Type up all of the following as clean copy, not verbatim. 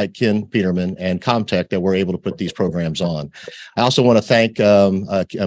like Ken Peterman and Comtech that we're able to put these programs on. I also want to thank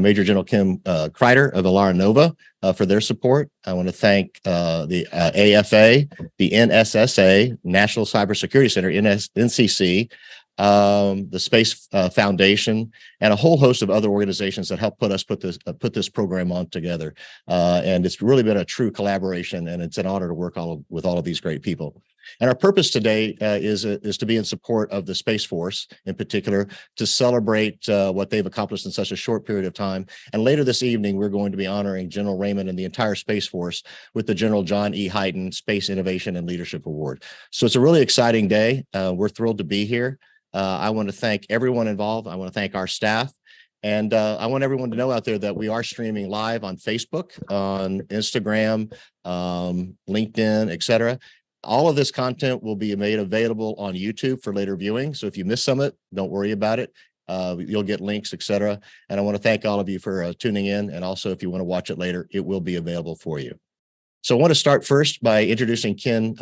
Major General Kim Kreider of Alara Nova for their support. I want to thank the AFA, the NSSA, National Cybersecurity Center, NCC, the Space Foundation, and a whole host of other organizations that helped put this program on together. And it's really been a true collaboration, and it's an honor to work with all of these great people. And our purpose today is to be in support of the Space Force, in particular, to celebrate what they've accomplished in such a short period of time. And later this evening, we're going to be honoring General Raymond and the entire Space Force with the General John E. Hyden Space Innovation and Leadership Award. So it's a really exciting day. We're thrilled to be here. I want to thank everyone involved. I want to thank our staff. And I want everyone to know out there that we are streaming live on Facebook, on Instagram, LinkedIn, etc. All of this content will be made available on YouTube for later viewing. So if you miss some of it, don't worry about it. You'll get links, etc. And I want to thank all of you for tuning in. And also, if you want to watch it later, it will be available for you. So I want to start first by introducing Ken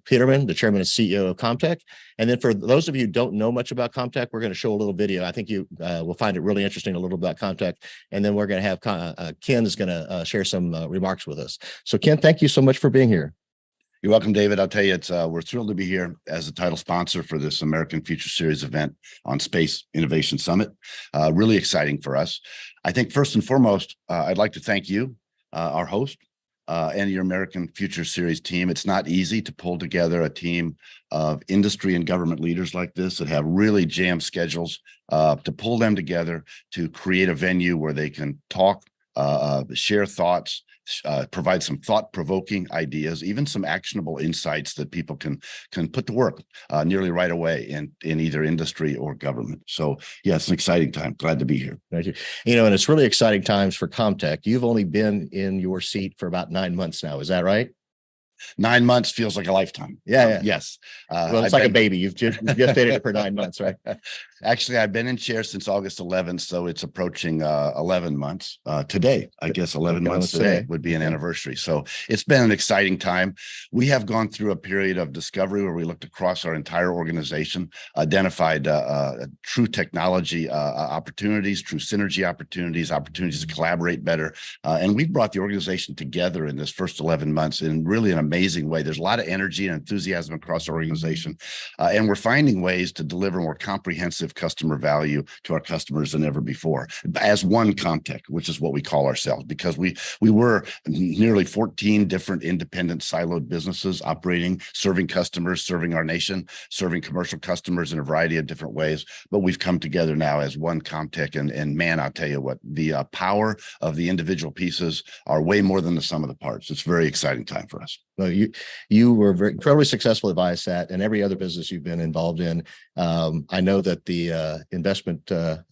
Peterman, the chairman and CEO of Comtech. And then for those of you who don't know much about Comtech, we're going to show a little video. I think you will find it really interesting, a little about Comtech. And then we're going to have Ken is going to share some remarks with us. So Ken, thank you so much for being here. You're welcome, David. I'll tell you, we're thrilled to be here as a title sponsor for this American Future Series event on Space Innovation Summit. Really exciting for us. I think first and foremost, I'd like to thank you, our host, and your American Future Series team. It's not easy to pull together a team of industry and government leaders like this that have really jammed schedules, to pull them together to create a venue where they can talk, share thoughts, provide some thought-provoking ideas, even some actionable insights that people can put to work nearly right away in either industry or government. So yeah, it's an exciting time. Glad to be here. Thank you. And it's really exciting times for Comtech. You've only been in your seat for about 9 months now. Is that right? 9 months feels like a lifetime. Yeah. Yes. Well, it's like a baby. You've just dated it for 9 months, right? Actually, I've been in chair since August 11th, so it's approaching 11 months. Today, I guess 11 months today would be an anniversary. So it's been an exciting time. We have gone through a period of discovery where we looked across our entire organization, identified true technology opportunities, true synergy opportunities to collaborate better. And we brought the organization together in this first 11 months in really an amazing way. There's a lot of energy and enthusiasm across our organization, and we're finding ways to deliver more comprehensive customer value to our customers than ever before as one Comtech, which is what we call ourselves, because we were nearly 14 different independent siloed businesses operating, serving customers, serving our nation, serving commercial customers in a variety of different ways. But we've come together now as one Comtech, and man, I'll tell you what, the power of the individual pieces are way more than the sum of the parts. It's a very exciting time for us. Well, you were incredibly successful at Viasat and every other business you've been involved in. I know that the investment, the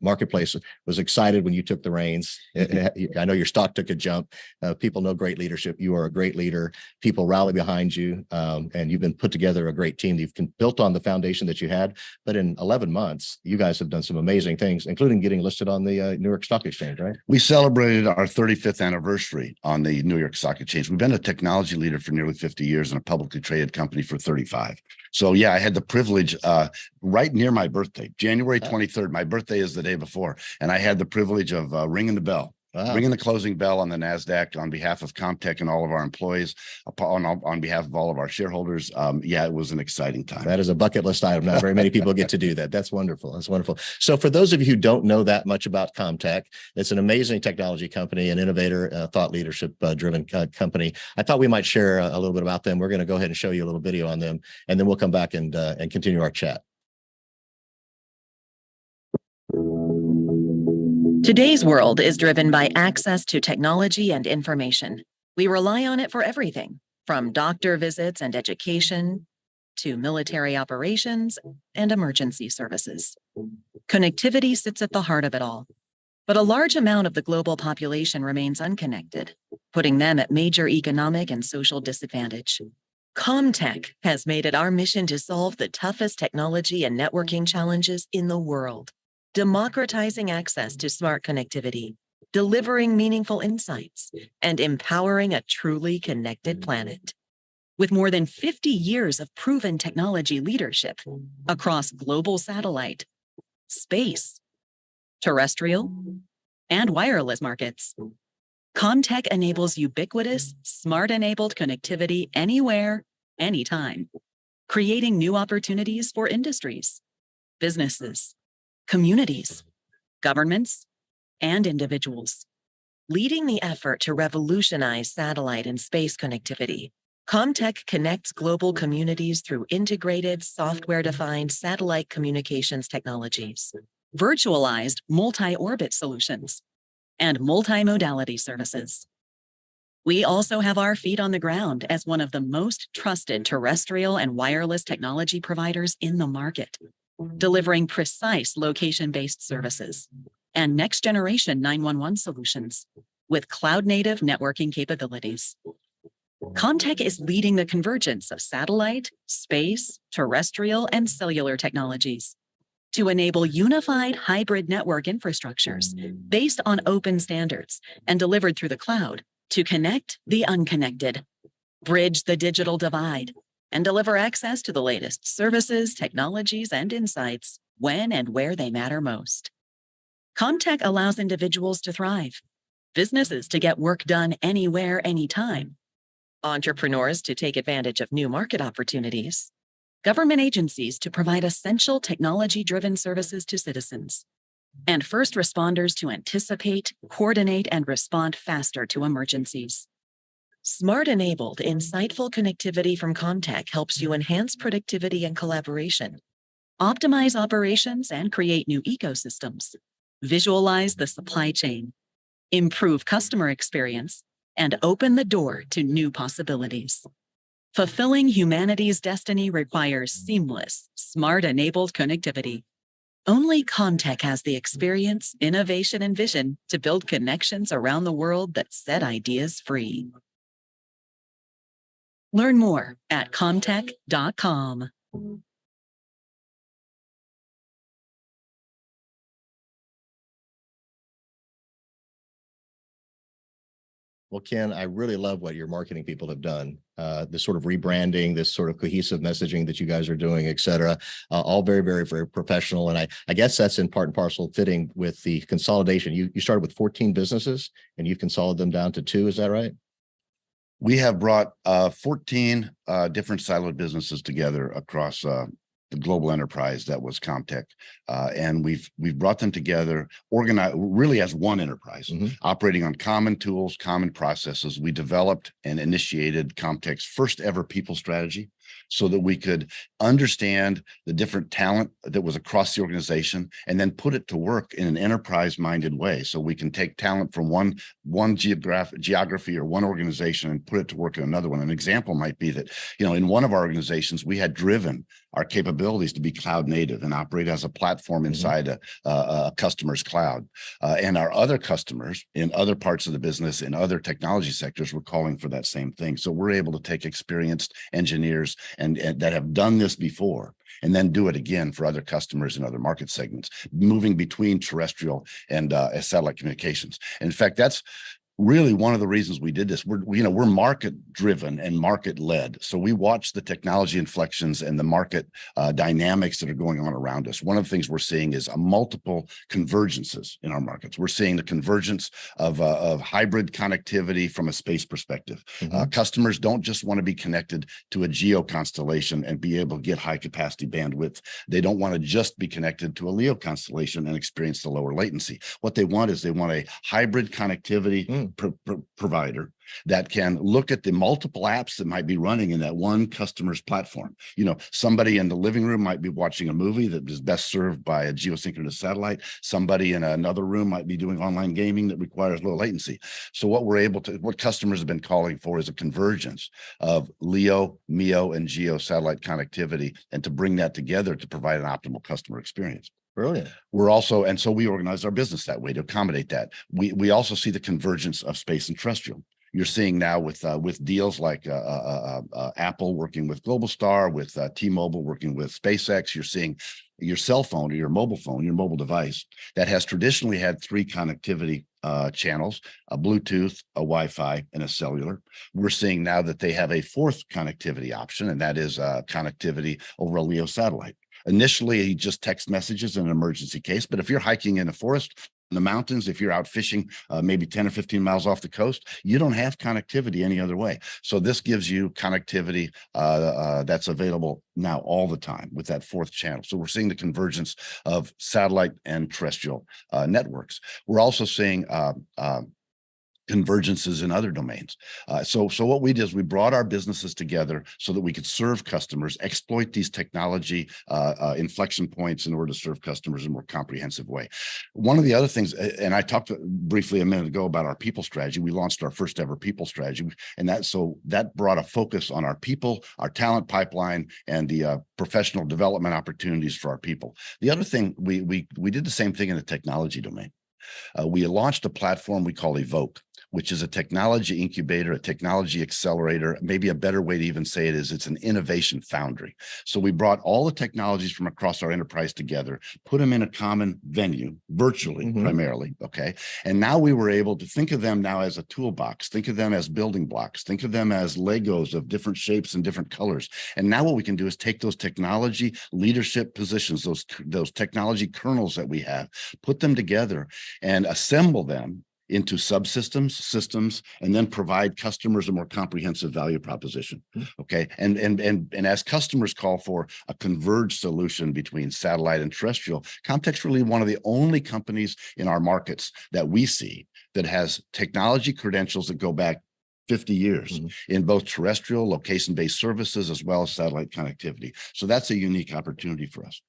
marketplace was excited when you took the reins. I know your stock took a jump. People know great leadership. You are a great leader. People rally behind you, and you've been put together a great team. You've built on the foundation that you had. But in 11 months, you guys have done some amazing things, including getting listed on the New York Stock Exchange, right? We celebrated our 35th anniversary on the New York Stock Exchange. We've been a technology leader for nearly 50 years and a publicly traded company for 35. So yeah, I had the privilege right near my birthday, January 23rd. My birthday is the day before, and I had the privilege of ringing the bell. Wow. Ringing the closing bell on the NASDAQ on behalf of Comtech and all of our employees, on behalf of all of our shareholders. Yeah, it was an exciting time. That is a bucket list item. Not very many people get to do that. That's wonderful. That's wonderful. So for those of you who don't know that much about Comtech, it's an amazing technology company, an innovator, thought leadership driven company. I thought we might share a little bit about them. We're going to go ahead and show you a little video on them, and then we'll come back and continue our chat. Today's world is driven by access to technology and information. We rely on it for everything, from doctor visits and education to military operations and emergency services. Connectivity sits at the heart of it all. But a large amount of the global population remains unconnected, putting them at major economic and social disadvantage. Comtech has made it our mission to solve the toughest technology and networking challenges in the world, democratizing access to smart connectivity, delivering meaningful insights, and empowering a truly connected planet. With more than 50 years of proven technology leadership across global satellite, space, terrestrial, and wireless markets, Comtech enables ubiquitous, smart-enabled connectivity anywhere, anytime, creating new opportunities for industries, businesses, communities, governments, and individuals. Leading the effort to revolutionize satellite and space connectivity, Comtech connects global communities through integrated software-defined satellite communications technologies, virtualized multi-orbit solutions, and multimodality services. We also have our feet on the ground as one of the most trusted terrestrial and wireless technology providers in the market, delivering precise location-based services and next-generation 911 solutions with cloud-native networking capabilities. Comtech is leading the convergence of satellite, space, terrestrial, and cellular technologies to enable unified hybrid network infrastructures based on open standards and delivered through the cloud to connect the unconnected, bridge the digital divide, and deliver access to the latest services, technologies, and insights when and where they matter most. Comtech allows individuals to thrive, businesses to get work done anywhere, anytime, entrepreneurs to take advantage of new market opportunities, government agencies to provide essential technology-driven services to citizens, and first responders to anticipate, coordinate, and respond faster to emergencies. Smart-enabled, insightful connectivity from Comtech helps you enhance productivity and collaboration, optimize operations and create new ecosystems, visualize the supply chain, improve customer experience, and open the door to new possibilities. Fulfilling humanity's destiny requires seamless, smart-enabled connectivity. Only Comtech has the experience, innovation, and vision to build connections around the world that set ideas free. Learn more at comtech.com. Well, Ken, I really love what your marketing people have done. This sort of rebranding, this sort of cohesive messaging that you guys are doing, et cetera, all very, very, very professional. And I guess that's in part and parcel fitting with the consolidation. You started with 14 businesses and you've consolidated them down to 2. Is that right? We have brought 14 different siloed businesses together across the global enterprise that was Comtech, and we've brought them together, organized really as one enterprise, operating on common tools, common processes. We developed and initiated Comtech's first ever people strategy, so that we could understand the different talent that was across the organization and then put it to work in an enterprise-minded way. So we can take talent from one geography or one organization and put it to work in another one. An example might be that, in one of our organizations, we had driven our capabilities to be cloud native and operate as a platform inside a customer's cloud. And our other customers in other parts of the business, in other technology sectors, were calling for that same thing. So we're able to take experienced engineers and that have done this before and then do it again for other customers in other market segments, moving between terrestrial and satellite communications. In fact, that's really one of the reasons we did this. We're market driven and market led. So we watch the technology inflections and the market dynamics that are going on around us. One of the things we're seeing is multiple convergences in our markets. We're seeing the convergence of hybrid connectivity from a space perspective. Customers don't just want to be connected to a geo constellation and be able to get high capacity bandwidth. They don't want to just be connected to a LEO constellation and experience the lower latency. What they want is a hybrid connectivity provider that can look at the multiple apps that might be running in that one customer's platform. Somebody in the living room might be watching a movie that is best served by a geosynchronous satellite. Somebody in another room might be doing online gaming that requires low latency. So what customers have been calling for is a convergence of LEO, MEO, and GEO satellite connectivity, and to bring that together to provide an optimal customer experience. Brilliant. So we organize our business that way to accommodate that. We also see the convergence of space and terrestrial. You're seeing now with deals like Apple working with Globalstar, with T-Mobile working with SpaceX. You're seeing your cell phone or your mobile phone, your mobile device that has traditionally had 3 connectivity channels, a Bluetooth, a Wi-Fi, and a cellular. We're seeing now that they have a fourth connectivity option, and that is connectivity over a LEO satellite. Initially, just text messages in an emergency case, but if you're hiking in the forest, in the mountains, if you're out fishing maybe 10 or 15 miles off the coast, you don't have connectivity any other way. So this gives you connectivity that's available now all the time with that fourth channel. So we're seeing the convergence of satellite and terrestrial networks. We're also seeing convergences in other domains. So what we did is we brought our businesses together so that we could serve customers, exploit these technology inflection points in order to serve customers in a more comprehensive way. One of the other things, and I talked briefly a minute ago about our people strategy. We launched our first ever people strategy, and that brought a focus on our people, our talent pipeline, and the professional development opportunities for our people. The other thing, we did the same thing in the technology domain. We launched a platform we call Epoch, which is a technology incubator, a technology accelerator. Maybe a better way to even say it is it's an innovation foundry. So we brought all the technologies from across our enterprise together, put them in a common venue, virtually primarily, okay? And now we were able to think of them now as a toolbox, think of them as building blocks, think of them as Legos of different shapes and different colors. And now what we can do is take those technology leadership positions, those technology kernels that we have, put them together and assemble them into subsystems, systems, and then provide customers a more comprehensive value proposition. Okay. And as customers call for a converged solution between satellite and terrestrial, Comtech's really one of the only companies in our markets that we see that has technology credentials that go back 50 years in both terrestrial location-based services as well as satellite connectivity. So that's a unique opportunity for us.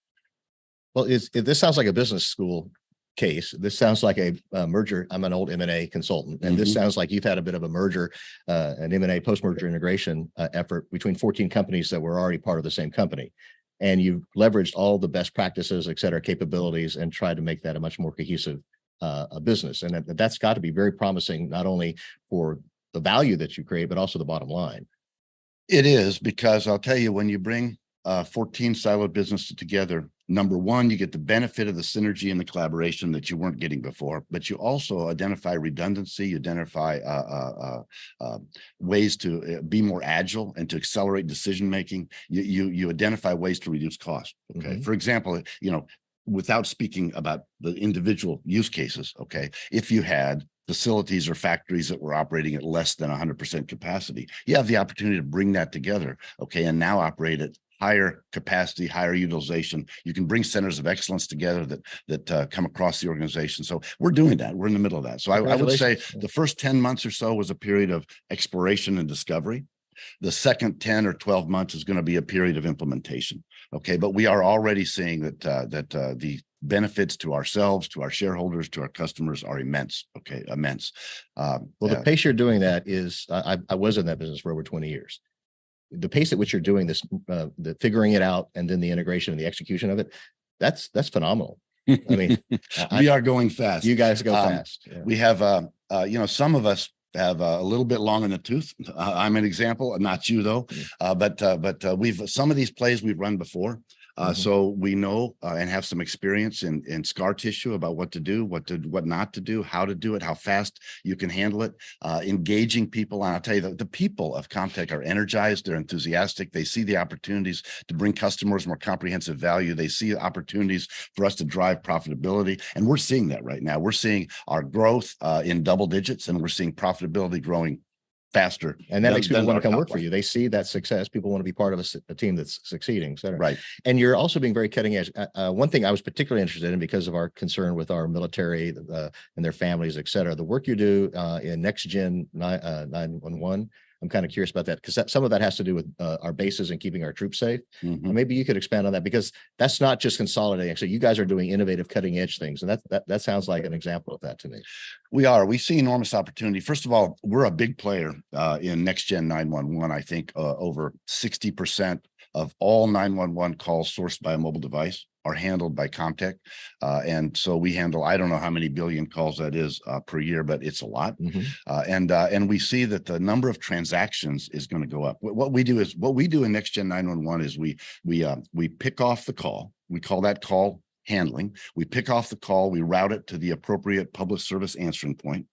Well, this sounds like a business school case. This sounds like a merger. I'm an old M&A consultant, and this sounds like you've had a bit of a merger, an M&A post-merger integration effort between 14 companies that were already part of the same company. And you've leveraged all the best practices, et cetera, capabilities, and tried to make that a much more cohesive business. And that's got to be very promising, not only for the value that you create, but also the bottom line. It is, because I'll tell you, when you bring 14 siloed businesses together, number one, you get the benefit of the synergy and the collaboration that you weren't getting before, but you also identify redundancy, you identify ways to be more agile and to accelerate decision-making. You identify ways to reduce cost. Okay. For example, without speaking about the individual use cases, okay, if you had facilities or factories that were operating at less than 100% capacity, you have the opportunity to bring that together, okay, and now operate at higher capacity, higher utilization. You can bring centers of excellence together that come across the organization. So we're doing that. We're in the middle of that. So I would say the first 10 months or so was a period of exploration and discovery. The second 10 or 12 months is going to be a period of implementation. Okay, but we are already seeing that the benefits to ourselves, to our shareholders, to our customers are immense. Okay, immense. Well, the pace you're doing that is, I was in that business for over 20 years. The pace at which you're doing this, the figuring it out, and then the integration and the execution of it, that's phenomenal. I mean, we are going fast. You guys go fast. Yeah. We have, some of us have a little bit long in the tooth. I'm an example, not you though. But we've some of these plays we've run before. So we know and have some experience in scar tissue about what to do, what not to do, how to do it, how fast you can handle it, engaging people. And I'll tell you that the people of Comtech are energized, they're enthusiastic, they see the opportunities to bring customers more comprehensive value. They see opportunities for us to drive profitability. And we're seeing that right now. We're seeing our growth in double digits, and we're seeing profitability growing faster. And that makes people want to come work for you. They see that success. People want to be part of a team that's succeeding, et cetera. Right. And you're also being very cutting edge. One thing I was particularly interested in, because of our concern with our military and their families, et cetera, the work you do in next gen 911. I'm kind of curious about that, because some of that has to do with our bases and keeping our troops safe. Maybe you could expand on that, because that's not just consolidating. Actually, you guys are doing innovative, cutting edge things. And that sounds like an example of that to me. We see enormous opportunity. First of all, we're a big player in next gen 911. I think over 60% of all 911 calls sourced by a mobile device are handled by Comtech. And so we handle, I don't know how many billion calls that is per year, but it's a lot. And we see that the number of transactions is going to go up. What we do in next gen 911 is we pick off the call. We call that call handling. We pick off the call, we route it to the appropriate public service answering point,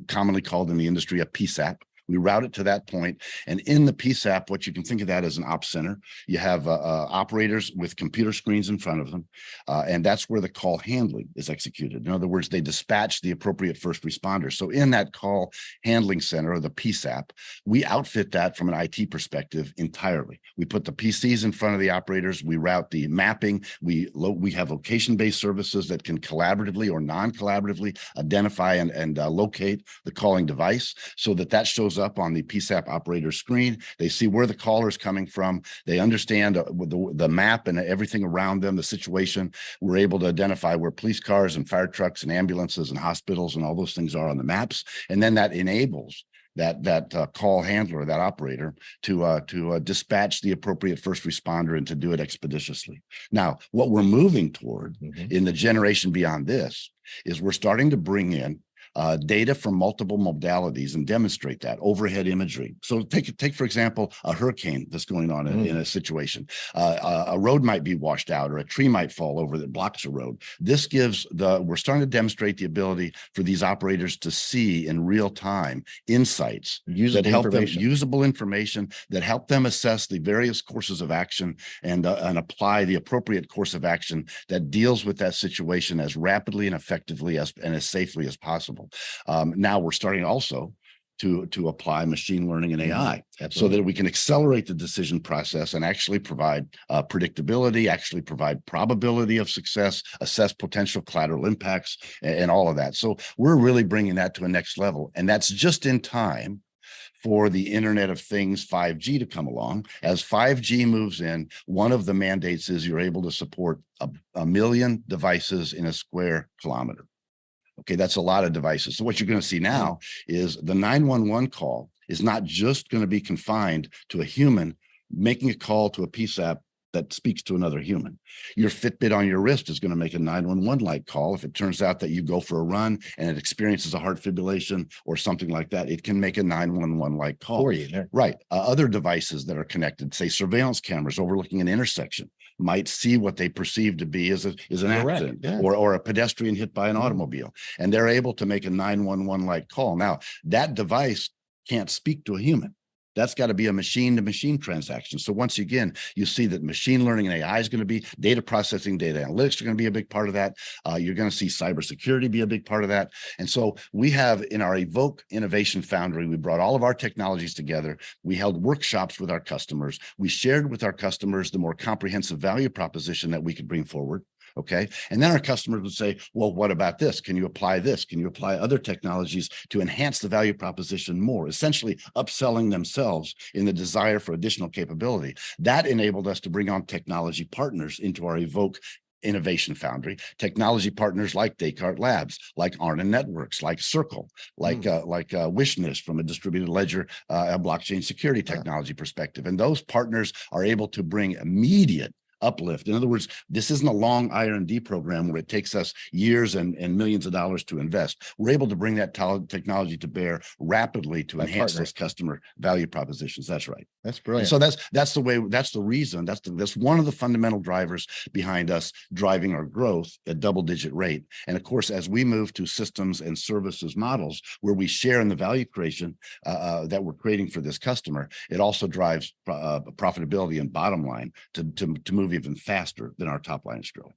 commonly called in the industry a PSAP. We route it to that point. And in the PSAP, what you can think of that as an ops center. You have operators with computer screens in front of them. And that's where the call handling is executed. In other words, they dispatch the appropriate first responders. So in that call handling center, or the PSAP, we outfit that from an IT perspective entirely. We put the PCs in front of the operators. We route the mapping. We have location-based services that can collaboratively or non-collaboratively identify and locate the calling device, so that shows up on the PSAP operator screen. They see where the caller is coming from. They understand the map and everything around them, the situation. We're able to identify where police cars and fire trucks and ambulances and hospitals and all those things are on the maps. And then that enables that call handler, that operator, to dispatch the appropriate first responder and to do it expeditiously. Now, what we're moving toward in the generation beyond this is we're starting to bring in data from multiple modalities and demonstrate that overhead imagery. So take for example, a hurricane that's going on in a situation. A road might be washed out, or a tree might fall over that blocks a road. This gives we're starting to demonstrate the ability for these operators to see in real time insights that help them, usable information that help them assess the various courses of action and apply the appropriate course of action that deals with that situation as rapidly and effectively and as safely as possible. Now we're starting also to apply machine learning and AI so that we can accelerate the decision process and actually provide predictability, actually provide probability of success, assess potential collateral impacts, and all of that. So we're really bringing that to a next level. And that's just in time for the Internet of Things 5G to come along. As 5G moves in, one of the mandates is you're able to support a million devices in a square kilometer. Okay, that's a lot of devices. So what you're going to see now is the 911 call is not just going to be confined to a human making a call to a PSAP that speaks to another human. Your Fitbit on your wrist is going to make a 911-like call. If it turns out that you go for a run and it experiences a heart fibrillation or something like that, it can make a 911-like call. For you. Right. Other devices that are connected, say surveillance cameras overlooking an intersection, might see what they perceive to be as an accident or a pedestrian hit by an automobile. And they're able to make a 911-like call. Now, that device can't speak to a human. That's got to be a machine-to-machine transaction. So once again, you see that machine learning and AI is going to be data processing, data analytics are going to be a big part of that. You're going to see cybersecurity be a big part of that. And so we have in our Evoke Innovation Foundry, we brought all of our technologies together. We held workshops with our customers. We shared with our customers the more comprehensive value proposition that we could bring forward. Okay. And then our customers would say, well, what about this? Can you apply this? Can you apply other technologies to enhance the value proposition more? Essentially upselling themselves in the desire for additional capability. That enabled us to bring on technology partners into our Evoke Innovation Foundry, technology partners like Descartes Labs, like Arna Networks, like Circle, like Wishness from a distributed ledger, a blockchain security technology perspective. And those partners are able to bring immediate uplift. In other words, this isn't a long R&D program where it takes us years and millions of dollars to invest. We're able to bring that technology to bear rapidly to enhance those customer value propositions. That's right. That's brilliant. And so that's the way, that's the reason, that's one of the fundamental drivers behind us driving our growth at double-digit rate. And of course, as we move to systems and services models where we share in the value creation that we're creating for this customer, it also drives profitability and bottom line to move even faster than our top line is growing.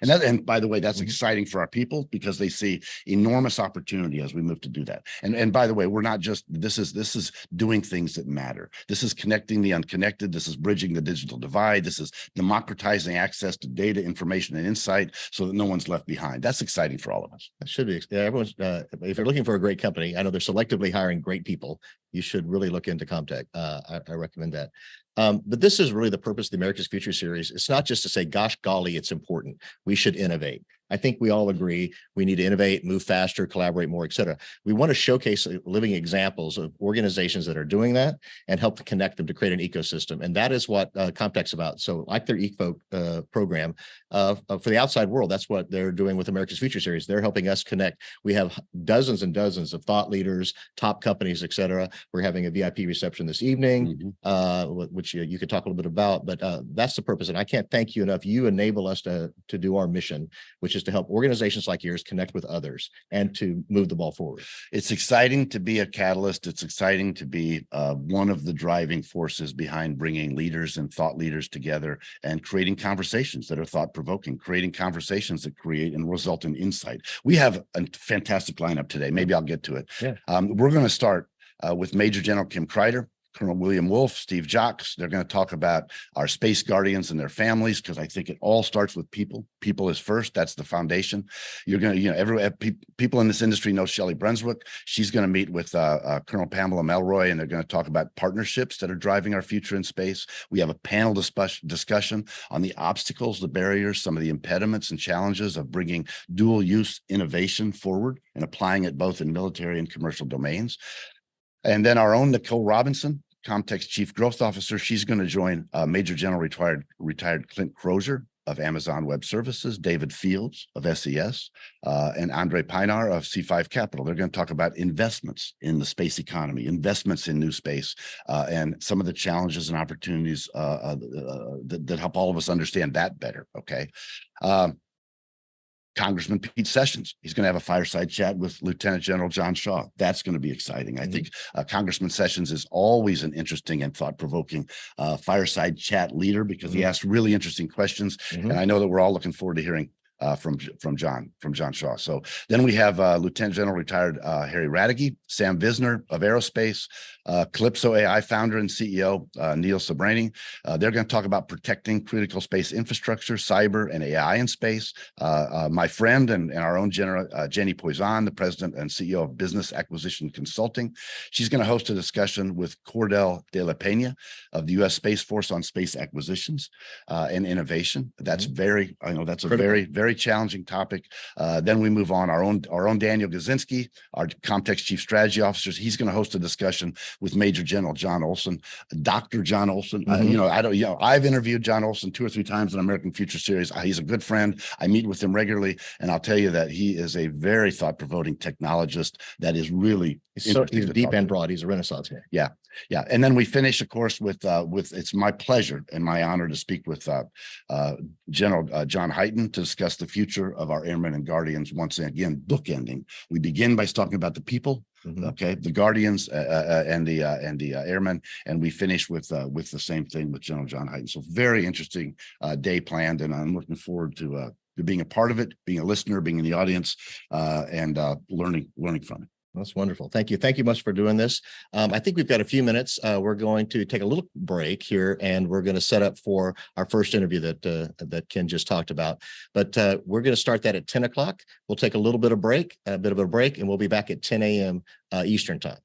And by the way, that's exciting for our people because they see enormous opportunity as we move to do that. And by the way, we're not just, this is doing things that matter. This is connecting the unconnected. This is bridging the digital divide. This is democratizing access to data, information, and insight so that no one's left behind. That's exciting for all of us. That should be. Everyone's, if you're looking for a great company, I know they're selectively hiring great people. You should really look into Comtech. I recommend that. But this is really the purpose of the America's Future series. It's not just to say, gosh, golly, it's important. We should innovate. I think we all agree we need to innovate, move faster, collaborate more, et cetera. We want to showcase living examples of organizations that are doing that and help to connect them to create an ecosystem. And that is what Comtech's about. So like their Epoch program for the outside world, that's what they're doing with America's Future Series. They're helping us connect. We have dozens and dozens of thought leaders, top companies, et cetera. We're having a VIP reception this evening, which you could talk a little bit about, but that's the purpose. And I can't thank you enough. You enable us to do our mission, which is to help organizations like yours connect with others and to move the ball forward. It's exciting to be a catalyst. It's exciting to be one of the driving forces behind bringing leaders and thought leaders together and creating conversations that are thought-provoking, creating conversations that create and result in insight. We have a fantastic lineup today. Maybe I'll get to it. Yeah. We're going to start with Major General Kim Kreider, Colonel William Wolf, Steve Jocks. They're going to talk about our space guardians and their families, because I think it all starts with people. People is first. That's the foundation. You're going to, people in this industry know Shelley Brunswick. She's going to meet with Colonel Pamela Melroy, and they're going to talk about partnerships that are driving our future in space. We have a panel discussion on the obstacles, the barriers, some of the impediments and challenges of bringing dual use innovation forward and applying it both in military and commercial domains. And then our own Nicole Robinson, Comtech's Chief Growth Officer, she's going to join Major General retired Clint Crozier of Amazon Web Services, David Fields of SES, and Andre Pinar of C5 Capital. They're going to talk about investments in the space economy, investments in new space, and some of the challenges and opportunities that help all of us understand that better. Okay. Congressman Pete Sessions, he's going to have a fireside chat with Lieutenant General John Shaw. That's going to be exciting. I think Congressman Sessions is always an interesting and thought-provoking fireside chat leader, because he asks really interesting questions. And I know that we're all looking forward to hearing from John Shaw. So then we have Lieutenant General retired Harry Radke, Sam Visner of Aerospace, Calypso AI founder and CEO Neil Sabrani. They're going to talk about protecting critical space infrastructure, cyber, and AI in space. My friend and our own Jenny Poizon, the president and CEO of Business Acquisition Consulting, she's going to host a discussion with Cordell de la Pena of the U.S. Space Force on space acquisitions and innovation. That's that's a very challenging topic. Then we move on. Our own Daniel Gazinski, our Comtech's Chief Strategy Officer, he's going to host a discussion with Major General John Olson, Dr. John Olson. I've interviewed John Olson 2 or 3 times in American Future Series. He's a good friend. I meet with him regularly, and I'll tell you that he is a very thought-provoking technologist that is really he's deep and broad. He's a Renaissance man. Yeah. And then we finish, of course, with it's my pleasure and my honor to speak with General John Hyten to discuss the future of our airmen and guardians. Once again, bookending. We begin by talking about the people, okay, the guardians and the airmen, and we finish with the same thing with General John Hyten. So very interesting day planned, and I'm looking forward to being a part of it, being a listener, being in the audience, and learning from it. That's wonderful. Thank you. Thank you much for doing this. I think we've got a few minutes. We're going to take a little break here, and we're going to set up for our first interview that Ken just talked about. But we're going to start that at 10 o'clock. We'll take a little bit of a break, and we'll be back at 10 a.m. Eastern time.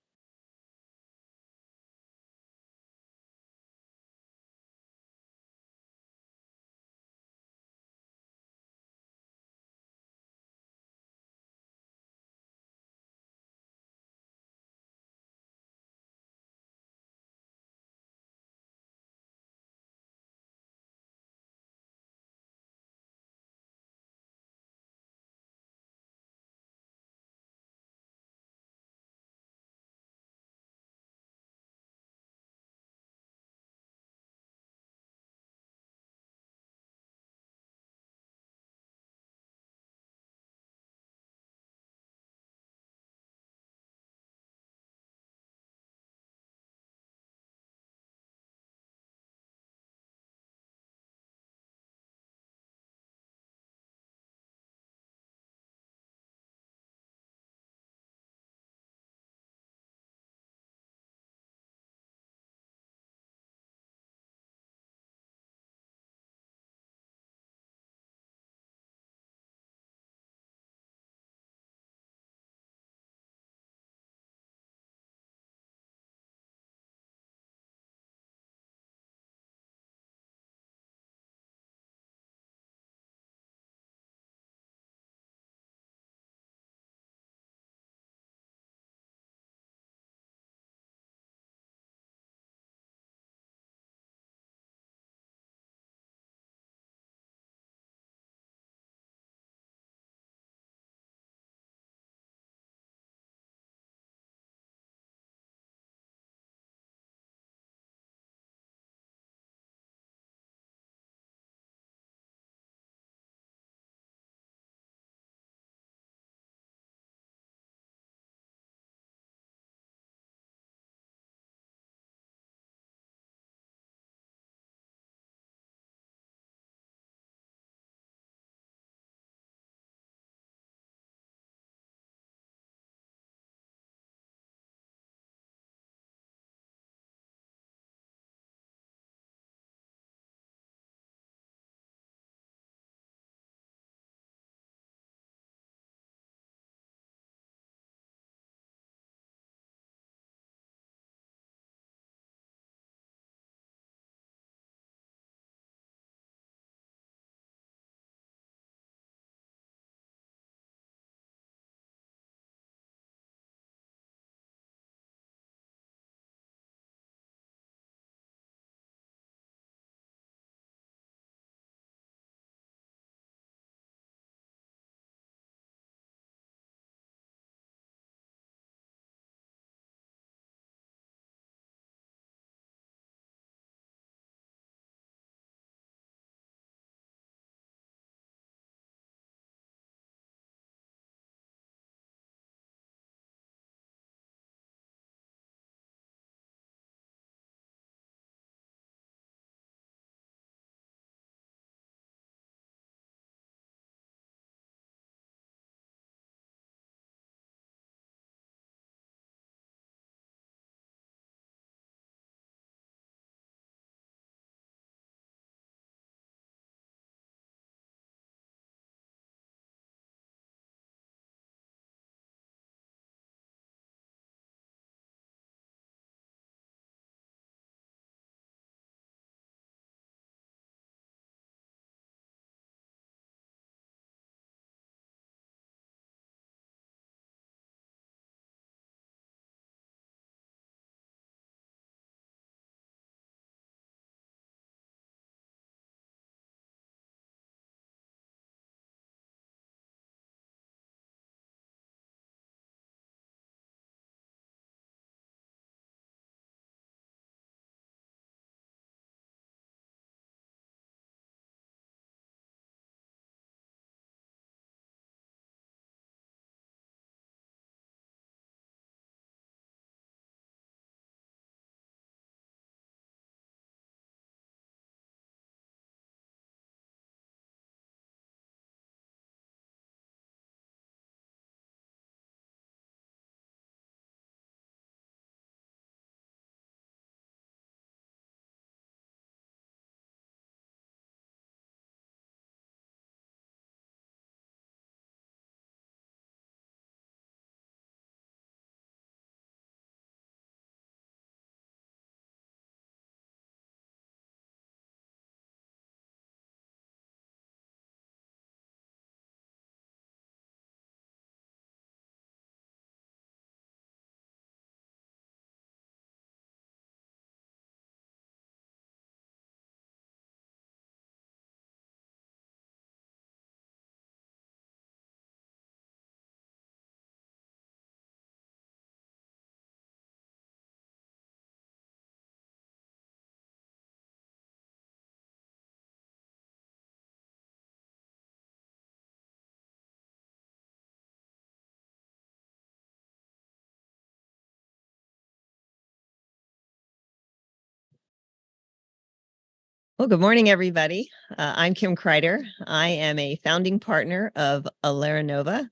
Well, good morning, everybody. I'm Kim Kreider. I am a founding partner of Nova,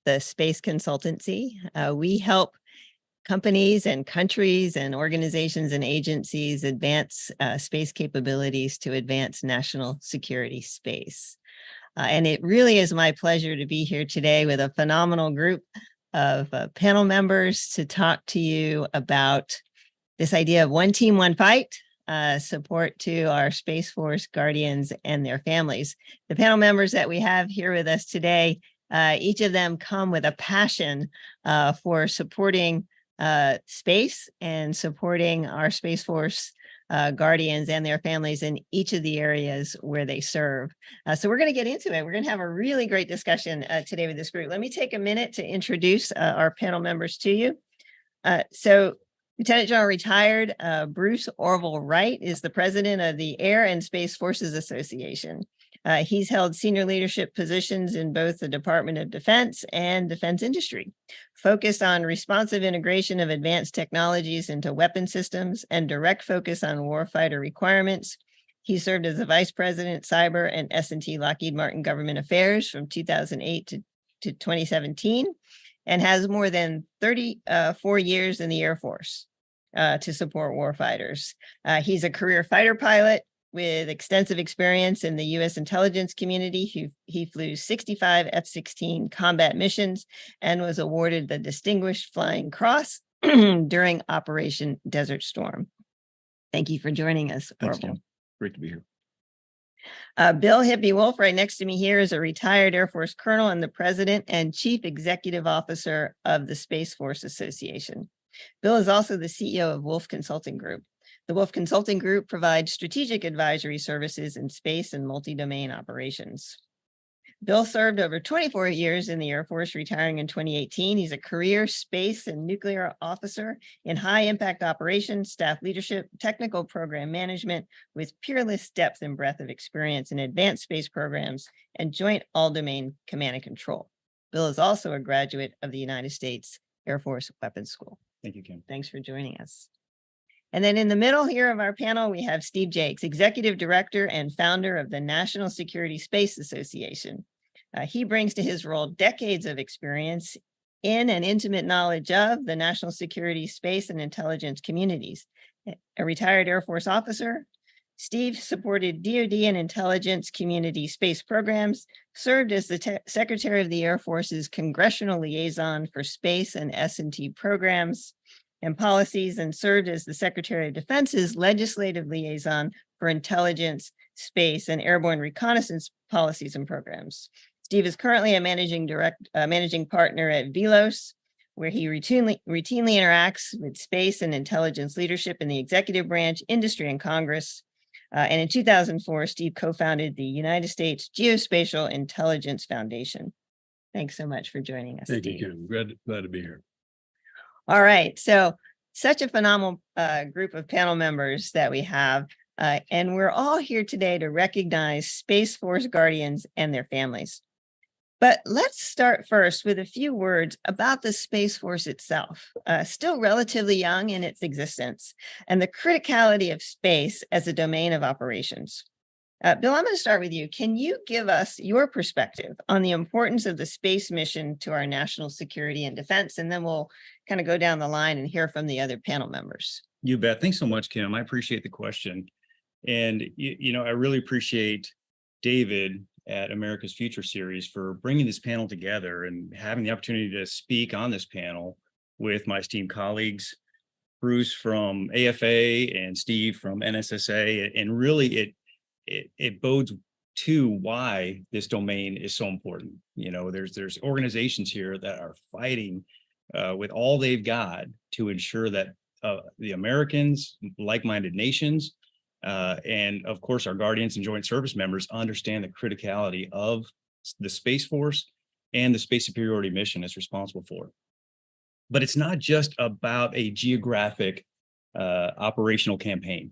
the space consultancy. We help companies and countries and organizations and agencies advance space capabilities to advance national security space. And it really is my pleasure to be here today with a phenomenal group of panel members to talk to you about this idea of one team, one fight, support to our Space Force guardians and their families. The panel members that we have here with us today, each of them come with a passion for supporting space and supporting our Space Force guardians and their families in each of the areas where they serve. So we're going to get into it. We're going to have a really great discussion today with this group. Let me take a minute to introduce our panel members to you. So Lieutenant General retired Bruce Orville Wright is the president of the Air and Space Forces Association. He's held senior leadership positions in both the Department of Defense and defense industry, focused on responsive integration of advanced technologies into weapon systems and direct focus on warfighter requirements. He served as the vice president, cyber and S&T Lockheed Martin Government Affairs from 2008 to 2017. And has more than 34 years in the Air Force to support warfighters. He's a career fighter pilot with extensive experience in the U.S. intelligence community. He flew 65 F-16 combat missions and was awarded the Distinguished Flying Cross during Operation Desert Storm. Thank you for joining us, Thanks, Orville. Kim. Great to be here. Bill Hippie Wolf, right next to me here, is a retired Air Force colonel and the president and chief executive officer of the Space Force Association. Bill is also the CEO of Wolf Consulting Group. The Wolf Consulting Group provides strategic advisory services in space and multi-domain operations. Bill served over 24 years in the Air Force, retiring in 2018. He's a career space and nuclear officer in high-impact operations, staff leadership, technical program management, with peerless depth and breadth of experience in advanced space programs and joint all-domain command and control. Bill is also a graduate of the United States Air Force Weapons School. Thank you, Kim. Thanks for joining us. And then in the middle here of our panel, we have Steve Jakes, Executive Director and founder of the National Security Space Association. He brings to his role decades of experience in and intimate knowledge of the national security, space, and intelligence communities. A retired Air Force officer, Steve supported DoD and intelligence community space programs, served as the Secretary of the Air Force's Congressional Liaison for Space and S&T programs and policies, and served as the Secretary of Defense's Legislative Liaison for Intelligence, Space, and Airborne Reconnaissance policies and programs. Steve is currently a managing partner at Velos, where he routinely interacts with space and intelligence leadership in the executive branch, industry, and Congress. And in 2004, Steve co-founded the United States Geospatial Intelligence Foundation. Thanks so much for joining us. Thank Steve. you, Kim. Glad to be here. All right. So such a phenomenal group of panel members that we have. And we're all here today to recognize Space Force guardians and their families. But let's start first with a few words about the Space Force itself, still relatively young in its existence, and the criticality of space as a domain of operations. Bill, I'm going to start with you. Can you give us your perspective on the importance of the space mission to our national security and defense? And then we'll kind of go down the line and hear from the other panel members. You bet. Thanks so much, Kim. I appreciate the question. And, I really appreciate David at America's Future Series for bringing this panel together and having the opportunity to speak on this panel with my esteemed colleagues, Bruce from AFA and Steve from NSSA. And really, it bodes to why this domain is so important. There's organizations here that are fighting with all they've got to ensure that the Americans, like-minded nations, and of course, our guardians and joint service members understand the criticality of the Space Force and the space superiority mission it's responsible for. But it's not just about a geographic operational campaign,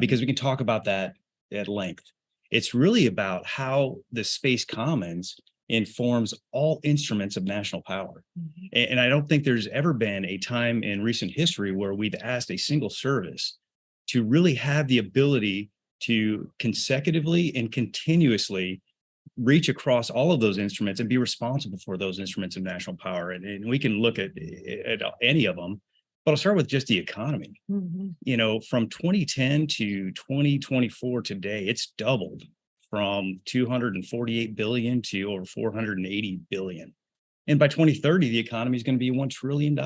because we can talk about that at length. It's really about how the Space Commons informs all instruments of national power. Mm-hmm. And I don't think there's ever been a time in recent history where we've asked a single service to really have the ability to consecutively and continuously reach across all of those instruments and be responsible for those instruments of national power. And we can look at any of them, but I'll start with just the economy. You know, from 2010 to 2024 today, it's doubled from 248 billion to over 480 billion. And by 2030, the economy is going to be $1 trillion.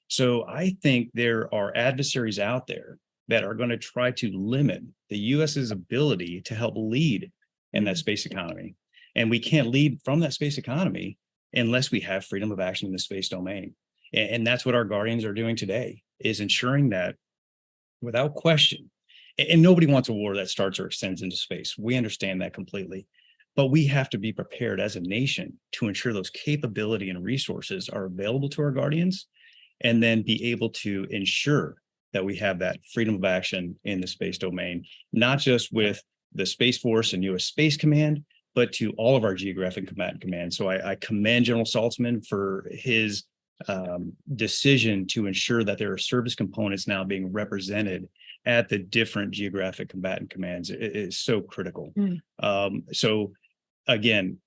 So I think there are adversaries out there that are going to try to limit the US's ability to help lead in that space economy. And we can't lead from that space economy unless we have freedom of action in the space domain. And that's what our guardians are doing today, is ensuring that without question, and nobody wants a war that starts or extends into space. We understand that completely. But we have to be prepared as a nation to ensure those capability and resources are available to our guardians, and then be able to ensure that we have that freedom of action in the space domain, not just with the Space Force and U.S. Space Command, but to all of our geographic combatant commands. So I commend General Saltzman for his decision to ensure that there are service components now being represented at the different geographic combatant commands. It is so critical. So again,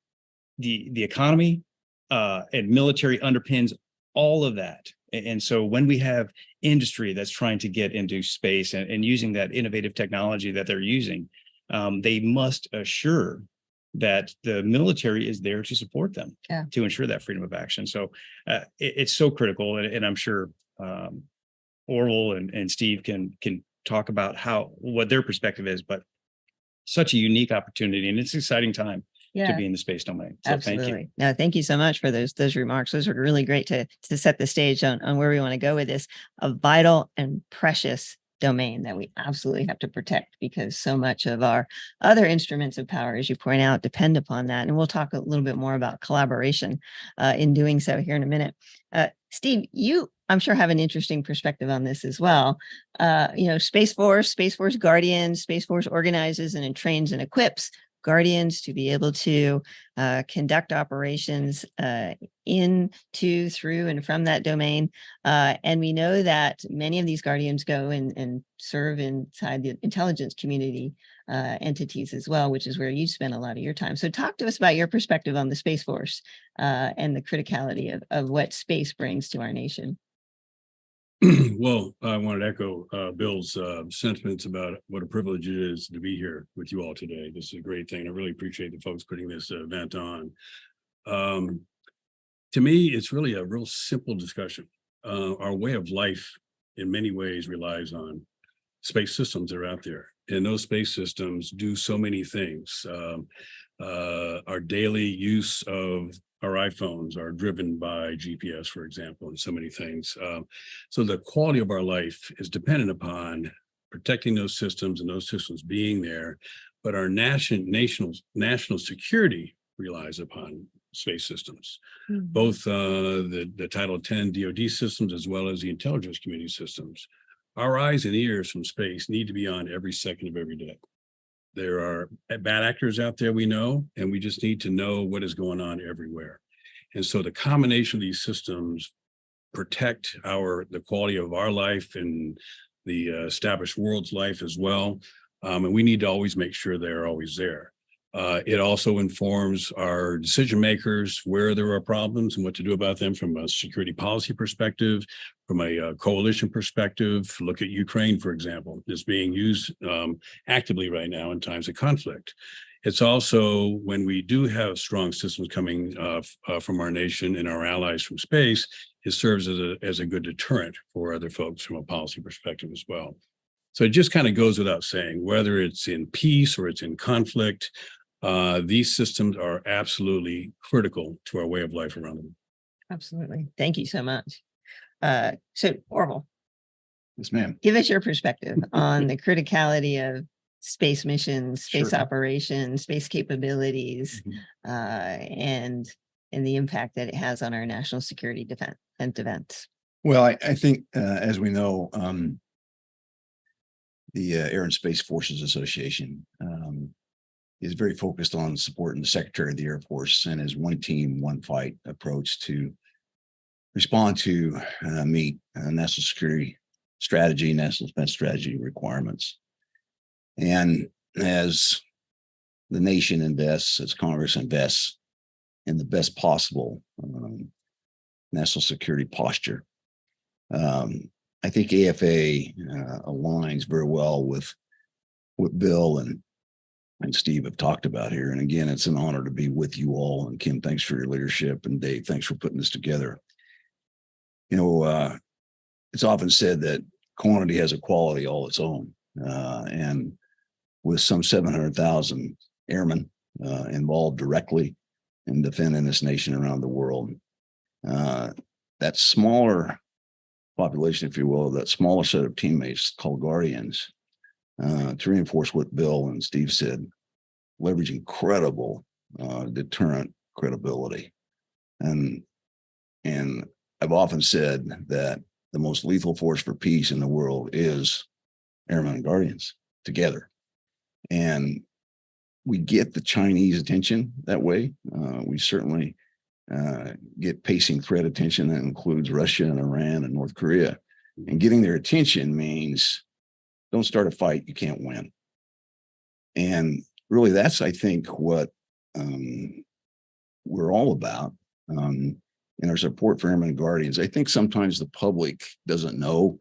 the economy and military underpins all of that. And so when we have industry that's trying to get into space and using that innovative technology that they're using, they must assure that the military is there to support them, to ensure that freedom of action. So it's so critical. And I'm sure Orville and Steve can talk about what their perspective is, but such a unique opportunity, and it's an exciting time to be in the space domain. So absolutely. Thank you. No, thank you so much for those remarks. Those are really great to set the stage on where we want to go with this. A vital and precious domain that we absolutely have to protect, because so much of our other instruments of power, as you point out, depend upon that. And we'll talk a little bit more about collaboration in doing so here in a minute. Steve, you, I'm sure, have an interesting perspective on this as well. Space Force Guardians, Space Force organizes and trains and equips Guardians to be able to conduct operations into, through, and from that domain. And we know that many of these Guardians go and serve inside the intelligence community entities as well, which is where you spend a lot of your time. So talk to us about your perspective on the Space Force and the criticality of what space brings to our nation. Well, I wanted to echo Bill's sentiments about what a privilege it is to be here with you all today. This is a great thing. I really appreciate the folks putting this event on. To me, it's really a real simple discussion. Our way of life in many ways relies on space systems that are out there. And those space systems do so many things. Our daily use of our iPhones are driven by GPS, for example, and so many things. So the quality of our life is dependent upon protecting those systems and those systems being there. But our national security relies upon space systems, both the Title X DoD systems as well as the intelligence community systems. Our eyes and ears from space need to be on every second of every day. There are bad actors out there, we know, and we just need to know what is going on everywhere. And so the combination of these systems protect the quality of our life and the established world's life as well. And we need to always make sure they're always there. It also informs our decision makers where there are problems and what to do about them from a security policy perspective, from a coalition perspective. Look at Ukraine, for example. It's being used actively right now in times of conflict. It's also, when we do have strong systems coming from our nation and our allies from space, it serves as a good deterrent for other folks from a policy perspective as well. So it just kind of goes without saying, whether it's in peace or it's in conflict, these systems are absolutely critical to our way of life around them. Absolutely. Thank you so much. So Orville. Yes, ma'am. Give us your perspective on the criticality of space missions, space operations, space capabilities, and the impact that it has on our national security defense. Well, I think, as we know, the Air and Space Forces Association is very focused on supporting the Secretary of the Air Force and his one team, one fight approach to respond to meet national security strategy, national defense strategy requirements. And as the nation invests, as Congress invests in the best possible national security posture, I think AFA aligns very well with what Bill and Steve have talked about here. And again, it's an honor to be with you all. And Kim, thanks for your leadership. And Dave, thanks for putting this together. You know, it's often said that quantity has a quality all its own. And with some 700,000 airmen involved directly in defending this nation around the world, that smaller population, if you will, that smaller set of teammates called Guardians, to reinforce what Bill and Steve said, leverage incredible deterrent credibility. And I've often said that the most lethal force for peace in the world is Airmen and Guardians together. And we get the Chinese attention that way. We certainly get pacing threat attention that includes Russia and Iran and North Korea. And getting their attention means don't start a fight you can't win. And really, that's, I think, what we're all about in our support for Airmen and Guardians. I think sometimes the public doesn't know.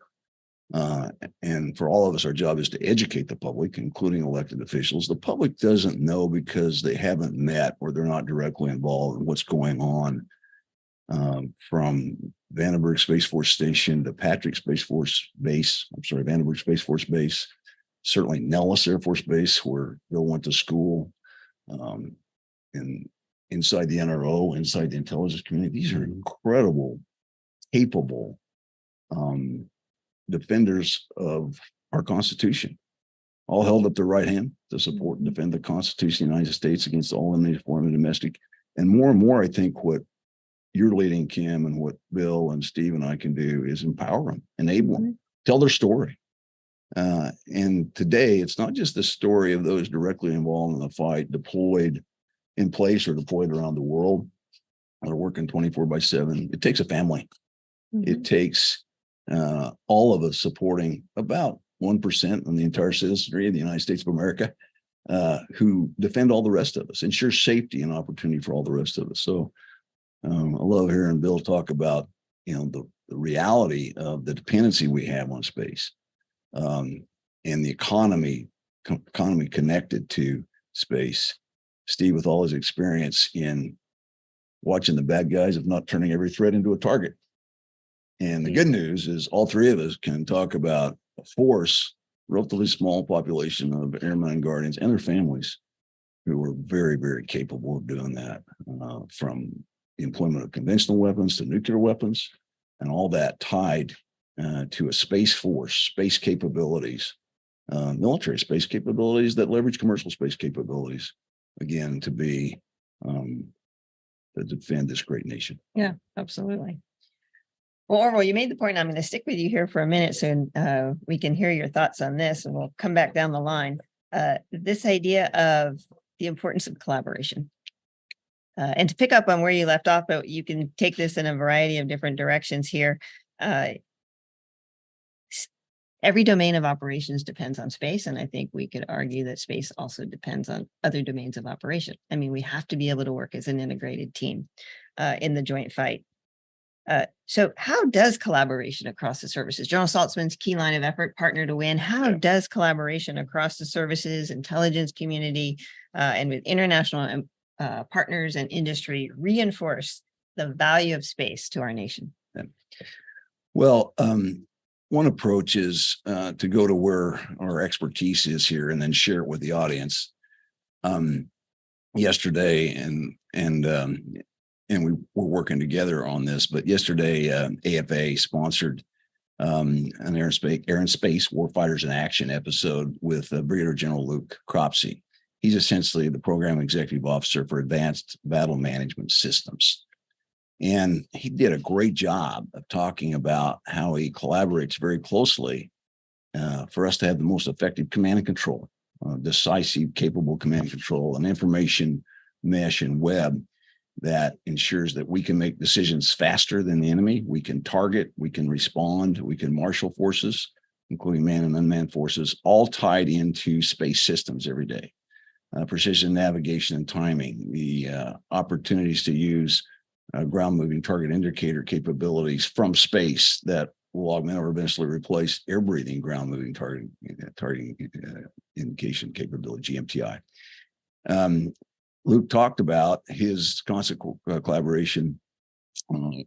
And for all of us, our job is to educate the public, including elected officials. The public doesn't know because they haven't met or they're not directly involved in what's going on from Vandenberg Space Force Station to Patrick Space Force Base. Vandenberg Space Force Base, certainly Nellis Air Force Base, where Bill went to school, and inside the NRO, inside the intelligence community. These are incredible, capable defenders of our Constitution, all held up their right hand to support and defend the Constitution of the United States against all enemies, foreign and domestic. And more, I think what you're leading, Kim, and what Bill and Steve and I can do is empower them, enable them, tell their story. And today, it's not just the story of those directly involved in the fight, deployed in place or deployed around the world, or working 24/7. It takes a family. It takes all of us supporting about 1% of the entire citizenry of the United States of America, who defend all the rest of us, ensure safety and opportunity for all the rest of us. So I love hearing Bill talk about, the reality of the dependency we have on space, and the economy connected to space. Steve, with all his experience in watching the bad guys of not turning every threat into a target. And the good news is all three of us can talk about a force, relatively small population of Airmen and Guardians and their families who are very, very capable of doing that, from the employment of conventional weapons to nuclear weapons, and all that tied to a space force, space capabilities, military space capabilities that leverage commercial space capabilities, again, to be to defend this great nation. Yeah, absolutely. Well, Orville, you made the point. I'm going to stick with you here for a minute so we can hear your thoughts on this, and we'll come back down the line. This idea of the importance of collaboration. And to pick up on where you left off, but you can take this in a variety of different directions here. Every domain of operations depends on space, and I think we could argue that space also depends on other domains of operation. I mean, we have to be able to work as an integrated team in the joint fight. So how does collaboration across the services, General Saltzman's key line of effort, partner to win, how does collaboration across the services, intelligence community, and with international partners and industry reinforce the value of space to our nation? Well, one approach is to go to where our expertise is here and then share it with the audience. Yesterday, and we were working together on this, but yesterday, AFA sponsored an Air and Space Warfighters in Action episode with Brigadier General Luke Cropsey. He's essentially the program executive officer for Advanced Battle Management Systems. And he did a great job of talking about how he collaborates very closely for us to have the most effective command and control, decisive, capable command and control, and information mesh and web that ensures that we can make decisions faster than the enemy. We can target, we can respond, we can marshal forces including manned and unmanned forces, all tied into space systems every day. Precision navigation and timing, the opportunities to use ground moving target indicator capabilities from space that will augment or eventually replace air breathing ground moving target indication capability, GMTI. Luke talked about his constant collaboration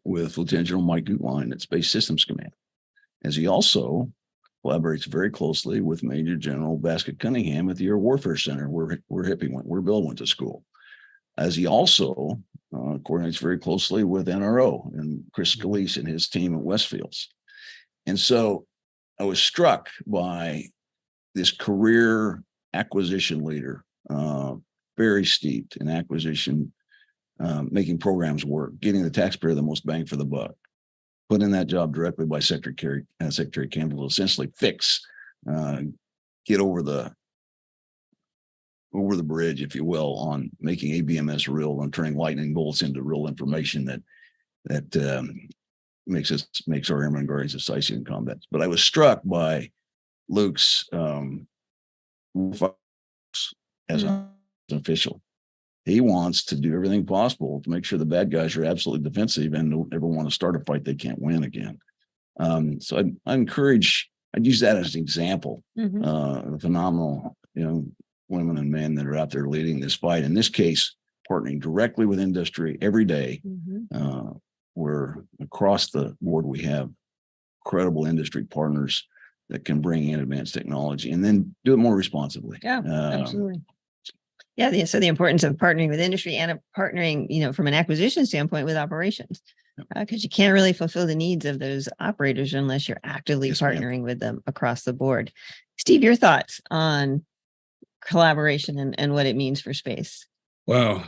with Lieutenant General Mike Gutwein at Space Systems Command, as he also collaborates very closely with Major General Basket Cunningham at the Air Warfare Center, where Bill went to school. As he also coordinates very closely with NRO and Chris Scalise and his team at Westfields. And so I was struck by this career acquisition leader, very steeped in acquisition, making programs work, getting the taxpayer the most bang for the buck, put in that job directly by Secretary Campbell to essentially fix, get over the bridge, if you will, on making ABMS real and turning lightning bolts into real information that makes our airmen guardians decisive in combat. But I was struck by Luke's as an official. He wants to do everything possible to make sure the bad guys are absolutely defensive and don't ever want to start a fight they can't win again. So I'd use that as an example. The phenomenal, women and men that are out there leading this fight. In this case, partnering directly with industry every day, where across the board we have credible industry partners that can bring in advanced technology and then do it more responsibly. Yeah, absolutely. Yeah. So the importance of partnering with industry and partnering, from an acquisition standpoint with operations, because you can't really fulfill the needs of those operators unless you're actively partnering with them across the board. Steve, your thoughts on collaboration and what it means for space? Wow.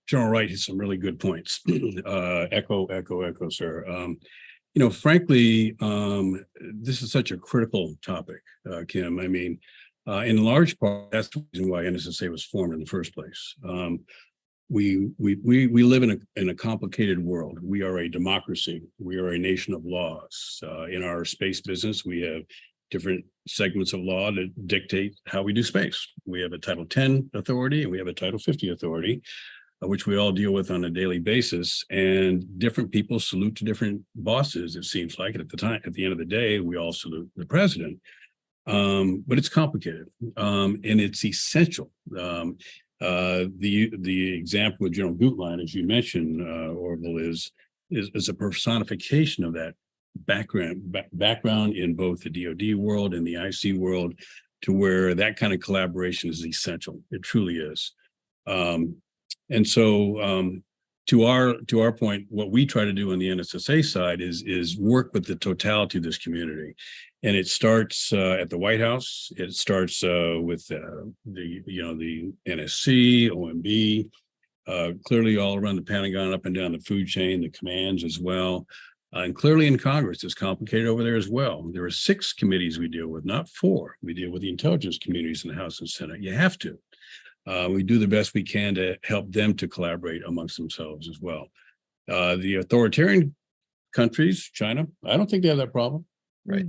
General Wright has some really good points. Echo, sir. Frankly, this is such a critical topic, Kim. I mean, in large part, that's the reason why NSSA was formed in the first place. We live in a complicated world. We are a democracy. We are a nation of laws. In our space business, we have different segments of law that dictate how we do space. We have a Title 10 authority and we have a Title 50 authority, which we all deal with on a daily basis. And different people salute to different bosses, it seems like. At the end of the day, we all salute the president. But it's complicated and it's essential. The example with General Gutwein, as you mentioned, Orville, is a personification of that background in both the DoD world and the IC world, to where that kind of collaboration is essential. It truly is. And so to our point, what we try to do on the NSSA side is work with the totality of this community. And it starts at the White House. It starts with the NSC, OMB, clearly all around the Pentagon, up and down the food chain, the commands as well. And clearly in Congress, it's complicated over there as well. There are 6 committees we deal with, not 4. We deal with the intelligence communities in the House and Senate. You have to. We do the best we can to help them to collaborate amongst themselves as well. The authoritarian countries, China, I don't think they have that problem. Right.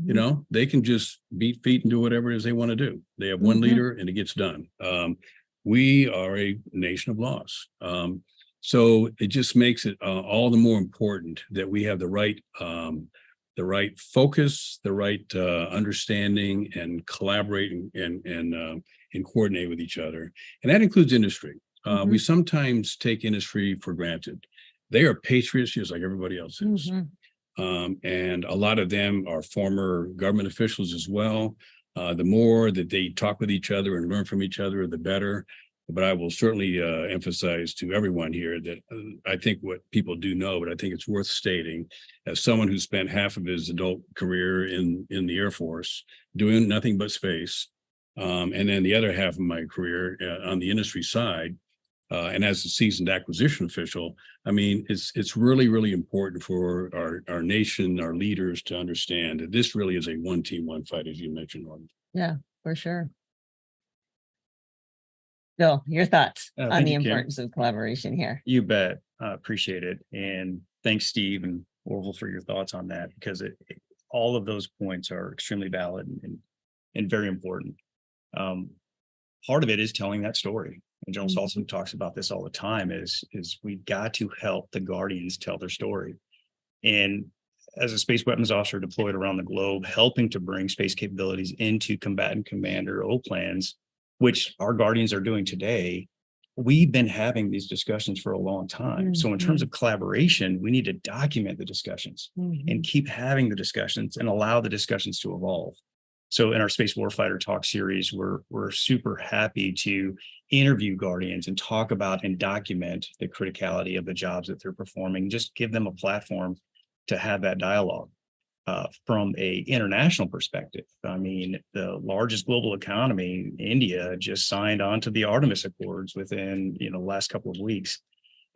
They can just beat feet and do whatever it is they want to do. They have one leader and it gets done. We are a nation of laws. So it just makes it all the more important that we have the right focus, the right understanding, and collaborate and coordinate with each other. And that includes industry. We sometimes take industry for granted. They are patriots just like everybody else is. And a lot of them are former government officials as well. The more that they talk with each other and learn from each other, the better. But I will certainly emphasize to everyone here that I think what people do know, but I think it's worth stating, as someone who spent half of his adult career in the Air Force doing nothing but space, and then the other half of my career on the industry side, and as a seasoned acquisition official, I mean, it's really, really important for our nation, our leaders to understand that this really is a one team, one fight, as you mentioned, Norman. Yeah, for sure. Bill, your thoughts on the importance of collaboration here? You bet. Appreciate it. And thanks, Steve and Orville, for your thoughts on that, because all of those points are extremely valid and very important. Part of it is telling that story. And General Saltzman talks about this all the time is we got to help the Guardians tell their story. And as a space weapons officer deployed around the globe, helping to bring space capabilities into combatant commander O plans, which our Guardians are doing today, we've been having these discussions for a long time. So in terms of collaboration, we need to document the discussions and keep having the discussions and allow the discussions to evolve. So in our Space Warfighter Talk series, we're super happy to interview Guardians and talk about and document the criticality of the jobs that they're performing, just give them a platform to have that dialogue. From a international perspective, I mean, the largest global economy, India, just signed on to the Artemis Accords within the last couple of weeks.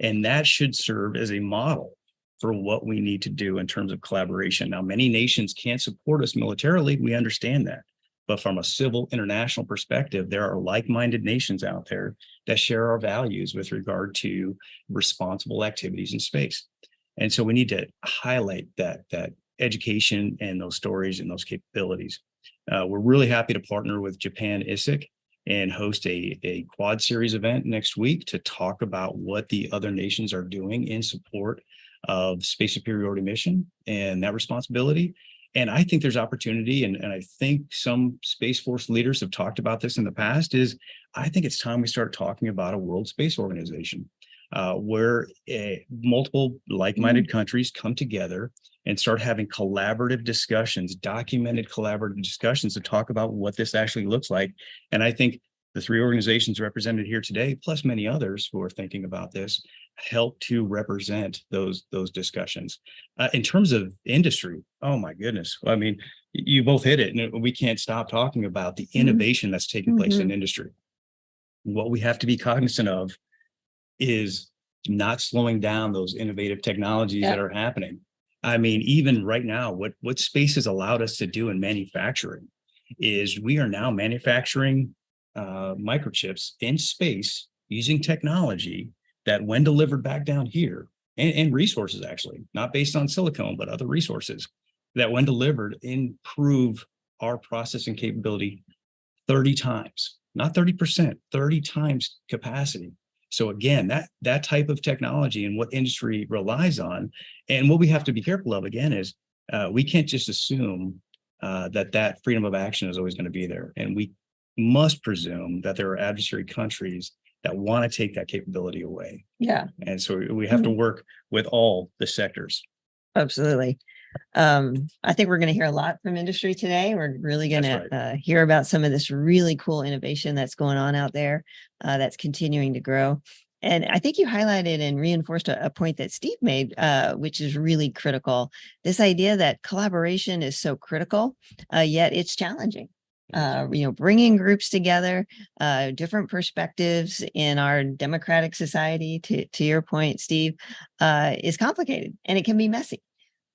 And that should serve as a model for what we need to do in terms of collaboration. Now, many nations can't support us militarily. We understand that. But from a civil international perspective, there are like-minded nations out there that share our values with regard to responsible activities in space. And so we need to highlight that education and those stories and those capabilities. We're really happy to partner with Japan ISIC and host a quad series event next week to talk about what the other nations are doing in support of space superiority mission and that responsibility. And I think there's opportunity, and I think some Space Force leaders have talked about this in the past, is I think it's time we start talking about a world space organization where multiple like-minded countries come together and start having collaborative discussions, documented collaborative discussions to talk about what this actually looks like. And I think the three organizations represented here today, plus many others who are thinking about this, help to represent those discussions. In terms of industry, oh my goodness. I mean, you both hit it, and we can't stop talking about the innovation that's taking place in industry. What we have to be cognizant of is not slowing down those innovative technologies that are happening. I mean, even right now, what space has allowed us to do in manufacturing is we are now manufacturing microchips in space using technology that, when delivered back down here, and resources actually, not based on silicone, but other resources, that when delivered improve our processing capability 30 times, not 30%, 30 times capacity. So again, that type of technology and what industry relies on, and what we have to be careful of again is we can't just assume that freedom of action is always going to be there, and we must presume that there are adversary countries that want to take that capability away. Yeah, and so we have to work with all the sectors. Absolutely. I think we're going to hear a lot from industry today. We're really going to hear about some of this really cool innovation that's going on out there that's continuing to grow. And I think you highlighted and reinforced a point that Steve made, which is really critical. This idea that collaboration is so critical, yet it's challenging. Bringing groups together, different perspectives in our democratic society, to your point, Steve, is complicated and it can be messy.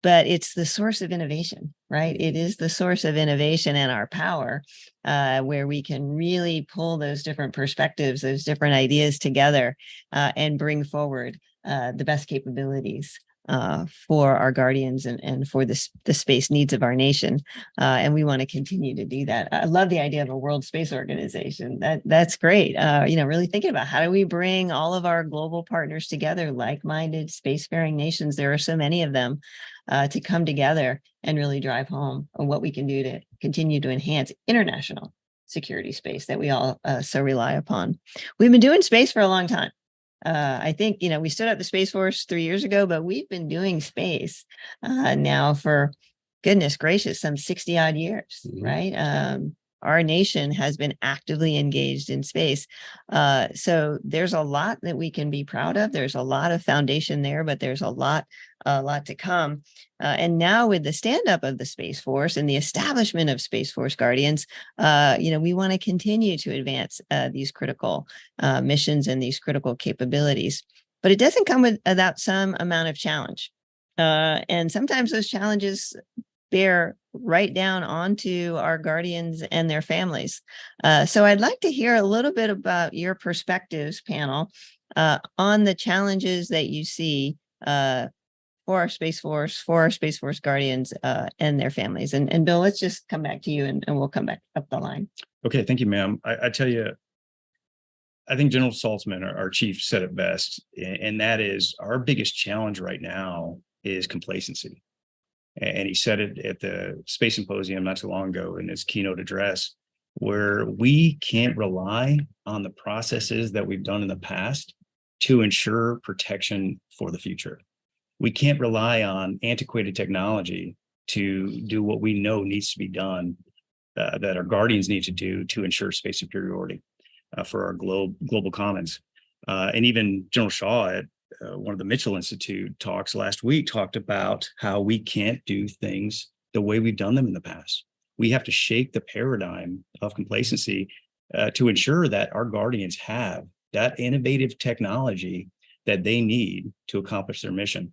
But it's the source of innovation, right? It is the source of innovation and our power, where we can really pull those different perspectives, those different ideas together, and bring forward the best capabilities for our Guardians and for the space needs of our nation. And we want to continue to do that. I love the idea of a World Space Organization. That's great. Really thinking about how do we bring all of our global partners together, like-minded spacefaring nations. There are so many of them. To come together and really drive home on what we can do to continue to enhance international security space that we all so rely upon. We've been doing space for a long time. I think, we stood up the Space Force 3 years ago, but we've been doing space now for, goodness gracious, some 60 odd years, right? Our nation has been actively engaged in space. So there's a lot that we can be proud of. There's a lot of foundation there, but there's a lot to come. And now with the stand up of the Space Force and the establishment of Space Force Guardians, we want to continue to advance these critical missions and these critical capabilities. But it doesn't come without some amount of challenge. And sometimes those challenges bear right down onto our Guardians and their families. So I'd like to hear a little bit about your perspectives, panel, on the challenges that you see for our Space Force, for our Space Force guardians and their families. And Bill, let's just come back to you and we'll come back up the line. Okay, thank you, ma'am. I tell you, I think General Saltzman, our chief, said it best, and that is our biggest challenge right now is complacency. And he said it at the Space Symposium not too long ago in his keynote address, where we can't rely on the processes that we've done in the past to ensure protection for the future. We can't rely on antiquated technology to do what we know needs to be done, that our guardians need to do to ensure space superiority for our global commons. And even General Shaw at one of the Mitchell Institute talks last week talked about how we can't do things the way we've done them in the past. We have to shake the paradigm of complacency to ensure that our guardians have that innovative technology that they need to accomplish their mission.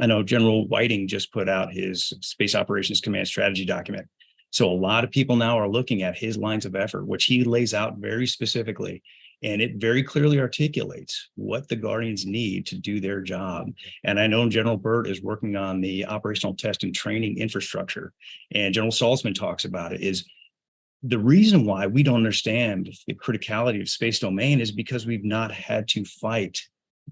I know General Whiting just put out his Space Operations Command Strategy document. So a lot of people now are looking at his lines of effort, which he lays out very specifically, and it very clearly articulates what the Guardians need to do their job. And I know General Burt is working on the operational test and training infrastructure, and General Saltzman talks about it, is the reason why we don't understand the criticality of space domain is because we've not had to fight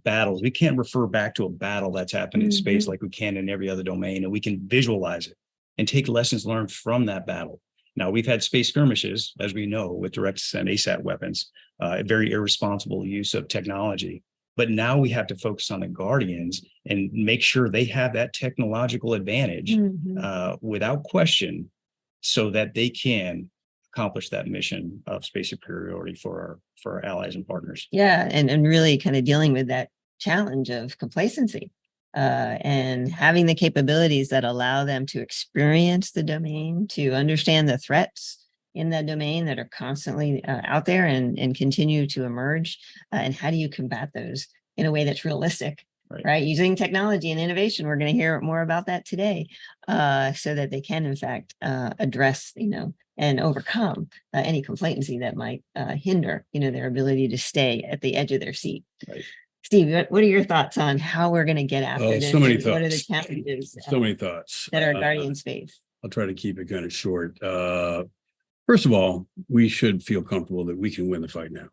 battles. We can't refer back to a battle that's happened in space like we can in every other domain, and we can visualize it and take lessons learned from that battle. Now, we've had space skirmishes, as we know, with direct send ASAT weapons, very irresponsible use of technology. But now we have to focus on the Guardians and make sure they have that technological advantage without question, so that they can accomplish that mission of space superiority for our allies and partners. Yeah, and really kind of dealing with that challenge of complacency. And having the capabilities that allow them to experience the domain, to understand the threats in that domain that are constantly out there and continue to emerge. And how do you combat those in a way that's realistic, right? Using technology and innovation. We're going to hear more about that today, so that they can, in fact, address, and overcome any complacency that might hinder, their ability to stay at the edge of their seat. Right. Steve, what are your thoughts on how we're going to get after this? So many thoughts. What are the challenges? So many thoughts that our Guardians face. I'll try to keep it kind of short. First of all, we should feel comfortable that we can win the fight now.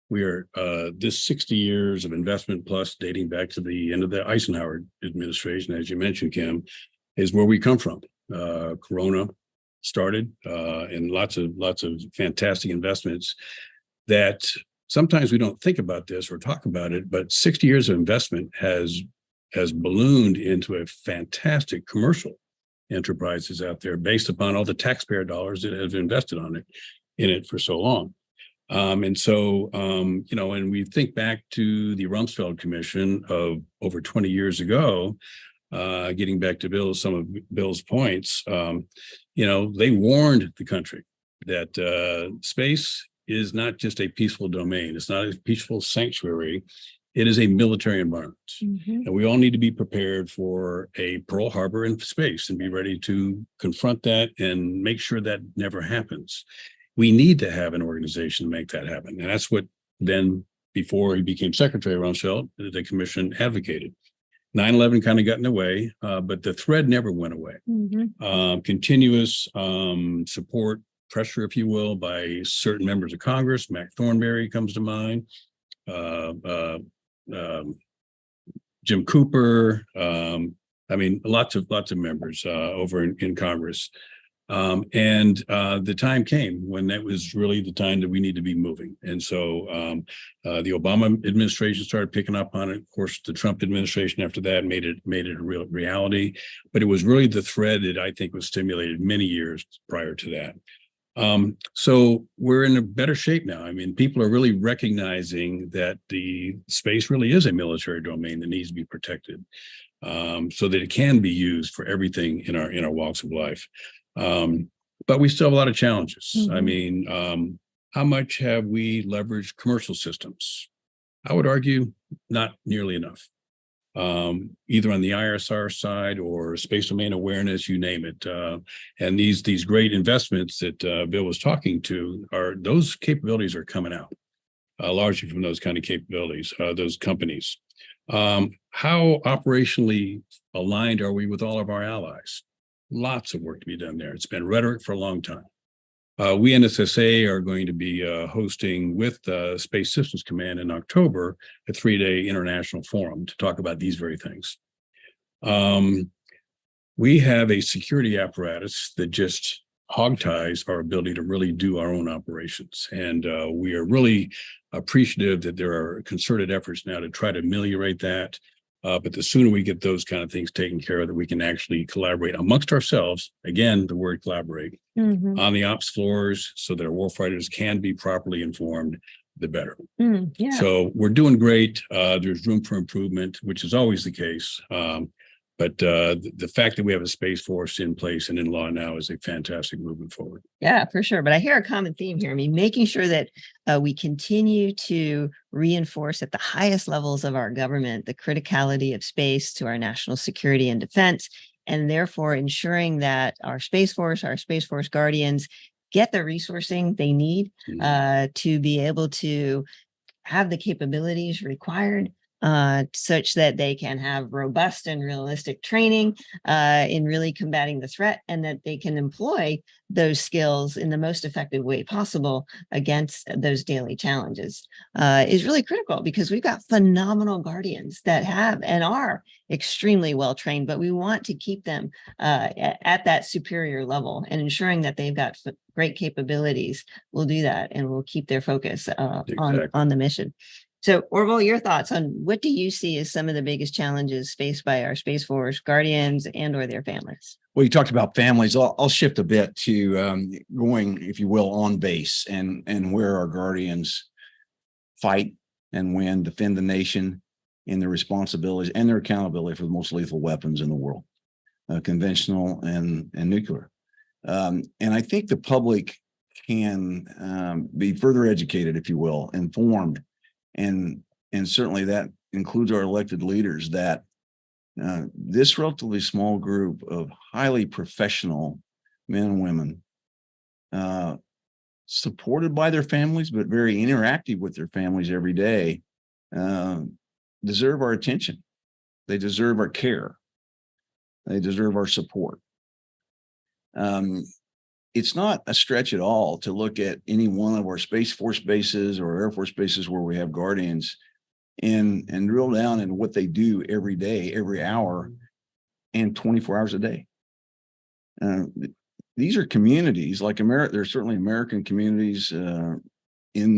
We are this 60 years of investment plus dating back to the end of the Eisenhower administration, as you mentioned, Kim, is where we come from. Corona started and lots of fantastic investments that sometimes we don't think about this or talk about it, but 60 years of investment has ballooned into a fantastic commercial enterprises out there based upon all the taxpayer dollars that have invested in it for so long. And so, and we think back to the Rumsfeld Commission of over 20 years ago, getting back to some of Bill's points, they warned the country that space is not just a peaceful domain. It's not a peaceful sanctuary. It is a military environment. And we all need to be prepared for a Pearl Harbor in space and be ready to confront that and make sure that never happens. We need to have an organization to make that happen. And that's what then, before he became Secretary Rumsfeld, the commission advocated. 9/11 kind of got in the way, but the thread never went away. Continuous support, pressure, if you will, by certain members of Congress. Mac Thornberry comes to mind, Jim Cooper. Lots of members over in Congress. And the time came when that was really the time that we need to be moving. And so the Obama administration started picking up on it. Of course, the Trump administration after that made it a real reality. But it was really the thread that I think was stimulated many years prior to that. So we're in a better shape now. People are really recognizing that the space really is a military domain that needs to be protected, so that it can be used for everything in our walks of life. But we still have a lot of challenges. How much have we leveraged commercial systems? I would argue not nearly enough. Either on the ISR side or space domain awareness, you name it. And these great investments that Bill was talking to, those capabilities are coming out. largely from those kind of capabilities, those companies. How operationally aligned are we with all of our allies? Lots of work to be done there. It's been rhetoric for a long time. We NSSA are going to be hosting with Space Systems Command in October a 3-day international forum to talk about these very things. We have a security apparatus that just hogties our ability to really do our own operations. And we are really appreciative that there are concerted efforts now to try to ameliorate that. But the sooner we get those kind of things taken care of, that we can actually collaborate amongst ourselves, again, the word collaborate, on the ops floors so that our warfighters can be properly informed, the better. Yeah. So we're doing great. There's room for improvement, which is always the case. But the fact that we have a Space Force in place and in law now is a fantastic movement forward. Yeah, for sure. But I hear a common theme here. I mean, making sure that we continue to reinforce at the highest levels of our government the criticality of space to our national security and defense, and therefore ensuring that our Space Force guardians get the resourcing they need to be able to have the capabilities required such that they can have robust and realistic training in really combating the threat, and that they can employ those skills in the most effective way possible against those daily challenges is really critical, because we've got phenomenal guardians that have and are extremely well trained, but we want to keep them at that superior level, and ensuring that they've got great capabilities will do that, and will keep their focus on the mission. So, Orville, your thoughts on what do you see as some of the biggest challenges faced by our Space Force guardians and or their families? Well, you talked about families. I'll shift a bit to going, if you will, on base and where our guardians fight and win, defend the nation in their responsibilities and their accountability for the most lethal weapons in the world, conventional and nuclear. And I think the public can be further educated, if you will, informed. And certainly that includes our elected leaders, that this relatively small group of highly professional men and women, supported by their families, but very interactive with their families every day, deserve our attention. They deserve our care. They deserve our support. It's not a stretch at all to look at any one of our Space Force bases or Air Force bases where we have guardians and drill down into what they do every day, every hour, and 24 hours a day. These are communities like America. There's certainly American communities in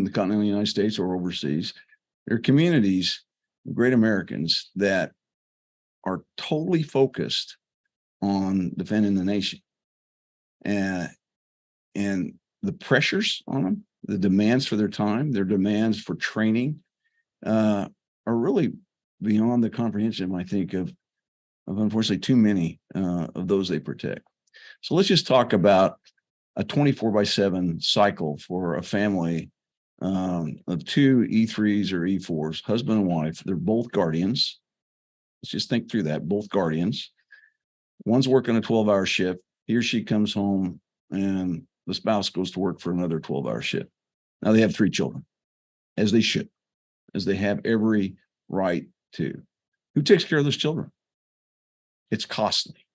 the continental United States or overseas. There are communities, great Americans, that are totally focused on defending the nation. And the pressures on them, the demands for their time, their demands for training are really beyond the comprehension, I think, of unfortunately too many of those they protect. So let's just talk about a 24/7 cycle for a family of two E3s or E4s, husband and wife. They're both guardians. Let's just think through that, both guardians. One's working a 12-hour shift. He or she comes home and the spouse goes to work for another 12-hour shift. Now they have 3 children, as they should, as they have every right to. Who takes care of those children? It's costly.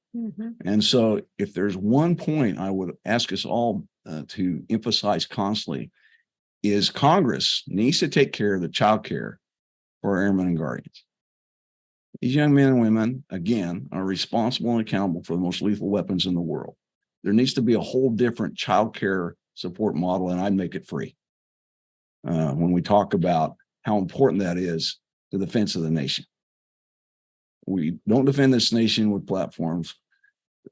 And so if there's one point I would ask us all to emphasize constantly, is Congress needs to take care of the child care for our airmen and guardians. These young men and women, again, are responsible and accountable for the most lethal weapons in the world. There needs to be a whole different child care support model, and I'd make it free. When we talk about how important that is to the defense of the nation. We don't defend this nation with platforms.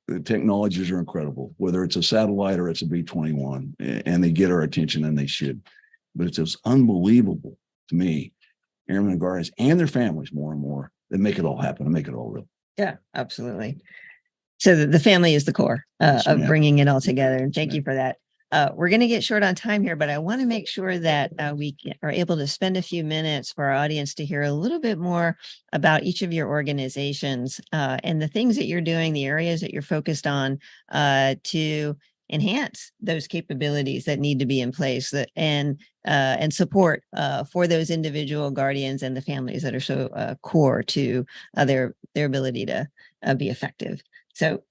The technologies are incredible, whether it's a satellite or it's a B-21, and they get our attention, and they should. But it's just unbelievable to me, airmen and guardians and their families more and more, that make it all happen and make it all real. Yeah, absolutely. So the family is the core of bringing it all together. And thank you for that. We're going to get short on time here, but I want to make sure that we are able to spend a few minutes for our audience to hear a little bit more about each of your organizations and the things that you're doing, the areas that you're focused on to enhance those capabilities that need to be in place and support for those individual guardians and the families that are so core to their ability to be effective. So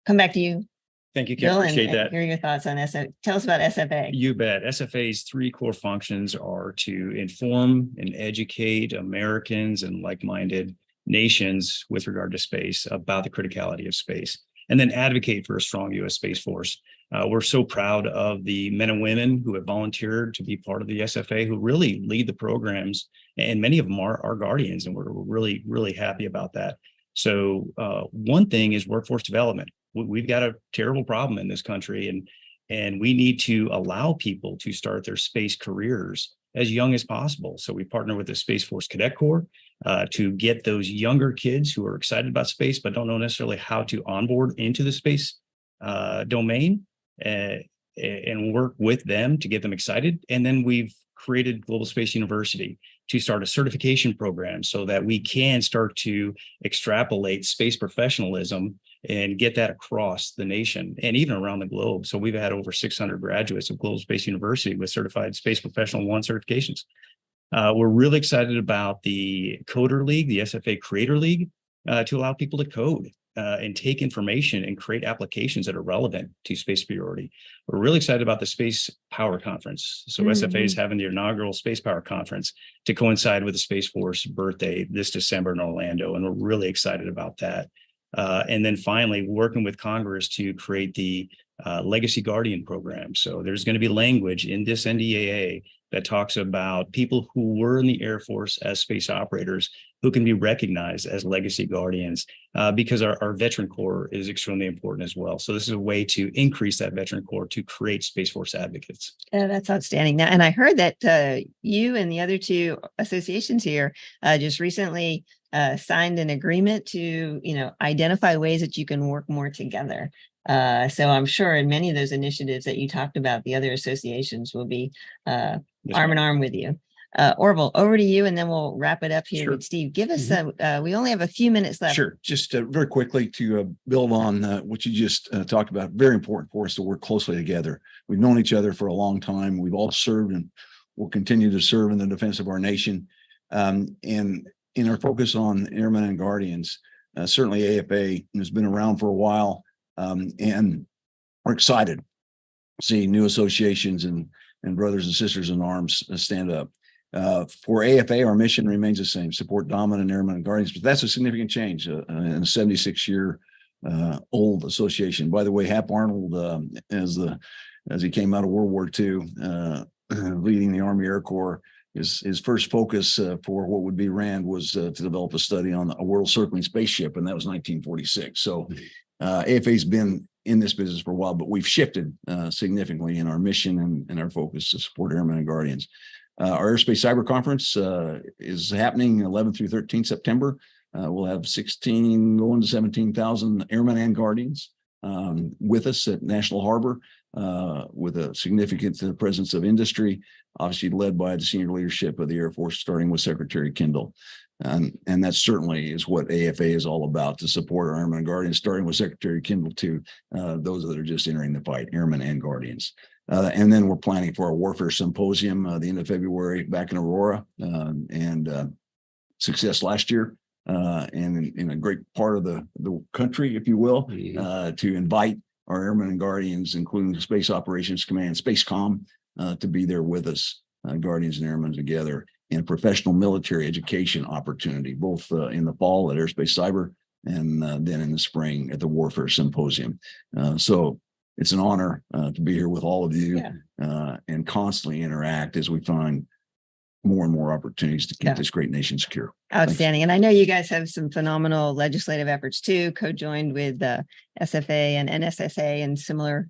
come back to you, Thank you, Kim. Bill, Appreciate and that. hear your thoughts on SFA. Tell us about SFA. You bet. SFA's three core functions are to inform and educate Americans and like-minded nations with regard to space about the criticality of space, and then advocate for a strong U.S. Space Force. We're so proud of the men and women who have volunteered to be part of the SFA, who really lead the programs, and many of them are our guardians, and we're really, really happy about that. So one thing is workforce development. We've got a terrible problem in this country, and we need to allow people to start their space careers as young as possible. So we partner with the Space Force Cadet Corps to get those younger kids who are excited about space but don't know necessarily how to onboard into the space domain and work with them to get them excited. And then we've created Global Space University to start a certification program so that we can start to extrapolate space professionalism and get that across the nation and even around the globe. So we've had over 600 graduates of Global Space University with certified Space Professional 1 certifications. We're really excited about the Coder League, the SFA Creator League, to allow people to code and take information and create applications that are relevant to space superiority. We're really excited about the Space Power Conference. So SFA is having the inaugural Space Power Conference to coincide with the Space Force birthday this December in Orlando, and we're really excited about that. And then finally, working with Congress to create the Legacy Guardian program. So there's going to be language in this NDAA that talks about people who were in the Air Force as space operators who can be recognized as legacy guardians because our veteran corps is extremely important as well. So this is a way to increase that veteran corps to create Space Force advocates. That's outstanding. Now, and I heard that you and the other two associations here just recently signed an agreement to, identify ways that you can work more together. So I'm sure in many of those initiatives that you talked about, the other associations will be arm in arm with you. Orville, over to you, and then we'll wrap it up here with Steve. Give us, we only have a few minutes left. Sure. Just very quickly to build on what you just talked about. Very important for us to work closely together. We've known each other for a long time. We've all served and will continue to serve in the defense of our nation. And in our focus on airmen and guardians, certainly AFA has been around for a while, and we're excited to see new associations and brothers and sisters in arms stand up. For AFA, our mission remains the same: support dominant airmen and guardians. But that's a significant change in a 76-year old association. By the way, Hap Arnold, as he came out of World War II, leading the Army Air Corps, his first focus for what would be RAND was to develop a study on a world circling spaceship, and that was 1946. So AFA's been in this business for a while, but we've shifted significantly in our mission and our focus to support airmen and guardians. Our Airspace Cyber Conference is happening 11 through 13 September. We'll have 16 going to 17,000 airmen and guardians with us at National Harbor, with a significant presence of industry, obviously led by the senior leadership of the Air Force, starting with Secretary Kendall. And that certainly is what AFA is all about, to support our airmen and guardians, starting with Secretary Kendall to those that are just entering the fight, airmen and guardians. And then we're planning for a warfare symposium the end of February back in Aurora, and success last year, and in a great part of the country, if you will, to invite our airmen and guardians, including the Space Operations Command, SpaceCom, to be there with us, guardians and airmen together, in a professional military education opportunity, both in the fall at Airspace Cyber and then in the spring at the Warfare Symposium. So it's an honor to be here with all of you and constantly interact as we find more and more opportunities to keep this great nation secure. Outstanding. Thanks. And I know you guys have some phenomenal legislative efforts too, co-joined with SFA and NSSA and similar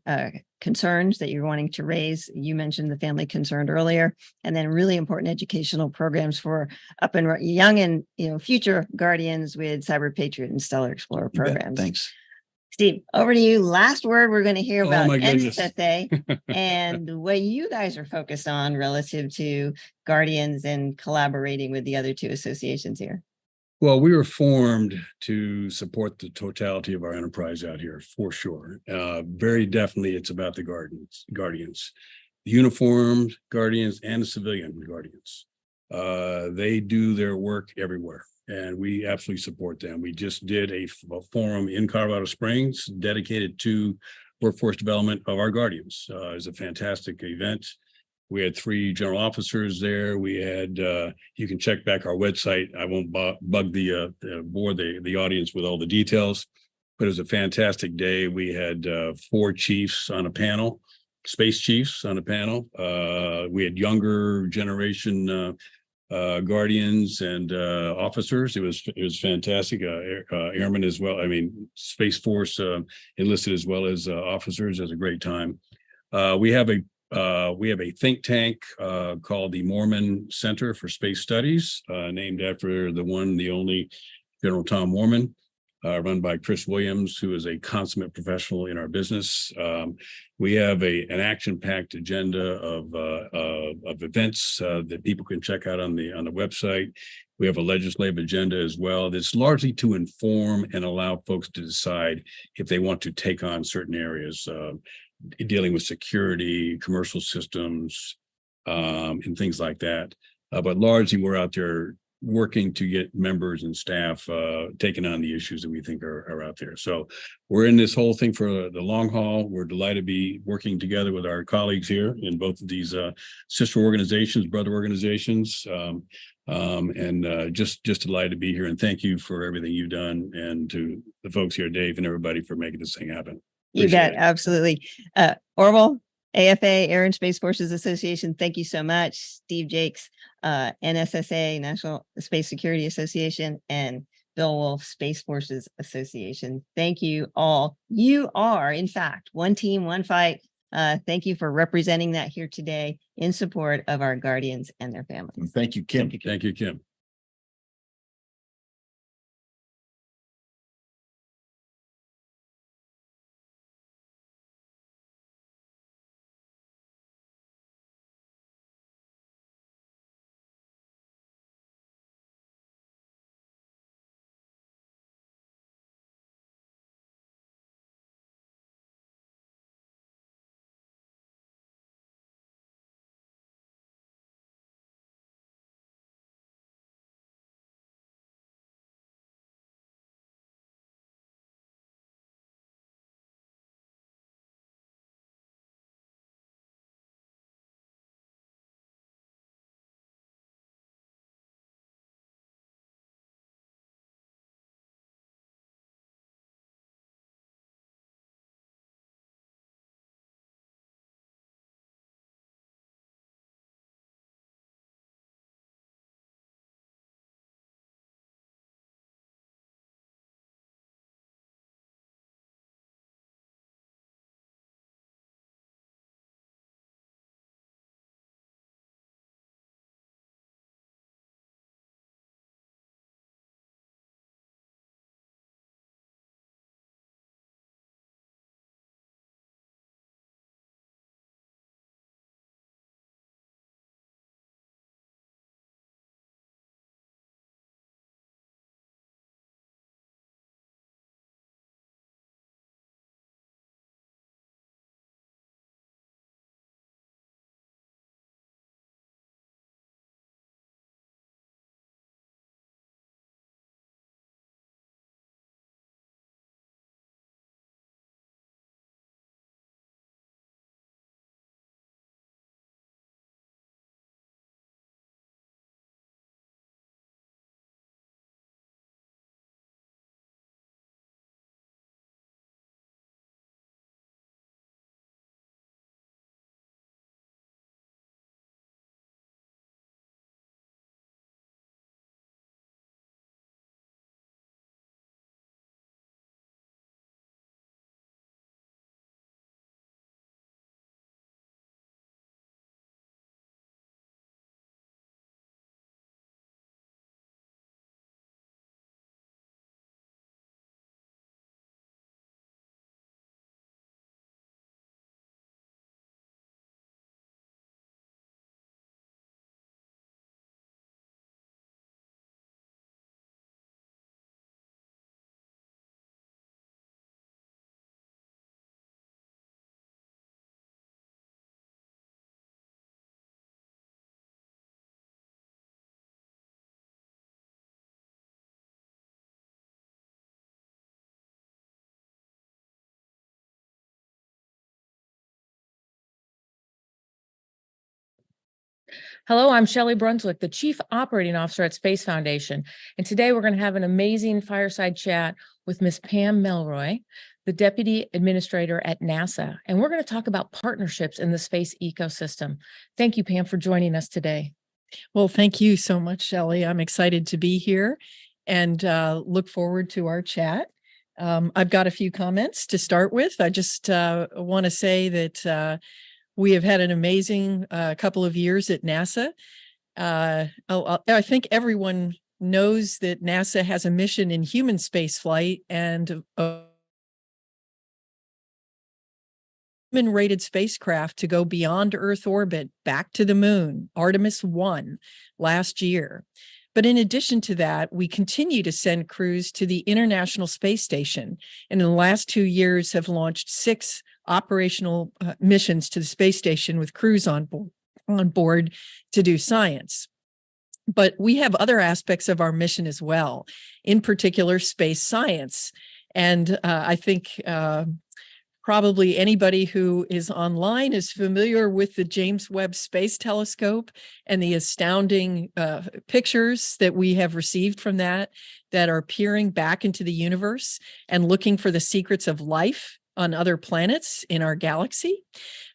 concerns that you're wanting to raise. You mentioned the family concern earlier, and then really important educational programs for up and young and future guardians with Cyber Patriot and Stellar Explorer programs. Thanks. Steve, over to you. Last word we're going to hear about my goodness. NSSA and what you guys are focused on relative to guardians and collaborating with the other two associations here. Well, we were formed to support the totality of our enterprise out here, for sure. Very definitely, it's about the guardians, the uniformed guardians and the civilian guardians. They do their work everywhere, and we absolutely support them. We just did a forum in Colorado Springs dedicated to workforce development of our guardians. It was a fantastic event. We had 3 general officers there. We had, you can check back our website. I won't bug bore the audience with all the details, but it was a fantastic day. We had 4 chiefs on a panel, space chiefs on a panel. We had younger generation guardians and officers. It was fantastic. Airmen as well. I mean, Space Force enlisted as well as officers. It was a great time. We have a think tank called the Mormon Center for Space Studies, named after the one, the only General Tom Mormon, run by Chris Williams, who is a consummate professional in our business. We have an action-packed agenda of events that people can check out on the website. We have a legislative agenda as well. That's largely to inform and allow folks to decide if they want to take on certain areas. Dealing with security, commercial systems, and things like that. But largely, we're out there working to get members and staff taking on the issues that we think are out there. So we're in this whole thing for the long haul. We're delighted to be working together with our colleagues here in both of these sister organizations, brother organizations, and just delighted to be here. And thank you for everything you've done, and to the folks here, Dave, and everybody for making this thing happen. You bet. Absolutely. Orville, AFA, Air and Space Forces Association, thank you so much. Steve Jakes, NSSA, National Space Security Association, and Bill Wolf, Space Forces Association. Thank you all. You are, in fact, one team, one fight. Thank you for representing that here today in support of our guardians and their families. Thank you, Kim. Thank you, Kim. Hello, I'm Shelley Brunswick, the Chief Operating Officer at Space Foundation. And today we're going to have an amazing fireside chat with Ms. Pam Melroy, the Deputy Administrator at NASA. And we're going to talk about partnerships in the space ecosystem. Thank you, Pam, for joining us today. Well, thank you so much, Shelley. I'm excited to be here and look forward to our chat. I've got a few comments to start with. I just want to say that we have had an amazing couple of years at NASA. I think everyone knows that NASA has a mission in human space flight and human-rated spacecraft to go beyond Earth orbit back to the moon, Artemis 1, last year. But in addition to that, we continue to send crews to the International Space Station, and in the last 2 years have launched 6 operational missions to the space station with crews on board to do science. But we have other aspects of our mission as well, in particular space science. And I think probably anybody who is online is familiar with the James Webb Space Telescope and the astounding pictures that we have received from that are peering back into the universe and looking for the secrets of life on other planets in our galaxy.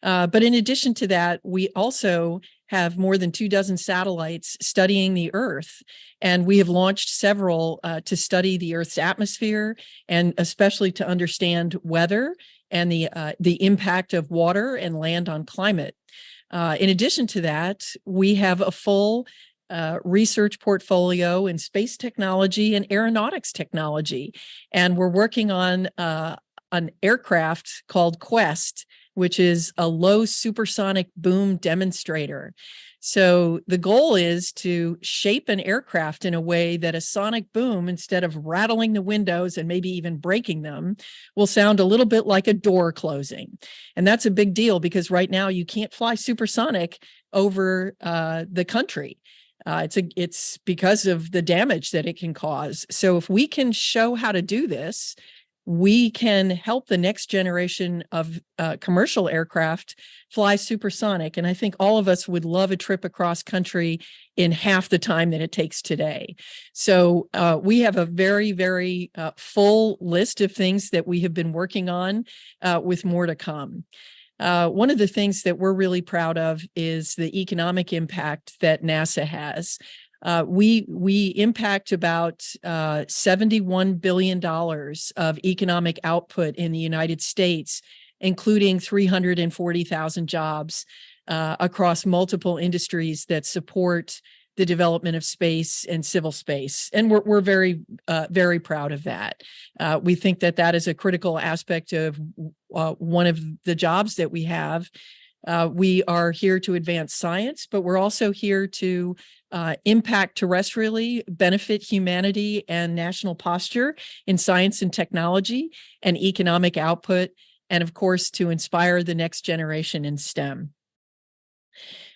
But in addition to that, we also have more than 24 satellites studying the Earth. And we have launched several to study the Earth's atmosphere and especially to understand weather and the impact of water and land on climate. In addition to that, we have a full research portfolio in space technology and aeronautics technology. And we're working on an aircraft called Quest, which is a low supersonic boom demonstrator. So the goal is to shape an aircraft in a way that a sonic boom, instead of rattling the windows and maybe even breaking them, will sound a little bit like a door closing. And that's a big deal because right now you can't fly supersonic over the country. It's because of the damage that it can cause. So if we can show how to do this, we can help the next generation of commercial aircraft fly supersonic. And I think all of us would love a trip across country in half the time that it takes today. So we have a very, very full list of things that we have been working on with more to come. One of the things that we're really proud of is the economic impact that NASA has. We impact about $71 billion of economic output in the United States, including 340,000 jobs across multiple industries that support the development of space and civil space. And we're very, very proud of that. We think that that is a critical aspect of one of the jobs that we have. We are here to advance science, but we're also here to impact terrestrially, benefit humanity and national posture in science and technology and economic output, and of course, to inspire the next generation in STEM.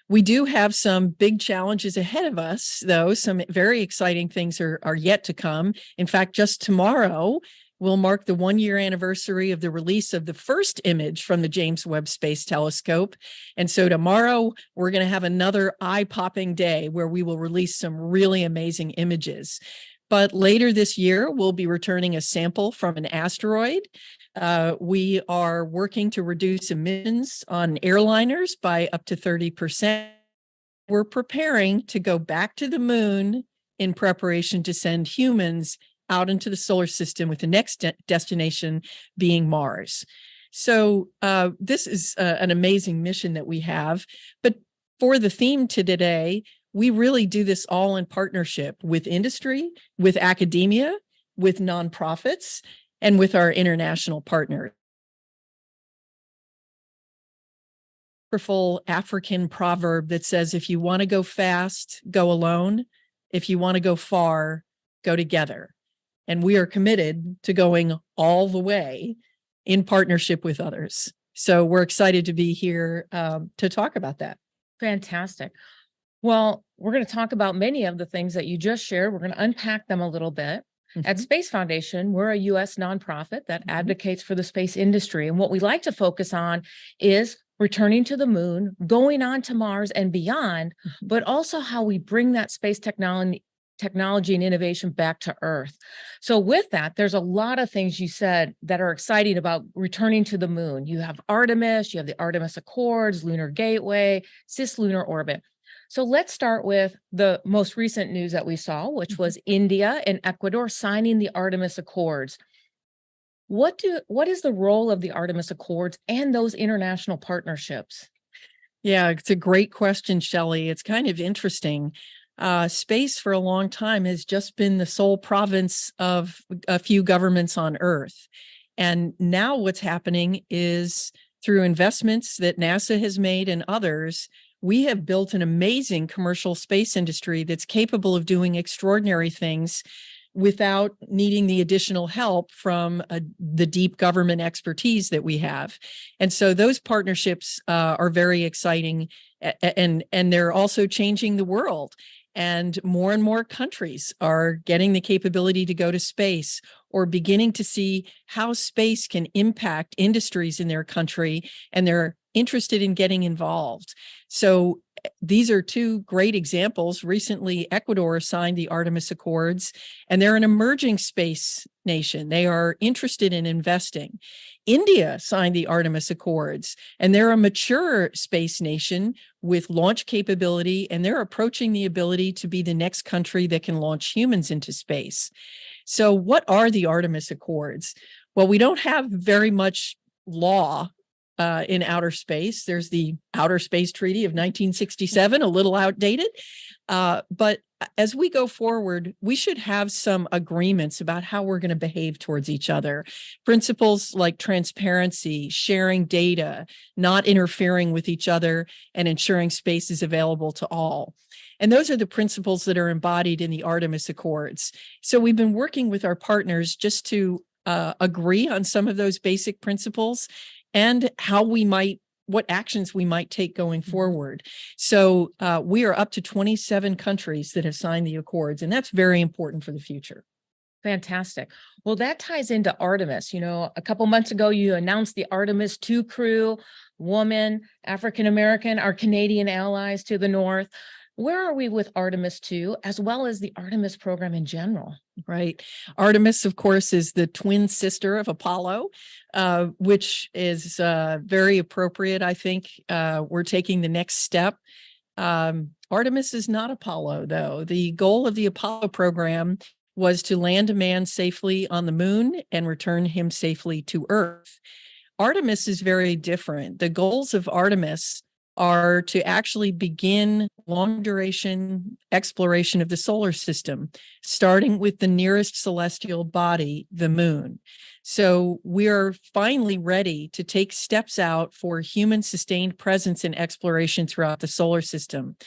We do have some big challenges ahead of us, though. Some very exciting things are yet to come. In fact, just tomorrow, will mark the 1-year anniversary of the release of the first image from the James Webb Space Telescope. And so tomorrow, we're going to have another eye-popping day where we will release some really amazing images. But later this year, we'll be returning a sample from an asteroid. We are working to reduce emissions on airliners by up to 30%. We're preparing to go back to the moon in preparation to send humans out into the solar system, with the next destination being Mars. So this is an amazing mission that we have. But for the theme to today, we really do this all in partnership with industry, with academia, with nonprofits, and with our international partners. Wonderful African proverb that says, if you want to go fast, go alone. If you want to go far, go together. And we are committed to going all the way in partnership with others. So we're excited to be here to talk about that. Fantastic. Well, we're going to talk about many of the things that you just shared. We're going to unpack them a little bit. At Space Foundation, we're a U.S. nonprofit that advocates for the space industry. And what we like to focus on is returning to the moon, going on to Mars and beyond, but also how we bring that space technology and innovation back to Earth. So with that, there's a lot of things you said that are exciting about returning to the moon. You have Artemis, you have the Artemis Accords, Lunar Gateway, cislunar orbit. So let's start with the most recent news that we saw, which was India and Ecuador signing the Artemis Accords. What is the role of the Artemis Accords and those international partnerships? Yeah, it's a great question, Shelley. It's kind of interesting. Space for a long time has just been the sole province of a few governments on Earth. And now what's happening is through investments that NASA has made and others, we have built an amazing commercial space industry that's capable of doing extraordinary things without needing the additional help from the deep government expertise that we have. And so those partnerships are very exciting, and they're also changing the world. And more countries are getting the capability to go to space or beginning to see how space can impact industries in their country, and they're interested in getting involved. So these are two great examples. Recently, Ecuador signed the Artemis Accords, and they're an emerging space nation. They are interested in investing. India signed the Artemis Accords, and they're a mature space nation with launch capability, and they're approaching the ability to be the next country that can launch humans into space. So what are the Artemis Accords? Well, we don't have very much law in outer space. There's the Outer Space Treaty of 1967, a little outdated. But as we go forward, we should have some agreements about how we're going to behave towards each other. Principles like transparency, sharing data, not interfering with each other, and ensuring space is available to all. And those are the principles that are embodied in the Artemis Accords. So we've been working with our partners just to agree on some of those basic principles and what actions we might take going forward. So we are up to 27 countries that have signed the Accords, and that's very important for the future. Fantastic. Well, that ties into Artemis. A couple months ago, you announced the Artemis 2 crew, woman, African-American, our Canadian allies to the north. Where are we with Artemis 2, as well as the Artemis program in general? Right. Artemis, of course, is the twin sister of Apollo, which is very appropriate. I think we're taking the next step. Artemis is not Apollo, though. The goal of the Apollo program was to land a man safely on the moon and return him safely to Earth. Artemis is very different. The goals of Artemis are to actually begin long duration exploration of the solar system, starting with the nearest celestial body, the moon. So we are finally ready to take steps out for human sustained presence and exploration throughout the solar system.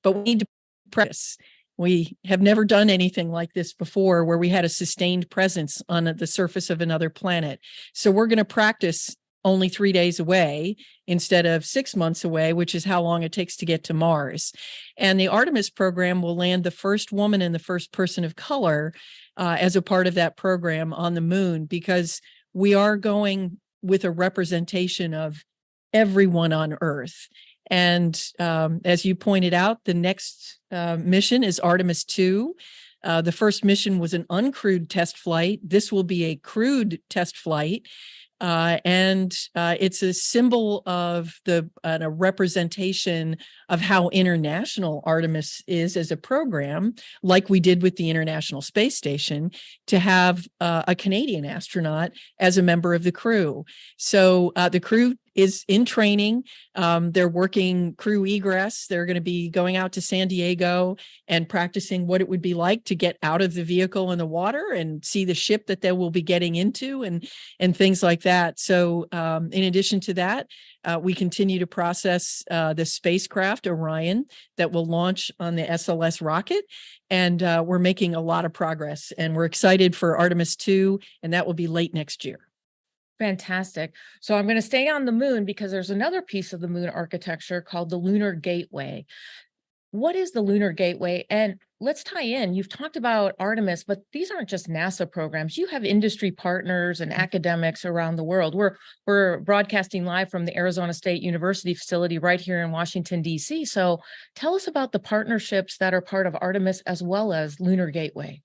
But we need to practice. We have never done anything like this before, where we had a sustained presence on the surface of another planet. So we're going to practice only 3 days away instead of 6 months away, which is how long it takes to get to Mars. And the Artemis program will land the first woman and the first person of color as a part of that program on the moon, because we are going with a representation of everyone on Earth. And as you pointed out, the next mission is Artemis 2. The first mission was an uncrewed test flight. This will be a crewed test flight. And it's a symbol of a representation of how international Artemis is as a program, like we did with the International Space Station, to have a Canadian astronaut as a member of the crew. So the crew is in training. They're working crew egress. They're going to be going out to San Diego and practicing what it would be like to get out of the vehicle in the water and see the ship that they will be getting into and things like that. So in addition to that, we continue to process the spacecraft Orion that will launch on the SLS rocket. And we're making a lot of progress, and we're excited for Artemis 2, and that will be late next year. Fantastic. So I'm going to stay on the moon because there's another piece of the moon architecture called the Lunar Gateway. What is the Lunar Gateway? And let's tie in. You've talked about Artemis, but these aren't just NASA programs. You have industry partners and academics around the world. We're broadcasting live from the Arizona State University facility right here in Washington, D.C. So tell us about the partnerships that are part of Artemis as well as Lunar Gateway.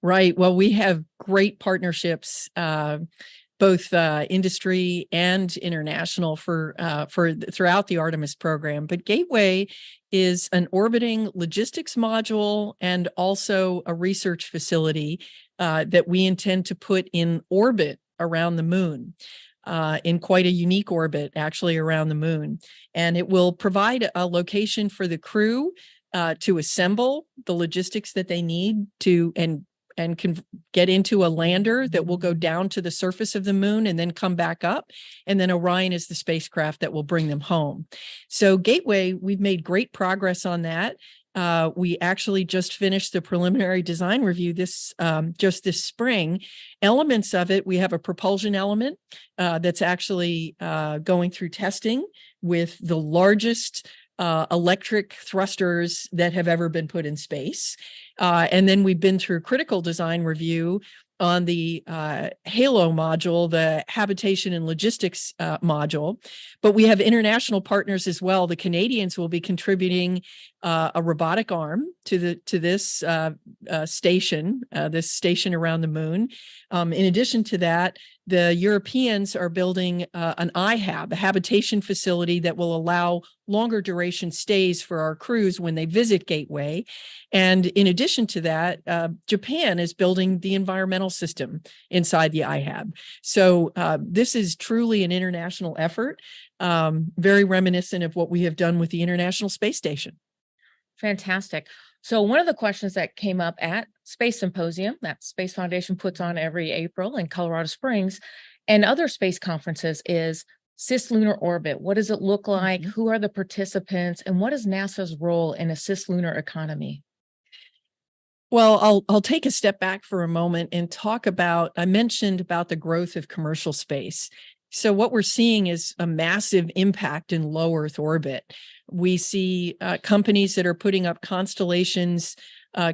Right. Well, we have great partnerships, both industry and international for throughout the Artemis program. But Gateway is an orbiting logistics module and also a research facility that we intend to put in orbit around the moon. In quite a unique orbit, actually, around the moon. And it will provide a location for the crew to assemble the logistics that they need to and can get into a lander that will go down to the surface of the moon and then come back up. And then Orion is the spacecraft that will bring them home. So Gateway, we've made great progress on that. We actually just finished the preliminary design review just this spring. Elements of it, we have a propulsion element that's actually going through testing with the largest electric thrusters that have ever been put in space. And then we've been through critical design review on the HALO module, the habitation and logistics module. But we have international partners as well. The Canadians will be contributing a robotic arm to this station around the moon. In addition to that, the Europeans are building an IHAB, a habitation facility that will allow longer duration stays for our crews when they visit Gateway. And in addition to that, Japan is building the environmental system inside the IHAB. So this is truly an international effort, very reminiscent of what we have done with the International Space Station. Fantastic. So one of the questions that came up at Space Symposium that Space Foundation puts on every April in Colorado Springs and other space conferences is cislunar orbit. What does it look like? Who are the participants? And what is NASA's role in a cislunar economy? Well, I'll take a step back for a moment and talk about, I mentioned about the growth of commercial space. So what we're seeing is a massive impact in low Earth orbit. We see companies that are putting up constellations,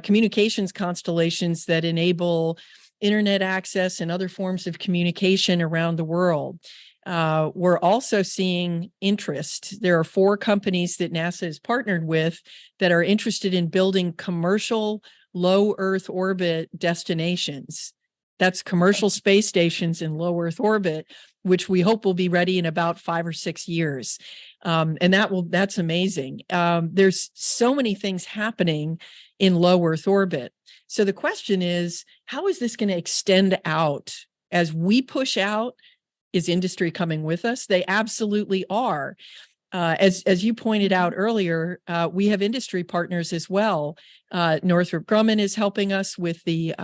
communications constellations that enable internet access and other forms of communication around the world. We're also seeing interest. There are 4 companies that NASA has partnered with that are interested in building commercial low Earth orbit destinations. That's commercial space stations in low Earth orbit, which we hope will be ready in about 5 or 6 years. And that's amazing. There's so many things happening in low Earth orbit. So the question is, how is this going to extend out as we push out? Is industry coming with us? They absolutely are. As you pointed out earlier, we have industry partners as well. Northrop Grumman is helping us with the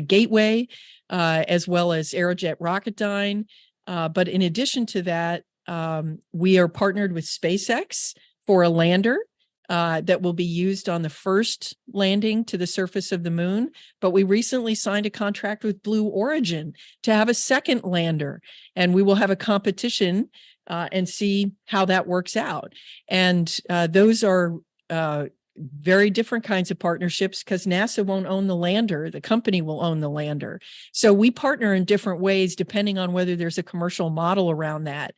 Gateway, as well as Aerojet Rocketdyne. But in addition to that, we are partnered with SpaceX for a lander that will be used on the first landing to the surface of the moon. But we recently signed a contract with Blue Origin to have a second lander, and we will have a competition and see how that works out. And those are very different kinds of partnerships because NASA won't own the lander. The company will own the lander. So we partner in different ways depending on whether there's a commercial model around that.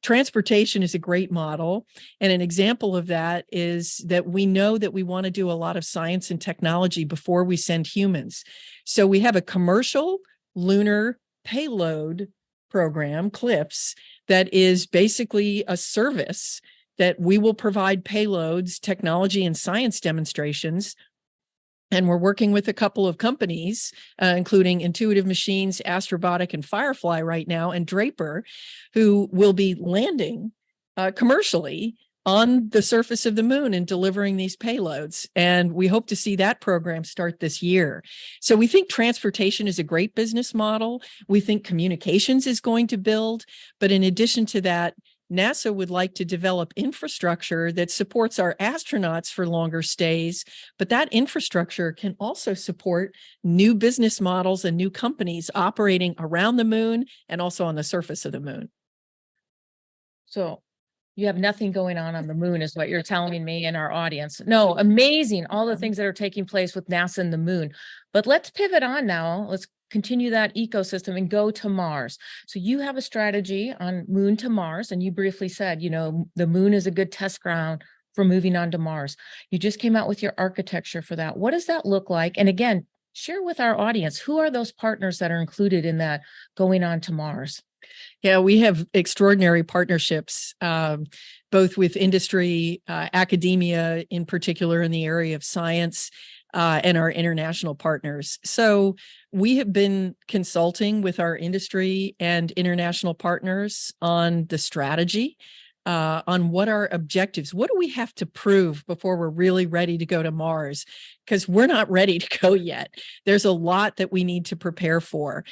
Transportation is a great model. And an example of that is that we know that we want to do a lot of science and technology before we send humans. So we have a commercial lunar payload program, CLIPS, that is basically a service that we will provide payloads, technology, and science demonstrations. And we're working with a couple of companies, including Intuitive Machines, Astrobotic, and Firefly right now, and Draper, who will be landing commercially on the surface of the moon and delivering these payloads. And we hope to see that program start this year. So we think transportation is a great business model. We think communications is going to build. But in addition to that, NASA would like to develop infrastructure that supports our astronauts for longer stays, but that infrastructure can also support new business models and new companies operating around the moon and also on the surface of the moon. So You have nothing going on the moon is what you're telling me and our audience. No, amazing. All the things that are taking place with NASA and the moon. But let's pivot on now. Let's continue that ecosystem and go to Mars. So you have a strategy on moon to Mars, and you briefly said, the moon is a good test ground for moving on to Mars. You just came out with your architecture for that. What does that look like? And again, share with our audience, who are those partners that are included in that going on to Mars? Yeah, we have extraordinary partnerships, both with industry, academia, in particular in the area of science, and our international partners. So we have been consulting with our industry and international partners on the strategy, on what our objectives, what do we have to prove before we're really ready to go to Mars? Because we're not ready to go yet. There's a lot that we need to prepare for.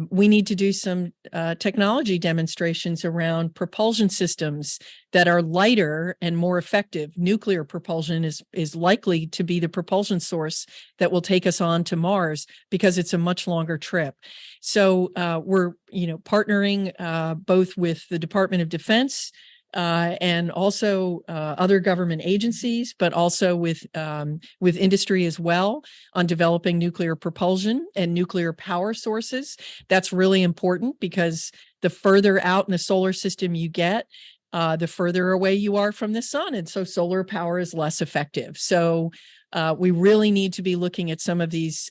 We need to do some technology demonstrations around propulsion systems that are lighter and more effective. Nuclear propulsion is likely to be the propulsion source that will take us on to Mars because it's a much longer trip. So we're partnering both with the Department of Defense, and also other government agencies, but also with industry as well on developing nuclear propulsion and nuclear power sources. That's really important because the further out in the solar system you get, the further away you are from the sun. And so solar power is less effective. So we really need to be looking at some of these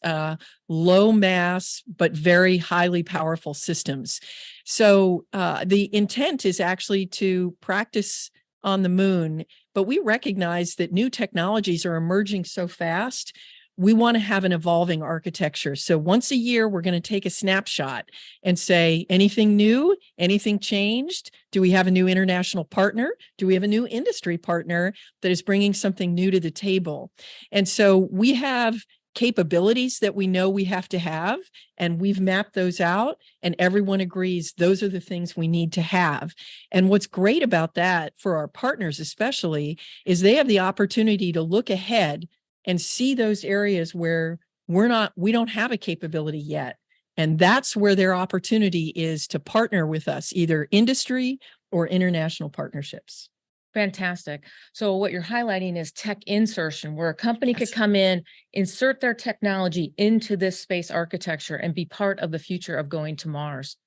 low mass, but very highly powerful systems. So the intent is actually to practice on the moon, but we recognize that new technologies are emerging so fast. We want to have an evolving architecture. So once a year, we're going to take a snapshot and say, anything new, anything changed? Do we have a new international partner? Do we have a new industry partner that is bringing something new to the table? And so we have capabilities that we know we have to have, and we've mapped those out, and everyone agrees those are the things we need to have. And what's great about that for our partners especially is they have the opportunity to look ahead and see those areas where we don't have a capability yet. And that's where their opportunity is to partner with us, either industry or international partnerships. Fantastic. So what you're highlighting is tech insertion, where a company could come in, insert their technology into this space architecture and be part of the future of going to Mars.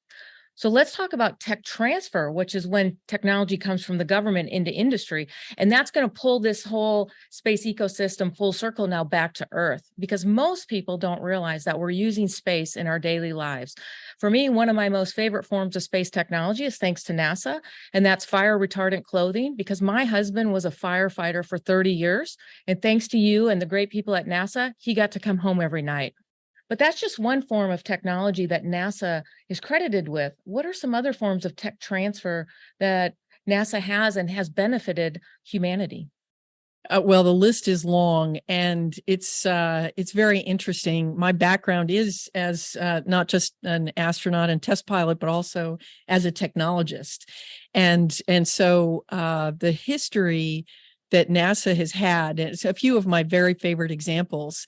So let's talk about tech transfer, which is when technology comes from the government into industry. And that's going to pull this whole space ecosystem full circle now back to Earth, because most people don't realize that we're using space in our daily lives. For me, one of my most favorite forms of space technology is thanks to NASA, and that's fire retardant clothing, because my husband was a firefighter for 30 years. And thanks to you and the great people at NASA, he got to come home every night. But that's just one form of technology that NASA is credited with. What are some other forms of tech transfer that NASA has and has benefited humanity? Well, the list is long, and it's very interesting. My background is as not just an astronaut and test pilot, but also as a technologist, and so the history that NASA has had. And it's a few of my very favorite examples.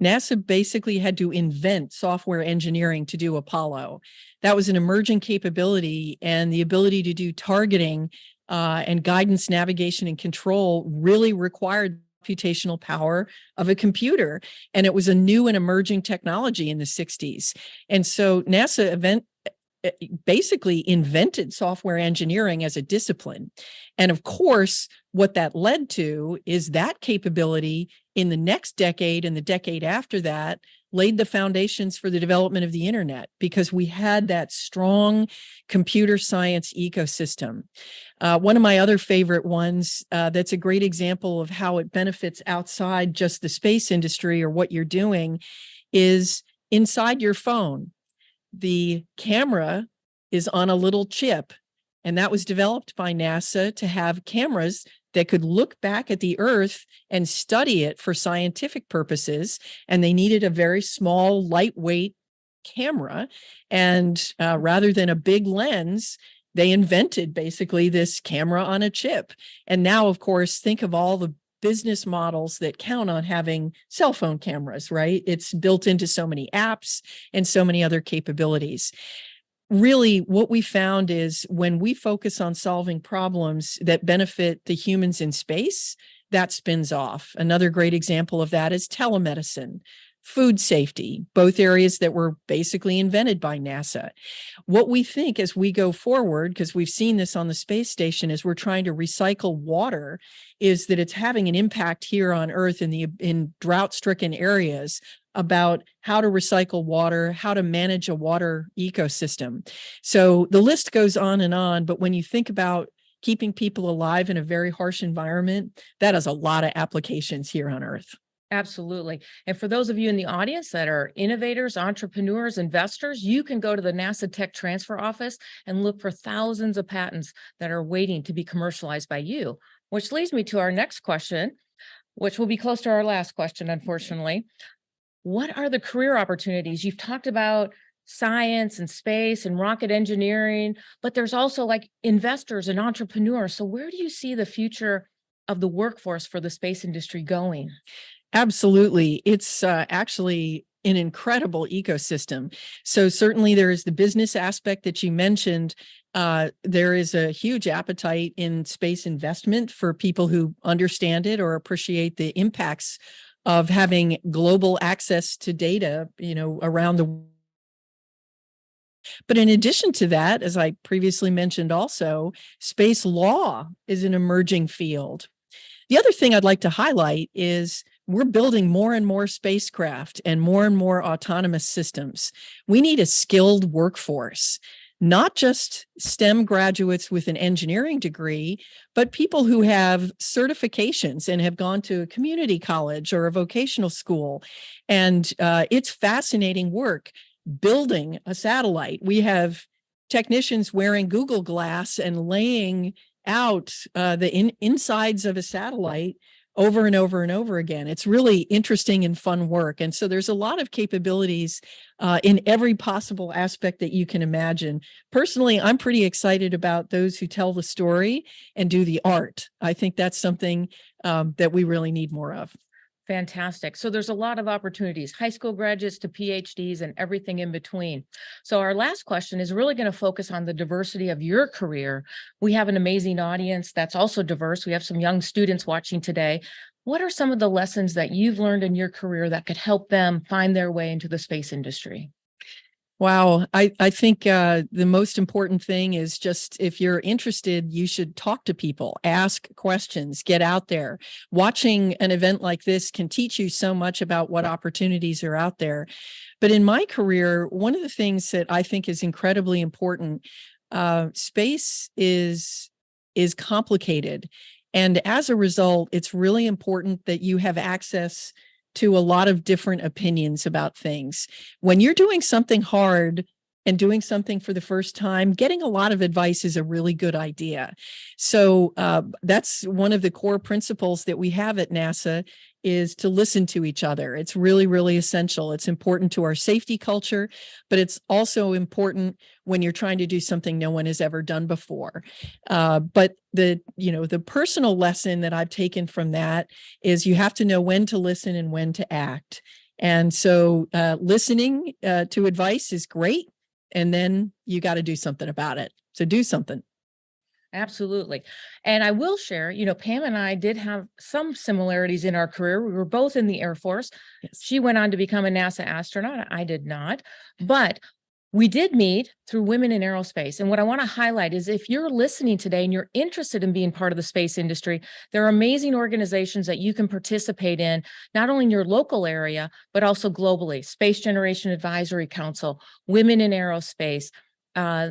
NASA basically had to invent software engineering to do Apollo. That was an emerging capability, and the ability to do targeting and guidance, navigation, and control really required computational power of a computer. And it was a new and emerging technology in the 60s. And so NASA basically invented software engineering as a discipline. And of course, what that led to is that capability in the next decade and the decade after that laid the foundations for the development of the internet, because we had that strong computer science ecosystem. One of my other favorite ones that's a great example of how it benefits outside just the space industry or what you're doing is inside your phone. The camera is on a little chip, and that was developed by NASA to have cameras that could look back at the Earth and study it for scientific purposes. And they needed a very small, lightweight camera. And rather than a big lens, they invented basically this camera on a chip. And now, of course, think of all the business models that count on having cell phone cameras, right? It's built into so many apps and so many other capabilities. really what we found is when we focus on solving problems that benefit the humans in space, that spins off. Another great example of that is telemedicine, food safety, both areas that were basically invented by NASA. What we think as we go forward, because we've seen this on the space station, as we're trying to recycle water, is that it's having an impact here on Earth in drought-stricken areas about how to recycle water, how to manage a water ecosystem. So the list goes on, but when you think about keeping people alive in a very harsh environment, that has a lot of applications here on Earth. Absolutely. And for those of you in the audience that are innovators, entrepreneurs, investors, you can go to the NASA Tech Transfer Office and look for thousands of patents that are waiting to be commercialized by you, which leads me to our next question, which will be close to our last question, unfortunately. What are the career opportunities? You've talked about science and space and rocket engineering, but there's also like investors and entrepreneurs. So where do you see the future of the workforce for the space industry going? Absolutely. It's actually an incredible ecosystem. So certainly there is the business aspect that you mentioned. There is a huge appetite in space investment for people who understand it or appreciate the impacts of having global access to data, around the world. But in addition to that, as I previously mentioned also, space law is an emerging field. The other thing I'd like to highlight is we're building more and more spacecraft and more autonomous systems. We need a skilled workforce, not just STEM graduates with an engineering degree, but people who have certifications and have gone to a community college or a vocational school. And it's fascinating work building a satellite. We have technicians wearing Google Glass and laying out the insides of a satellite over and over and over again. It's really interesting and fun work. And so there's a lot of capabilities in every possible aspect that you can imagine. Personally, I'm pretty excited about those who tell the story and do the art. I think that's something that we really need more of. Fantastic. So there's a lot of opportunities, high school graduates to PhDs and everything in between. So our last question is really going to focus on the diversity of your career. We have an amazing audience that's also diverse. We have some young students watching today. What are some of the lessons that you've learned in your career that could help them find their way into the space industry? Wow. I think the most important thing is just if you're interested, you should talk to people, ask questions, get out there. Watching an event like this can teach you so much about what opportunities are out there. But in my career, one of the things that I think is incredibly important, space is complicated. And as a result, it's really important that you have access to a lot of different opinions about things. When you're doing something hard and doing something for the first time, getting a lot of advice is a really good idea. So that's one of the core principles that we have at NASA is to listen to each other. It's really, really essential. It's important to our safety culture, but it's also important when you're trying to do something no one has ever done before. But the personal lesson that I've taken from that is you have to know when to listen and when to act. And so listening to advice is great. And then you got to do something about it. So do something. Absolutely. And I will share, Pam and I did have some similarities in our career. We were both in the Air Force. Yes. She went on to become a NASA astronaut. I did not. But we did meet through Women in Aerospace. And what I want to highlight is if you're listening today and you're interested in being part of the space industry, there are amazing organizations that you can participate in, not only in your local area, but also globally. Space Generation Advisory Council, Women in Aerospace,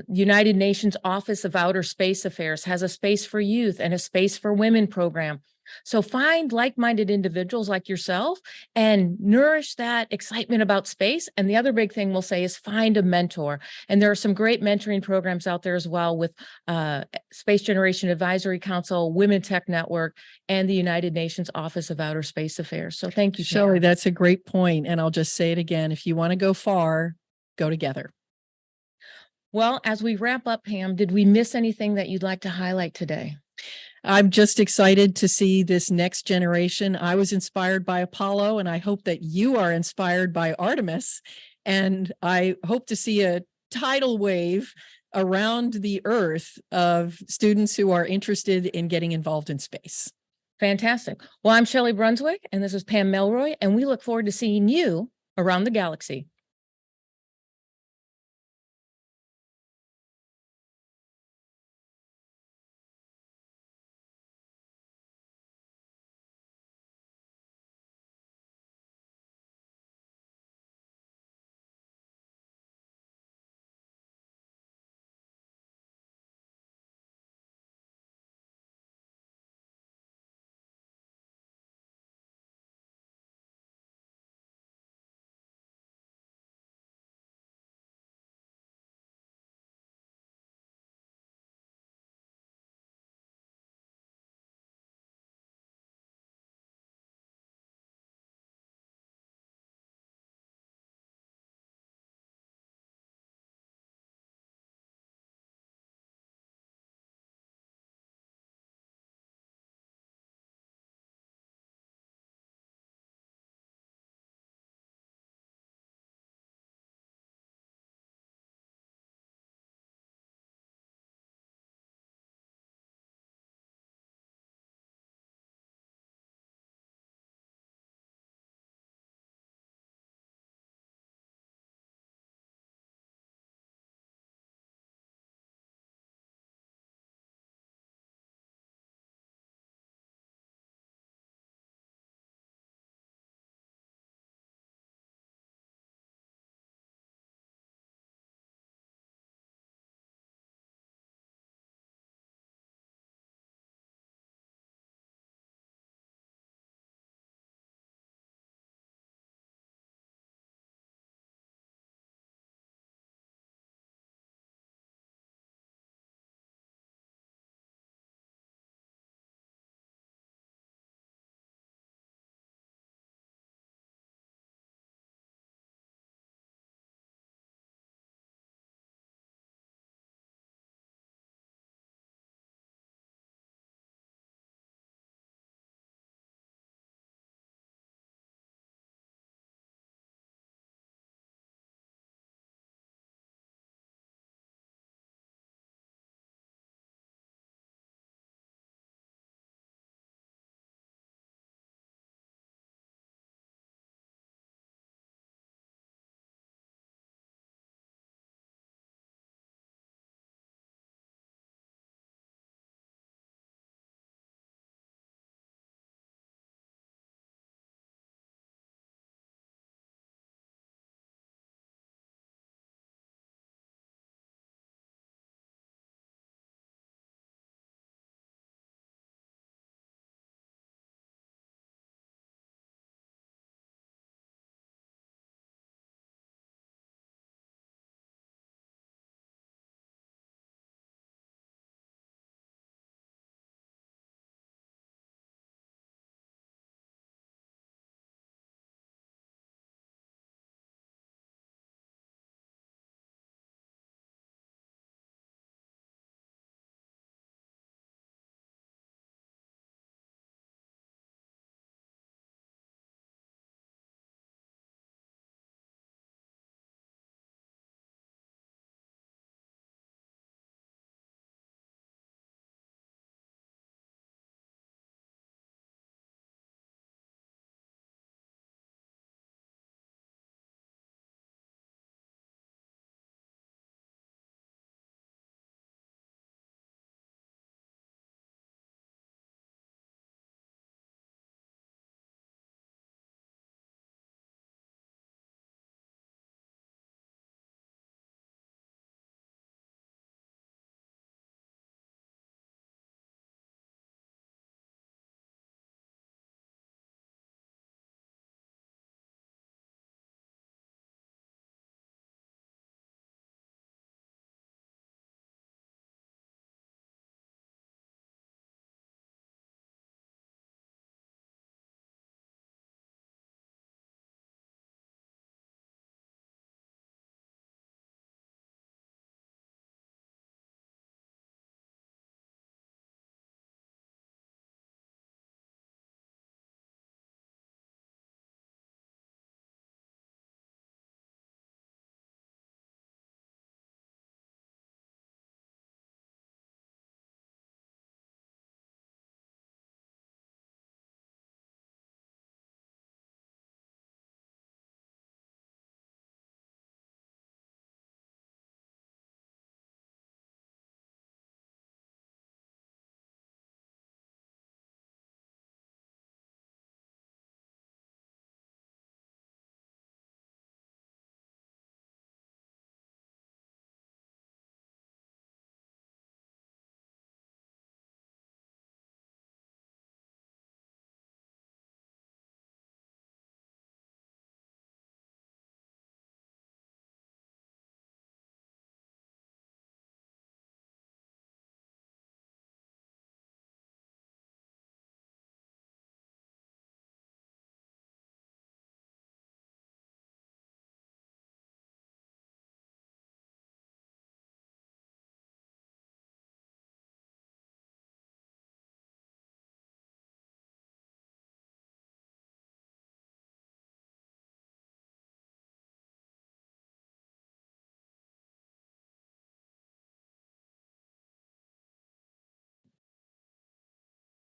United Nations Office of Outer Space Affairs has a Space for Youth and a Space for Women program. So find like-minded individuals like yourself and nourish that excitement about space. And the other big thing we'll say is find a mentor. And there are some great mentoring programs out there as well with Space Generation Advisory Council, Women Tech Network, and the United Nations Office of Outer Space Affairs. So thank you, Shelley. Pam. That's a great point. And I'll just say it again. If you want to go far, go together. Well, as we wrap up, Pam, did we miss anything that you'd like to highlight today? I'm just excited to see this next generation. I was inspired by Apollo, and I hope that you are inspired by Artemis. And I hope to see a tidal wave around the earth of students who are interested in getting involved in space. Fantastic. Well, I'm Shelley Brunswick, and this is Pam Melroy, and we look forward to seeing you around the galaxy.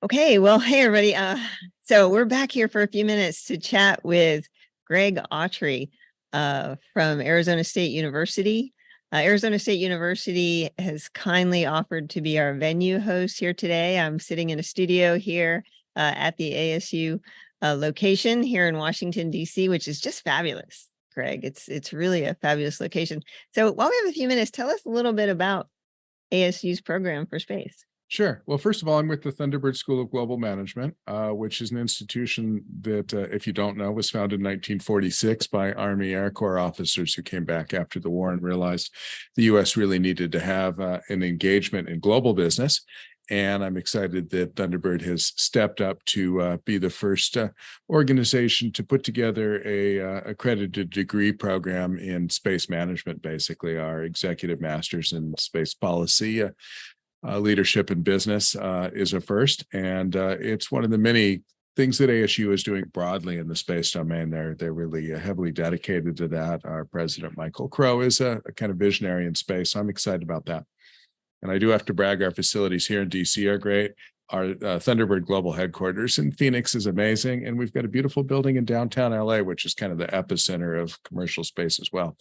Okay, well, hey everybody. So we're back here for a few minutes to chat with Greg Autry from Arizona State University. Arizona State University has kindly offered to be our venue host here today. I'm sitting in a studio here at the ASU location here in Washington, D.C., which is just fabulous, Greg. It's really a fabulous location. So while we have a few minutes, tell us a little bit about ASU's program for space. Sure. Well, first of all, I'm with the Thunderbird School of Global Management, which is an institution that, if you don't know, was founded in 1946 by Army Air Corps officers who came back after the war and realized the U.S. really needed to have an engagement in global business. And I'm excited that Thunderbird has stepped up to be the first organization to put together a accredited degree program in space management, basically our executive master's in space policy. Leadership in business is a first, and it's one of the many things that ASU is doing broadly in the space domain. They're really heavily dedicated to that. Our president, Michael Crow, is a kind of visionary in space. I'm excited about that. And I do have to brag, our facilities here in DC are great. Our Thunderbird Global headquarters in Phoenix is amazing. And we've got a beautiful building in downtown LA, which is kind of the epicenter of commercial space as well.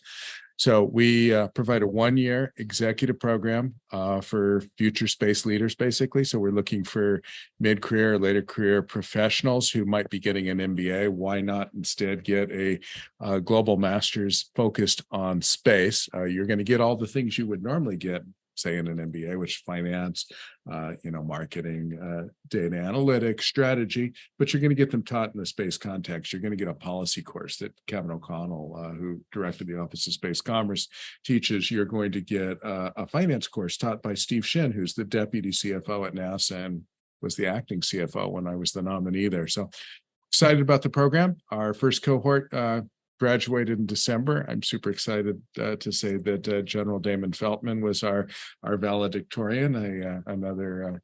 So we provide a one-year executive program for future space leaders, basically. So we're looking for mid-career or later career professionals who might be getting an MBA. Why not instead get a global master's focused on space? You're going to get all the things you would normally get, say, in an MBA, which is finance, marketing, data analytics, strategy, but you're going to get them taught in the space context. You're going to get a policy course that Kevin O'Connell, who directed the Office of Space Commerce, teaches. You're going to get a finance course taught by Steve Shin, who's the deputy CFO at NASA and was the acting CFO when I was the nominee there. So excited about the program. Our first cohort graduated in December. I'm super excited to say that General Damon Feltman was our valedictorian, another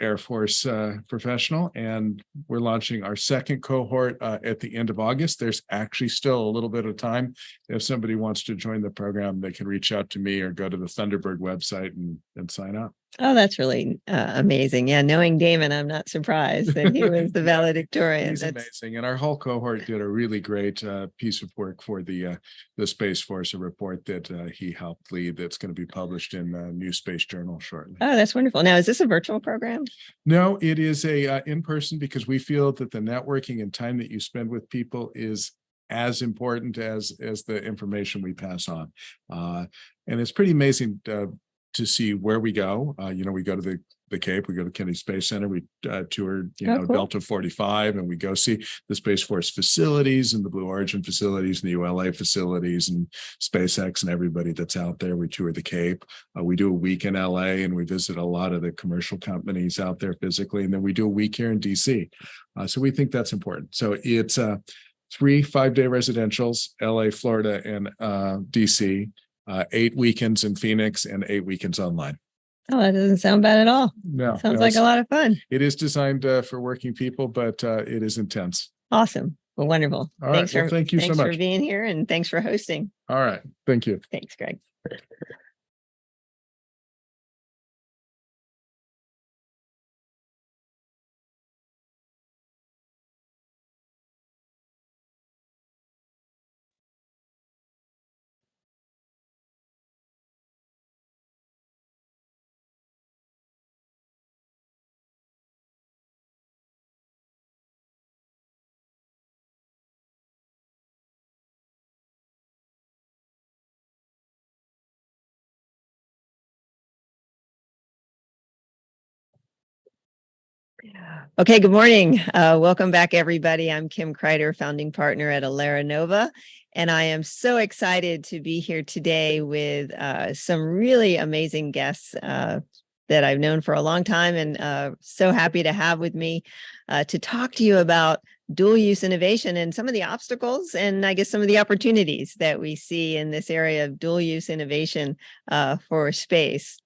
Air Force professional, and we're launching our second cohort at the end of August. There's actually still a little bit of time. If somebody wants to join the program, they can reach out to me or go to the Thunderbird website and sign up. Oh, that's really amazing. Yeah, knowing Damon, I'm not surprised that he was the valedictorian. He's amazing. And our whole cohort did a really great piece of work for the Space Force, a report that he helped lead that's going to be published in New Space Journal shortly. Oh, that's wonderful. Now, is this a virtual program? No, it is a in-person, because we feel that the networking and time that you spend with people is as important as the information we pass on. And it's pretty amazing to see where we go. We go to the Cape, we go to Kennedy Space Center, we toured, cool. Delta 45, and we go see the Space Force facilities and the Blue Origin facilities and the ULA facilities and SpaceX and everybody that's out there. We tour the Cape. We do a week in LA and we visit a lot of the commercial companies out there physically. And then we do a week here in DC. So we think that's important. So it's 3 5-day residentials, LA, Florida, and DC. 8 weekends in Phoenix and 8 weekends online. Oh, that doesn't sound bad at all. No, sounds like a lot of fun. It is designed for working people, but it is intense. Awesome. Well, wonderful. All right. Well, thank you so much. Thanks for being here, and thanks for hosting. All right. Thank you. Thanks, Greg. Okay, good morning. Welcome back, everybody. I'm Kim Kreider, founding partner at Alera Nova, and I am so excited to be here today with some really amazing guests that I've known for a long time, and so happy to have with me to talk to you about dual use innovation and some of the obstacles and I guess some of the opportunities that we see in this area of dual use innovation for space.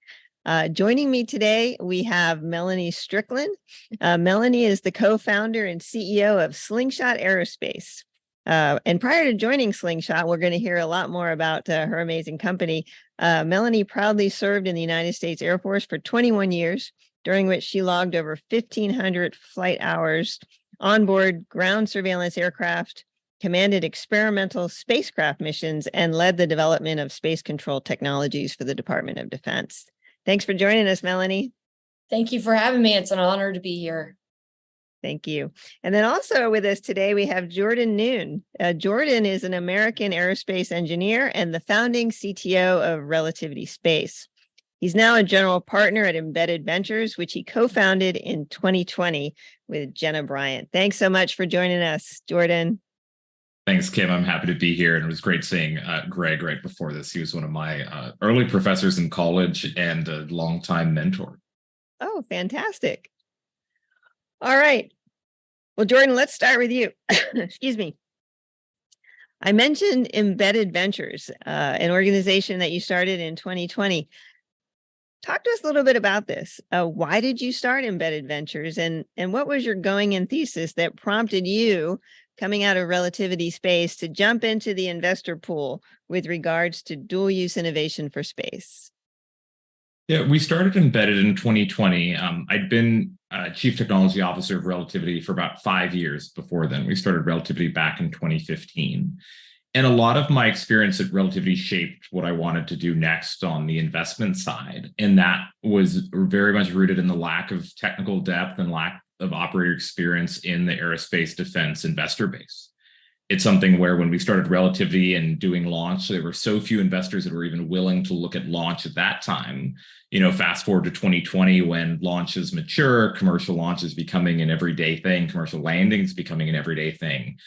Joining me today, we have Melanie Strickland. Melanie is the co-founder and CEO of Slingshot Aerospace. And prior to joining Slingshot, we're going to hear a lot more about her amazing company. Melanie proudly served in the United States Air Force for 21 years, during which she logged over 1,500 flight hours onboard ground surveillance aircraft, commanded experimental spacecraft missions, and led the development of space control technologies for the Department of Defense. Thanks for joining us, Melanie. Thank you for having me. It's an honor to be here. Thank you. And then also with us today, we have Jordan Noon. Jordan is an American aerospace engineer and the founding CTO of Relativity Space. He's now a general partner at Embedded Ventures, which he co-founded in 2020 with Jenna Bryant. Thanks so much for joining us, Jordan. Thanks, Kim. I'm happy to be here. And it was great seeing Greg right before this. He was one of my early professors in college and a longtime mentor. Oh, fantastic. All right. Well, Jordan, let's start with you. Excuse me. I mentioned Embedded Ventures, an organization that you started in 2020. Talk to us a little bit about this. Why did you start Embedded Ventures, and what was your going-in thesis that prompted you, coming out of Relativity Space, to jump into the investor pool with regards to dual-use innovation for space? Yeah, we started Embedded in 2020. I'd been Chief Technology Officer of Relativity for about 5 years before then. We started Relativity back in 2015. And a lot of my experience at Relativity shaped what I wanted to do next on the investment side. And that was very much rooted in the lack of technical depth and lack of operator experience in the aerospace defense investor base. It's something where when we started Relativity and doing launch, there were so few investors that were even willing to look at launch at that time. You know, fast forward to 2020, when launches mature, commercial launch is becoming an everyday thing, commercial landing is becoming an everyday thing.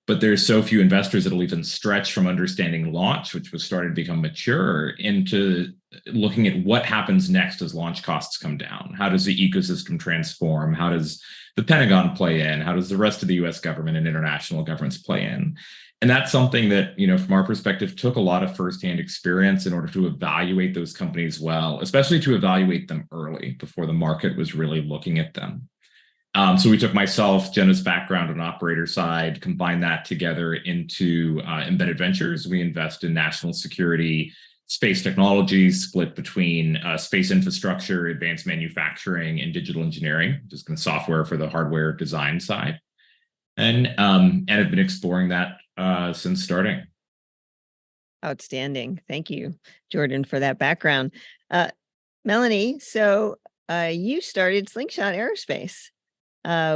But there's so few investors that'll even stretch from understanding launch, which was starting to become mature, into looking at what happens next as launch costs come down. How does the ecosystem transform? How does the Pentagon play in? How does the rest of the US government and international governments play in? And that's something that, you know, from our perspective, took a lot of firsthand experience in order to evaluate those companies well, especially to evaluate them early before the market was really looking at them. So we took myself, Jenna's background on operator side, combined that together into Embedded Ventures. We invest in national security, space technologies, split between space infrastructure, advanced manufacturing, and digital engineering, just kind of software for the hardware design side. And have been exploring that since starting. Outstanding. Thank you, Jordan, for that background. Melanie, so you started Slingshot Aerospace,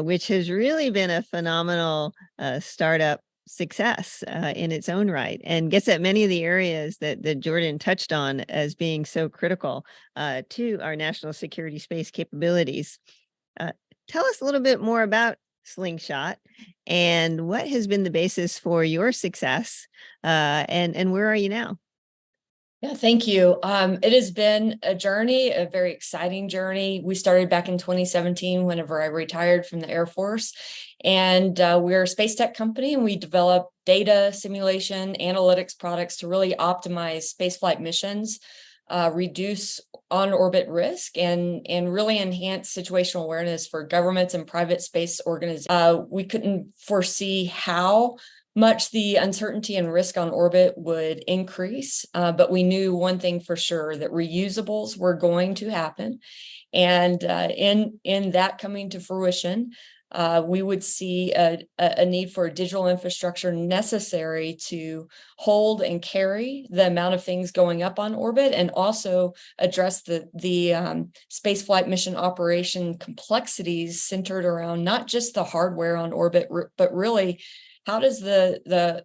which has really been a phenomenal startup success in its own right, and gets at many of the areas that Jordan touched on as being so critical to our national security space capabilities. Tell us a little bit more about Slingshot and what has been the basis for your success, and where are you now? Yeah, thank you. It has been a journey, a very exciting journey. We started back in 2017 whenever I retired from the Air Force. And we're a space tech company, and we develop data simulation, analytics products to really optimize spaceflight missions, reduce on-orbit risk, and really enhance situational awareness for governments and private space organizations. We couldn't foresee how much the uncertainty and risk on orbit would increase, but we knew one thing for sure, that reusables were going to happen. And in that coming to fruition, we would see a need for a digital infrastructure necessary to hold and carry the amount of things going up on orbit, and also address the space flight mission operation complexities centered around not just the hardware on orbit, but really how does the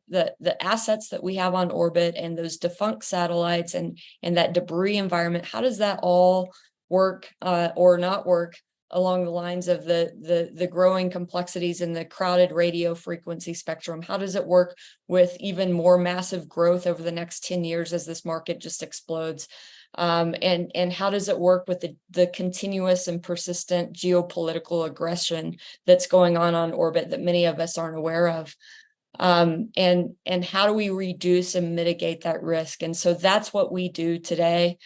assets that we have on orbit and those defunct satellites and that debris environment, how does that all work or not work along the lines of the growing complexities in the crowded radio frequency spectrum? How does it work with even more massive growth over the next 10 years as this market just explodes? And how does it work with the continuous and persistent geopolitical aggression that's going on orbit that many of us aren't aware of? And how do we reduce and mitigate that risk? And so that's what we do today.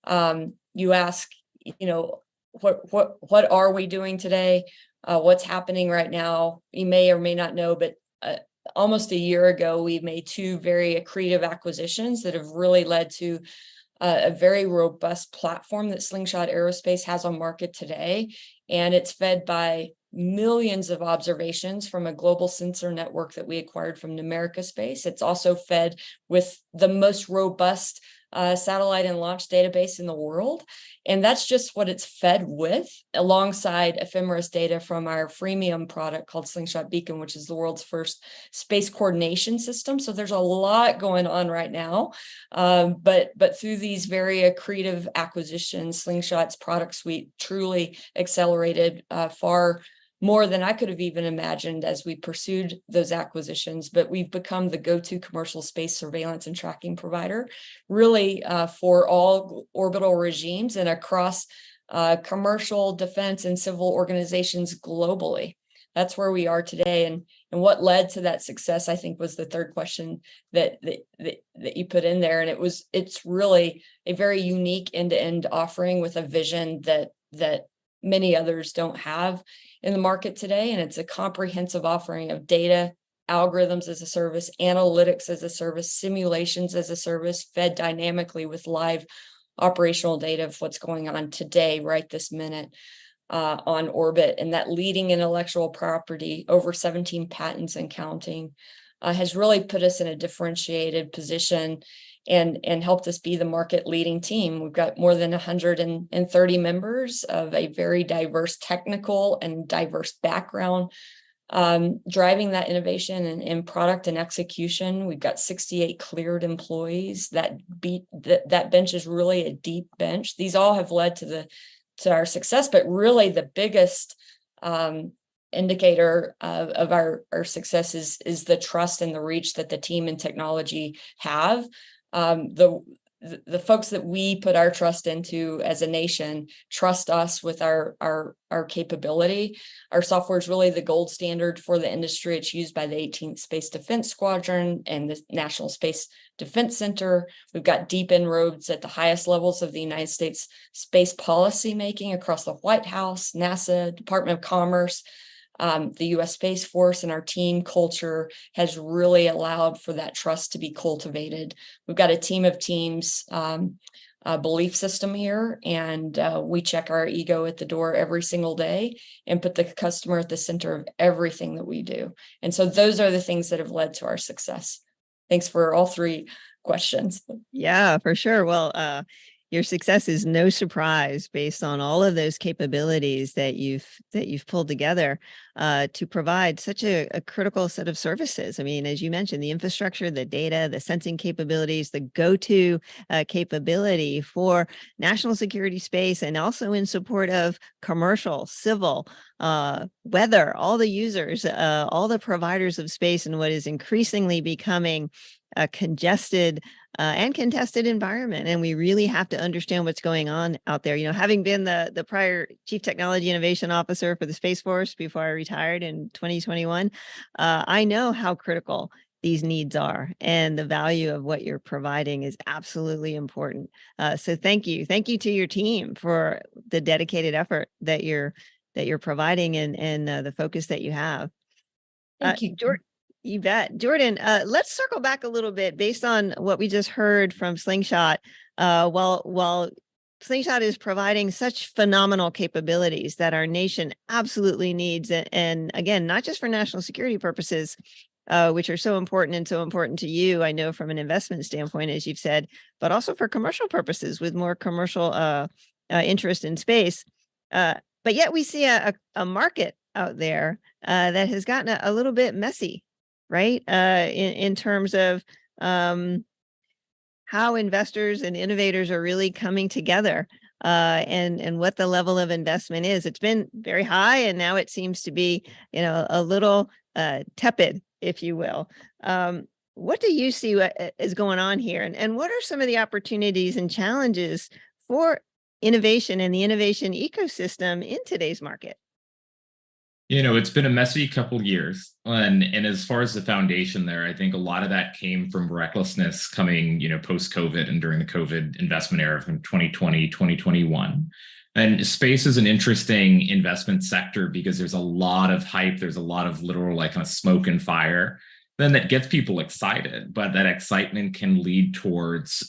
You ask, you know, what are we doing today? What's happening right now? You may or may not know, but almost a year ago, we made two very accretive acquisitions that have really led to a very robust platform that Slingshot Aerospace has on market today. And it's fed by millions of observations from a global sensor network that we acquired from Numerica Space. It's also fed with the most robust satellite and launch database in the world. And that's just what it's fed with, alongside ephemeris data from our freemium product called Slingshot Beacon, which is the world's first space coordination system. So there's a lot going on right now. But through these very accretive acquisitions, Slingshot's product suite truly accelerated far more than I could have even imagined as we pursued those acquisitions. But we've become the go-to commercial space surveillance and tracking provider, really for all orbital regimes and across commercial, defense, and civil organizations globally. That's where we are today. And what led to that success, I think, was the third question that you put in there. And it's really a very unique end-to-end offering with a vision that many others don't have in the market today. And it's a comprehensive offering of data, algorithms as a service, analytics as a service, simulations as a service, fed dynamically with live operational data of what's going on today, right this minute, on orbit. And that leading intellectual property, over 17 patents and counting, has really put us in a differentiated position and helped us be the market leading team. We've got more than 130 members of a very diverse technical and diverse background, driving that innovation in product and execution. We've got 68 cleared employees. That bench is really a deep bench. These all have led to our success, but really the biggest indicator of our success is the trust and the reach that the team and technology have. The folks that we put our trust into as a nation trust us with our capability. Our software is really the gold standard for the industry. It's used by the 18th Space Defense Squadron and the National Space Defense Center. We've got deep inroads at the highest levels of the United States space policy making across the White House, NASA, Department of Commerce. The U.S. Space Force, and our team culture has really allowed for that trust to be cultivated. We've got a team of teams, belief system here, and we check our ego at the door every single day and put the customer at the center of everything that we do. And so those are the things that have led to our success. Thanks for all three questions. Yeah, for sure. Well, your success is no surprise based on all of those capabilities that you've pulled together to provide such a critical set of services. I mean, as you mentioned, the infrastructure, the data, the sensing capabilities, the go-to capability for national security space, and also in support of commercial, civil, weather, all the users, all the providers of space in what is increasingly becoming a congested and contested environment. And we really have to understand what's going on out there. You know, having been the prior Chief Technology Innovation Officer for the Space Force before I retired in 2021, I know how critical these needs are, and the value of what you're providing is absolutely important. So thank you. Thank you to your team for the dedicated effort that you're providing and the focus that you have. Thank you. You bet. Jordan, let's circle back a little bit based on what we just heard from Slingshot. While Slingshot is providing such phenomenal capabilities that our nation absolutely needs, and again, not just for national security purposes, which are so important and so important to you, I know from an investment standpoint, as you've said, but also for commercial purposes with more commercial interest in space. But yet we see a market out there that has gotten a little bit messy, right? In terms of how investors and innovators are really coming together and what the level of investment is. It's been very high, and now it seems to be, a little tepid, if you will. What do you see is going on here? And what are some of the opportunities and challenges for innovation and the innovation ecosystem in today's market? It's been a messy couple years. And as far as the foundation there, I think a lot of that came from recklessness coming, post-COVID and during the COVID investment era from 2020, 2021. And space is an interesting investment sector because there's a lot of hype. There's a lot of literal kind of smoke and fire. Then that gets people excited, but that excitement can lead towards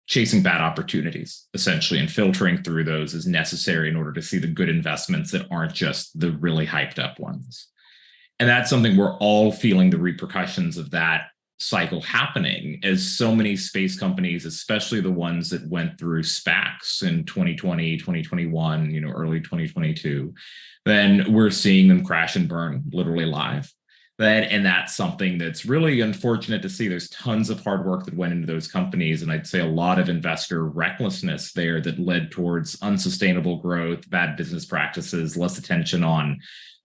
chasing bad opportunities, essentially, and filtering through those is necessary in order to see the good investments that aren't just the really hyped up ones. And that's something we're all feeling the repercussions of that cycle happening, as so many space companies, especially the ones that went through SPACs in 2020, 2021, early 2022, then we're seeing them crash and burn literally live. And that's something that's really unfortunate to see. There's tons of hard work that went into those companies. And I'd say a lot of investor recklessness there that led towards unsustainable growth, bad business practices, less attention on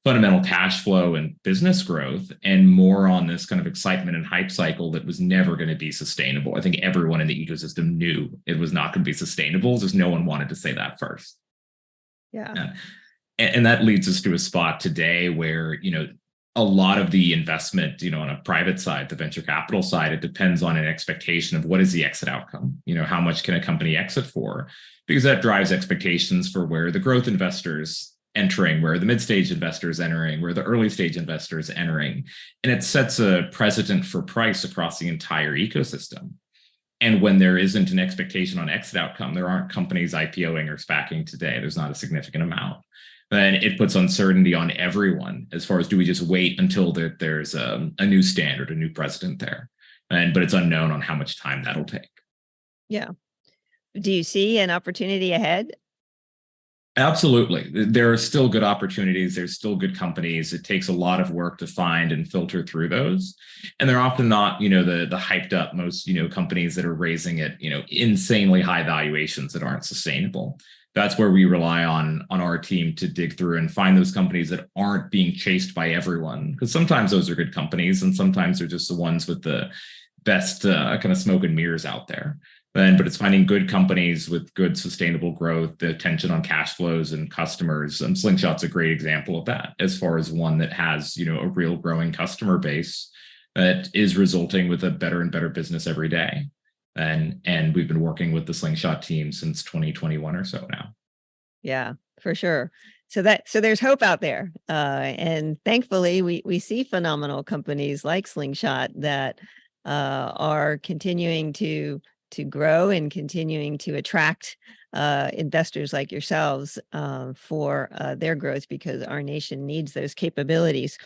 fundamental cash flow and business growth, and more on this kind of excitement and hype cycle that was never going to be sustainable. I think everyone in the ecosystem knew it was not going to be sustainable. Just no one wanted to say that first. Yeah. And that leads us to a spot today where, a lot of the investment, on a private side, the venture capital side, it depends on an expectation of what is the exit outcome. How much can a company exit for? Because that drives expectations for where the growth investors entering, where the mid-stage investors entering, where the early stage investors entering. And it sets a precedent for price across the entire ecosystem. And when there isn't an expectation on exit outcome, there aren't companies IPOing or SPACing today. There's not a significant amount. Then it puts uncertainty on everyone as far as, do we just wait until there's a new standard, a new precedent there? But it's unknown on how much time that'll take. Yeah. Do you see an opportunity ahead? Absolutely. There are still good opportunities. There's still good companies. It takes a lot of work to find and filter through those. And they're often not, the hyped up most, companies that are raising at, insanely high valuations that aren't sustainable. That's where we rely on our team to dig through and find those companies that aren't being chased by everyone. Because sometimes those are good companies, and sometimes they're just the ones with the best kind of smoke and mirrors out there. But it's finding good companies with good sustainable growth, the attention on cash flows and customers. And Slingshot's a great example of that, as far as one that has, a real growing customer base that is resulting with a better and better business every day. And we've been working with the Slingshot team since 2021 or so now. Yeah, for sure. So there's hope out there. And thankfully we see phenomenal companies like Slingshot that are continuing to grow and continuing to attract investors like yourselves for their growth, because our nation needs those capabilities.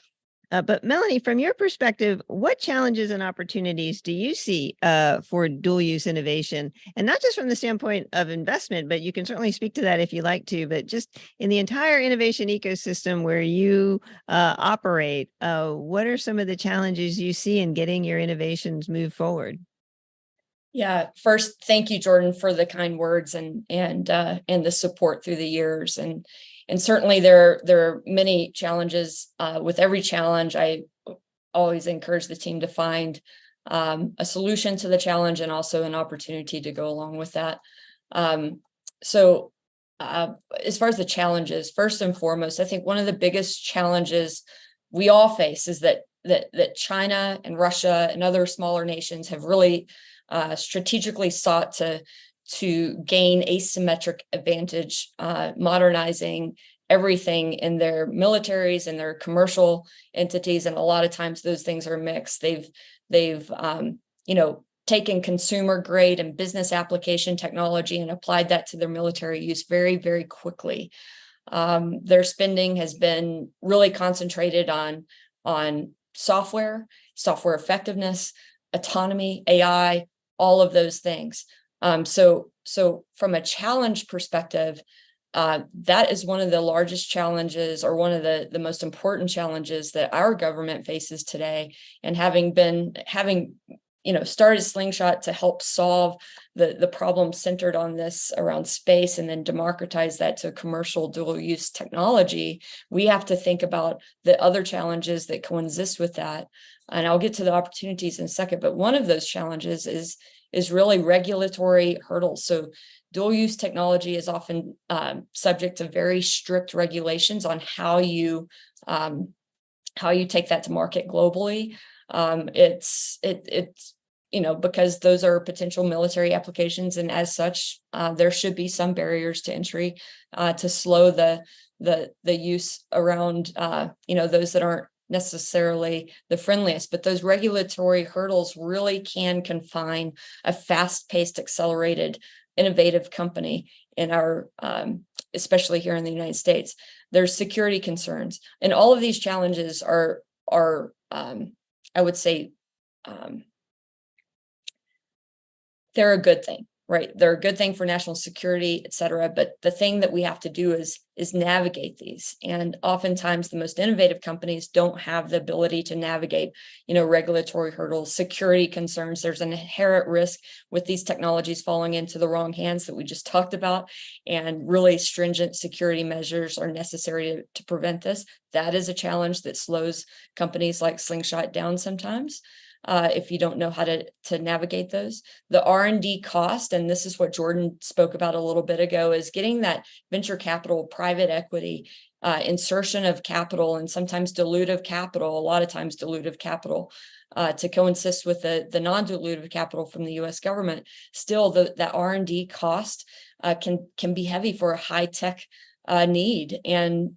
But Melanie, from your perspective, what challenges and opportunities do you see for dual use innovation? And not just from the standpoint of investment, but you can certainly speak to that if you like to, but just in the entire innovation ecosystem where you operate, what are some of the challenges you see in getting your innovations moved forward? Yeah, first, thank you, Jordan, for the kind words and the support through the years. And certainly there are many challenges. With every challenge, I always encourage the team to find a solution to the challenge and also an opportunity to go along with that. So as far as the challenges, first and foremost, I think one of the biggest challenges we all face is that China and Russia and other smaller nations have really strategically sought to gain asymmetric advantage, modernizing everything in their militaries and their commercial entities. And a lot of times those things are mixed. They've taken consumer grade and business application technology and applied that to their military use very, very quickly. Their spending has been really concentrated on software effectiveness, autonomy, AI, all of those things. So from a challenge perspective, that is one of the largest challenges, or one of the most important challenges that our government faces today. And having started Slingshot to help solve the problem centered on this around space, and then democratize that to commercial dual use technology, we have to think about the other challenges that coexist with that. And I'll get to the opportunities in a second, but one of those challenges is really regulatory hurdles. So dual use technology is often subject to very strict regulations on how you take that to market globally. It's because those are potential military applications, and as such, there should be some barriers to entry to slow the use around those that necessarily the friendliest, but those regulatory hurdles really can confine a fast-paced, accelerated, innovative company in our, especially here in the United States. There's security concerns, and all of these challenges are I would say, they're a good thing, right? They're a good thing for national security, et cetera. But the thing that we have to do is navigate these. And oftentimes the most innovative companies don't have the ability to navigate, regulatory hurdles, security concerns. There's an inherent risk with these technologies falling into the wrong hands that we just talked about. And really stringent security measures are necessary to prevent this. That is a challenge that slows companies like Slingshot down sometimes. If you don't know how to navigate those. The R&D cost, and this is what Jordan spoke about a little bit ago, is getting that venture capital, private equity, insertion of capital, and sometimes dilutive capital, a lot of times dilutive capital, to coexist with the non-dilutive capital from the U.S. government. Still, that R&D cost can be heavy for a high-tech need, and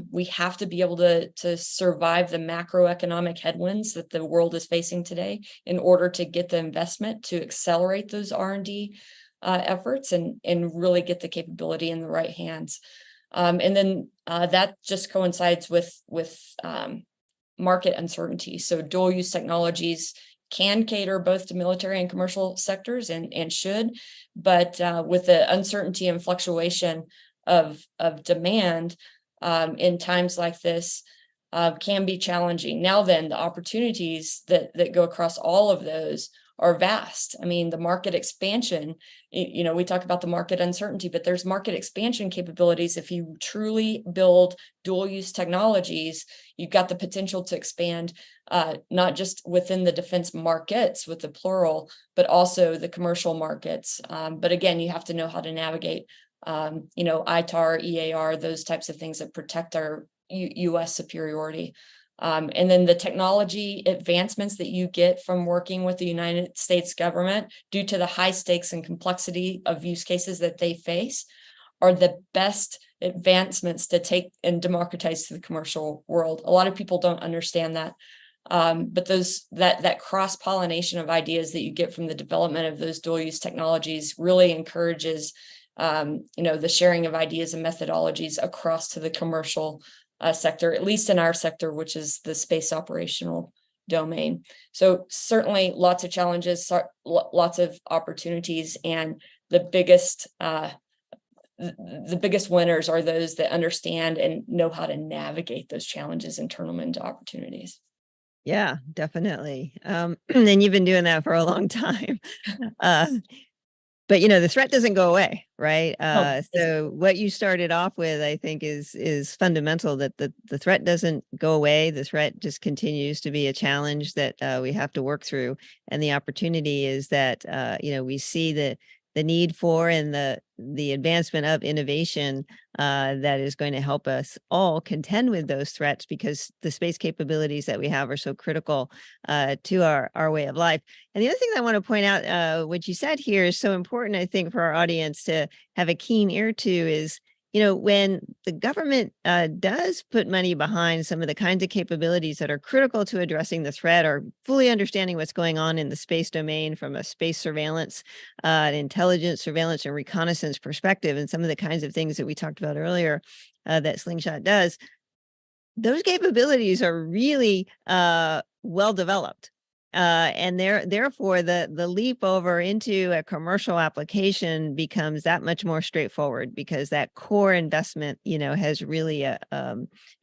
we have to be able to survive the macroeconomic headwinds that the world is facing today in order to get the investment to accelerate those R&D efforts and really get the capability in the right hands. And then that just coincides with market uncertainty. So dual use technologies can cater both to military and commercial sectors and should, but with the uncertainty and fluctuation of demand in times like this can be challenging. Now then, the opportunities that go across all of those are vast. I mean, the market expansion, we talk about the market uncertainty, but there's market expansion capabilities. If you truly build dual use technologies, you've got the potential to expand not just within the defense markets with the plural, but also the commercial markets. But again, you have to know how to navigate ITAR, EAR, those types of things that protect our U.S. superiority. And then the technology advancements that you get from working with the United States government due to the high stakes and complexity of use cases that they face are the best advancements to take and democratize to the commercial world. A lot of people don't understand that. But that cross-pollination of ideas that you get from the development of those dual use technologies really encourages the sharing of ideas and methodologies across to the commercial sector, at least in our sector, which is the space operational domain. So certainly lots of challenges, lots of opportunities, and the biggest winners are those that understand and know how to navigate those challenges and turn them into opportunities. Yeah, definitely. And you've been doing that for a long time. But the threat doesn't go away, right? So what you started off with, I think, is fundamental, that the threat doesn't go away. The threat just continues to be a challenge that we have to work through. And the opportunity is that we see the need for and the advancement of innovation that is going to help us all contend with those threats, because the space capabilities that we have are so critical to our way of life. And the other thing I want to point out, what you said here is so important, I think, for our audience to have a keen ear to, is when the government does put money behind some of the kinds of capabilities that are critical to addressing the threat, or fully understanding what's going on in the space domain from a space surveillance, intelligence, surveillance, and reconnaissance perspective, and some of the kinds of things that we talked about earlier that Slingshot does, those capabilities are really well developed. And therefore, the leap over into a commercial application becomes that much more straightforward, because that core investment, has really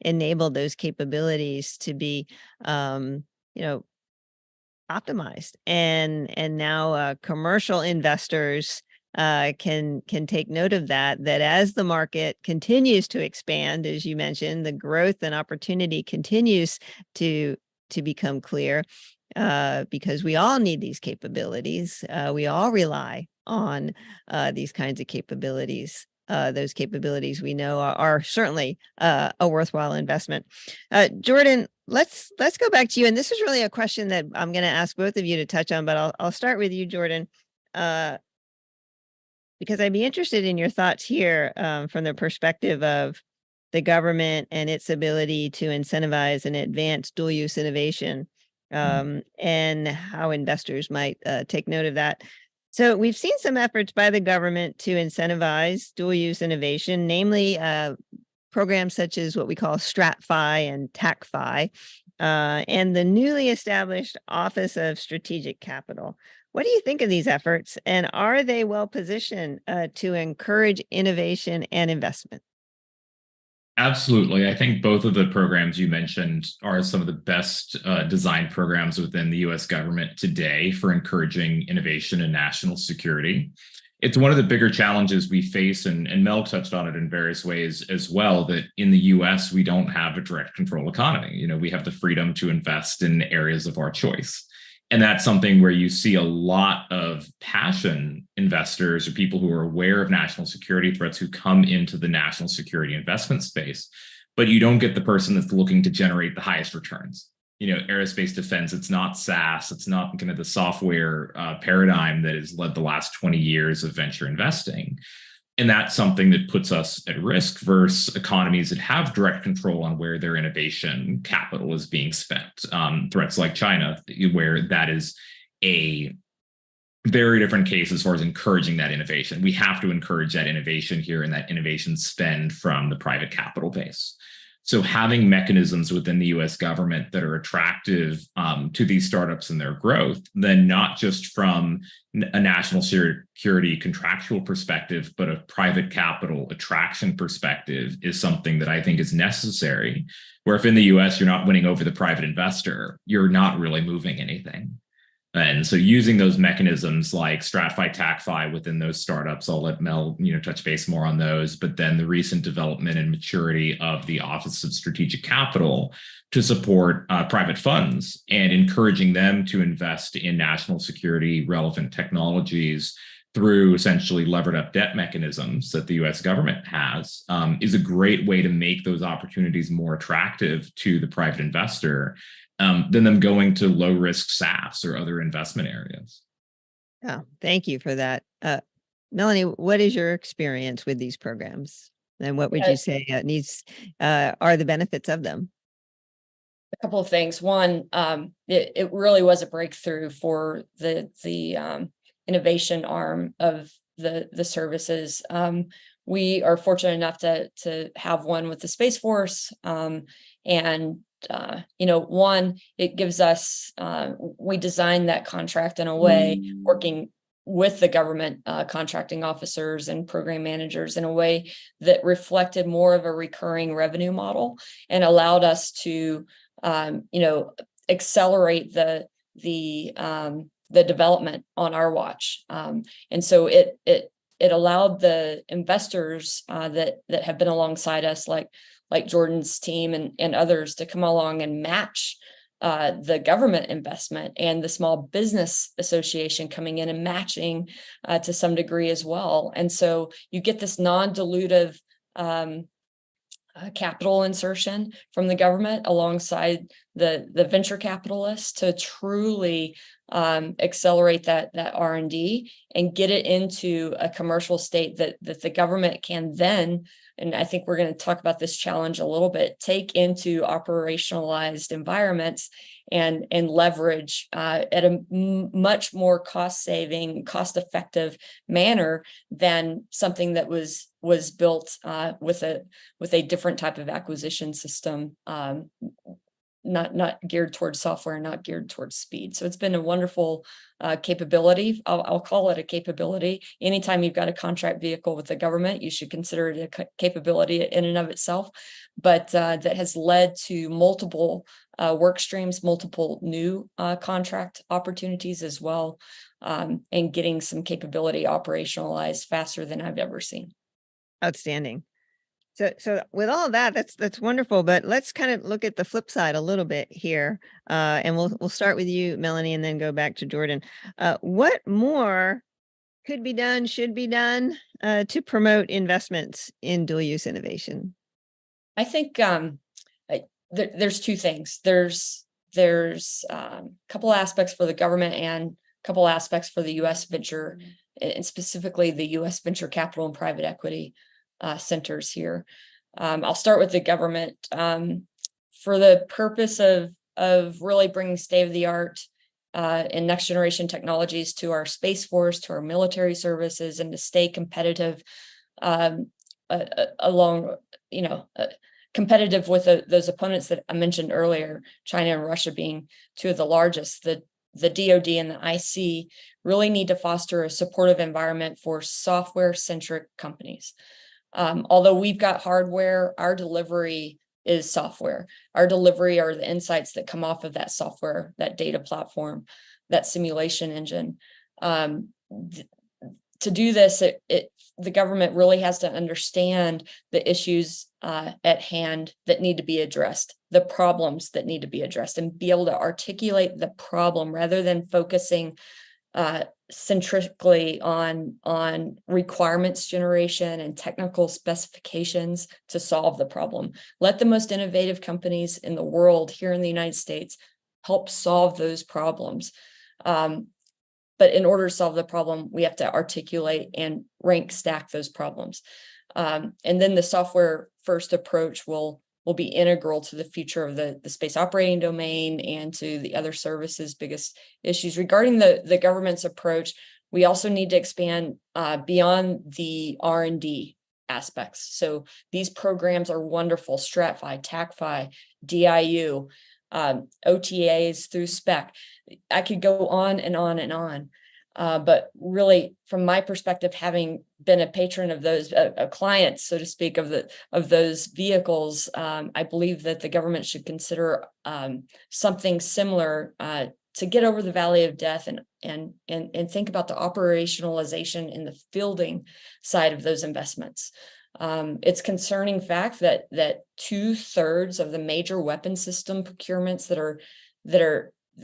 enabled those capabilities to be, optimized. And now commercial investors can take note of that as the market continues to expand, as you mentioned, the growth and opportunity continues to become clear. Because we all need these capabilities. We all rely on these kinds of capabilities. Those capabilities we know are certainly a worthwhile investment. Jordan, let's go back to you. And this is really a question that I'm going to ask both of you to touch on, but I'll start with you, Jordan, because I'd be interested in your thoughts here from the perspective of the government and its ability to incentivize and advance dual use innovation, and how investors might take note of that. So we've seen some efforts by the government to incentivize dual use innovation, namely programs such as what we call StratFi and TACFi, and the newly established Office of Strategic Capital. What do you think of these efforts, and are they well positioned to encourage innovation and investment? Absolutely. I think both of the programs you mentioned are some of the best design programs within the US government today for encouraging innovation and national security. It's one of the bigger challenges we face, and Mel touched on it in various ways as well, that in the US, we don't have a direct control economy. You know, we have the freedom to invest in areas of our choice. And that's something where you see a lot of passion investors or people who are aware of national security threats who come into the national security investment space, but you don't get the person that's looking to generate the highest returns. You know, aerospace defense, it's not SaaS, it's not kind of the software paradigm that has led the last 20 years of venture investing. And that's something that puts us at risk versus economies that have direct control on where their innovation capital is being spent. Threats like China, where that is a very different case as far as encouraging that innovation. We have to encourage that innovation here and that innovation spend from the private capital base. So having mechanisms within the US government that are attractive to these startups and their growth, then not just from a national security contractual perspective, but a private capital attraction perspective, is something that I think is necessary. Where if in the US you're not winning over the private investor, you're not really moving anything. And so using those mechanisms like StratFi, TACFi within those startups, I'll let Mel, touch base more on those, but then the recent development and maturity of the Office of Strategic Capital to support private funds and encouraging them to invest in national security relevant technologies through essentially levered up debt mechanisms that the US government has, is a great way to make those opportunities more attractive to the private investor than them going to low risk SaaS or other investment areas. Oh, thank you for that. Melanie, what is your experience with these programs? And what would you say are the benefits of them? A couple of things. One, it really was a breakthrough for the innovation arm of the services. We are fortunate enough to have one with the Space Force, and one, it gives us, we designed that contract in a way, working with the government contracting officers and program managers in a way that reflected more of a recurring revenue model and allowed us to, accelerate the development on our watch. And so it allowed the investors that have been alongside us, like Jordan's team and others, to come along and match the government investment, and the Small Business Association coming in and matching to some degree as well. And so you get this non-dilutive capital insertion from the government alongside the venture capitalists to truly accelerate that R&D and get it into a commercial state that the government can then, and I think we're going to talk about this challenge a little bit, take into operationalized environments and leverage at a much more cost-saving, cost-effective manner than something that was built with a different type of acquisition system, not geared towards software, not geared towards speed. So it's been a wonderful capability. I'll call it a capability. Anytime you've got a contract vehicle with the government, you should consider it a capability in and of itself. But that has led to multiple work streams, multiple new contract opportunities as well, and getting some capability operationalized faster than I've ever seen. Outstanding. So with all of that, that's wonderful. But let's kind of look at the flip side a little bit here, and we'll start with you, Melanie, and then go back to Jordan. What more could be done, should be done to promote investments in dual use innovation? I think there's two things. There's a couple aspects for the government and a couple aspects for the U.S. venture, and specifically the U.S. venture capital and private equity centers here. I'll start with the government. For the purpose of really bringing state-of-the-art and next generation technologies to our Space Force, to our military services, and to stay competitive along, competitive with those opponents that I mentioned earlier, China and Russia being two of the largest. The DoD and the IC really need to foster a supportive environment for software-centric companies. Although we've got hardware, our delivery is software. Our delivery are the insights that come off of that software, that data platform, that simulation engine. To do this, the government really has to understand the issues at hand that need to be addressed, the problems that need to be addressed, and be able to articulate the problem rather than focusing centrically on requirements generation and technical specifications to solve the problem. Let the most innovative companies in the world here in the United States help solve those problems. But in order to solve the problem, we have to articulate and rank stack those problems. And then the software first approach will be integral to the future of the space operating domain and to the other services' biggest issues. Regarding the government's approach, we also need to expand beyond the R&D aspects. So these programs are wonderful: StratFi, TACFi, DIU, OTAs through SPEC. I could go on and on and on. But really, from my perspective, having been a patron of those, a client, so to speak, of those vehicles, I believe that the government should consider something similar to get over the valley of death and think about the operationalization in the fielding side of those investments. It's concerning fact that 2/3 of the major weapon system procurements that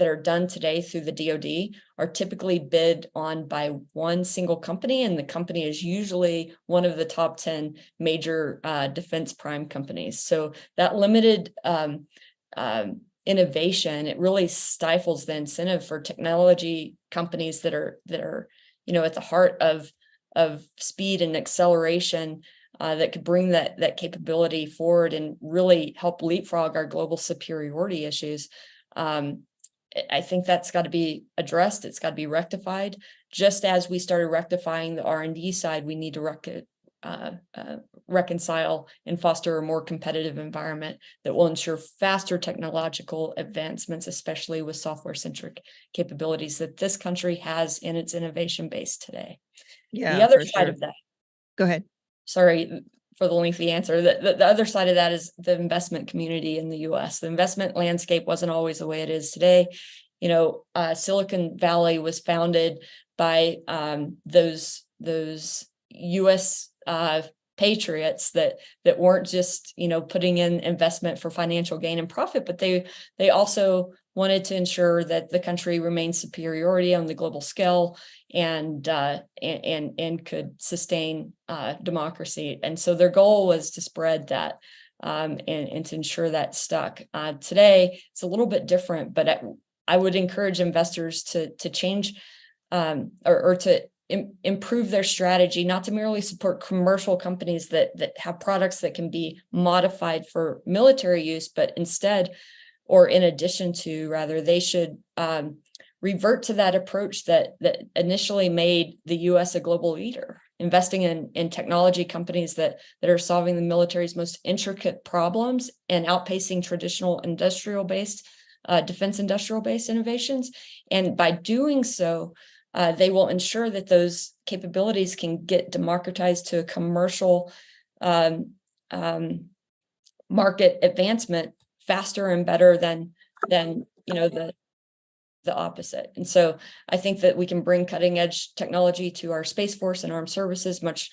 are done today through the DoD are typically bid on by one single company, and the company is usually one of the top 10 major defense prime companies. So that limited innovation, it really stifles the incentive for technology companies that are at the heart of speed and acceleration that could bring that capability forward and really help leapfrog our global superiority issues. I think that's got to be addressed. It's got to be rectified. Just as we started rectifying the R&D side, we need to reconcile and foster a more competitive environment that will ensure faster technological advancements, especially with software-centric capabilities that this country has in its innovation base today. Yeah, the other for side sure. of that. Go ahead. Sorry for the lengthy answer. The other side of that is the investment community in the US. The investment landscape wasn't always the way it is today. Silicon Valley was founded by those US patriots that weren't just putting in investment for financial gain and profit, but they also wanted to ensure that the country remained superiority on the global scale and could sustain democracy. And so their goal was to spread that and to ensure that stuck. Today, it's a little bit different, but I would encourage investors to change or to improve their strategy, not to merely support commercial companies that have products that can be modified for military use, but instead, or in addition to, rather, they should revert to that approach that initially made the U.S. a global leader, investing in technology companies that are solving the military's most intricate problems and outpacing traditional defense industrial-based innovations. And by doing so, they will ensure that those capabilities can get democratized to a commercial market advancement faster and better than the opposite. And so I think that we can bring cutting edge technology to our Space Force and armed services much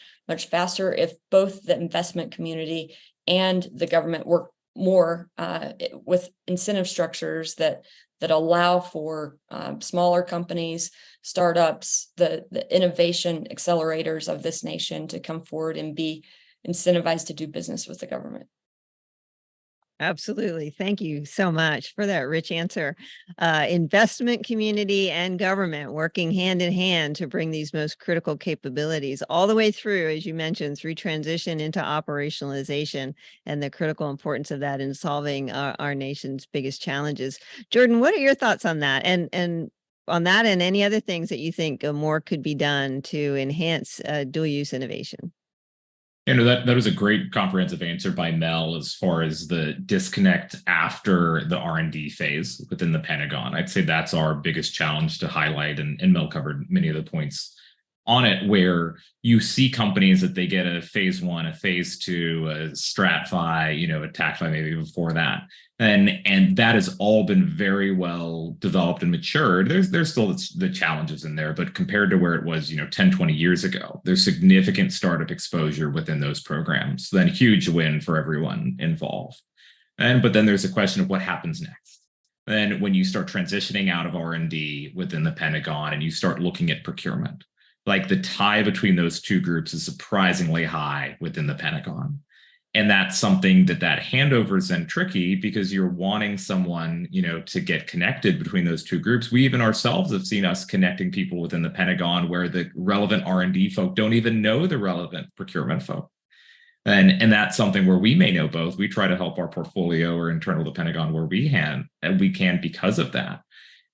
faster if both the investment community and the government work more with incentive structures that allow for smaller companies, startups, the innovation accelerators of this nation to come forward and be incentivized to do business with the government. Absolutely. Thank you so much for that rich answer. Investment community and government working hand in hand to bring these most critical capabilities all the way through, as you mentioned, through transition into operationalization and the critical importance of that in solving our nation's biggest challenges. Jordan, what are your thoughts on that? And on that and any other things that you think more could be done to enhance dual use innovation? That was a great comprehensive answer by Mel as far as the disconnect after the R&D phase within the Pentagon. I'd say that's our biggest challenge to highlight, and Mel covered many of the points on it, where you see companies that they get a phase one, a phase two, a strat-fi, a TAC-fi maybe before that. And that has all been very well developed and matured. There's still the challenges in there, but compared to where it was, 10, 20 years ago, there's significant startup exposure within those programs. Then huge win for everyone involved. But then there's a question of what happens next. Then when you start transitioning out of R&D within the Pentagon and you start looking at procurement, like the tie between those two groups is surprisingly high within the Pentagon. And that's something that handover is then tricky, because you're wanting someone, to get connected between those two groups. We even ourselves have seen us connecting people within the Pentagon where the relevant R&D folk don't even know the relevant procurement folk. And that's something where we may know both. We try to help our portfolio or internal to the Pentagon where we can because of that.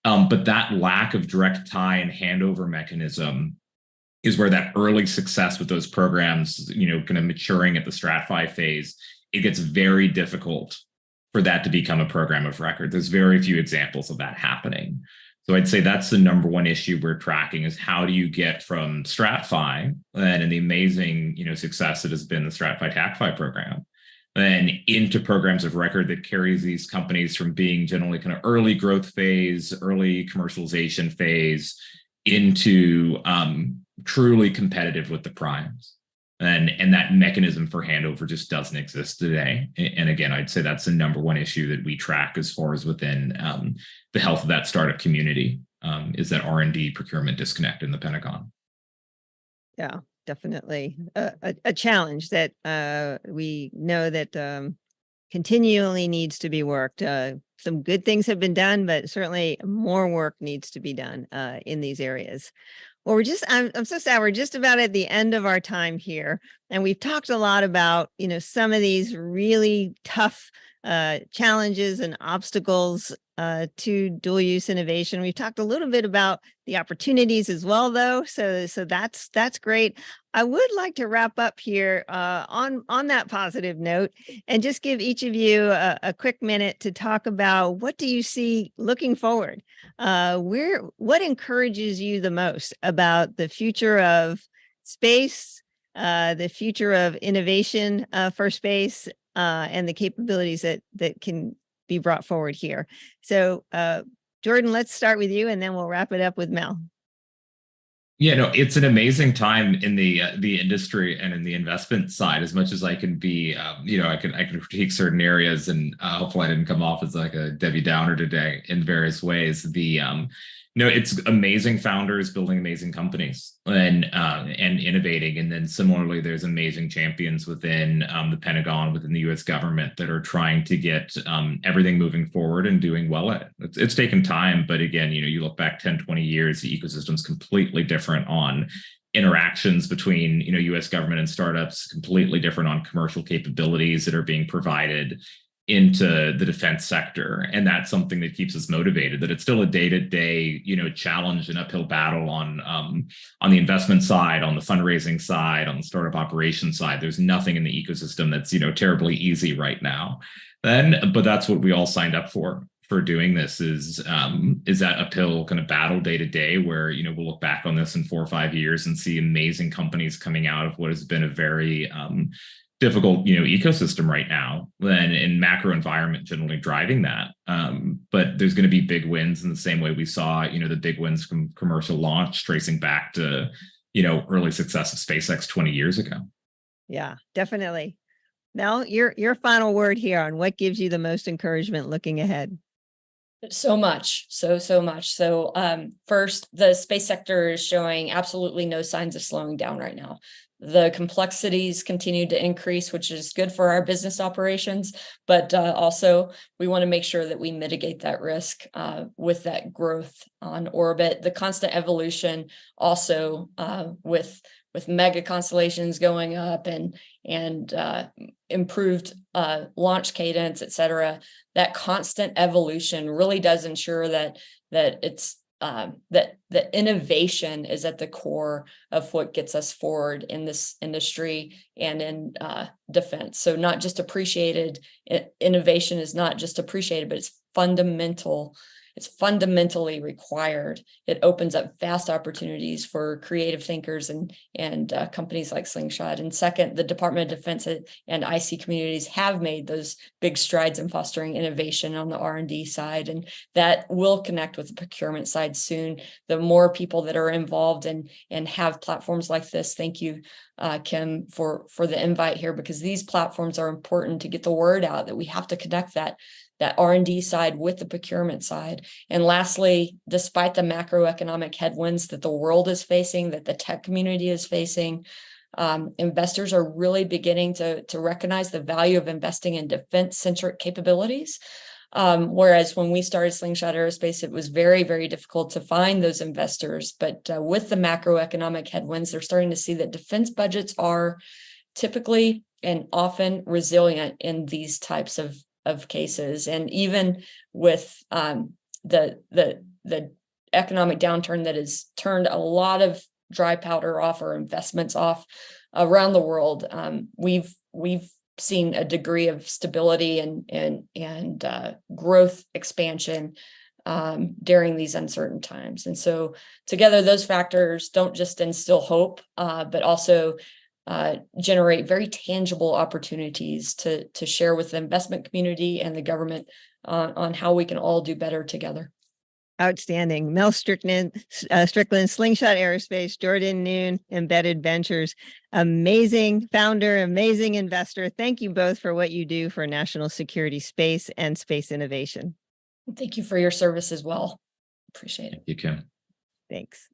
But that lack of direct tie and handover mechanism is where that early success with those programs, kind of maturing at the strat-fi phase, it gets very difficult for that to become a program of record. There's very few examples of that happening. So I'd say that's the number one issue we're tracking, is how do you get from strat-fi and the amazing, success that has been the strat-fi TAC-fi program, then into programs of record that carries these companies from being generally kind of early growth phase, early commercialization phase, into truly competitive with the primes. And that mechanism for handover just doesn't exist today. And again, I'd say that's the number one issue that we track as far as within the health of that startup community, is that R&D procurement disconnect in the Pentagon. Yeah, definitely a challenge that we know that continually needs to be worked. Some good things have been done, but certainly more work needs to be done in these areas. Well, I'm so sad. We're just about at the end of our time here. And we've talked a lot about, some of these really tough challenges and obstacles to dual use innovation. We've talked a little bit about the opportunities as well, though. So that's great. I would like to wrap up here on that positive note and just give each of you a quick minute to talk about, what do you see looking forward? What encourages you the most about the future of space, the future of innovation for space, and the capabilities that can be brought forward here? So, Jordan, let's start with you, and then we'll wrap it up with Mel. Yeah, no, it's an amazing time in the industry and in the investment side. As much as I can be, I can critique certain areas, and hopefully I didn't come off as like a Debbie Downer today in various ways. It's amazing founders building amazing companies and innovating, and then similarly, there's amazing champions within the Pentagon, within the U.S. government, that are trying to get everything moving forward and doing well at it. It's taken time, but again, you look back 10, 20 years, the ecosystem's completely different on interactions between U.S. government and startups, completely different on commercial capabilities that are being provided into the defense sector. And that's something that keeps us motivated, that it's still a day-to-day, challenge and uphill battle on the investment side, on the fundraising side, on the startup operation side. There's nothing in the ecosystem that's, terribly easy right now. But that's what we all signed up for doing this, is that uphill kind of battle day to day, where, we'll look back on this in 4 or 5 years and see amazing companies coming out of what has been a very difficult, ecosystem right now, and in macro environment generally driving that. But there's going to be big wins in the same way we saw, the big wins from commercial launch tracing back to, early success of SpaceX 20 years ago. Yeah, definitely. Mel, your final word here on what gives you the most encouragement looking ahead. So much, so much. So first, the space sector is showing absolutely no signs of slowing down right now. The complexities continue to increase, which is good for our business operations, but also we want to make sure that we mitigate that risk with that growth on orbit. The constant evolution also with mega constellations going up and improved launch cadence, et cetera. That constant evolution really does ensure that it's that the innovation is at the core of what gets us forward in this industry and in defense. So not just appreciated, innovation is not just appreciated, but it's fundamental. It's fundamentally required. It opens up vast opportunities for creative thinkers and companies like Slingshot. And second, the Department of Defense and IC communities have made those big strides in fostering innovation on the R&D side, and that will connect with the procurement side soon. The more people that are involved and have platforms like this. Thank you, Kim, for the invite here, because these platforms are important to get the word out that we have to connect that R&D side with the procurement side. And lastly, despite the macroeconomic headwinds that the world is facing, that the tech community is facing, investors are really beginning to recognize the value of investing in defense-centric capabilities. Whereas when we started Slingshot Aerospace, it was very, very difficult to find those investors. But with the macroeconomic headwinds, they're starting to see that defense budgets are typically and often resilient in these types of cases. And even with the economic downturn that has turned a lot of dry powder off or investments off around the world, we've seen a degree of stability and growth expansion during these uncertain times. And so together, those factors don't just instill hope, but also generate very tangible opportunities to share with the investment community and the government on how we can all do better together. Outstanding. Mel Strickland, Slingshot Aerospace, Jordan Noon, Embedded Ventures. Amazing founder, amazing investor. Thank you both for what you do for national security, space, and space innovation. Thank you for your service as well. Appreciate it. You can. Thanks.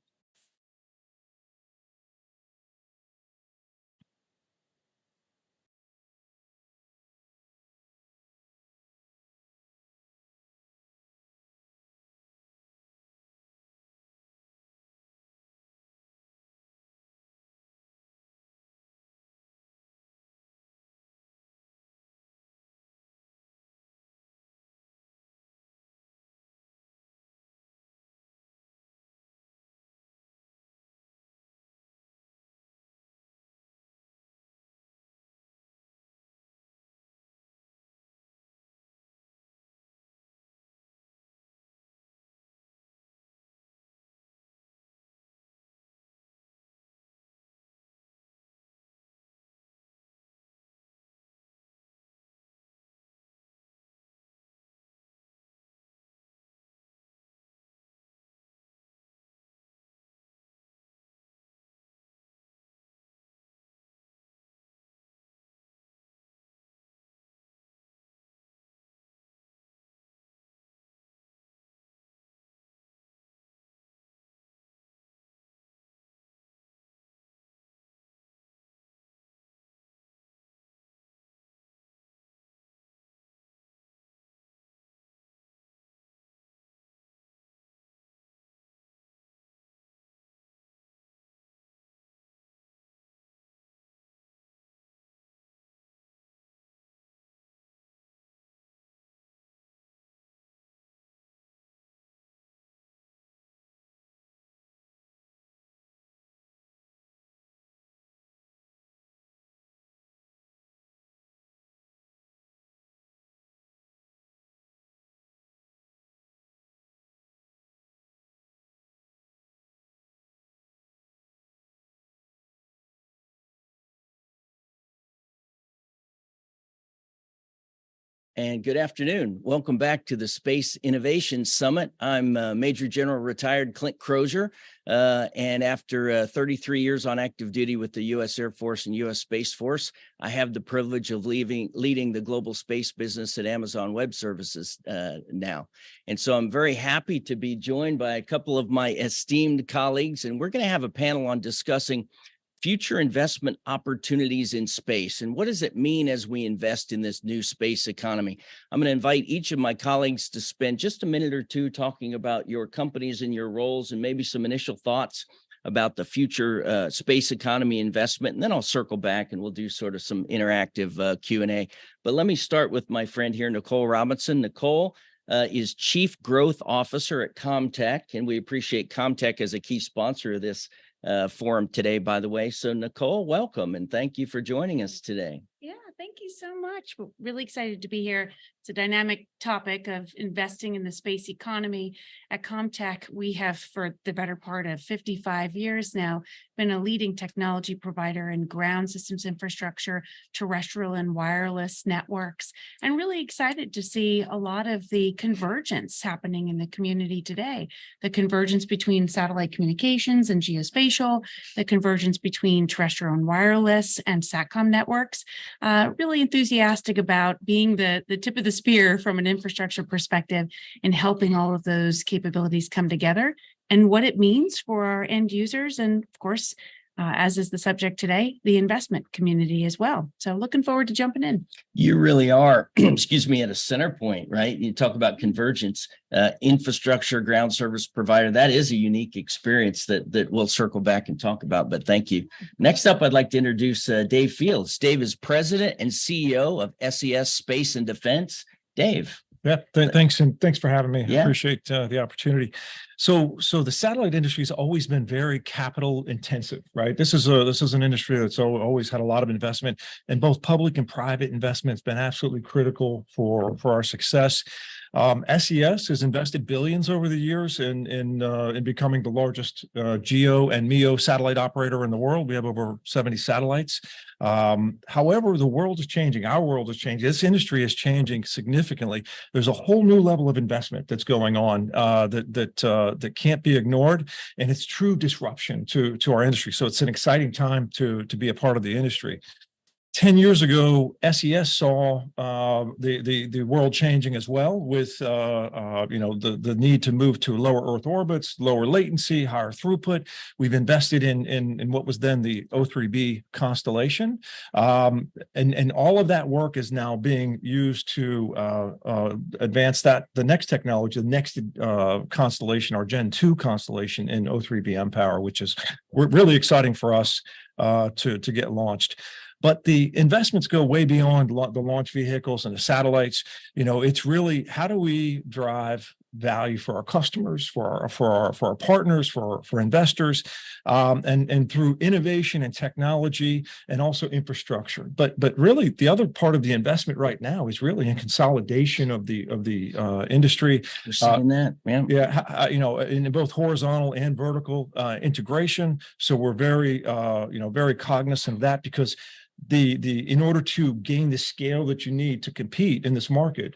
and good afternoon. Welcome back to the Space Innovation Summit. I'm Major General retired Clint Crozier, and after 33 years on active duty with the U.S. Air Force and U.S. Space Force, I have the privilege of leading the global space business at Amazon Web Services now. And so I'm very happy to be joined by a couple of my esteemed colleagues, and we're going to have a panel on discussing future investment opportunities in space. And what does it mean as we invest in this new space economy? I'm going to invite each of my colleagues to spend just a minute or two talking about your companies and your roles and maybe some initial thoughts about the future space economy investment. And then I'll circle back and we'll do sort of some interactive Q&A. But let me start with my friend here, Nicole Robinson. Nicole is Chief Growth Officer at Comtech, and we appreciate Comtech as a key sponsor of this forum today, by the way. So Nicole, welcome, and thank you for joining us today. Yeah, thank you so much. We're really excited to be here. It's a dynamic topic of investing in the space economy. At Comtech, we have for the better part of 55 years now been a leading technology provider in ground systems infrastructure, terrestrial and wireless networks, and really excited to see a lot of the convergence happening in the community today. The convergence between satellite communications and geospatial, the convergence between terrestrial and wireless and SATCOM networks. Really enthusiastic about being the tip of the spear from an infrastructure perspective and helping all of those capabilities come together and what it means for our end users. And of course, as is the subject today, the investment community as well. So looking forward to jumping in. You really are, excuse me, at a center point, right? You talk about convergence, infrastructure, ground service provider. That is a unique experience that we'll circle back and talk about, but thank you. Next up, I'd like to introduce Dave Fields. Dave is President and CEO of SES Space and Defense. Dave. Yeah, thanks. And thanks for having me. Yeah. I appreciate the opportunity. So the satellite industry has always been very capital intensive, right? This is an industry that's always had a lot of investment, and both public and private investment has been absolutely critical for our success. SES has invested billions over the years in becoming the largest GEO and MEO satellite operator in the world. We have over 70 satellites. However, the world is changing. Our world is changing. This industry is changing significantly. There's a whole new level of investment that's going on that can't be ignored, and it's true disruption to our industry. So it's an exciting time to be a part of the industry. 10 years ago, SES saw the world changing as well with the need to move to lower Earth orbits, lower latency, higher throughput. We've invested in what was then the O3B constellation, and all of that work is now being used to advance the next technology, the next constellation, our Gen 2 constellation in O3B mPOWER, which is really exciting for us to get launched. But the investments go way beyond the launch vehicles and the satellites. It's really, how do we drive value for our customers, for our partners, for investors, and through innovation and technology and also infrastructure. But really, the other part of the investment right now is really in consolidation of the industry. You're seeing that, man. Yeah, in both horizontal and vertical integration. So we're very very cognizant of that, because in order to gain the scale that you need to compete in this market,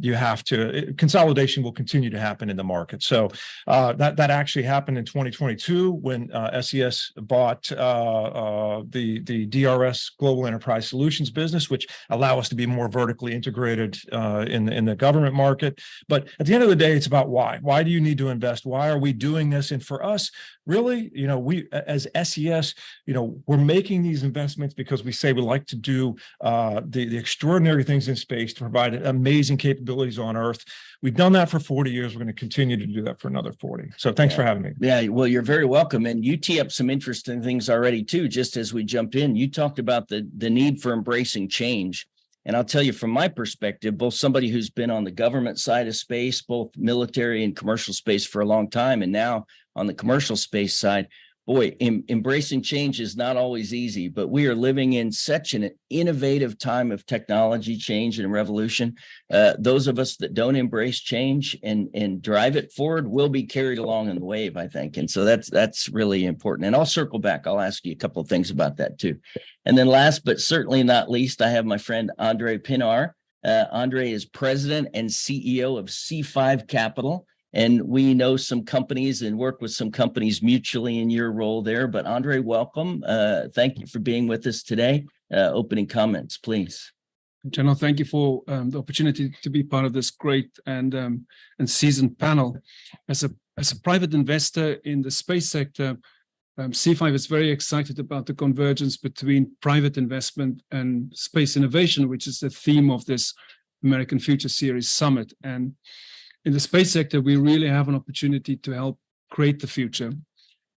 you have to, consolidation will continue to happen in the market. So that actually happened in 2022 when SES bought the DRS Global Enterprise Solutions business, which allow us to be more vertically integrated in the government market. But at the end of the day, it's about why. Why do you need to invest? Why are we doing this? And for us, really, we as SES, we're making these investments because we say we like to do the extraordinary things in space to provide amazing capabilities on Earth. We've done that for 40 years. We're going to continue to do that for another 40. So thanks for having me. Yeah, well, you're very welcome. And you tee up some interesting things already too, just as we jumped in. You talked about the need for embracing change. And I'll tell you from my perspective, both somebody who's been on the government side of space, both military and commercial space for a long time, and now on the commercial space side, boy, embracing change is not always easy, but we are living in such an innovative time of technology change and revolution. Those of us that don't embrace change and drive it forward will be carried along in the wave, I think. And so that's really important. And I'll circle back. I'll ask you a couple of things about that too. And then last, but certainly not least, I have my friend Andre Pinar. Andre is president and CEO of C5 Capital. And we know some companies and work with some companies mutually in your role there. But Andre, welcome. Thank you for being with us today. Opening comments, please. General, thank you for the opportunity to be part of this great and seasoned panel. As a private investor in the space sector, C5 is very excited about the convergence between private investment and space innovation, which is the theme of this American Future Series Summit. And in the space sector, we really have an opportunity to help create the future.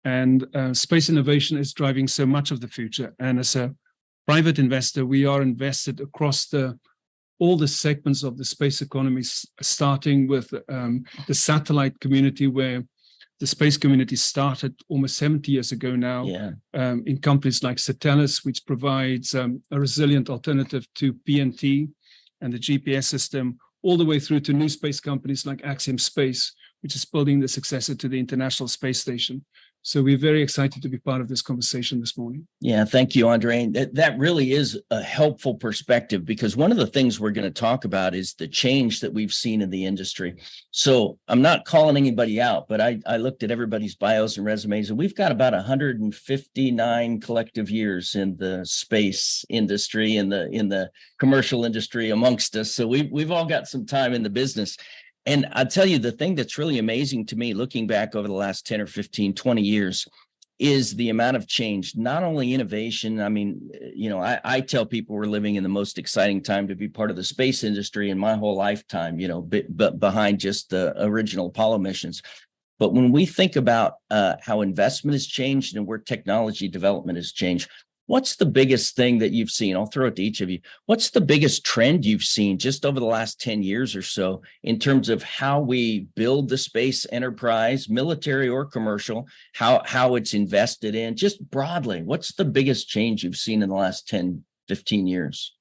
And space innovation is driving so much of the future. And as a private investor, we are invested across all the segments of the space economy, starting with the satellite community, where the space community started almost 70 years ago now, in companies like Satellus, which provides a resilient alternative to PNT and the GPS system, all the way through to new space companies like Axiom Space, which is building the successor to the International Space Station. So we're very excited to be part of this conversation this morning. Yeah, thank you, Andre. That really is a helpful perspective, because one of the things we're going to talk about is the change that we've seen in the industry. So I'm not calling anybody out, but I looked at everybody's bios and resumes, and we've got about 159 collective years in the space industry, in the commercial industry amongst us. So we've all got some time in the business. And I'll tell you, the thing that's really amazing to me, looking back over the last 10 or 15, 20 years, is the amount of change, not only innovation. I mean, I tell people we're living in the most exciting time to be part of the space industry in my whole lifetime, but behind just the original Apollo missions. But when we think about how investment has changed and where technology development has changed, what's the biggest thing that you've seen? I'll throw it to each of you. What's the biggest trend you've seen just over the last 10 years or so in terms of how we build the space enterprise, military or commercial, how it's invested in, just broadly? What's the biggest change you've seen in the last 10, 15 years?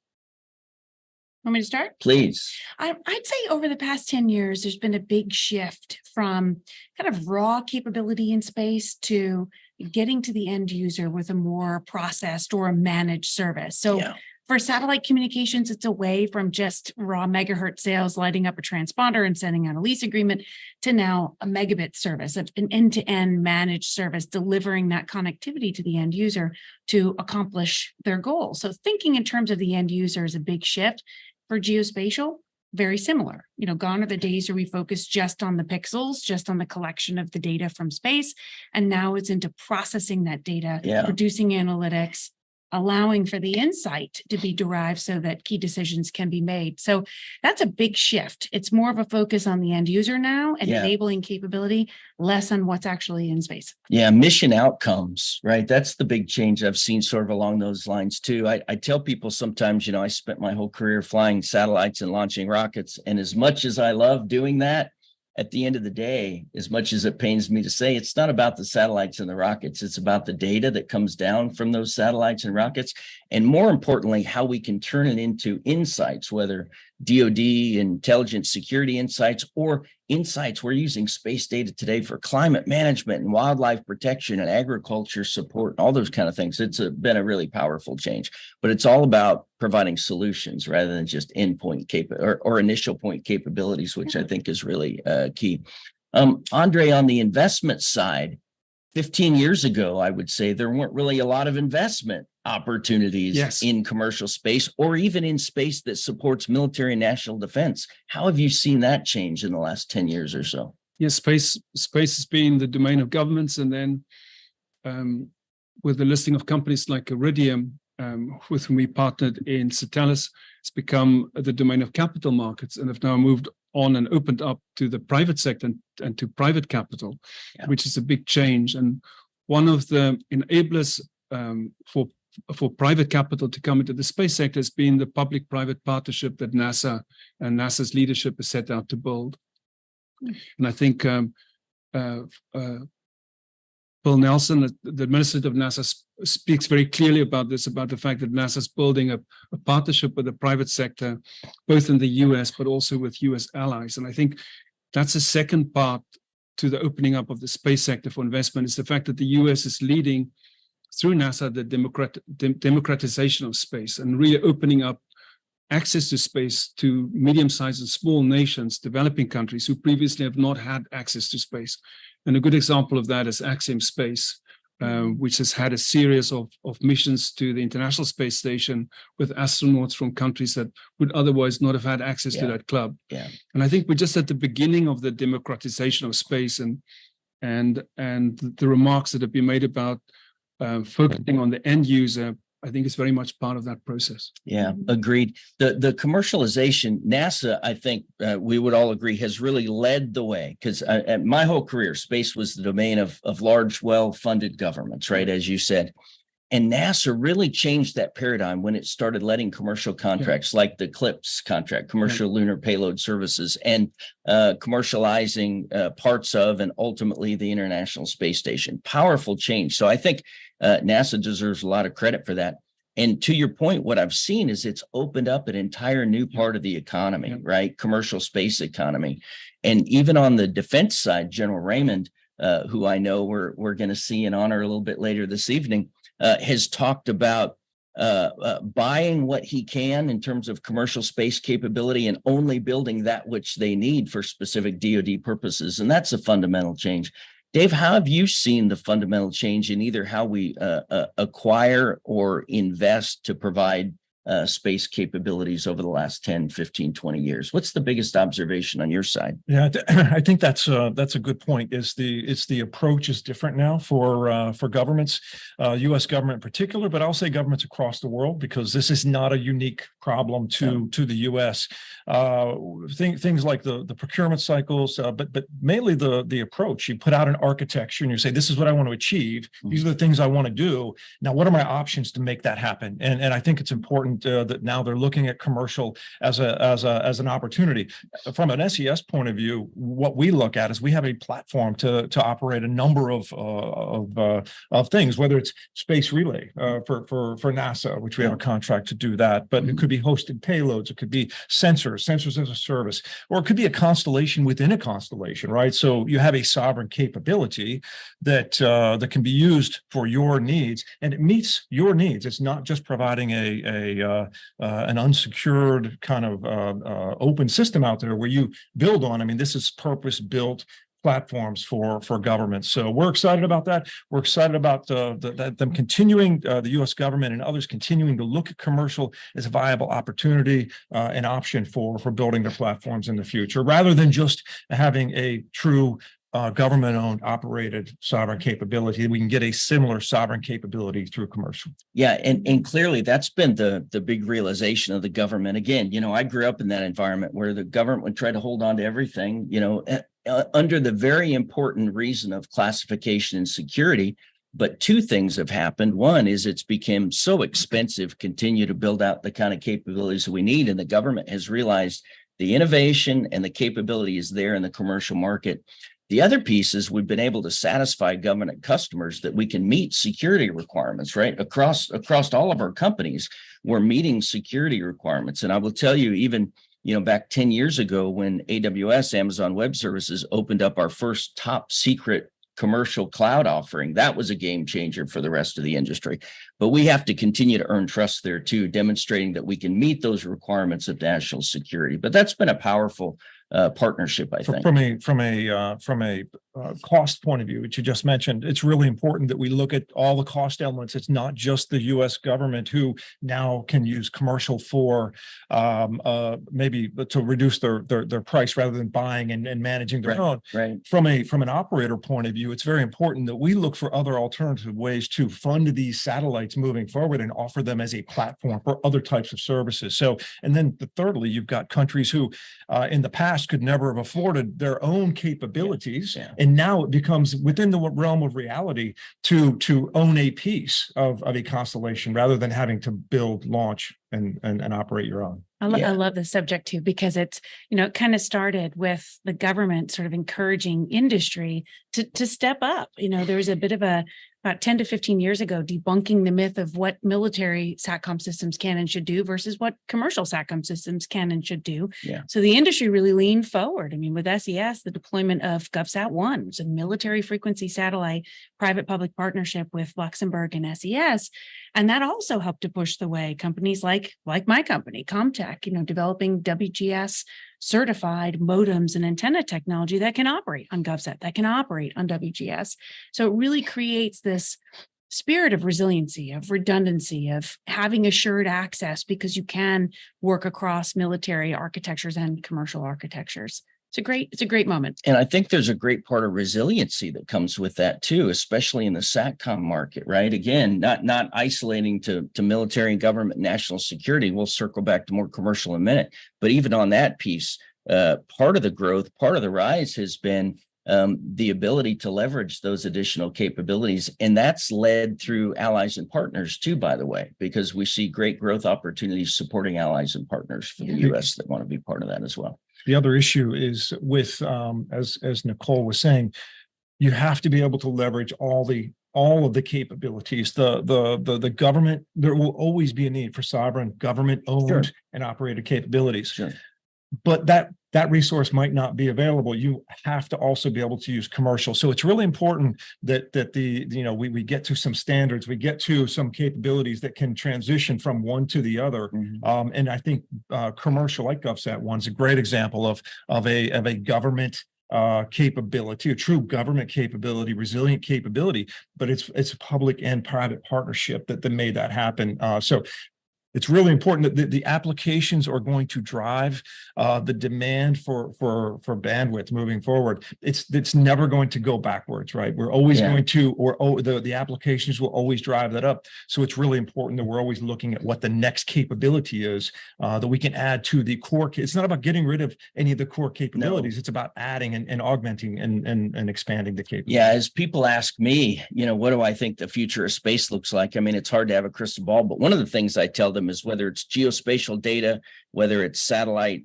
Want me to start? Please. I'd say over the past 10 years, there's been a big shift from kind of raw capability in space to getting to the end user with a more processed or a managed service. So for satellite communications, it's away from just raw megahertz sales, lighting up a transponder and sending out a lease agreement, to now a megabit service, an end-to-end managed service, delivering that connectivity to the end user to accomplish their goal. So thinking in terms of the end user is a big shift. For geospatial, very similar. Gone are the days where we focus just on the pixels, just on the collection of the data from space. And now it's into processing that data, producing analytics, allowing for the insight to be derived so that key decisions can be made. So that's a big shift. It's more of a focus on the end user now and enabling capability, less on what's actually in space. Yeah, mission outcomes, right? That's the big change I've seen sort of along those lines too. I tell people sometimes, I spent my whole career flying satellites and launching rockets. And as much as I love doing that, at the end of the day, as much as it pains me to say, it's not about the satellites and the rockets. It's about the data that comes down from those satellites and rockets. And more importantly, how we can turn it into insights, whether DoD, intelligence security insights, or insights. We're using space data today for climate management and wildlife protection and agriculture support, and all those kind of things. It's been a really powerful change, but it's all about providing solutions rather than just endpoint or initial point capabilities, which I think is really key. Andre, on the investment side, 15 years ago, I would say there weren't really a lot of investment opportunities in commercial space, or even in space that supports military and national defense. How have you seen that change in the last 10 years or so? Yes, space has been the domain of governments, and then with the listing of companies like Iridium, with whom we partnered in Satellus, it's become the domain of capital markets, and have now moved on and opened up to the private sector and to private capital, which is a big change. And one of the enablers for private capital to come into the space sector has been the public-private partnership that NASA and NASA's leadership has set out to build. And I think Bill Nelson, the administrator of NASA, speaks very clearly about this, about the fact that NASA is building a partnership with the private sector, both in the US, but also with US allies. And I think that's the second part to the opening up of the space sector for investment, is the fact that the US is leading through NASA the democratization of space and really opening up access to space to medium-sized and small nations, developing countries who previously have not had access to space. And a good example of that is Axiom Space, which has had a series of missions to the International Space Station with astronauts from countries that would otherwise not have had access to that club. Yeah. And I think we're just at the beginning of the democratization of space, and the remarks that have been made about focusing on the end user, I think is very much part of that process. Yeah, agreed. The commercialization, NASA, I think we would all agree, has really led the way, because my whole career, space was the domain of large, well-funded governments, right? As you said. And NASA really changed that paradigm when it started letting commercial contracts like the CLPS contract, Commercial Lunar Payload Services, and commercializing parts of and ultimately the International Space Station. Powerful change. So I think NASA deserves a lot of credit for that. And to your point, what I've seen is it's opened up an entire new part of the economy, right? Commercial space economy. And even on the defense side, General Raymond, who I know we're going to see and honor a little bit later this evening, has talked about buying what he can in terms of commercial space capability and only building that which they need for specific DoD purposes. And that's a fundamental change. Dave, how have you seen the fundamental change in either how we acquire or invest to provide space capabilities over the last 10, 15, 20 years? What's the biggest observation on your side? Yeah, I think that's a good point. It's the approach is different now for governments, U.S. government in particular, but I'll say governments across the world, because this is not a unique problem to the U.S. Things like the procurement cycles, but mainly the approach. You put out an architecture and you say, this is what I want to achieve. These are the things I want to do. Now, what are my options to make that happen? And I think it's important that now they're looking at commercial as an opportunity. From an SES point of view, what we look at is we have a platform to operate a number of things, whether it's space relay for NASA, which we have a contract to do that, but it could be hosted payloads, it could be sensors as a service, or it could be a constellation within a constellation, right? So you have a sovereign capability that can be used for your needs, and it meets your needs. It's not just providing an unsecured kind of open system out there where you build on. I mean, this is purpose-built platforms for governments. So we're excited about that. We're excited about them continuing, the U.S. government and others continuing to look at commercial as a viable opportunity, an option for building their platforms in the future, rather than just having a true government-owned, operated sovereign capability. We can get a similar sovereign capability through commercial. Yeah, and clearly that's been the big realization of the government. Again, I grew up in that environment where the government would try to hold on to everything, under the very important reason of classification and security. But two things have happened. One is it's become so expensive to continue to build out the kind of capabilities that we need, and the government has realized the innovation and the capability is there in the commercial market. The other piece is we've been able to satisfy government customers that we can meet security requirements, right? Across all of our companies, we're meeting security requirements. And I will tell you, even, back 10 years ago when AWS, Amazon Web Services, opened up our first top secret commercial cloud offering, that was a game changer for the rest of the industry. But we have to continue to earn trust there too, demonstrating that we can meet those requirements of national security. But that's been a powerful partnership, I think. From a cost point of view, which you just mentioned, it's really important that we look at all the cost elements. It's not just the U.S. government who now can use commercial for maybe to reduce their price rather than buying and managing their own. Right. From an operator point of view, it's very important that we look for other alternative ways to fund these satellites moving forward and offer them as a platform for other types of services. So, and then thirdly, you've got countries who in the past could never have afforded their own capabilities. Yeah. And now it becomes within the realm of reality to own a piece of a constellation rather than having to build, launch, and operate your own. I love this subject too, because it's, it kind of started with the government sort of encouraging industry to step up. There was a bit of about 10 to 15 years ago, debunking the myth of what military SATCOM systems can and should do versus what commercial SATCOM systems can and should do. Yeah. So the industry really leaned forward. I mean, with SES, the deployment of GovSat-1, which is a military frequency satellite, private-public partnership with Luxembourg and SES, And that also helped to push the way companies like my company, Comtech, developing WGS certified modems and antenna technology that can operate on GovSat, that can operate on WGS. So it really creates this spirit of resiliency, of redundancy, of having assured access because you can work across military architectures and commercial architectures. It's a great moment. And I think there's a great part of resiliency that comes with that too, especially in the SATCOM market, right? Again, not isolating to military and government national security. We'll circle back to more commercial in a minute. But even on that piece, part of the growth, part of the rise has been the ability to leverage those additional capabilities. And that's led through allies and partners too, by the way, because we see great growth opportunities supporting allies and partners for the U.S. that want to be part of that as well. The other issue is with, as Nicole was saying, you have to be able to leverage all of the capabilities. The government, there will always be a need for sovereign government-owned and operated capabilities. Sure. But that resource might not be available. You have to also be able to use commercial. So it's really important that we get to some standards, we get to some capabilities that can transition from one to the other. Mm-hmm. And I think commercial like GovSat-1 is a great example of a government capability, a true government capability, resilient capability. But it's a public and private partnership that made that happen. So it's really important that the applications are going to drive the demand for bandwidth moving forward. It's never going to go backwards, right? We're always going to, the applications will always drive that up. So it's really important that we're always looking at what the next capability is that we can add to the core. It's not about getting rid of any of the core capabilities. No. It's about adding and augmenting and expanding the capabilities. Yeah, as people ask me, what do I think the future of space looks like? I mean, it's hard to have a crystal ball, but one of the things I tell them is whether it's geospatial data, whether it's satellite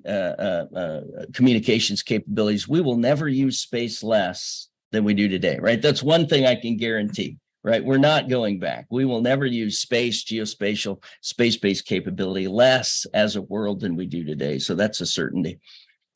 communications capabilities, we will never use space less than we do today, right? That's one thing I can guarantee, right? We're not going back. We will never use space, geospatial, space-based capability less as a world than we do today. So that's a certainty.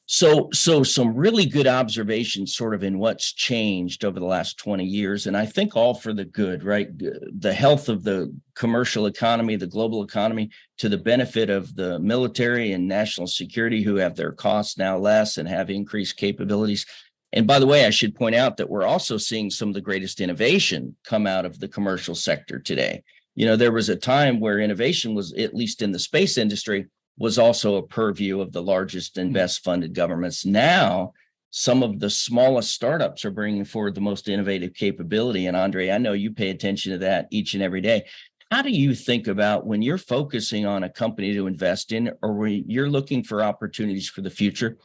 So some really good observations sort of in what's changed over the last 20 years. And I think all for the good, right? The health of the commercial economy, the global economy, to the benefit of the military and national security who have their costs now less and have increased capabilities. And by the way, I should point out that we're also seeing some of the greatest innovation come out of the commercial sector today. There was a time where innovation was, at least in the space industry, was also a purview of the largest and best funded governments. Now, some of the smallest startups are bringing forward the most innovative capability. And Andre, I know you pay attention to that each and every day. How do you think about when you're focusing on a company to invest in, or when you're looking for opportunities for the future?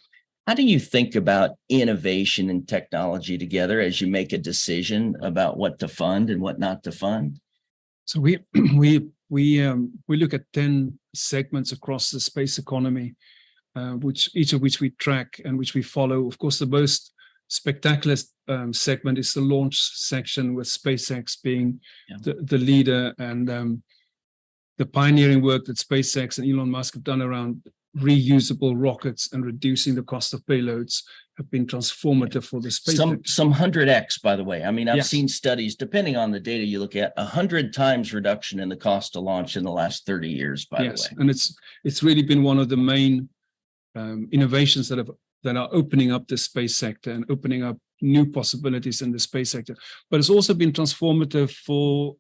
How do you think about innovation and technology together as you make a decision about what to fund and what not to fund? So we look at 10 segments across the space economy, each of which we track and which we follow. Of course, the most spectacular segment is the launch section, with SpaceX being the leader, and the pioneering work that SpaceX and Elon Musk have done around reusable rockets and reducing the cost of payloads have been transformative for the space. Some 100x, by the way. I mean, I've seen studies, depending on the data you look at, 100 times reduction in the cost to launch in the last 30 years, by the way. And it's really been one of the main innovations that are opening up the space sector and opening up new possibilities in the space sector. But it's also been transformative for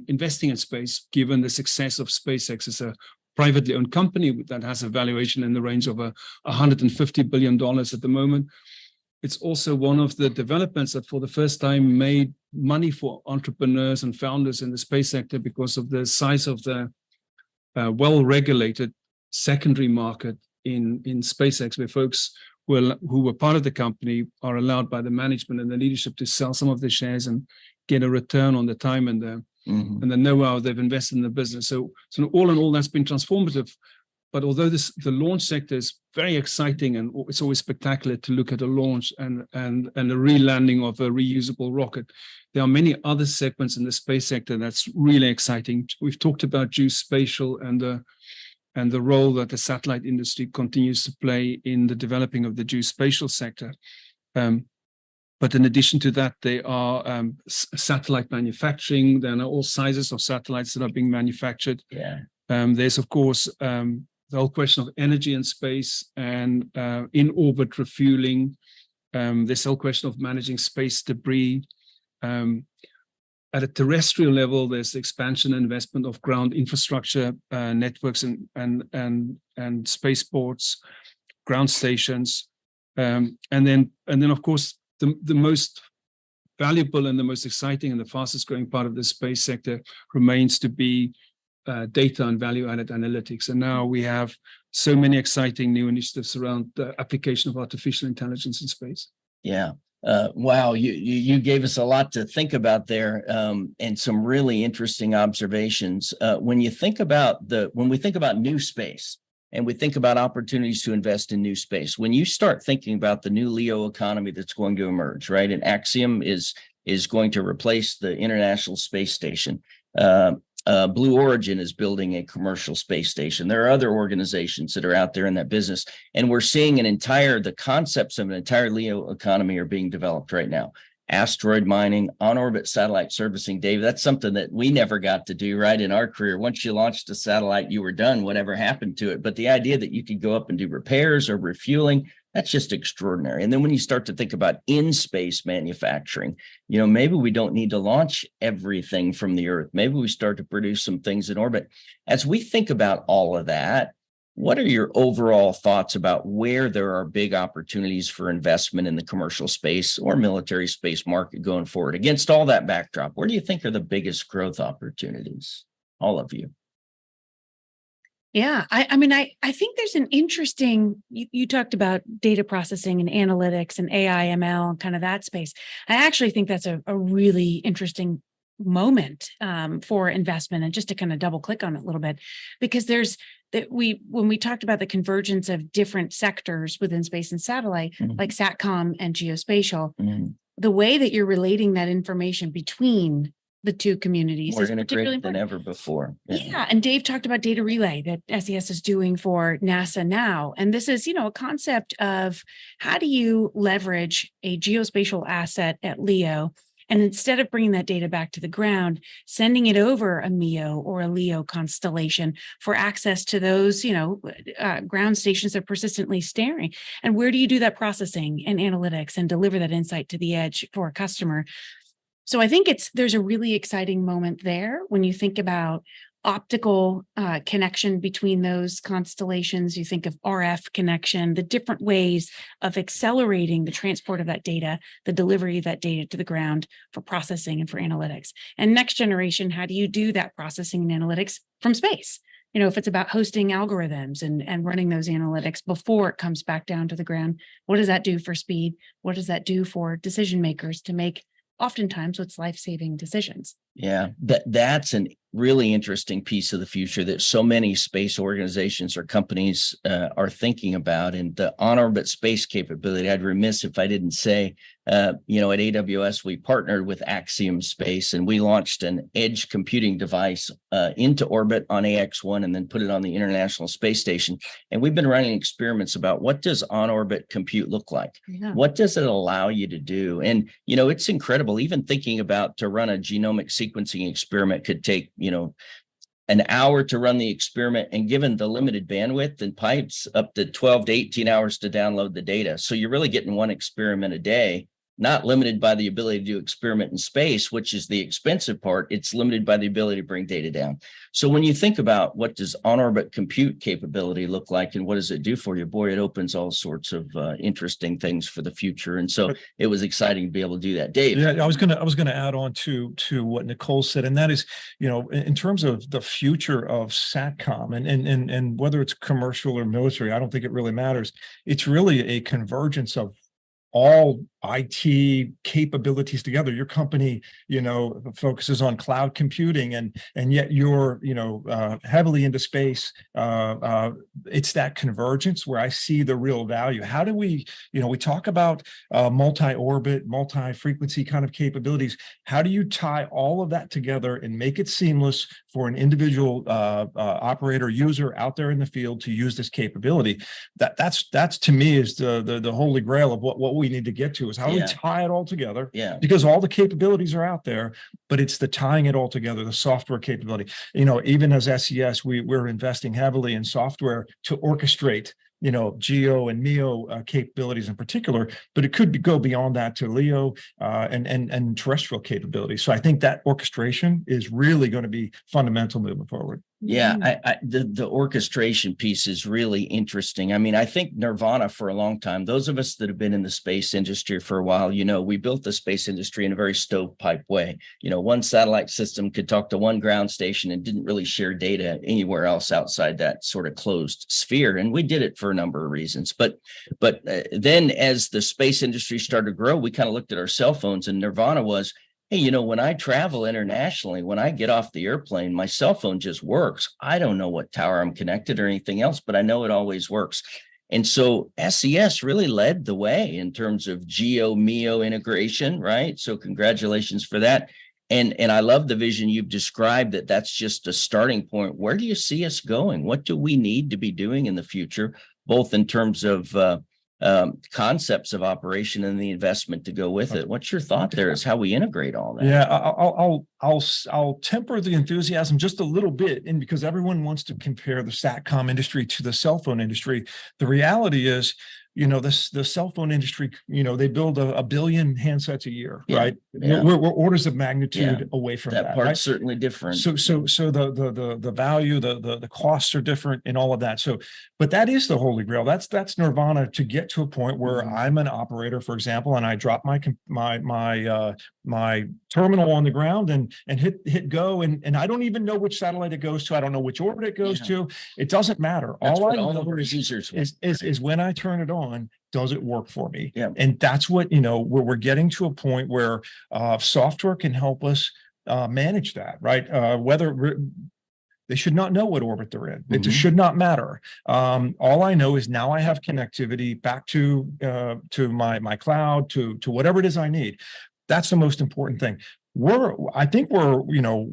investing in space, given the success of SpaceX as a privately owned company that has a valuation in the range of $150 billion at the moment. It's also one of the developments that for the first time made money for entrepreneurs and founders in the space sector because of the size of the well-regulated secondary market in SpaceX, where folks who were part of the company are allowed by the management and the leadership to sell some of the shares and get a return on the time and the know-how they've invested in the business. So all in all, that's been transformative. But although the launch sector is very exciting and it's always spectacular to look at a launch and a re-landing of a reusable rocket, there are many other segments in the space sector that's really exciting. We've talked about geospatial and the role that the satellite industry continues to play in the developing of the geospatial sector. But in addition to that, there are satellite manufacturing. There are all sizes of satellites that are being manufactured. Yeah. There's, of course, the whole question of energy in space and in-orbit refueling. There's the whole question of managing space debris. At a terrestrial level, there's the expansion and investment of ground infrastructure, networks and spaceports, ground stations. And then of course, the most valuable and the most exciting and the fastest growing part of the space sector remains to be data and value-added analytics. And now we have so many exciting new initiatives around the application of artificial intelligence in space. Yeah. Wow, you gave us a lot to think about there, and some really interesting observations. When we think about new space, and we think about opportunities to invest in new space, when you start thinking about the new LEO economy that's going to emerge, right? And Axiom is going to replace the International Space Station. Blue Origin is building a commercial space station. There are other organizations that are out there in that business, and we're seeing the concepts of an entire LEO economy are being developed right now. Asteroid mining, on-orbit satellite servicing, Dave, that's something that we never got to do, right, in our career. Once you launched a satellite, you were done, whatever happened to it. But the idea that you could go up and do repairs or refueling, that's just extraordinary. And then when you start to think about in-space manufacturing, maybe we don't need to launch everything from the Earth. Maybe we start to produce some things in orbit. As we think about all of that, what are your overall thoughts about where there are big opportunities for investment in the commercial space or military space market going forward? Against all that backdrop, where do you think are the biggest growth opportunities? All of you. Yeah, I think there's an interesting, you talked about data processing and analytics and AI, ML, and kind of that space. I actually think that's a really interesting moment for investment, and just to kind of double click on it a little bit, because when we talked about the convergence of different sectors within space and satellite, like SATCOM and geospatial, the way that you're relating that information between the two communities more is particularly integrated than ever before. Yeah. And Dave talked about data relay that SES is doing for NASA now. And this is, a concept of how do you leverage a geospatial asset at LEO, and instead of bringing that data back to the ground, sending it over a MEO or a LEO constellation for access to those, ground stations that are persistently staring. And where do you do that processing and analytics and deliver that insight to the edge for a customer? So I think there's a really exciting moment there when you think about optical connection between those constellations. You think of RF connection, the different ways of accelerating the transport of that data, the delivery of that data to the ground for processing and for analytics. And next generation, how do you do that processing and analytics from space? If it's about hosting algorithms and running those analytics before it comes back down to the ground, what does that do for speed? What does that do for decision makers to make oftentimes what's life-saving decisions? Yeah, that's a really interesting piece of the future that so many space organizations or companies are thinking about. And the on-orbit space capability, I'd remiss if I didn't say, at AWS, we partnered with Axiom Space, and we launched an edge computing device into orbit on AX-1 and then put it on the International Space Station. And we've been running experiments about what does on-orbit compute look like? Yeah. What does it allow you to do? And, it's incredible. Even thinking about to run a genomic sequencing experiment could take, an hour to run the experiment, and given the limited bandwidth and pipes, up to 12 to 18 hours to download the data. So you're really getting one experiment a day, not limited by the ability to do experiment in space, which is the expensive part. It's limited by the ability to bring data down. So when you think about what does on-orbit compute capability look like and what does it do for you, boy, it opens all sorts of interesting things for the future. And so it was exciting to be able to do that. Dave. Yeah, I was gonna add on to what Nicole said, and that is, in terms of the future of SATCOM and whether it's commercial or military, I don't think it really matters. It's really a convergence of all IT capabilities together. Your company, focuses on cloud computing, and yet you're, heavily into space. It's that convergence where I see the real value. How do we talk about multi-orbit, multi-frequency kind of capabilities. How do you tie all of that together and make it seamless for an individual operator user out there in the field to use this capability. That's to me is the holy grail of what we need to get to, is how do we tie it all together? Yeah. Because all the capabilities are out there, but it's the tying it all together, the software capability. You know, even as SES, we're investing heavily in software to orchestrate, you know, geo and MEO capabilities in particular, but it could go beyond that to LEO and terrestrial capabilities. So I think that orchestration is really going to be fundamental moving forward. Yeah, the orchestration piece is really interesting. I mean, I think Nirvana for a long time, those of us that have been in the space industry for a while, you know, we built the space industry in a very stovepipe way. You know, one satellite system could talk to one ground station and didn't really share data anywhere else outside that sort of closed sphere. And we did it for a number of reasons. But then as the space industry started to grow, we kind of looked at our cell phones, and Nirvana was, hey, you know, when I travel internationally, when I get off the airplane, my cell phone just works. I don't know what tower I'm connected or anything else, but I know it always works. And so SES really led the way in terms of geo MEO integration, right? So congratulations for that. And I love the vision you've described, that's just a starting point. Where do you see us going? What do we need to be doing in the future, both in terms of concepts of operation and the investment to go with it? What's your thought there is how we integrate all that? Yeah, I'll temper the enthusiasm just a little bit, and because everyone wants to compare the SATCOM industry to the cell phone industry, the reality is, you know, the cell phone industry, you know, they build a billion handsets a year, right? Yeah. We're orders of magnitude away from that. Part's right? certainly different. So the value, the costs are different and all of that. So, but that is the holy grail. That's Nirvana, to get to a point where I'm an operator, for example, and I drop my terminal on the ground and hit go, and I don't even know which satellite it goes to. I don't know which orbit it goes to. It doesn't matter. That's all I all know of our users is when I turn it on, does it work for me? Yeah. And that's what, you know, where we're getting to a point where software can help us manage that, right? Whether they should not know what orbit they're in. It should not matter. All I know is now I have connectivity back to my cloud, to whatever it is I need. That's the most important thing. I think we're, you know,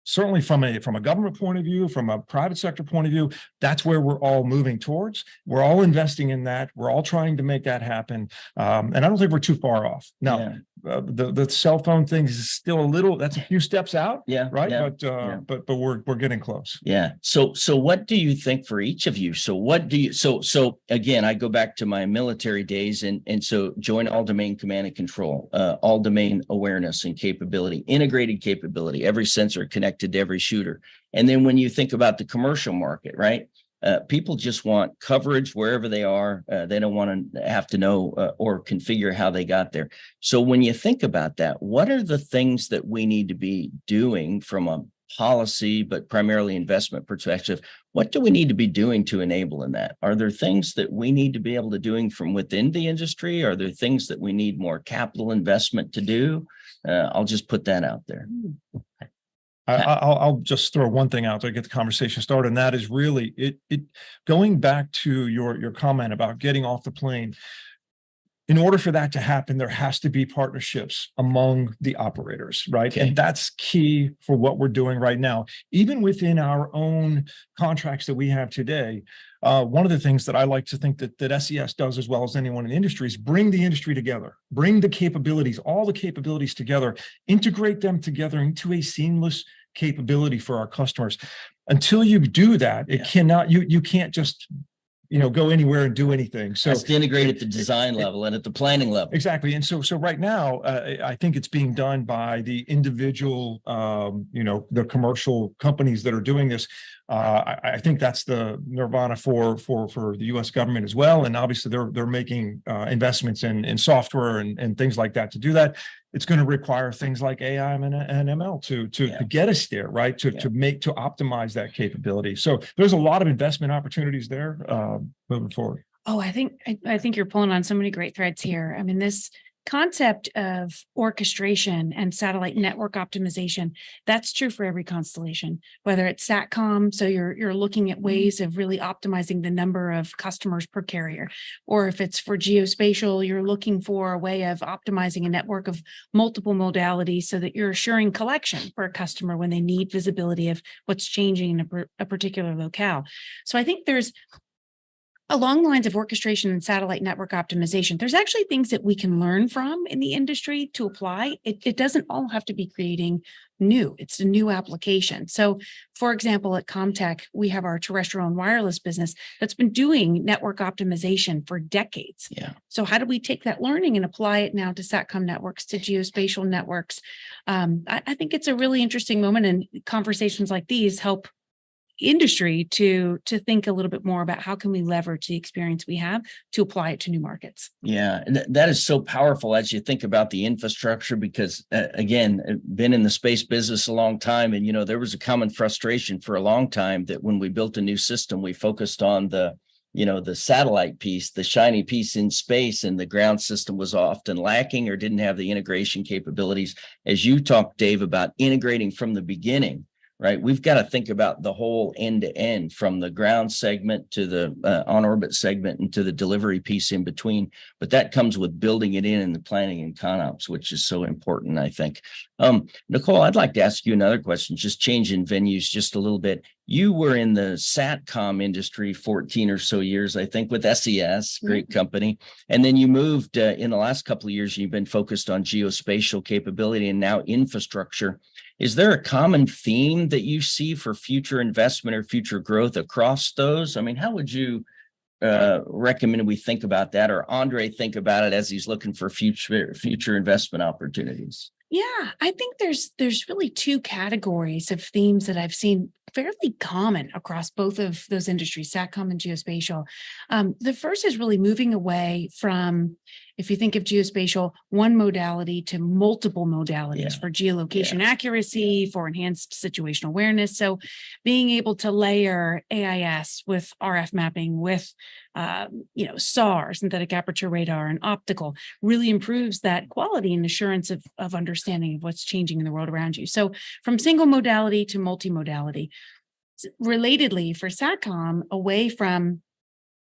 certainly from a government point of view, from a private sector point of view, that's where we're all moving towards. We're all investing in that. We're all trying to make that happen. And I don't think we're too far off. Now, the cell phone thing is still a little, that's a few steps out. Yeah. Right. Yeah. But we're getting close. Yeah. So what do you think for each of you? So what do you, so again, I go back to my military days, and so joint all domain command and control, all domain awareness and capability, integrated capability, every sensor connected to every shooter. And then when you think about the commercial market, right? People just want coverage wherever they are. They don't want to have to know or configure how they got there. So when you think about that, what are the things that we need to be doing from a policy, but primarily investment perspective? What do we need to be doing to enable in that? Are there things that we need to be able to doing from within the industry? Are there things that we need more capital investment to do? I'll just put that out there. I'll just throw one thing out to get the conversation started, and that is really it going back to your comment about getting off the plane. In order for that to happen, there has to be partnerships among the operators, right? Okay. And that's key for what we're doing right now. Even within our own contracts that we have today, one of the things that I like to think that SES does as well as anyone in the industry is bring the industry together, bring the capabilities, all the capabilities together, integrate them together into a seamless capability for our customers. Until you do that, it cannot, you can't just, you know, go anywhere and do anything. So it's to integrate at the design level and at the planning level. Exactly. And so right now, I think it's being done by the individual, you know, the commercial companies that are doing this. I think that's the Nirvana for the U.S. government as well. And obviously they're making investments in software and things like that to do that. It's going to require things like AI and ML to get us there, right? To optimize that capability. So there's a lot of investment opportunities there moving forward. Oh, I think you're pulling on so many great threads here. I mean, this concept of orchestration and satellite network optimization, that's true for every constellation, whether it's SATCOM, so you're looking at ways of really optimizing the number of customers per carrier, or if it's for geospatial, you're looking for a way of optimizing a network of multiple modalities so that you're assuring collection for a customer when they need visibility of what's changing in a particular locale. So I think there's, along the lines of orchestration and satellite network optimization, there's actually things that we can learn from in the industry to apply. It doesn't all have to be creating new. It's a new application. So, for example, at Comtech, we have our terrestrial and wireless business that's been doing network optimization for decades. Yeah. So how do we take that learning and apply it now to SATCOM networks, to geospatial networks? I think it's a really interesting moment, and conversations like these help industry to think a little bit more about how can we leverage the experience we have to apply it to new markets. Yeah, that is so powerful as you think about the infrastructure, because again, been in the space business a long time, and there was a common frustration for a long time that when we built a new system, we focused on the satellite piece, the shiny piece in space, and the ground system was often lacking or didn't have the integration capabilities. As you talked, Dave, about integrating from the beginning, right? We've got to think about the whole end to end, from the ground segment to the on-orbit segment and to the delivery piece in between. But that comes with building it in the planning and ConOps, which is so important, I think. Nicole, I'd like to ask you another question, just changing venues just a little bit. You were in the SATCOM industry 14 or so years, I think, with SES, great company. And then you moved in the last couple of years, you've been focused on geospatial capability and now infrastructure. Is there a common theme that you see for future investment or future growth across those? I mean, how would you recommend we think about that, or Andre think about it as he's looking for future investment opportunities? Yeah, I think there's really two categories of themes that I've seen fairly common across both of those industries, SATCOM and geospatial. The first is really moving away from, if you think of geospatial, one modality to multiple modalities for geolocation accuracy, for enhanced situational awareness. So being able to layer AIS with RF mapping, with SAR, synthetic aperture radar, and optical really improves that quality and assurance of understanding of what's changing in the world around you. So from single modality to multimodality. Relatedly, for SATCOM, away from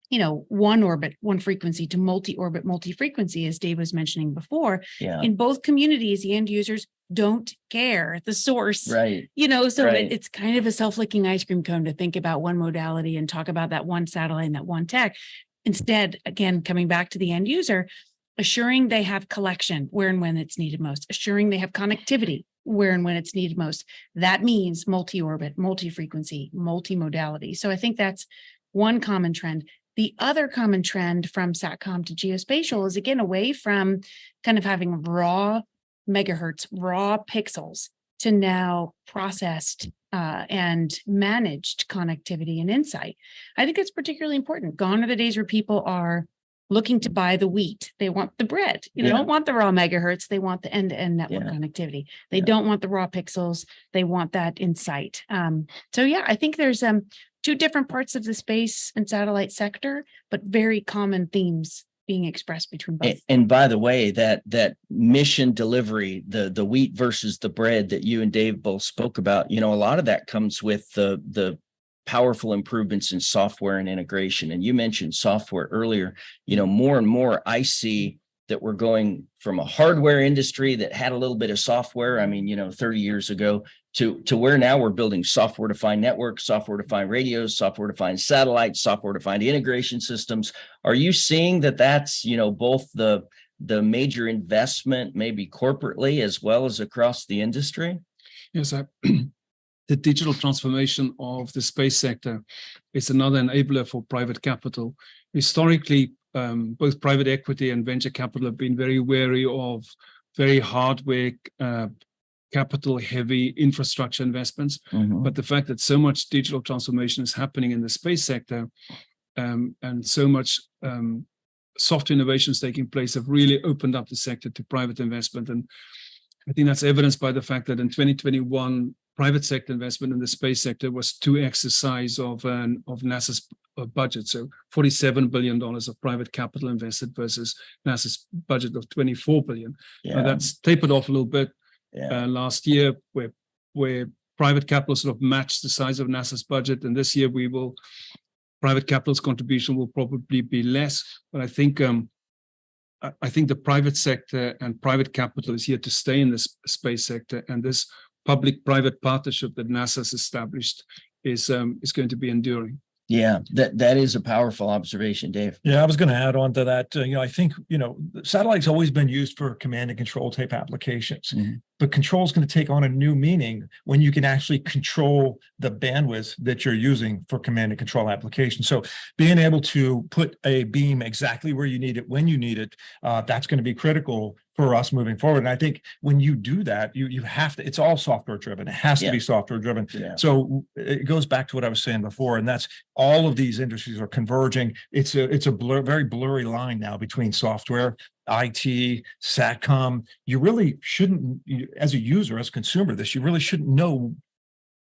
one orbit, one frequency to multi-orbit, multi-frequency, as Dave was mentioning before. In both communities, the end users don't care the source. Right. It's kind of a self-licking ice cream cone to think about one modality and talk about that one satellite and that one tech. Instead, again, coming back to the end user, assuring they have collection where and when it's needed most, assuring they have connectivity where and when it's needed most. That means multi-orbit, multi-frequency, multi-modality. So I think that's one common trend. The other common trend from SATCOM to geospatial is, again, away from kind of having raw megahertz, raw pixels, to now processed and managed connectivity and insight. I think it's particularly important. Gone are the days where people are looking to buy the wheat. They want the bread. They don't want the raw megahertz. They want the end-to-end network connectivity. They don't want the raw pixels. They want that insight. I think there's two different parts of the space and satellite sector, but very common themes being expressed between both. And by the way, that mission delivery, the wheat versus the bread that you and Dave both spoke about, a lot of that comes with the powerful improvements in software and integration. And you mentioned software earlier. More and more I see that we're going from a hardware industry that had a little bit of software, 30 years ago, to where now we're building software-defined networks, software-defined radios, software-defined satellites, software-defined integration systems. Are you seeing that that's, both the major investment, maybe corporately, as well as across the industry? Yes, the digital transformation of the space sector is another enabler for private capital. Historically, both private equity and venture capital have been very wary of very hardware, capital-heavy infrastructure investments. But the fact that so much digital transformation is happening in the space sector and so much software innovations taking place have really opened up the sector to private investment. And I think that's evidenced by the fact that in 2021, private sector investment in the space sector was 2x the size of NASA's budget. So $47 billion of private capital invested versus NASA's budget of 24 billion. Yeah. That's tapered off a little bit last year, where private capital sort of matched the size of NASA's budget, and this year private capital's contribution will probably be less. But I think the private sector and private capital is here to stay in this space sector, and this public-private partnership that NASA has established is going to be enduring. Yeah, that is a powerful observation, Dave. Yeah, I was going to add on to that. I think, satellite's always been used for command and control type applications, but control is going to take on a new meaning when you can actually control the bandwidth that you're using for command and control applications. So being able to put a beam exactly where you need it, when you need it, that's going to be critical for us moving forward. And I think when you do that, you have to, it's all software driven. It has to be software driven. Yeah. So it goes back to what I was saying before, and that's all of these industries are converging. It's a very blurry line now between software, IT, SATCOM. You really shouldn't, as a user, as a consumer, you really shouldn't know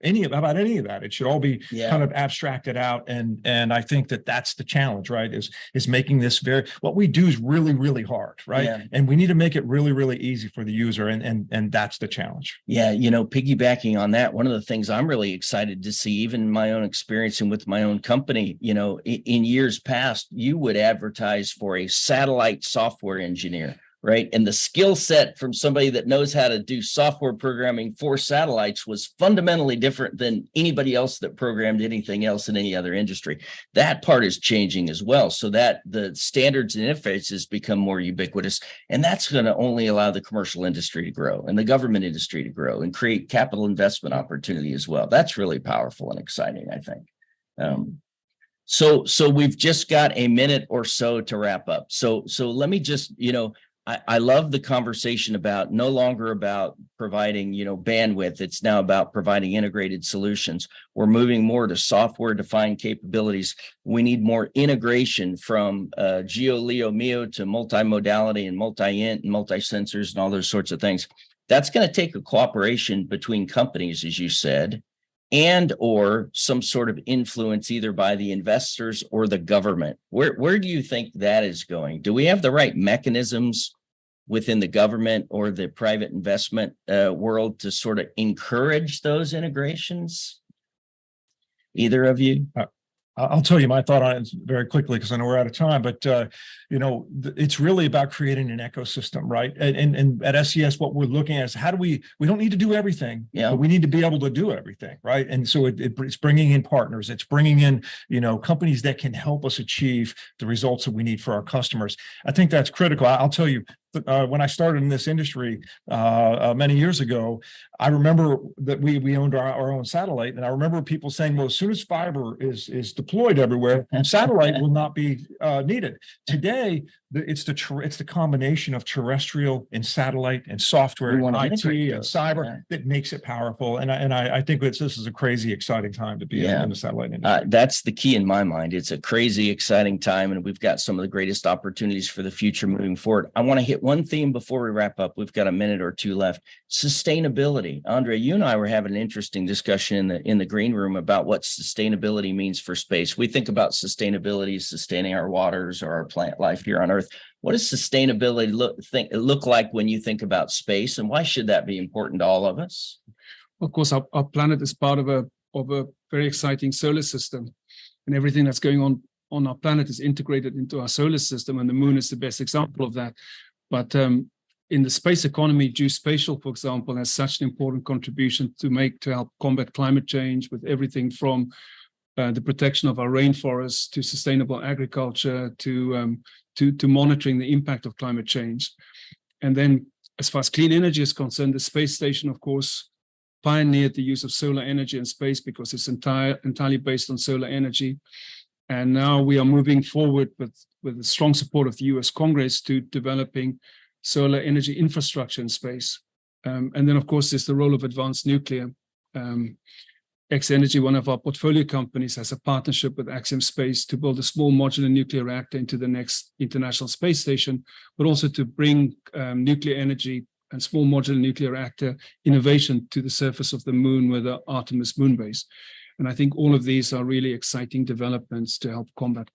about any of that. It should all be kind of abstracted out. And I think that's the challenge, right? Is making this what we do is really, really hard, right? Yeah. And we need to make it really, really easy for the user. And that's the challenge. Yeah. Piggybacking on that, one of the things I'm really excited to see, even in my own experience and with my own company, in years past, you would advertise for a satellite software engineer. Right. And the skill set from somebody that knows how to do software programming for satellites was fundamentally different than anybody else that programmed anything else in any other industry. That part is changing as well, so that the standards and interfaces become more ubiquitous. And that's going to only allow the commercial industry to grow and the government industry to grow and create capital investment opportunity as well. That's really powerful and exciting, I think. So we've just got a minute or so to wrap up. So let me just, I love the conversation about no longer about providing, bandwidth. It's now about providing integrated solutions. We're moving more to software-defined capabilities. We need more integration from GEO, LEO, MEO to multimodality and multi-int and multi-sensors and all those sorts of things. That's going to take a cooperation between companies, as you said, and or some sort of influence either by the investors or the government. Where do you think that is going? Do we have the right mechanisms within the government or the private investment world to sort of encourage those integrations? Either of you? I'll tell you my thought on it very quickly because I know we're out of time, but it's really about creating an ecosystem, right? And at SES, what we're looking at is how do we don't need to do everything, but we need to be able to do everything, right? And so it's bringing in partners, it's bringing in, companies that can help us achieve the results that we need for our customers. I think that's critical. I'll tell you, when I started in this industry many years ago, I remember that we owned our own satellite, and I remember people saying, "Well, as soon as fiber is deployed everywhere, satellite will not be needed." Today, it's the combination of terrestrial and satellite and software, and IT and cyber that makes it powerful. And I think this is a crazy exciting time to be in the satellite industry. That's the key in my mind. It's a crazy exciting time, and we've got some of the greatest opportunities for the future moving forward. I want to hit one theme before we wrap up. We've got a minute or two left. Sustainability. Andre, you and I were having an interesting discussion in the green room about what sustainability means for space. We think about sustainability, sustaining our waters or our plant life here on Earth. What does sustainability look like when you think about space, and why should that be important to all of us? Of course, our planet is part of a very exciting solar system, and everything that's going on our planet is integrated into our solar system, and the moon is the best example of that. But in the space economy, geospatial, for example, has such an important contribution to make to help combat climate change with everything from the protection of our rainforests to sustainable agriculture to monitoring the impact of climate change. And then as far as clean energy is concerned, the space station, of course, pioneered the use of solar energy in space because it's entirely based on solar energy. And now we are moving forward with the strong support of the US Congress to developing solar energy infrastructure in space. And then, of course, there's the role of advanced nuclear. X-Energy, one of our portfolio companies, has a partnership with Axiom Space to build a small modular nuclear reactor into the next International Space Station, but also to bring nuclear energy and small modular nuclear reactor innovation to the surface of the moon with the Artemis moon base. And I think all of these are really exciting developments to help combat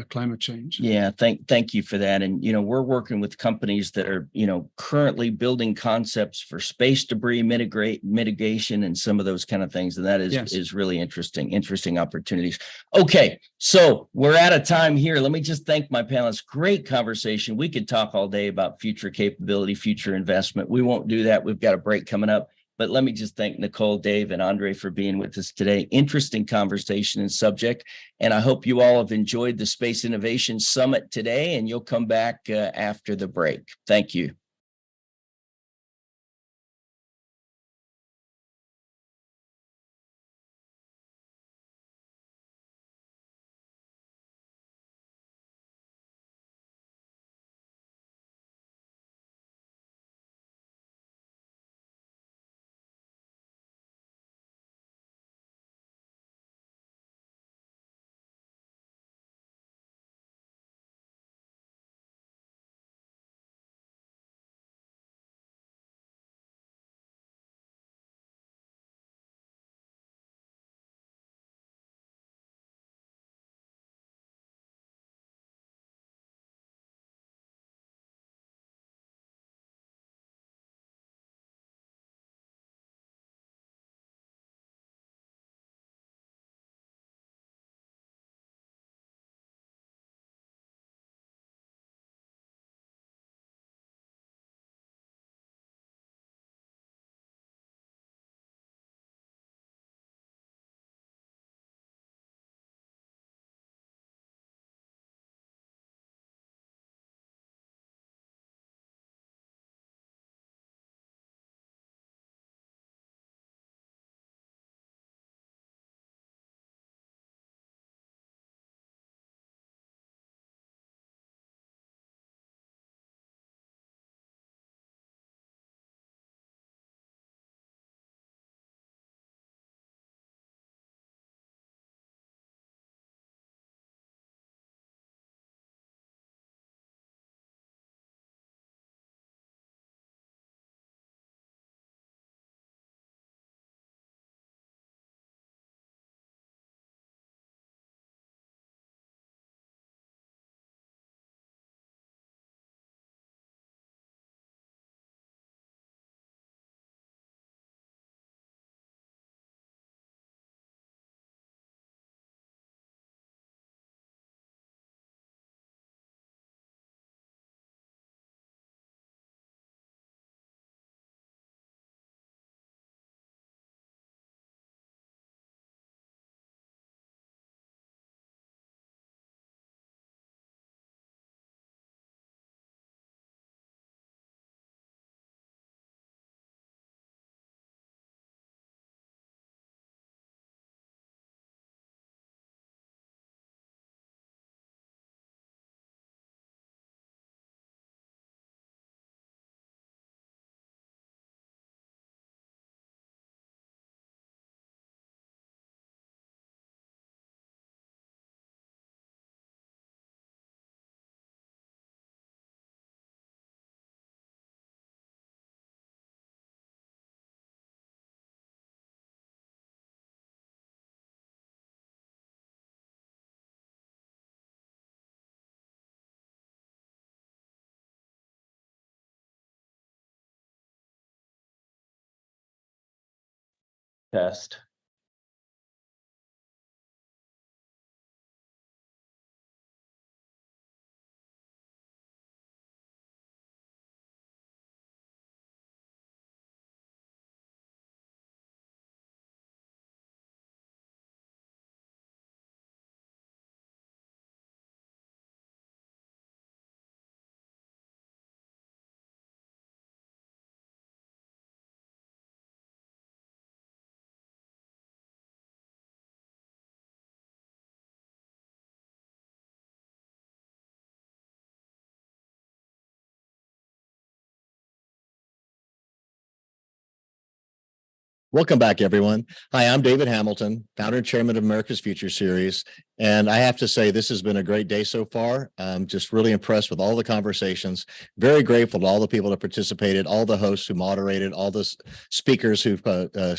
climate change. Yeah, thank you for that. And, we're working with companies that are, currently building concepts for space debris mitigation and some of those kind of things. And that is really interesting opportunities. Okay, so we're out of time here. Let me just thank my panelists. Great conversation. We could talk all day about future capability, future investment. We won't do that. We've got a break coming up. But let me just thank Nicole, Dave, and Andre for being with us today. Interesting conversation and subject. And I hope you all have enjoyed the Space Innovation Summit today, and you'll come back after the break. Thank you. Test. Welcome back, everyone. Hi, I'm David Hamilton, founder and chairman of America's Future Series. And I have to say, this has been a great day so far. I'm just really impressed with all the conversations. Very grateful to all the people that participated, all the hosts who moderated, all the speakers who've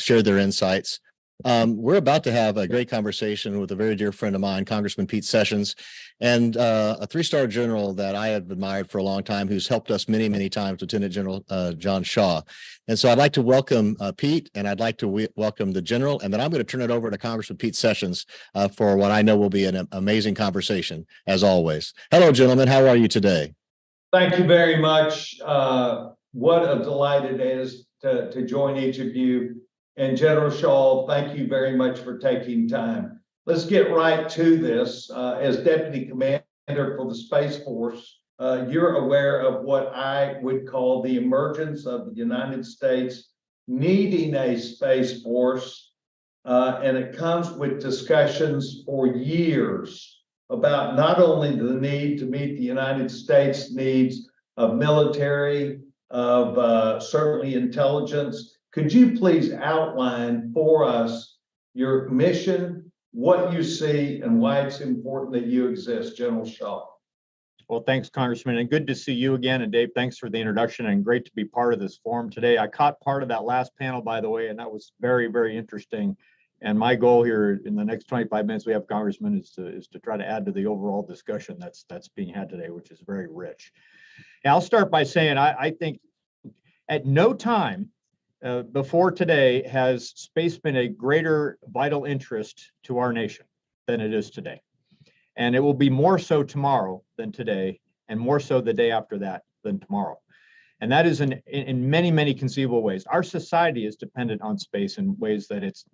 shared their insights. We're about to have a great conversation with a very dear friend of mine, Congressman Pete Sessions, and a three-star general that I have admired for a long time, who's helped us many, many times, Lieutenant General John Shaw. And so I'd like to welcome Pete, and I'd like to welcome the general, and then I'm going to turn it over to Congressman Pete Sessions for what I know will be an amazing conversation, as always. Hello, gentlemen. How are you today? Thank you very much. What a delight it is to join each of you. And General Shaw, thank you very much for taking time. Let's get right to this. As Deputy Commander for the Space Force, you're aware of what I would call the emergence of the United States needing a Space Force. And it comes with discussions for years about not only the need to meet the United States needs of military, of certainly intelligence. Could you please outline for us your mission, what you see, and why it's important that you exist, General Shaw? Well, thanks, Congressman, and good to see you again. And Dave, thanks for the introduction, and great to be part of this forum today. I caught part of that last panel, by the way, and that was very, very interesting. And my goal here in the next 25 minutes we have, Congressman, is to try to add to the overall discussion that's being had today, which is very rich. And I'll start by saying I think at no time before today has space been a greater vital interest to our nation than it is today. And it will be more so tomorrow than today, and more so the day after that than tomorrow. And that is in many, many conceivable ways. Our society is dependent on space in ways that it's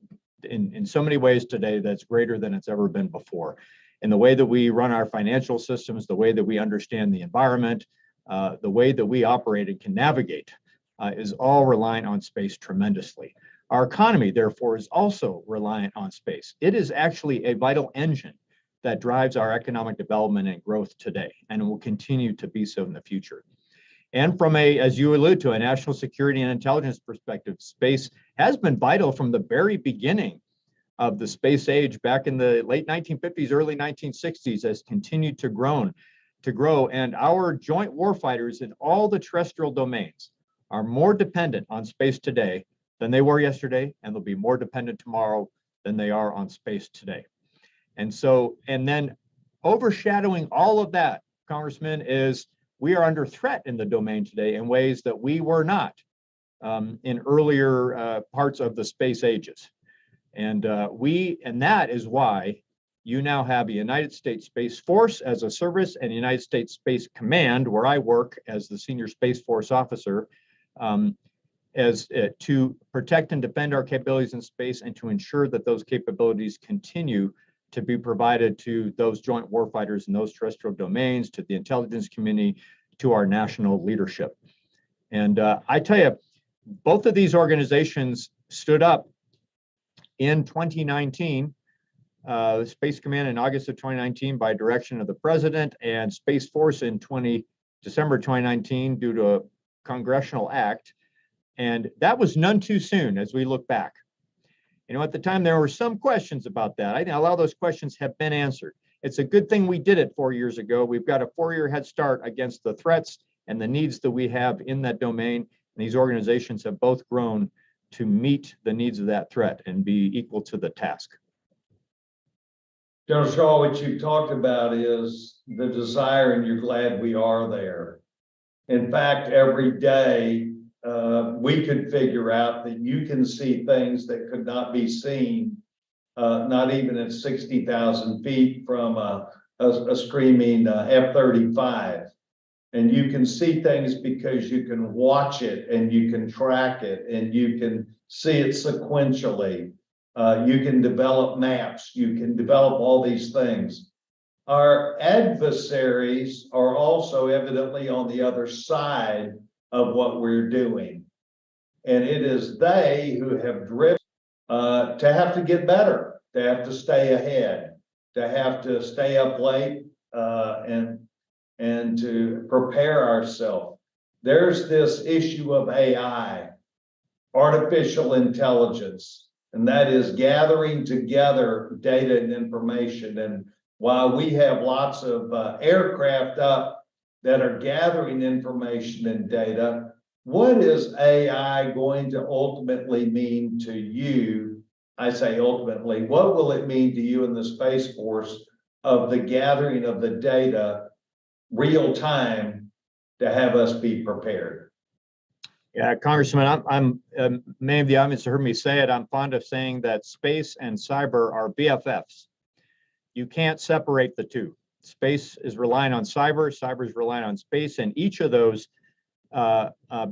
in so many ways today that's greater than it's ever been before. In the way that we run our financial systems, the way that we understand the environment, the way that we operate and can navigate is all reliant on space tremendously. Our economy, therefore, is also reliant on space. It is actually a vital engine that drives our economic development and growth today, and it will continue to be so in the future. And from as you allude to, a national security and intelligence perspective, space has been vital from the very beginning of the space age back in the late 1950s, early 1960s, has continued to grow. And our joint warfighters in all the terrestrial domains are more dependent on space today than they were yesterday, and they'll be more dependent tomorrow than they are on space today. And then overshadowing all of that, Congressman, is we are under threat in the domain today in ways that we were not in earlier parts of the space ages. And that is why you now have a United States Space Force as a service and a United States Space Command, where I work as the Senior Space Force Officer, to protect and defend our capabilities in space and to ensure that those capabilities continue to be provided to those joint warfighters in those terrestrial domains, to the intelligence community, to our national leadership. And I tell you, both of these organizations stood up in 2019, Space Command in August of 2019 by direction of the President, and Space Force in December 2019 due to a congressional act. And that was none too soon as we look back. You know, at the time, there were some questions about that. I think a lot of those questions have been answered. It's a good thing we did it 4 years ago. We've got a 4-year head start against the threats and the needs that we have in that domain. And these organizations have both grown to meet the needs of that threat and be equal to the task. General Shaw, what you talked about is the desire, and you're glad we are there. In fact, every day, we could figure out that you can see things that could not be seen, not even at 60,000 feet from a screaming F-35. And you can see things because you can watch it and you can track it and you can see it sequentially. You can develop maps, you can develop all these things. Our adversaries are also evidently on the other side of what we're doing. And it is they who have driven to have to get better, to have to stay ahead, to have to stay up late and to prepare ourselves. There's this issue of AI, artificial intelligence, and that is gathering together data and information. And while we have lots of aircraft up that are gathering information and data, what is AI going to ultimately mean to you I say ultimately, what will it mean to you in the Space Force of the gathering of the data real time to have us be prepared? Yeah, Congressman, many of the audience have heard me say it. I'm fond of saying that space and cyber are BFFs. You can't separate the two. Space is relying on cyber is relying on space, and each of those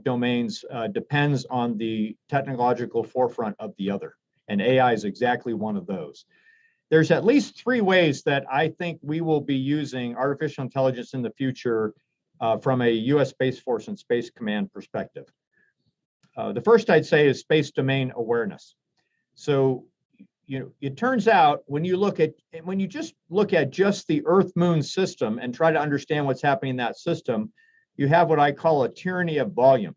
domains depends on the technological forefront of the other. And AI is exactly one of those. There's at least three ways that I think we will be using artificial intelligence in the future from a U.S. Space Force and Space Command perspective. The first I'd say is space domain awareness. So, it turns out when you just look at just the Earth-Moon system and try to understand what's happening in that system, you have what I call a tyranny of volume.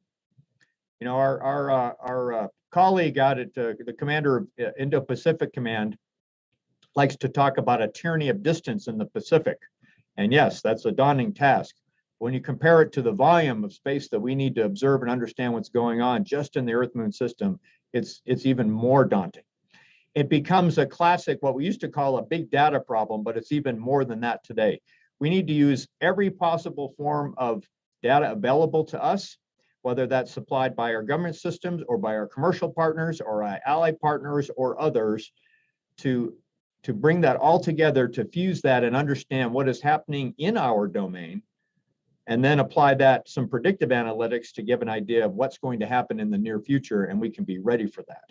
Our colleague out at the commander of Indo-Pacific Command likes to talk about a tyranny of distance in the Pacific. And yes, that's a daunting task. When you compare it to the volume of space that we need to observe and understand what's going on just in the Earth-Moon system, it's even more daunting. It becomes a classic, what we used to call a big data problem, but it's even more than that today. We need to use every possible form of data available to us, whether that's supplied by our government systems or by our commercial partners or our ally partners or others, to bring that all together, to fuse that and understand what is happening in our domain, and then apply that some predictive analytics to give an idea of what's going to happen in the near future, and we can be ready for that.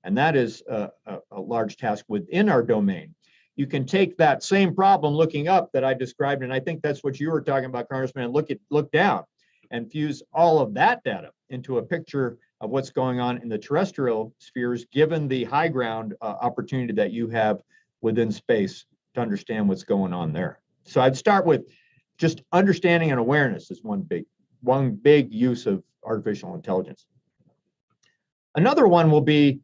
And that is a large task within our domain. You can take that same problem looking up that I described, and I think that's what you were talking about, Congressman, and look down and fuse all of that data into a picture of what's going on in the terrestrial spheres, given the high ground opportunity that you have within space to understand what's going on there. So I'd start with just understanding and awareness is one big use of artificial intelligence. Another one will be,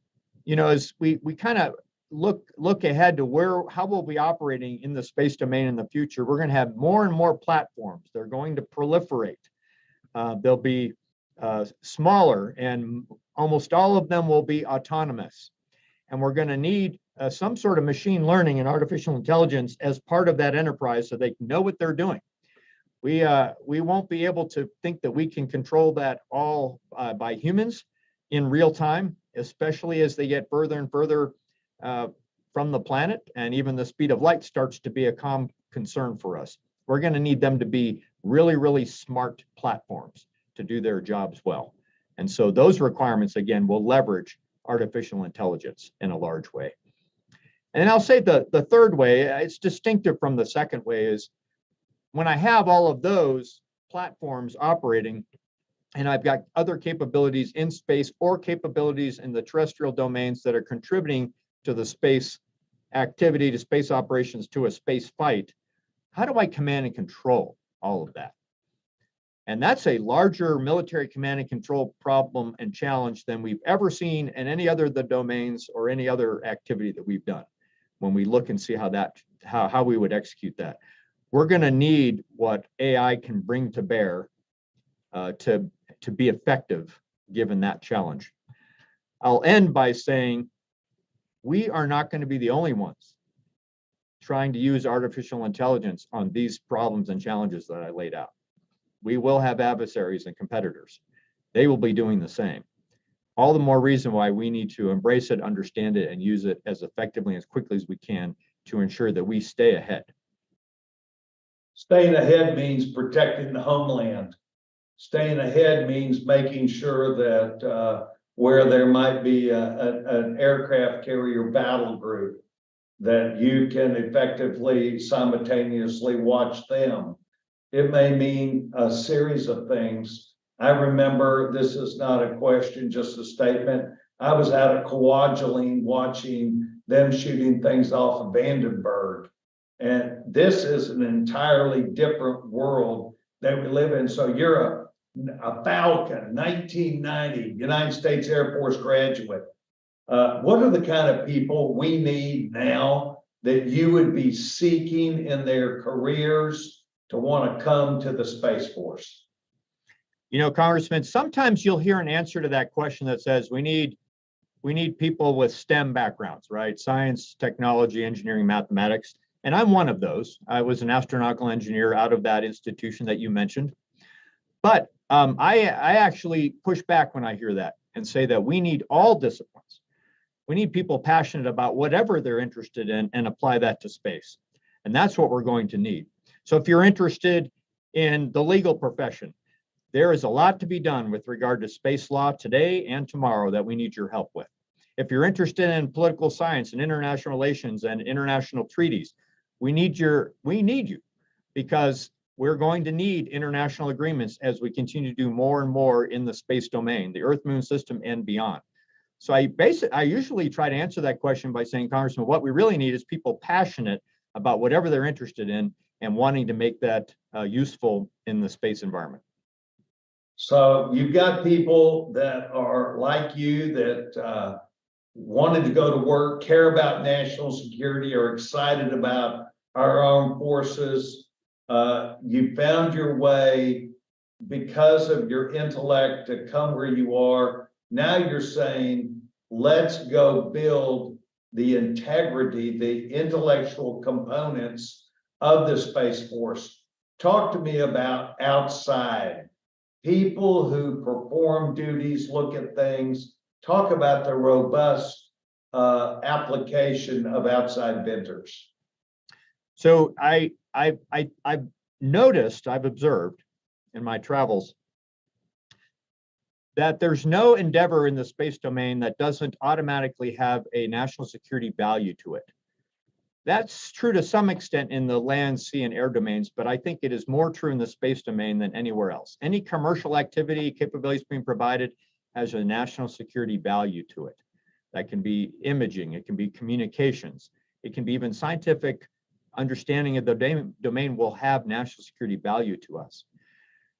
as we kind of look ahead to how we'll be operating in the space domain in the future, we're going to have more and more platforms. They're going to proliferate. They'll be smaller, and almost all of them will be autonomous. And we're going to need some sort of machine learning and artificial intelligence as part of that enterprise so they can know what they're doing. We won't be able to think that we can control that all by humans in real time, especially as they get further and further from the planet, and even the speed of light starts to be a common concern for us. We're going to need them to be really, really smart platforms to do their jobs well. And so those requirements, again, will leverage artificial intelligence in a large way. And I'll say the third way, it's distinctive from the second way, is when I have all of those platforms operating, and I've got other capabilities in space or capabilities in the terrestrial domains that are contributing to the space activity, to space operations, to a space fight, how do I command and control all of that? And that's a larger military command and control problem and challenge than we've ever seen in any other of the domains or any other activity that we've done. When we look and see how we would execute that, we're going to need what AI can bring to bear to be effective given that challenge. I'll end by saying we are not going to be the only ones trying to use artificial intelligence on these problems and challenges that I laid out. We will have adversaries and competitors. They will be doing the same. All the more reason why we need to embrace it, understand it, and use it as effectively and as quickly as we can to ensure that we stay ahead. Staying ahead means protecting the homeland. Staying ahead means making sure that where there might be an aircraft carrier battle group, that you can effectively simultaneously watch them. It may mean a series of things. I remember, this is not a question, just a statement. I was out at Kwajalein watching them shooting things off of Vandenberg. And this is an entirely different world that we live in. So you're a Falcon, 1990, United States Air Force graduate. What are the kind of people we need now that you would be seeking in their careers to want to come to the Space Force? Congressman, sometimes you'll hear an answer to that question that says we need we need people with STEM backgrounds, right? Science, technology, engineering, mathematics. And I'm one of those. I was an astronautical engineer out of that institution that you mentioned. But I actually push back when I hear that and say that we need all disciplines. We need people passionate about whatever they're interested in and apply that to space. And that's what we're going to need. So if you're interested in the legal profession, there is a lot to be done with regard to space law today and tomorrow that we need your help with. If you're interested in political science and international relations and international treaties, we need you because we're going to need international agreements as we continue to do more and more in the space domain, the Earth Moon system and beyond. So I usually try to answer that question by saying, Congressman, what we really need is people passionate about whatever they're interested in and wanting to make that useful in the space environment. So you've got people that are like you that wanted to go to work, care about national security, are excited about our armed forces. You found your way because of your intellect to come where you are. Now you're saying, let's go build the integrity, the intellectual components of the Space Force. Talk to me about outside people who perform duties, look at things, talk about the robust application of outside vendors. So I've noticed, I've observed in my travels that there's no endeavor in the space domain that doesn't automatically have a national security value to it. That's true to some extent in the land, sea, and air domains, but I think it is more true in the space domain than anywhere else. Any commercial activity, capabilities being provided has a national security value to it. That can be imaging, it can be communications, it can be even scientific understanding of the domain will have national security value to us.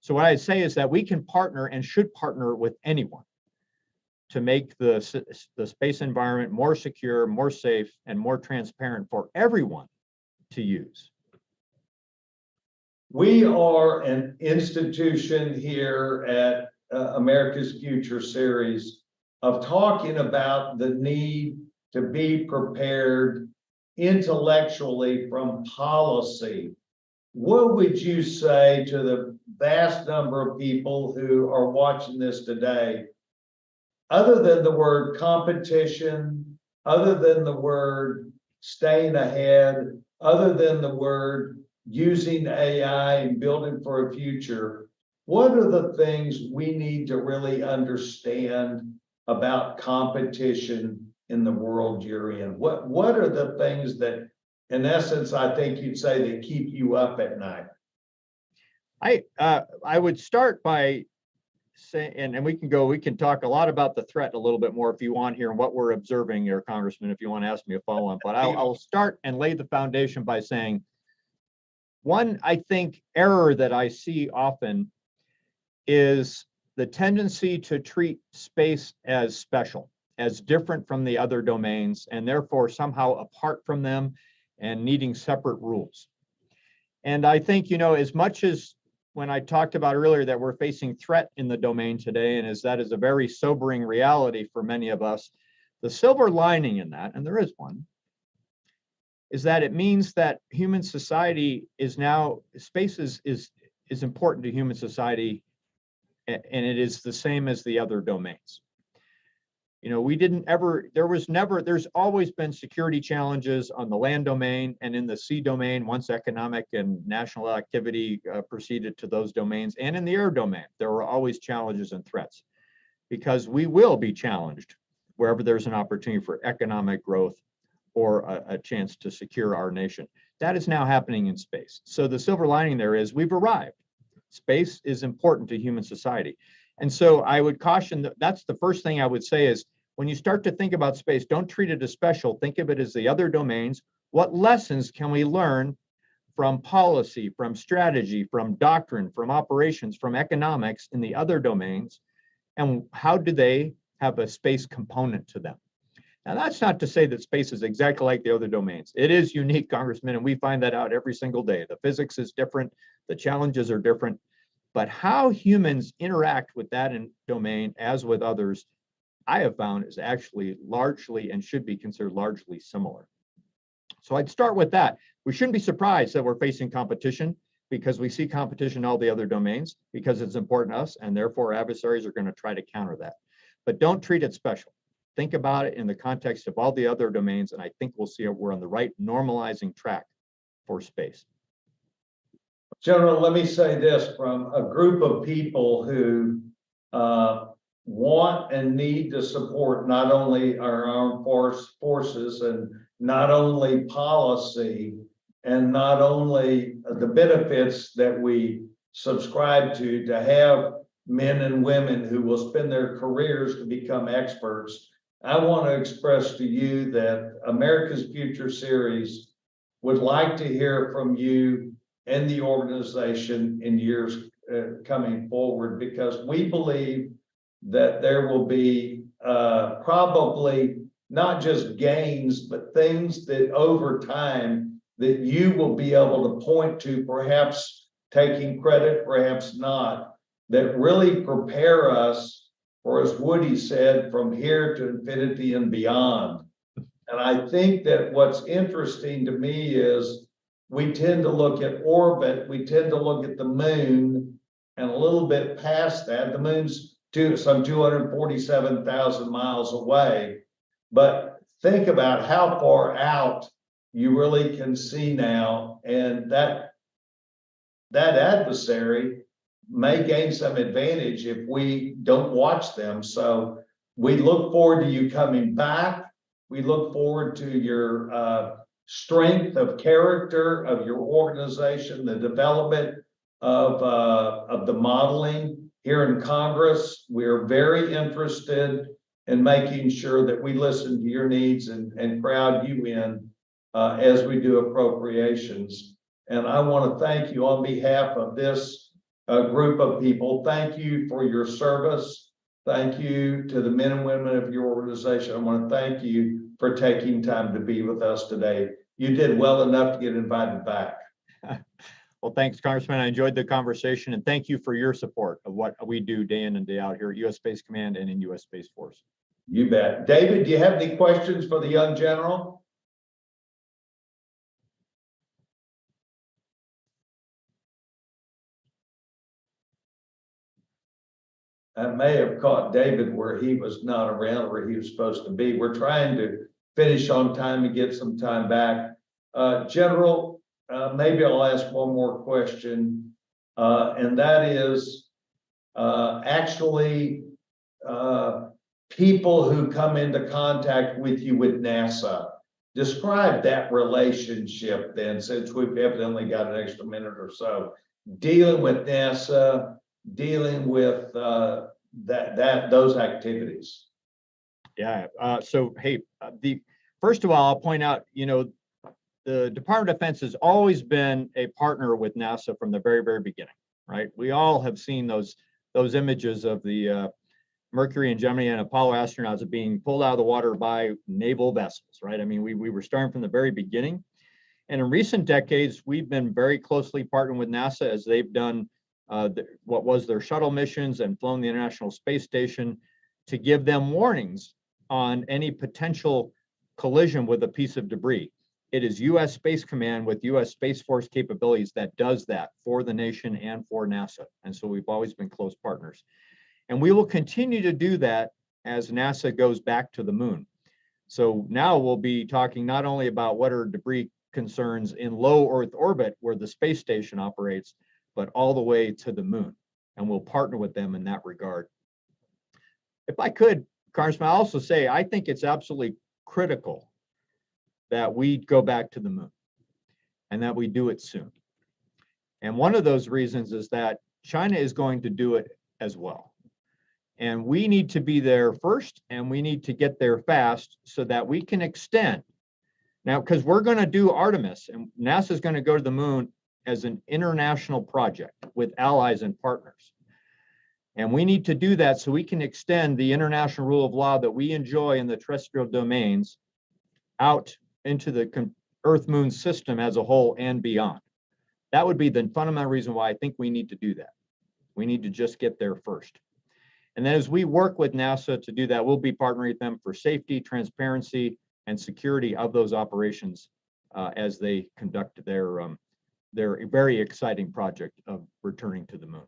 So what I'd say is that we can partner and should partner with anyone to make the space environment more secure, more safe, and more transparent for everyone to use. We are an institution here at America's Future Series of talking about the need to be prepared intellectually from policy. What would you say to the vast number of people who are watching this today, other than the word competition, other than the word staying ahead, other than the word using AI and building for a future, what are the things we need to really understand about competition in the world you're in? What are the things that, in essence, I think you'd say that keep you up at night? I would start by saying, and we can talk a lot about the threat a little bit more if you want here and what we're observing here, Congressman, if you want to ask me a follow-on. But I'll start and lay the foundation by saying, one, I think, error that I see often is the tendency to treat space as special, as different from the other domains, and therefore somehow apart from them and needing separate rules. And I think, as much as when I talked about earlier that we're facing threat in the domain today, and as that is a very sobering reality for many of us, the silver lining in that, and there is one, is that it means that human society is now, space is important to human society, and it is the same as the other domains. There's always been security challenges on the land domain and in the sea domain once economic and national activity proceeded to those domains, and in the air domain, there were always challenges and threats because we will be challenged wherever there's an opportunity for economic growth or a chance to secure our nation. That is now happening in space. So the silver lining there is we've arrived. Space is important to human society. And so I would caution that's the first thing I would say is when you start to think about space, don't treat it as special. Think of it as the other domains. What lessons can we learn from policy, from strategy, from doctrine, from operations, from economics in the other domains? And how do they have a space component to them? Now, that's not to say that space is exactly like the other domains. It is unique, Congressman, and we find that out every single day. The physics is different, the challenges are different, but how humans interact with that domain as with others, I have found is actually largely and should be considered largely similar. So I'd start with that. We shouldn't be surprised that we're facing competition because we see competition in all the other domains because it's important to us, and therefore adversaries are going to try to counter that. But don't treat it special. Think about it in the context of all the other domains, and I think we'll see we're on the right normalizing track for space. General, let me say this from a group of people who want and need to support not only our armed forces and not only policy and not only the benefits that we subscribe to have men and women who will spend their careers to become experts. I want to express to you that America's Future Series would like to hear from you and the organization in years coming forward, because we believe that there will be probably not just gains, but things that over time that you will be able to point to, perhaps taking credit, perhaps not, that really prepare us for, as Woody said, from here to infinity and beyond. And I think that what's interesting to me is we tend to look at orbit, we tend to look at the moon, and a little bit past that, the moon's some 247,000 miles away. But think about how far out you really can see now, and that adversary may gain some advantage if we don't watch them. So we look forward to you coming back. We look forward to your strength of character of your organization, the development of the modeling here in Congress. We're very interested in making sure that we listen to your needs and crowd you in as we do appropriations. And I want to thank you on behalf of this group of people. Thank you for your service. Thank you to the men and women of your organization. I want to thank you for taking time to be with us today. You did well enough to get invited back. Well, thanks, Congressman. I enjoyed the conversation, and thank you for your support of what we do day in and day out here at U.S. Space Command and in U.S. Space Force. You bet. David, do you have any questions for the young general? I may have caught David where he was not around where he was supposed to be. We're trying to finish on time and get some time back. General, maybe I'll ask one more question, and that is actually people who come into contact with you with NASA. Describe that relationship then, since we've evidently got an extra minute or so. Dealing with NASA, dealing with those activities. Yeah. So hey, first of all, I'll point out, the Department of Defense has always been a partner with NASA from the very, very beginning, right? We all have seen those images of the Mercury and Gemini and Apollo astronauts being pulled out of the water by naval vessels, right? I mean, we were starting from the very beginning. And in recent decades, we've been very closely partnering with NASA as they've done what was their shuttle missions and flown the International Space Station to give them warnings on any potential collision with a piece of debris. It is U.S. Space Command with U.S. Space Force capabilities that does that for the nation and for NASA. And so we've always been close partners. And we will continue to do that as NASA goes back to the moon. So now we'll be talking not only about what are debris concerns in low Earth orbit where the space station operates, but all the way to the moon. And we'll partner with them in that regard. If I could, Congressman, I'll also say, I think it's absolutely critical that we go back to the moon and that we do it soon. And one of those reasons is that China is going to do it as well. And we need to be there first, and we need to get there fast so that we can extend. Now, because we're going to do Artemis, and NASA is going to go to the moon as an international project with allies and partners. And we need to do that so we can extend the international rule of law that we enjoy in the terrestrial domains out into the Earth-Moon system as a whole and beyond. That would be the fundamental reason why I think we need to do that. We need to just get there first. And then as we work with NASA to do that, we'll be partnering with them for safety, transparency, and security of those operations as they conduct their very exciting project of returning to the moon.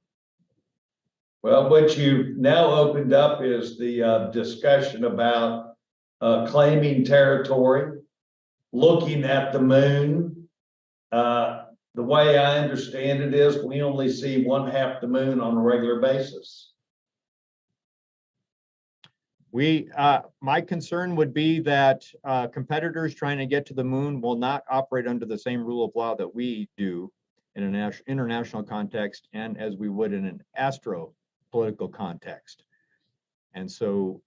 Well, what you've now opened up is the discussion about claiming territory, looking at the moon. The way I understand it is we only see one half the moon on a regular basis. My concern would be that competitors trying to get to the moon will not operate under the same rule of law that we do in an international context and as we would in an astro-political context. And so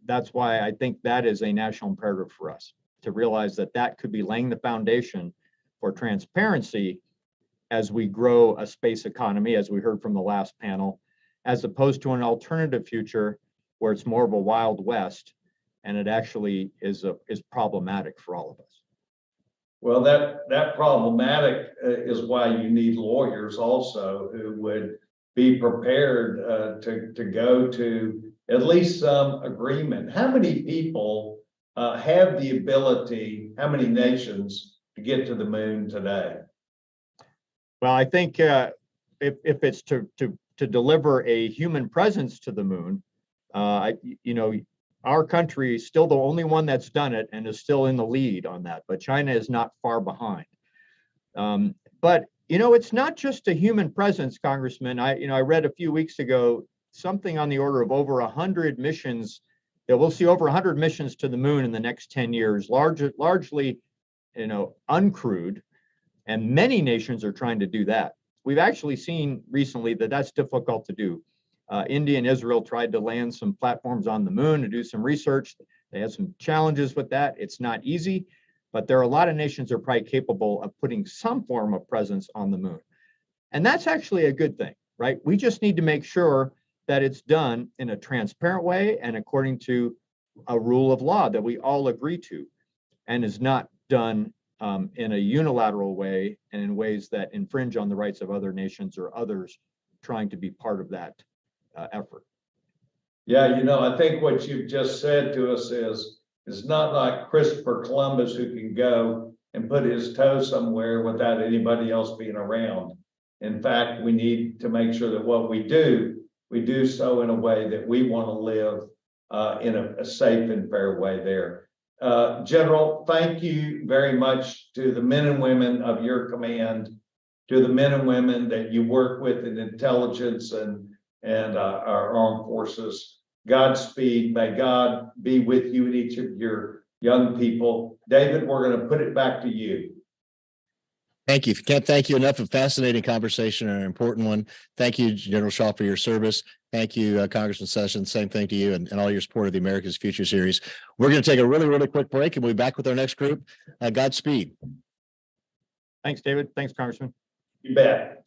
that's why I think that is a national imperative for us to realize that that could be laying the foundation for transparency as we grow a space economy, as we heard from the last panel, as opposed to an alternative future where it's more of a Wild West, and it actually is problematic for all of us. Well, that problematic is why you need lawyers also who would be prepared to go to at least some agreement. How many people have the ability, how many nations to get to the moon today? Well, I think if it's to deliver a human presence to the moon, our country is still the only one that's done it and is still in the lead on that, but China is not far behind. But it's not just a human presence, Congressman. I read a few weeks ago something on the order of over 100 missions, that we'll see over 100 missions to the moon in the next 10 years, largely uncrewed, and many nations are trying to do that. We've actually seen recently that that's difficult to do. India and Israel tried to land some platforms on the moon to do some research. They had some challenges with that. It's not easy, but there are a lot of nations that are probably capable of putting some form of presence on the moon. And that's actually a good thing, right? We just need to make sure that it's done in a transparent way and according to a rule of law that we all agree to, and is not done in a unilateral way and in ways that infringe on the rights of other nations or others trying to be part of that effort. Yeah, I think what you've just said to us is it's not like Christopher Columbus who can go and put his toe somewhere without anybody else being around. In fact, we need to make sure that what we do so in a way that we want to live in a safe and fair way there. General, thank you very much to the men and women of your command, to the men and women that you work with in intelligence and our armed forces. Godspeed. May God be with you and each of your young people. David, we're going to put it back to you. Thank you. Can't thank you enough. A fascinating conversation and an important one. Thank you, General Shaw, for your service. Thank you, Congressman Sessions. Same thing to you and all your support of the America's Future series. We're going to take a really, really quick break and we'll be back with our next group. Godspeed. Thanks, David. Thanks, Congressman. You bet.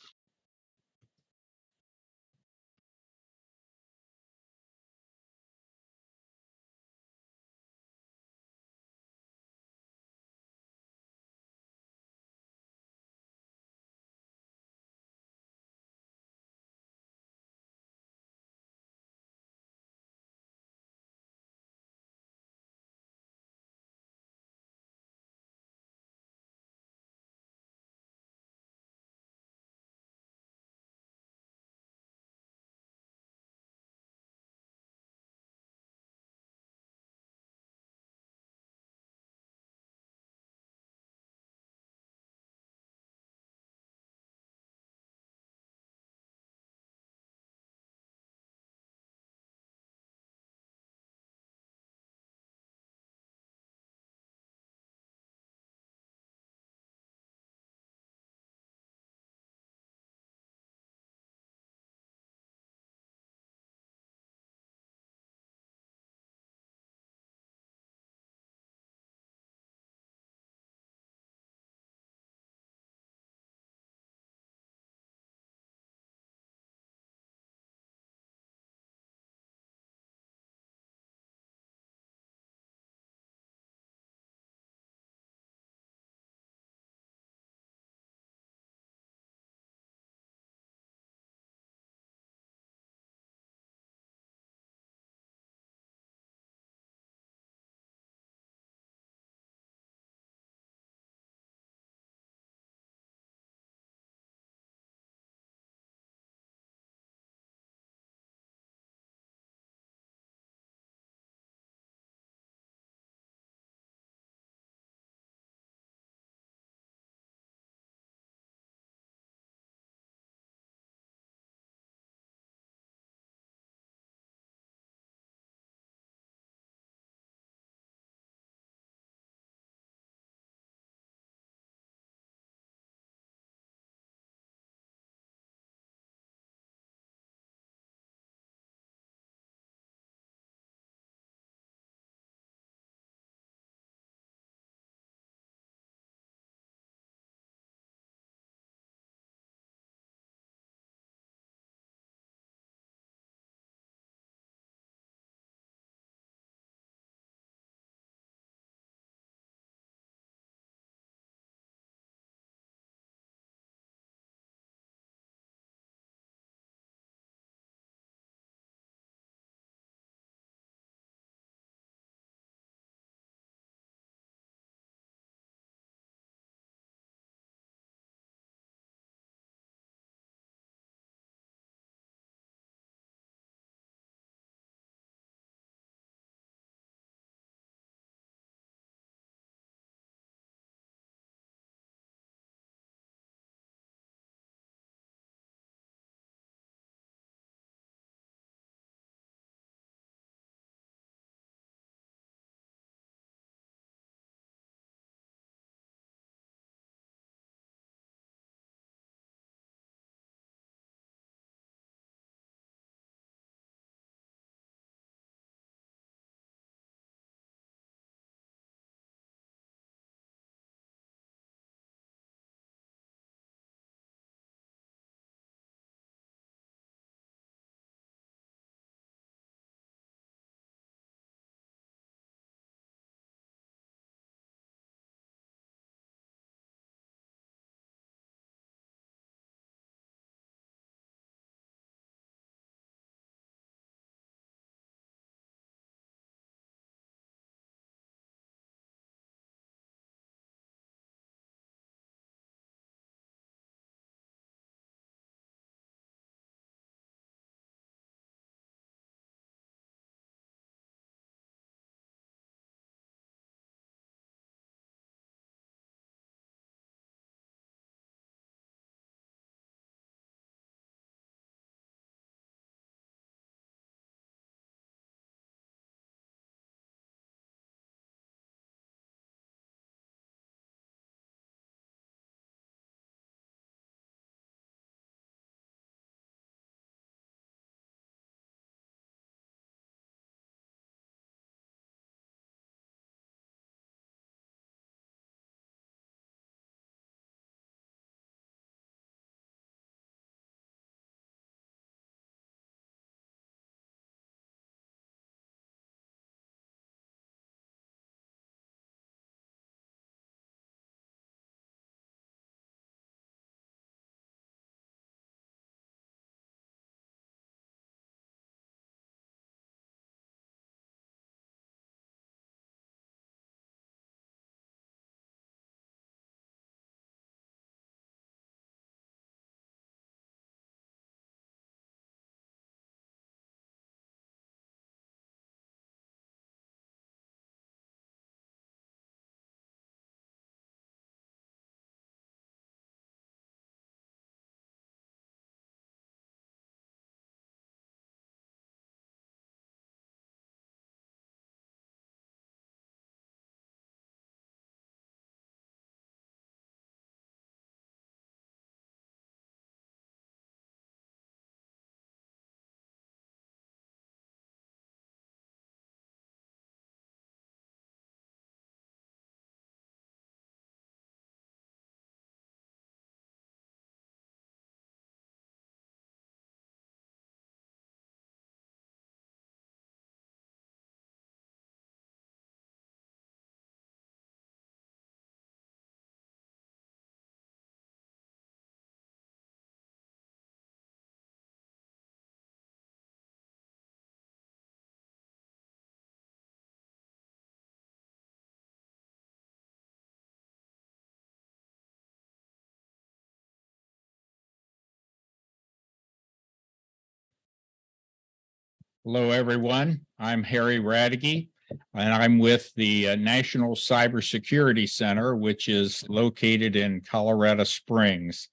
Hello, everyone. I'm Harry Radke, and I'm with the National Cybersecurity Center, which is located in Colorado Springs.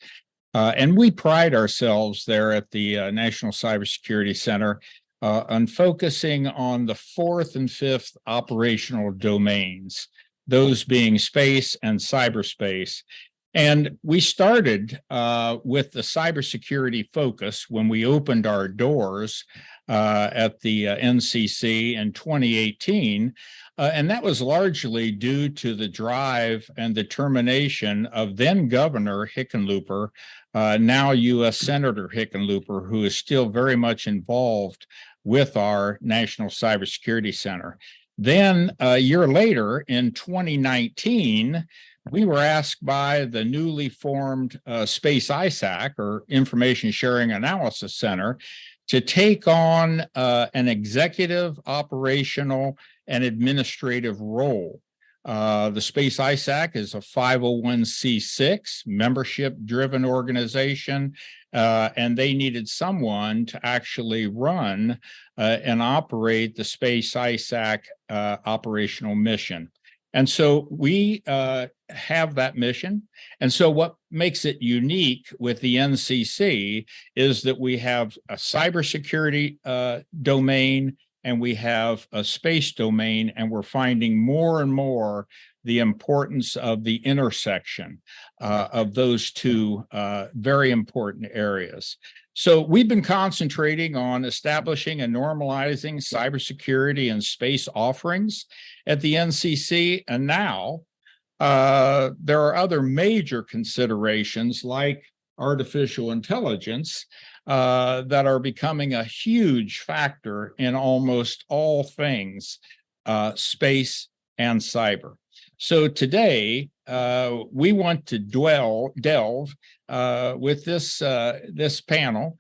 And we pride ourselves there at the National Cybersecurity Center on focusing on the fourth and fifth operational domains, those being space and cyberspace. And we started with the cybersecurity focus when we opened our doors at the NCC in 2018. And that was largely due to the drive and determination of then Governor Hickenlooper, now U.S. Senator Hickenlooper, who is still very much involved with our National Cybersecurity Center. Then a year later, in 2019, we were asked by the newly formed Space ISAC, or Information Sharing Analysis Center, to take on an executive, operational, and administrative role. The Space ISAC is a 501c6 membership-driven organization, and they needed someone to actually run and operate the Space ISAC operational mission. And so we have that mission. And so what makes it unique with the NCC is that we have a cybersecurity domain and we have a space domain, and we're finding more and more the importance of the intersection of those two very important areas. So we've been concentrating on establishing and normalizing cybersecurity and space offerings at the NCC, and now there are other major considerations like artificial intelligence that are becoming a huge factor in almost all things space and cyber. So today, we want to delve with this panel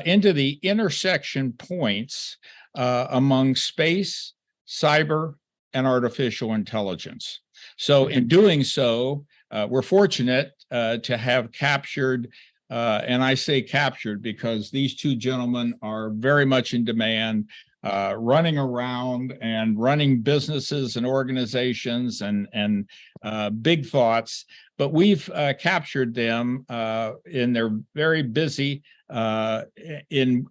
into the intersection points among space, cyber, and artificial intelligence. So in doing so, we're fortunate to have captured, and I say captured because these two gentlemen are very much in demand, running around and running businesses and organizations and big thoughts. But we've captured them in their very busy in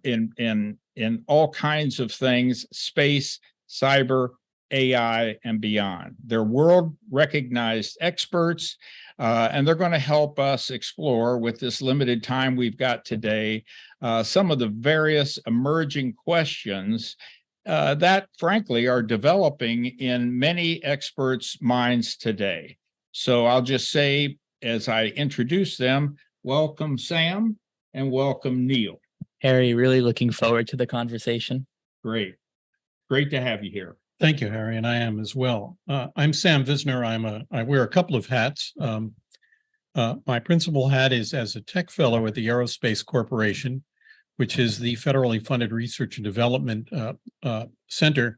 all kinds of things: space, cyber, AI, and beyond. They're world-recognized experts, and they're going to help us explore, with this limited time we've got today, some of the various emerging questions that, frankly, are developing in many experts' minds today. So I'll just say, as I introduce them, welcome, Sam, and welcome, Neil. Harry, really looking forward to the conversation. Great. Great to have you here. Thank you, Harry, and I am as well. I'm Sam Visner. I wear a couple of hats. My principal hat is as a tech fellow at the Aerospace Corporation, which is the federally funded research and development center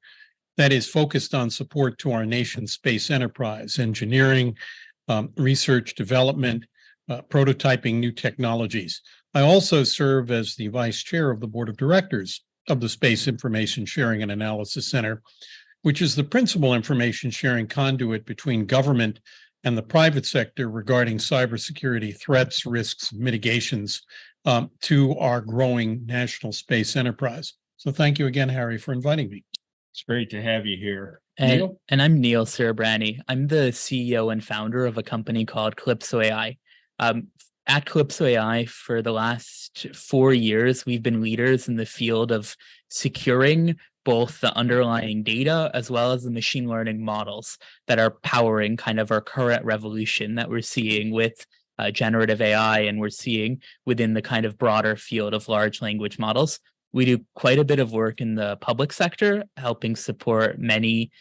that is focused on support to our nation's space enterprise, engineering, research, development, prototyping new technologies. I also serve as the vice chair of the board of directors of the Space Information Sharing and Analysis Center, which is the principal information sharing conduit between government and the private sector regarding cybersecurity threats, risks, mitigations to our growing national space enterprise. So thank you again, Harry, for inviting me. It's great to have you here. And I'm Neil Cerebrani. I'm the CEO and founder of a company called Calypso AI. At Calypso AI, for the last 4 years, we've been leaders in the field of securing both the underlying data as well as the machine learning models that are powering kind of our current revolution that we're seeing with generative AI, and we're seeing within the kind of broader field of large language models. We do quite a bit of work in the public sector, helping support many,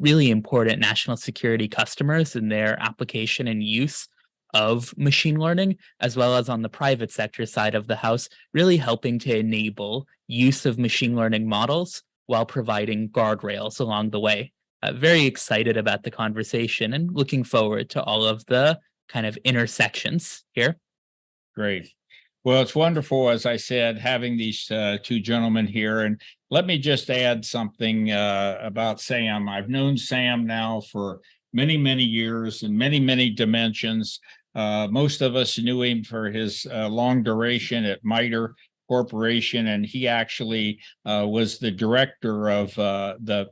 really important national security customers in their application and use of machine learning, as well as on the private sector side of the house, really helping to enable use of machine learning models while providing guardrails along the way. Very excited about the conversation and looking forward to all of the kind of intersections here. Great. Well, it's wonderful, as I said, having these two gentlemen here. And let me just add something about Sam. I've known Sam now for many, many years in many, many dimensions. Most of us knew him for his long duration at MITRE Corporation, and he actually was the director of the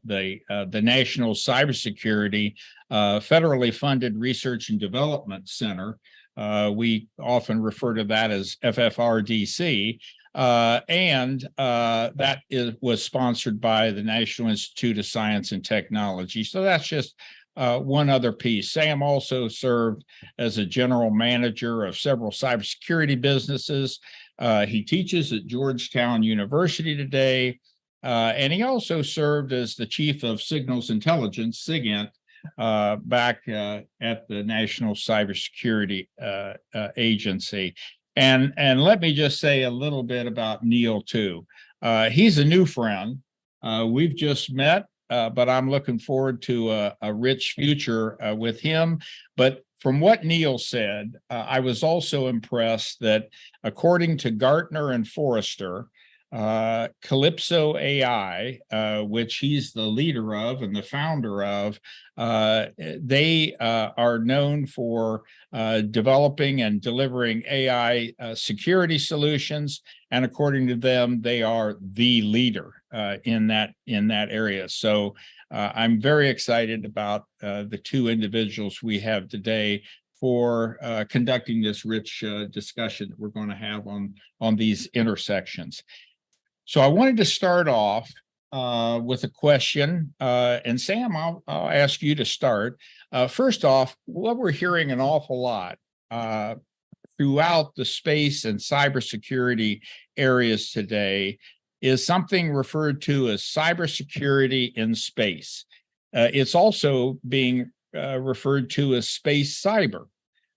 National Cybersecurity Federally Funded Research and Development Center. We often refer to that as FFRDC, and that was sponsored by the National Institute of Science and Technology. So that's just one other piece. Sam also served as a general manager of several cybersecurity businesses. He teaches at Georgetown University today, and he also served as the chief of Signals Intelligence, SIGINT, back at the National Cybersecurity Agency. And let me just say a little bit about Neil too. He's a new friend. We've just met, but I'm looking forward to a rich future with him. But from what Neil said, I was also impressed that according to Gartner and Forrester, Calypso AI, which he's the leader of and the founder of, they are known for developing and delivering AI security solutions. And according to them, they are the leader in that area. So I'm very excited about the two individuals we have today for conducting this rich discussion that we're going to have on these intersections. So I wanted to start off with a question, and Sam, I'll ask you to start. First off, what we're hearing an awful lot throughout the space and cybersecurity areas today is something referred to as cybersecurity in space. It's also being referred to as space cyber.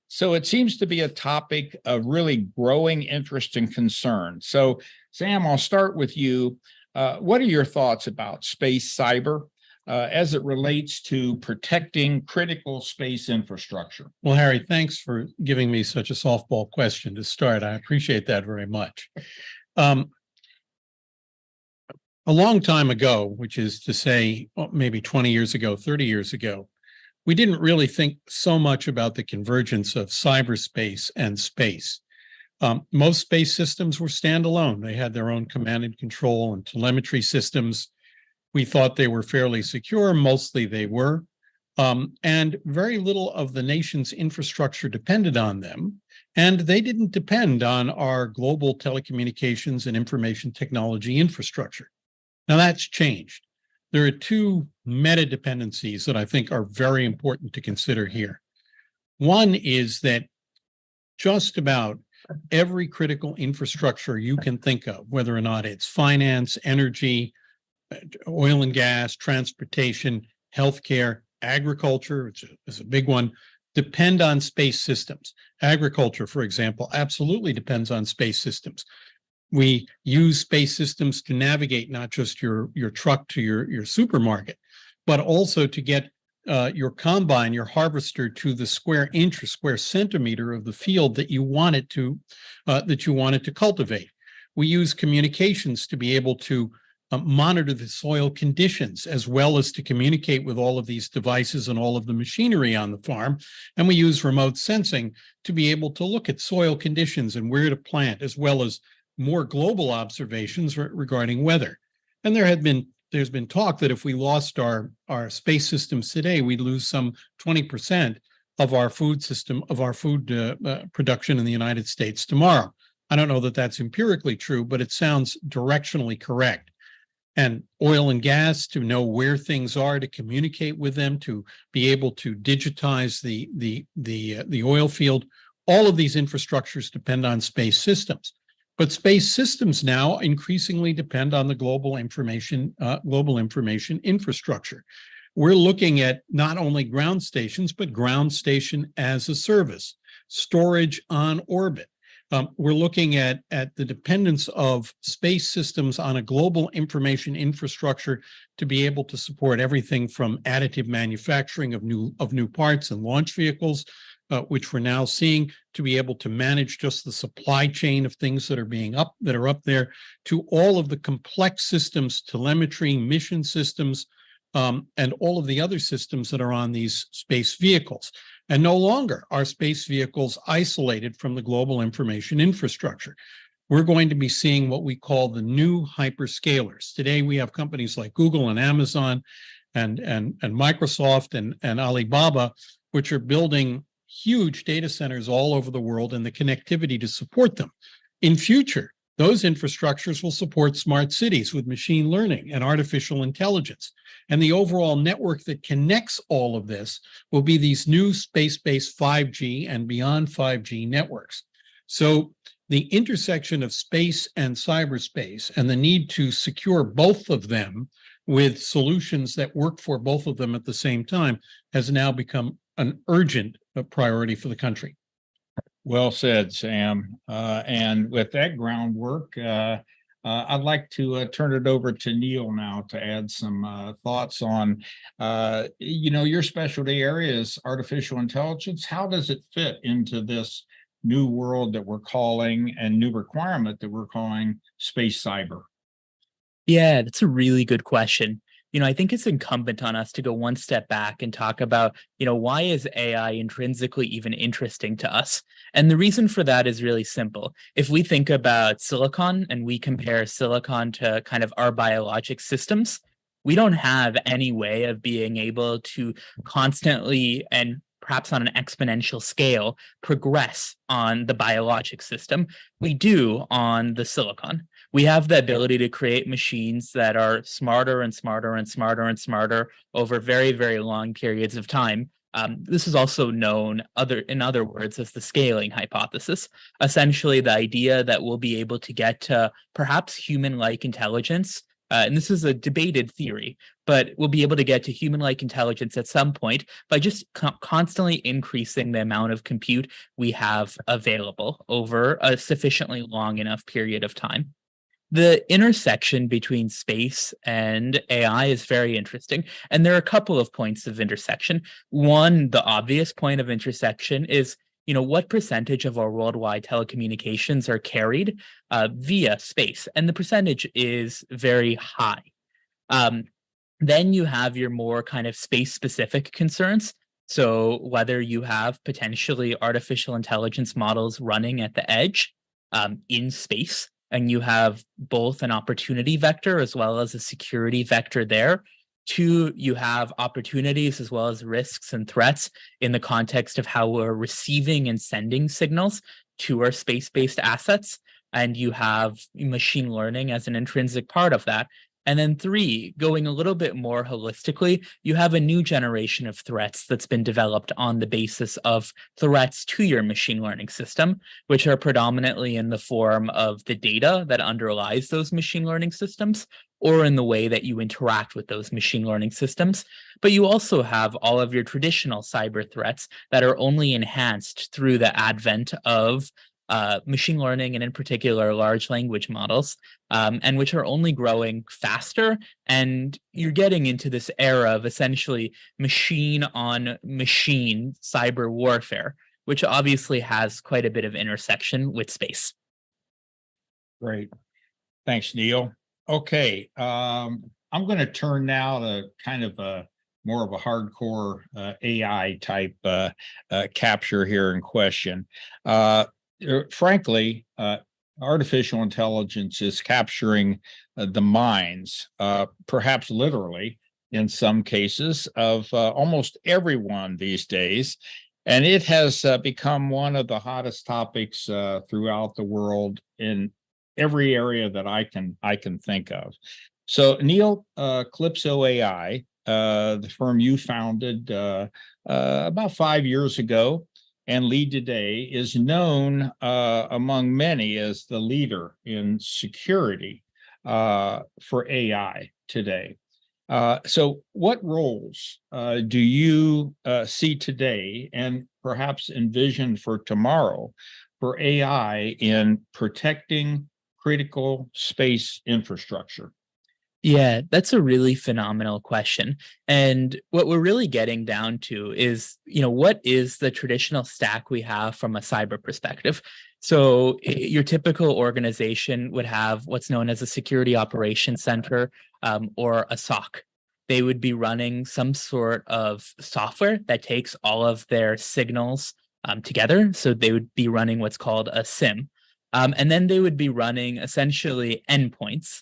So it seems to be a topic of really growing interest and concern. So Sam, I'll start with you. What are your thoughts about space cyber as it relates to protecting critical space infrastructure? Well, Harry, thanks for giving me such a softball question to start. I appreciate that very much. A long time ago, which is to say maybe 20 years ago, 30 years ago, we didn't really think so much about the convergence of cyberspace and space. Most space systems were standalone. They had their own command and control and telemetry systems. We thought they were fairly secure. Mostly they were. And very little of the nation's infrastructure depended on them. And they didn't depend on our global telecommunications and information technology infrastructure. Now that's changed. There are two meta dependencies that I think are very important to consider here. One is that just about every critical infrastructure you can think of, whether or not it's finance, energy, oil and gas, transportation, healthcare, agriculture, which is a big one, depend on space systems. Agriculture, for example, absolutely depends on space systems. We use space systems to navigate not just your truck to your supermarket, but also to get your combine, your harvester to the square inch or square centimeter of the field that you want it to cultivate. We use communications to be able to monitor the soil conditions as well as to communicate with all of these devices and all of the machinery on the farm. And we use remote sensing to be able to look at soil conditions and where to plant, as well as more global observations regarding weather. And there's been talk that if we lost our space systems today, we'd lose some 20% of our food system, of our food production in the United States tomorrow. I don't know that that's empirically true, but it sounds directionally correct. And oil and gas, to know where things are, to communicate with them, to be able to digitize the oil field, all of these infrastructures depend on space systems. But space systems now increasingly depend on the global information infrastructure. We're looking at not only ground stations, but ground station as a service, storage on orbit. We're looking at the dependence of space systems on a global information infrastructure to be able to support everything from additive manufacturing of new parts and launch vehicles which we're now seeing, to be able to manage just the supply chain of things that are up there, to all of the complex systems, telemetry, mission systems, and all of the other systems that are on these space vehicles. And no longer are space vehicles isolated from the global information infrastructure. We're going to be seeing what we call the new hyperscalers. Today, we have companies like Google and Amazon and Microsoft and Alibaba, which are building huge data centers all over the world and the connectivity to support them. In future, those infrastructures will support smart cities with machine learning and artificial intelligence. And the overall network that connects all of this will be these new space-based 5G and beyond 5G networks. So the intersection of space and cyberspace and the need to secure both of them with solutions that work for both of them at the same time has now become an urgent priority for the country. Well said, Sam. And with that groundwork, I'd like to turn it over to Neil now to add some thoughts on, your specialty area is artificial intelligence. How does it fit into this new world that we're calling and new requirement that we're calling space cyber? Yeah, that's a really good question. I think it's incumbent on us to go one step back and talk about, why is AI intrinsically even interesting to us? And the reason for that is really simple. If we think about silicon and we compare silicon to kind of our biologic systems, we don't have any way of being able to constantly and perhaps on an exponential scale progress on the biologic system. We do on the silicon. We have the ability to create machines that are smarter and smarter and smarter and smarter over very, very long periods of time. This is also known in other words as the scaling hypothesis. Essentially, the idea that we'll be able to get to perhaps human-like intelligence, and this is a debated theory, but we'll be able to get to human-like intelligence at some point by just constantly increasing the amount of compute we have available over a sufficiently long enough period of time. The intersection between space and AI is very interesting. And there are a couple of points of intersection. One, the obvious point of intersection is, what percentage of our worldwide telecommunications are carried via space? And the percentage is very high. Then you have your more kind of space-specific concerns. So whether you have potentially artificial intelligence models running at the edge in space, and you have both an opportunity vector as well as a security vector there. Two, you have opportunities as well as risks and threats in the context of how we're receiving and sending signals to our space-based assets. And you have machine learning as an intrinsic part of that. And then three, going a little bit more holistically, you have a new generation of threats that's been developed on the basis of threats to your machine learning system, which are predominantly in the form of the data that underlies those machine learning systems, or in the way that you interact with those machine learning systems. But you also have all of your traditional cyber threats that are only enhanced through the advent of machine learning, and in particular, large language models, and which are only growing faster. And you're getting into this era of essentially machine on machine cyber warfare, which obviously has quite a bit of intersection with space. Great. Thanks, Neil. Okay. I'm going to turn now to kind of more of a hardcore AI type capture here in question. Frankly, artificial intelligence is capturing the minds, perhaps literally in some cases, of almost everyone these days. And it has become one of the hottest topics throughout the world in every area that I can think of. So Neil, Calypso AI, the firm you founded about 5 years ago, and lead today, is known among many as the leader in security for AI today. So what roles do you see today and perhaps envision for tomorrow for AI in protecting critical space infrastructure? Yeah, that's a really phenomenal question. And what we're really getting down to is, what is the traditional stack we have from a cyber perspective? So your typical organization would have what's known as a security operations center, or a SOC. They would be running some sort of software that takes all of their signals together. So they would be running what's called a SIM. And then they would be running essentially endpoints.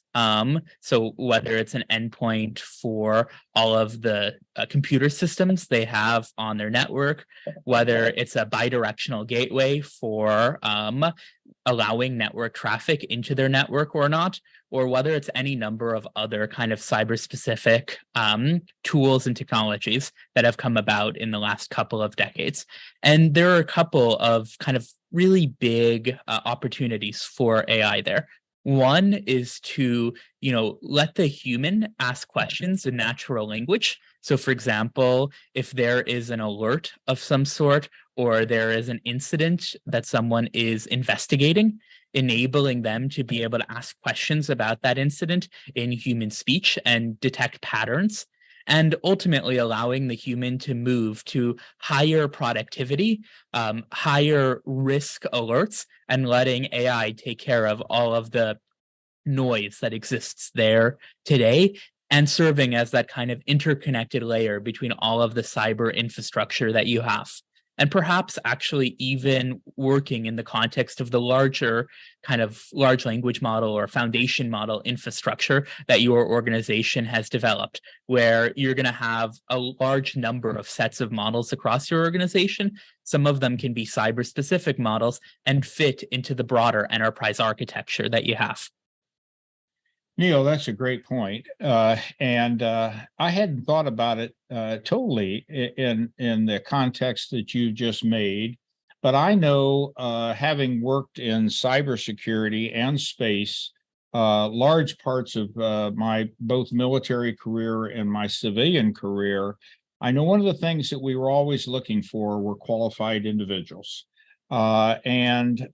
So whether it's an endpoint for all of the computer systems they have on their network, whether it's a bidirectional gateway for allowing network traffic into their network or not, or whether it's any number of other kind of cyber-specific tools and technologies that have come about in the last couple of decades. And there are a couple of kind of really big opportunities for AI there. One is to, let the human ask questions in natural language. So for example, if there is an alert of some sort, or there is an incident that someone is investigating, enabling them to be able to ask questions about that incident in human speech and detect patterns, and ultimately allowing the human to move to higher productivity, higher risk alerts, and letting AI take care of all of the noise that exists there today, and serving as that kind of interconnected layer between all of the cyber infrastructure that you have. And perhaps actually even working in the context of the larger kind of large language model or foundation model infrastructure that your organization has developed, where you're going to have a large number of sets of models across your organization. Some of them can be cyber-specific models and fit into the broader enterprise architecture that you have. Neil, that's a great point. And I hadn't thought about it totally in the context that you just made. But I know, having worked in cybersecurity and space, large parts of my both military career and my civilian career, I know one of the things that we were always looking for were qualified individuals. And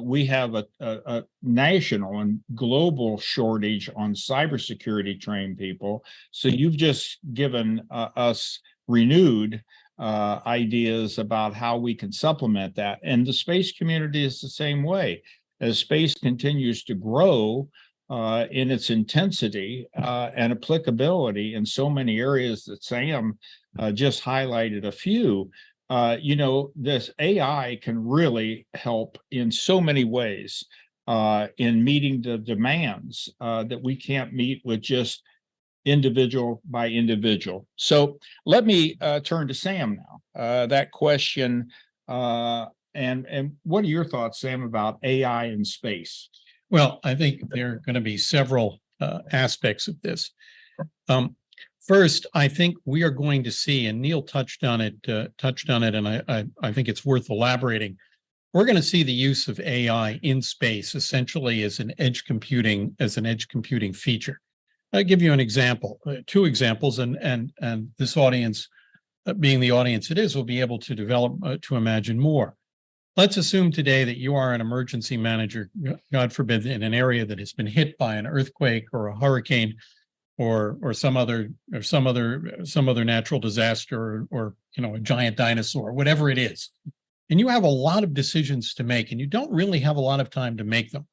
we have a national and global shortage on cybersecurity trained people. So you've just given us renewed ideas about how we can supplement that. And the space community is the same way. As space continues to grow in its intensity and applicability in so many areas that Sam just highlighted a few, this AI can really help in so many ways in meeting the demands that we can't meet with just individual by individual. So let me turn to Sam now. That question, and what are your thoughts, Sam, about AI in space? Well, I think there are going to be several aspects of this. First, I think we are going to see, and Neil touched on it, and I think it's worth elaborating. We're going to see the use of AI in space essentially as an edge computing feature. I'll give you an example, two examples, and this audience, being the audience it is, will be able to develop to imagine more. Let's assume today that you are an emergency manager, God forbid, in an area that has been hit by an earthquake or a hurricane, or some other natural disaster, or a giant dinosaur, whatever it is. And you have a lot of decisions to make, and you don't really have a lot of time to make them.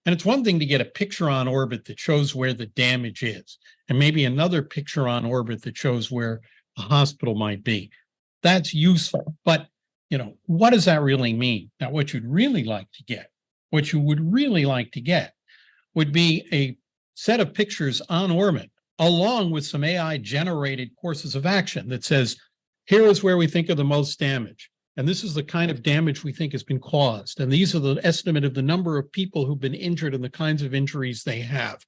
And it's one thing to get a picture on orbit that shows where the damage is, and maybe another picture on orbit that shows where a hospital might be. That's useful, but what does that really mean? Now, what you would really like to get would be a set of pictures on orbit, along with some AI generated courses of action that says, here is where we think of the most damage. And this is the kind of damage we think has been caused. And these are the estimate of the number of people who've been injured and the kinds of injuries they have.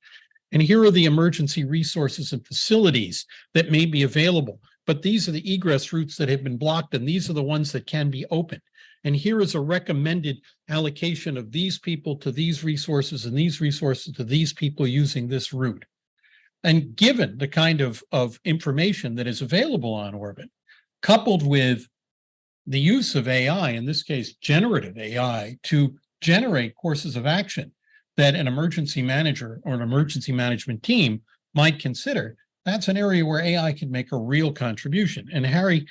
And here are the emergency resources and facilities that may be available. But these are the egress routes that have been blocked, and these are the ones that can be opened. And here is a recommended allocation of these people to these resources and these resources to these people using this route. And given the kind of information that is available on orbit, coupled with the use of AI, in this case, generative AI, to generate courses of action that an emergency manager or an emergency management team might consider, that's an area where AI can make a real contribution. And Harry,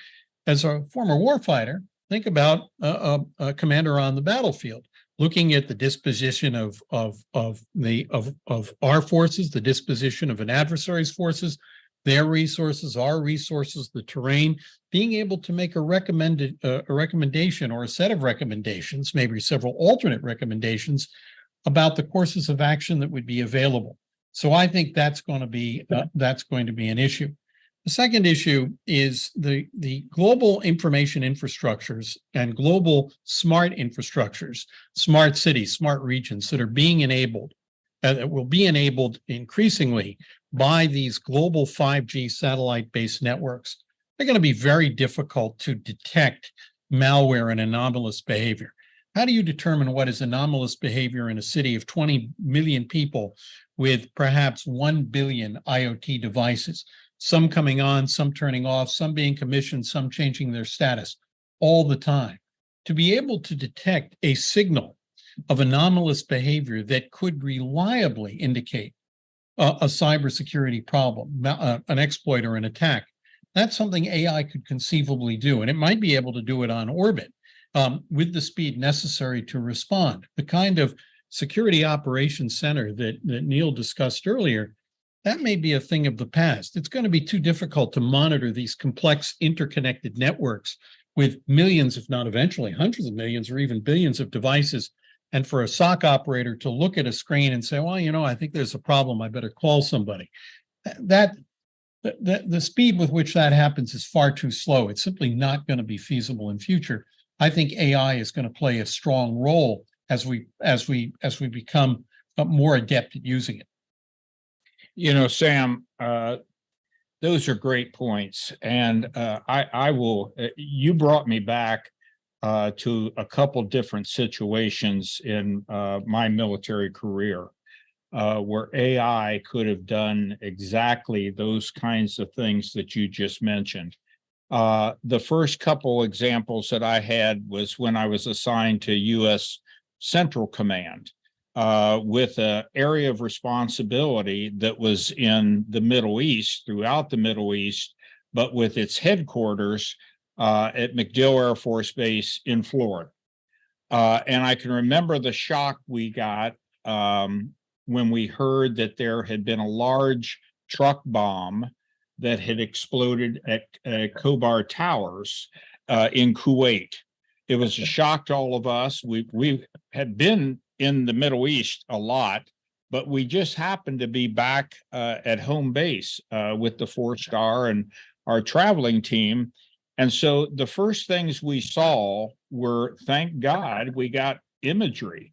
as a former warfighter, think about a commander on the battlefield, looking at the disposition of our forces, the disposition of an adversary's forces, their resources, our resources, the terrain, being able to make a recommendation or a set of recommendations, maybe several alternate recommendations about the courses of action that would be available. So I think that's going to be an issue. The second issue is the global information infrastructures and global smart infrastructures, smart cities, smart regions that are being enabled, that will be enabled increasingly by these global 5G satellite-based networks. They're going to be very difficult to detect malware and anomalous behavior. How do you determine what is anomalous behavior in a city of 20 million people with perhaps 1 billion IoT devices? Some coming on, some turning off, some being commissioned, some changing their status all the time. To be able to detect a signal of anomalous behavior that could reliably indicate a cybersecurity problem, an exploit or an attack, that's something AI could conceivably do. And it might be able to do it on orbit with the speed necessary to respond. The kind of security operations center that Neil discussed earlier, that may be a thing of the past. It's going to be too difficult to monitor these complex interconnected networks with millions, if not eventually hundreds of millions or even billions of devices. And for a SOC operator to look at a screen and say, well, you know, I think there's a problem, I better call somebody. The speed with which that happens is far too slow. It's simply not going to be feasible in future. I think AI is going to play a strong role as we become more adept at using it. You know, Sam, those are great points. And I will, you brought me back to a couple different situations in my military career where AI could have done exactly those kinds of things that you just mentioned. The first couple examples that I had was when I was assigned to U.S. Central Command. With an area of responsibility that was in the Middle East, throughout the Middle East, but with its headquarters at MacDill Air Force Base in Florida. And I can remember the shock we got when we heard that there had been a large truck bomb that had exploded at Khobar Towers in Kuwait. It was a shock to all of us. We had been in the Middle East a lot, but we just happened to be back at home base with the 4-star and our traveling team. And so the first things we saw were, thank God, we got imagery,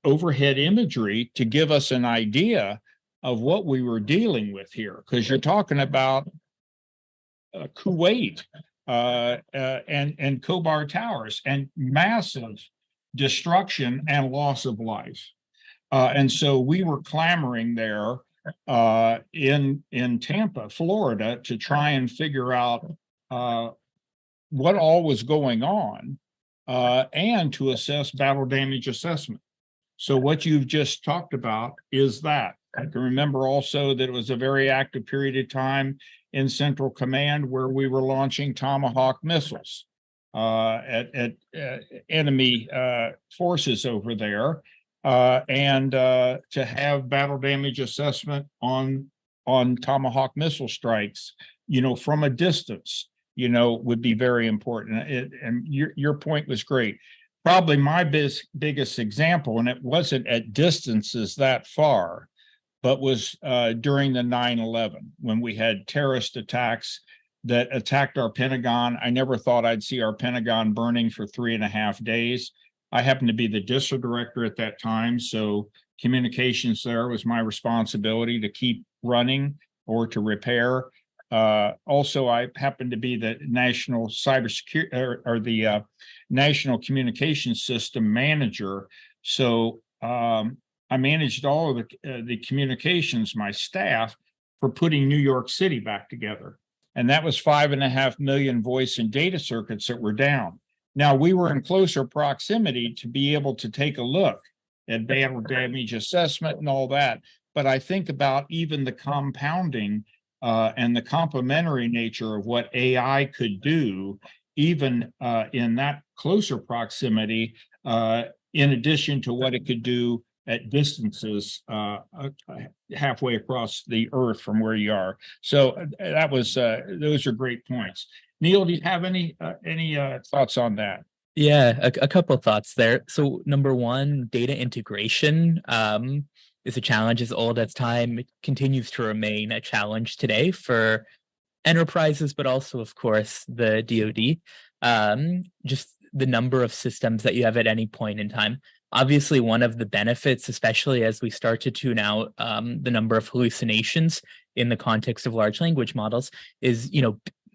overhead imagery to give us an idea of what we were dealing with here. Because you're talking about Kuwait and Khobar Towers and massive destruction and loss of life. And so we were clamoring there in Tampa, Florida, to try and figure out what all was going on and to assess battle damage assessment. So what you've just talked about is that. I can remember also that it was a very active period of time in Central Command where we were launching Tomahawk missiles at enemy forces over there, and to have battle damage assessment on Tomahawk missile strikes, you know, from a distance, you know, would be very important. And your point was great. Probably my biggest example, and it wasn't at distances that far, but was during the 9/11 when we had terrorist attacks that attacked our Pentagon. I never thought I'd see our Pentagon burning for 3.5 days. I happened to be the district director at that time, so communications there was my responsibility to keep running or to repair. Also, I happened to be the national cybersecurity or the national communications system manager. So I managed all of the communications, my staff, for putting New York City back together. And that was 5.5 million voice and data circuits that were down. Now, we were in closer proximity to be able to take a look at battle damage assessment and all that. but I think about even the compounding and the complementary nature of what AI could do, even in that closer proximity, in addition to what it could do at distances halfway across the earth from where you are. So that was those are great points. Neil, do you have any thoughts on that? Yeah, a couple thoughts there. So number one, data integration is a challenge as old as time. It continues to remain a challenge today for enterprises, but also, of course, the DoD. Just the number of systems that you have at any point in time. Obviously, one of the benefits, especially as we start to tune out the number of hallucinations in the context of large language models, is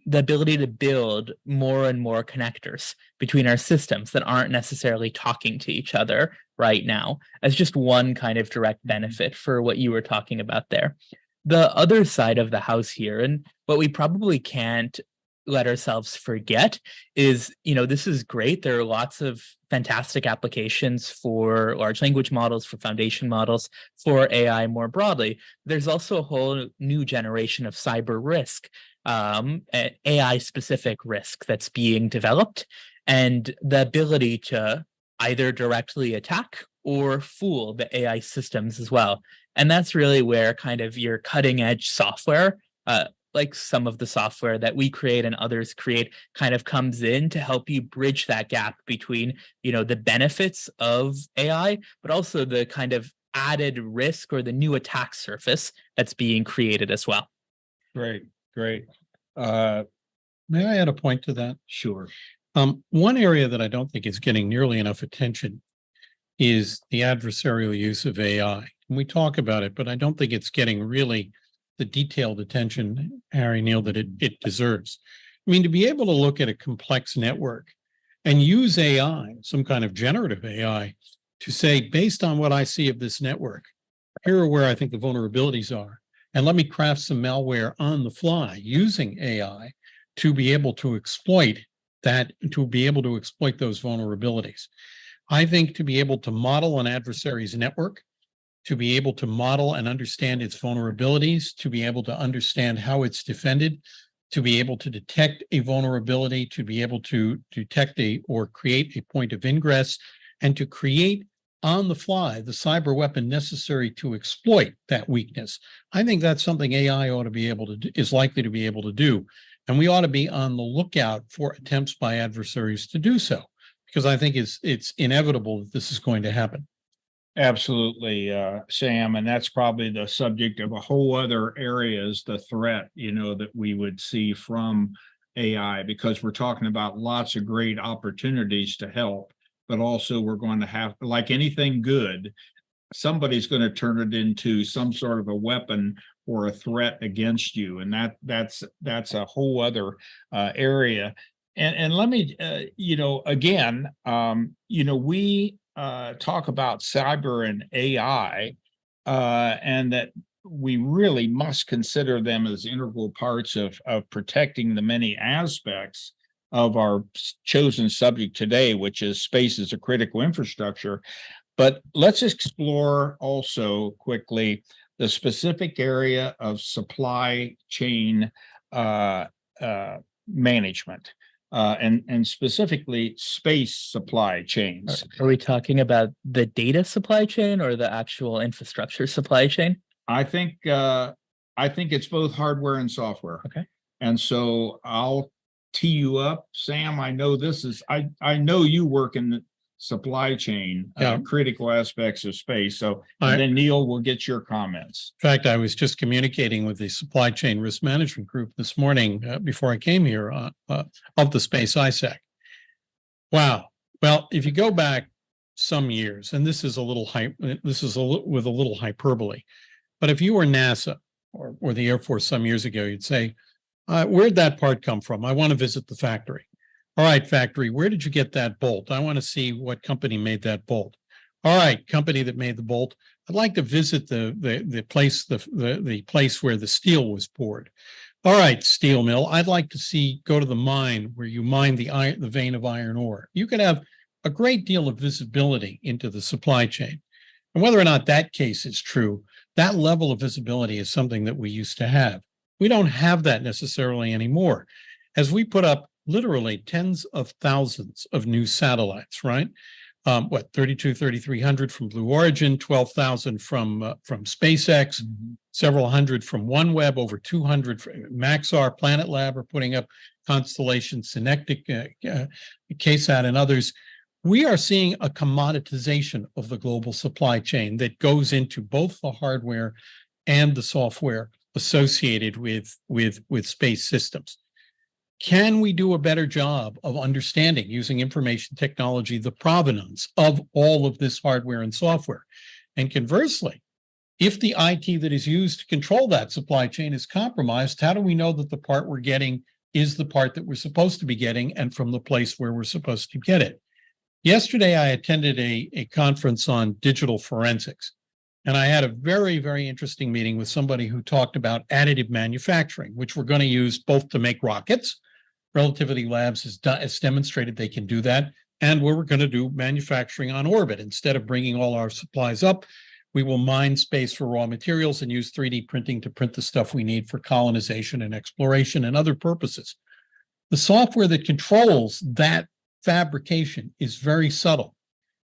the ability to build more and more connectors between our systems that aren't necessarily talking to each other right now, as just one kind of direct benefit for what you were talking about there. The other side of the house here, and what we probably can't let ourselves forget, is this is great. There are lots of fantastic applications for large language models, for foundation models, for AI more broadly. There's also a whole new generation of cyber risk, AI specific risk that's being developed, and the ability to either directly attack or fool the AI systems as well. And that's really where kind of your cutting edge software, like some of the software that we create and others create, kind of comes in to help you bridge that gap between, the benefits of AI, but also the kind of added risk or the new attack surface that's being created as well. Great. May I add a point to that? Sure. One area that I don't think is getting nearly enough attention is the adversarial use of AI. And we talk about it, but I don't think it's getting really the detailed attention, Harry, Neil, that it deserves. I mean, to be able to look at a complex network and use AI, some kind of generative AI, to say, based on what I see of this network, here are where I think the vulnerabilities are. And let me craft some malware on the fly using AI to be able to exploit that, to be able to exploit those vulnerabilities. I think to be able to model an adversary's network, to be able to model and understand its vulnerabilities, to be able to understand how it's defended, to be able to detect a vulnerability, to be able to detect or create a point of ingress, and to create on the fly the cyber weapon necessary to exploit that weakness. I think that's something AI ought to be able to do, is likely to be able to do. And we ought to be on the lookout for attempts by adversaries to do so, because I think it's inevitable that this is going to happen. Absolutely, Sam, and that's probably the subject of a whole other area, is the threat, that we would see from AI, because we're talking about lots of great opportunities to help, but also we're going to have, like anything good, somebody's going to turn it into some sort of a weapon or a threat against you, and that's a whole other area. And let me, again, we talk about cyber and AI, and that we really must consider them as integral parts of protecting the many aspects of our chosen subject today, which is space as a critical infrastructure. But let's explore also quickly the specific area of supply chain management. And specifically space supply chains. Are we talking about the data supply chain or the actual infrastructure supply chain? I think it's both hardware and software. Okay. And so I'll tee you up, Sam. I know I know you work in the supply chain, critical aspects of space. So then Neil will get your comments. In fact, I was just communicating with the supply chain risk management group this morning before I came here of the space ISAC. Wow. Well, if you go back some years, and this is with a little hyperbole, but if you were NASA or the Air Force some years ago, you'd say, where'd that part come from? I want to visit the factory. All right, factory, where did you get that bolt? I want to see what company made that bolt. All right, company that made the bolt. I'd like to visit the place where the steel was poured. All right, steel mill. I'd like to go to the mine where you mine the vein of iron ore. You could have a great deal of visibility into the supply chain. And whether or not that case is true, that level of visibility is something that we used to have. We don't have that necessarily anymore. As we put up literally tens of thousands of new satellites, right? 3,300 from Blue Origin, 12,000 from SpaceX, several hundred from OneWeb, over 200 from Maxar, Planet Lab are putting up constellations, Synectic, KSAT, and others. We are seeing a commoditization of the global supply chain that goes into both the hardware and the software associated with space systems. Can we do a better job of understanding, using information technology, the provenance of all of this hardware and software? And conversely, if the IT that is used to control that supply chain is compromised, how do we know that the part we're getting is the part that we're supposed to be getting and from the place where we're supposed to get it? Yesterday, I attended a conference on digital forensics, and I had a very, very interesting meeting with somebody who talked about additive manufacturing, which we're going to use both to make rockets. Relativity Labs has demonstrated they can do that. And we're going to do manufacturing on orbit. Instead of bringing all our supplies up, we will mine space for raw materials and use 3D printing to print the stuff we need for colonization and exploration and other purposes. The software that controls that fabrication is very subtle.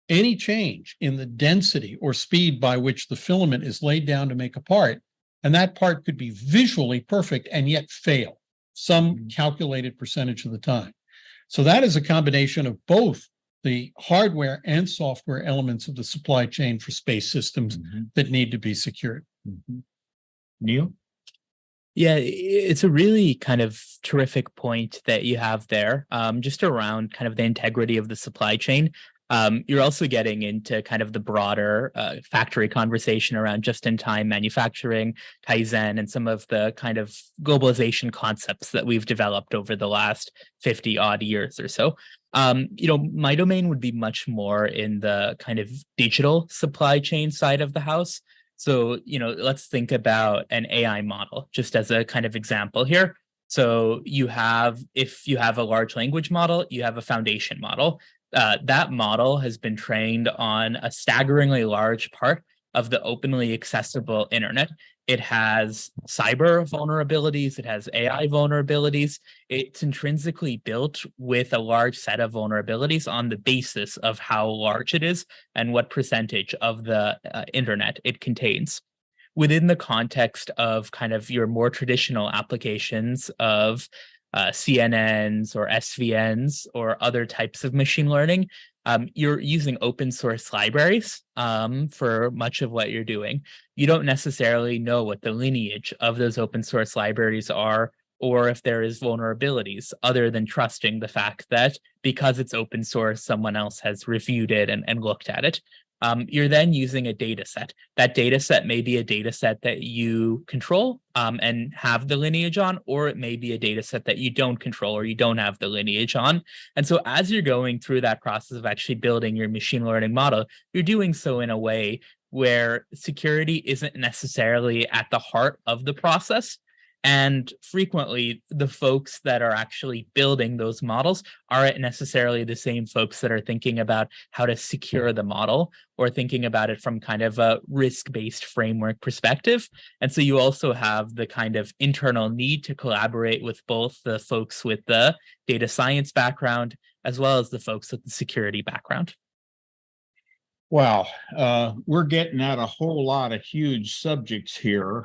Any change in the density or speed by which the filament is laid down to make a part, and that part could be visually perfect and yet fail some calculated percentage of the time. So that is a combination of both the hardware and software elements of the supply chain for space systems that need to be secured. Neil? Yeah, it's a really kind of terrific point that you have there, just around kind of the integrity of the supply chain. You're also getting into kind of the broader factory conversation around just-in-time manufacturing, Kaizen, and some of the kind of globalization concepts that we've developed over the last 50 odd years or so. My domain would be much more in the kind of digital supply chain side of the house. So, let's think about an AI model, just as a kind of example here. So if you have a large language model, you have a foundation model. That model has been trained on a staggeringly large part of the openly accessible internet. It has cyber vulnerabilities. It has AI vulnerabilities. It's intrinsically built with a large set of vulnerabilities on the basis of how large it is and what percentage of the internet it contains. Within the context of kind of your more traditional applications of CNNs or SVNs or other types of machine learning, you're using open source libraries for much of what you're doing. You don't necessarily know what the lineage of those open source libraries are, or if there is vulnerabilities, other than trusting the fact that because it's open source, someone else has reviewed it and looked at it. You're then using a data set. That data set may be a data set that you control and have the lineage on, or it may be a data set that you don't control or you don't have the lineage on. And so as you're going through that process of actually building your machine learning model, you're doing so in a way where security isn't necessarily at the heart of the process. And frequently, the folks that are actually building those models aren't necessarily the same folks that are thinking about how to secure the model or thinking about it from kind of a risk-based framework perspective. And so you also have the kind of internal need to collaborate with both the folks with the data science background as well as the folks with the security background. Wow, we're getting at a whole lot of huge subjects here.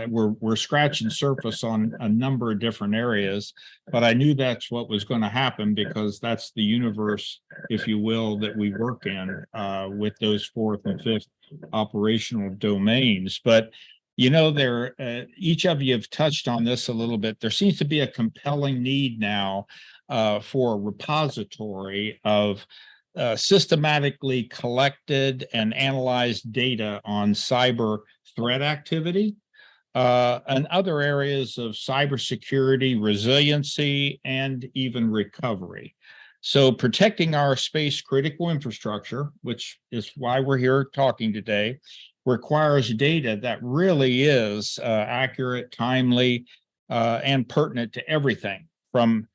We're scratching surface on a number of different areas, but I knew that's what was going to happen because that's the universe, if you will, that we work in with those fourth and fifth operational domains. But each of you have touched on this a little bit. There seems to be a compelling need now for a repository of systematically collected and analyzed data on cyber threat activity and other areas of cybersecurity, resiliency, and even recovery. So protecting our space critical infrastructure, which is why we're here talking today, requires data that really is accurate, timely, and pertinent to everything from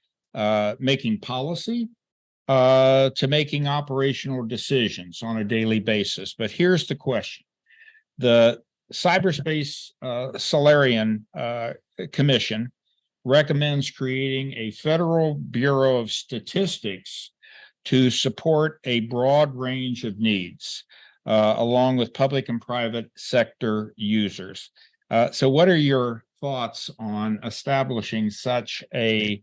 making policy to making operational decisions on a daily basis. But here's the question. The Cyberspace Solarian Commission recommends creating a Federal Bureau of Statistics to support a broad range of needs, along with public and private sector users. So what are your thoughts on establishing such a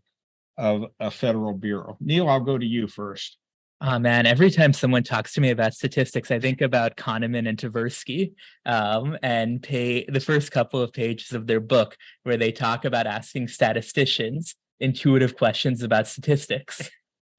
federal bureau? Neil, I'll go to you first. Oh man, every time someone talks to me about statistics, I think about Kahneman and Tversky, and pay the first couple of pages of their book where they talk about asking statisticians intuitive questions about statistics.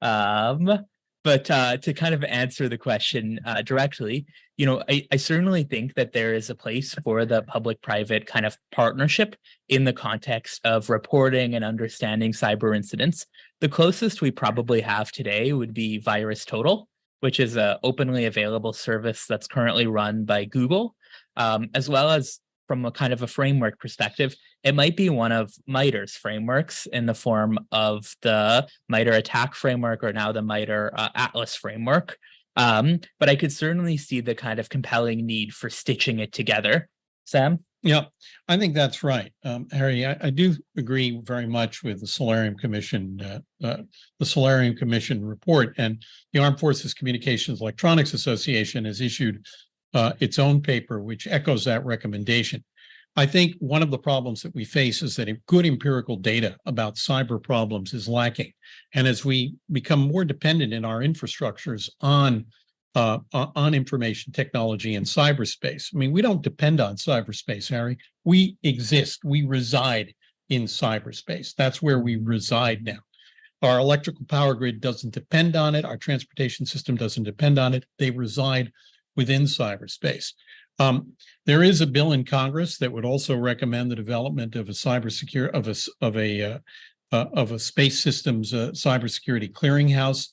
But to kind of answer the question directly, I certainly think that there is a place for the public-private kind of partnership in the context of reporting and understanding cyber incidents. The closest we probably have today would be VirusTotal, which is an openly available service that's currently run by Google, as well as from a kind of a framework perspective, it might be one of MITRE's frameworks in the form of the MITRE ATT&CK framework or now the MITRE Atlas framework. But I could certainly see the kind of compelling need for stitching it together. Sam? Yeah, I think that's right. Harry, I do agree very much with the Solarium Commission report, and the Armed Forces Communications Electronics Association has issued its own paper, which echoes that recommendation. I think one of the problems that we face is that good empirical data about cyber problems is lacking. And as we become more dependent in our infrastructures on information technology and cyberspace, I mean, we don't depend on cyberspace, Harry. We exist. We reside in cyberspace. That's where we reside now. Our electrical power grid doesn't depend on it. Our transportation system doesn't depend on it. They reside within cyberspace. There is a bill in Congress that would also recommend the development of a cybersecurity of a space systems cybersecurity clearinghouse.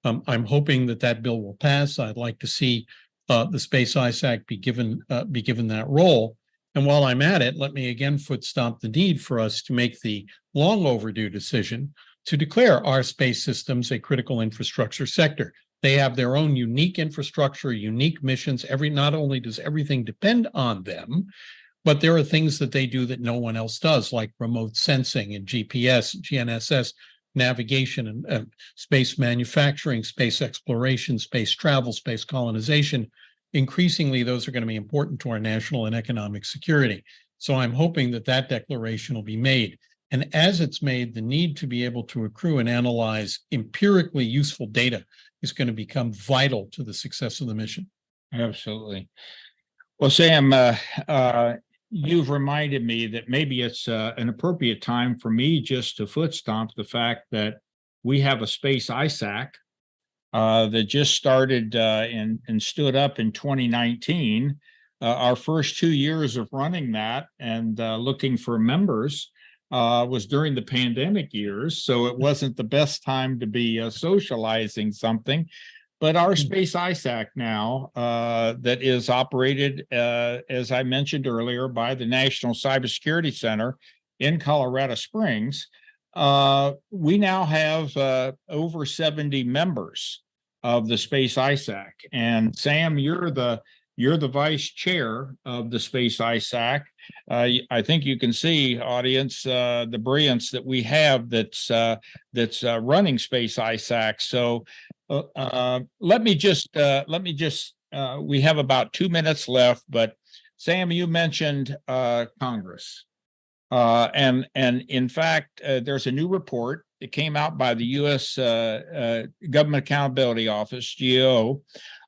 I'm hoping that bill will pass. I'd like to see the Space ISAC be given that role. And while I'm at it, let me again foot stomp the need for us to make the long overdue decision to declare our space systems a critical infrastructure sector. They have their own unique infrastructure, unique missions. Not only does everything depend on them, but there are things that they do that no one else does, like remote sensing and GPS, GNSS, navigation and space manufacturing, space exploration, space travel, space colonization. Increasingly, those are going to be important to our national and economic security. So I'm hoping that declaration will be made. And as it's made, the need to be able to accrue and analyze empirically useful data is going to become vital to the success of the mission. Absolutely. Well, Sam, you've reminded me that maybe it's an appropriate time for me just to foot stomp the fact that we have a Space ISAC that just started and stood up in 2019. Our first 2 years of running that and looking for members was during the pandemic years, so it wasn't the best time to be socializing something. But our Space ISAC now that is operated, as I mentioned earlier, by the National Cybersecurity Center in Colorado Springs, we now have over 70 members of the Space ISAC. And Sam, you're the vice chair of the Space ISAC. I think you can see, audience, the brilliance that we have that's running Space ISAC. So let me just we have about 2 minutes left, but Sam, you mentioned Congress. And in fact, there's a new report that came out by the U.S. Government Accountability Office, GAO,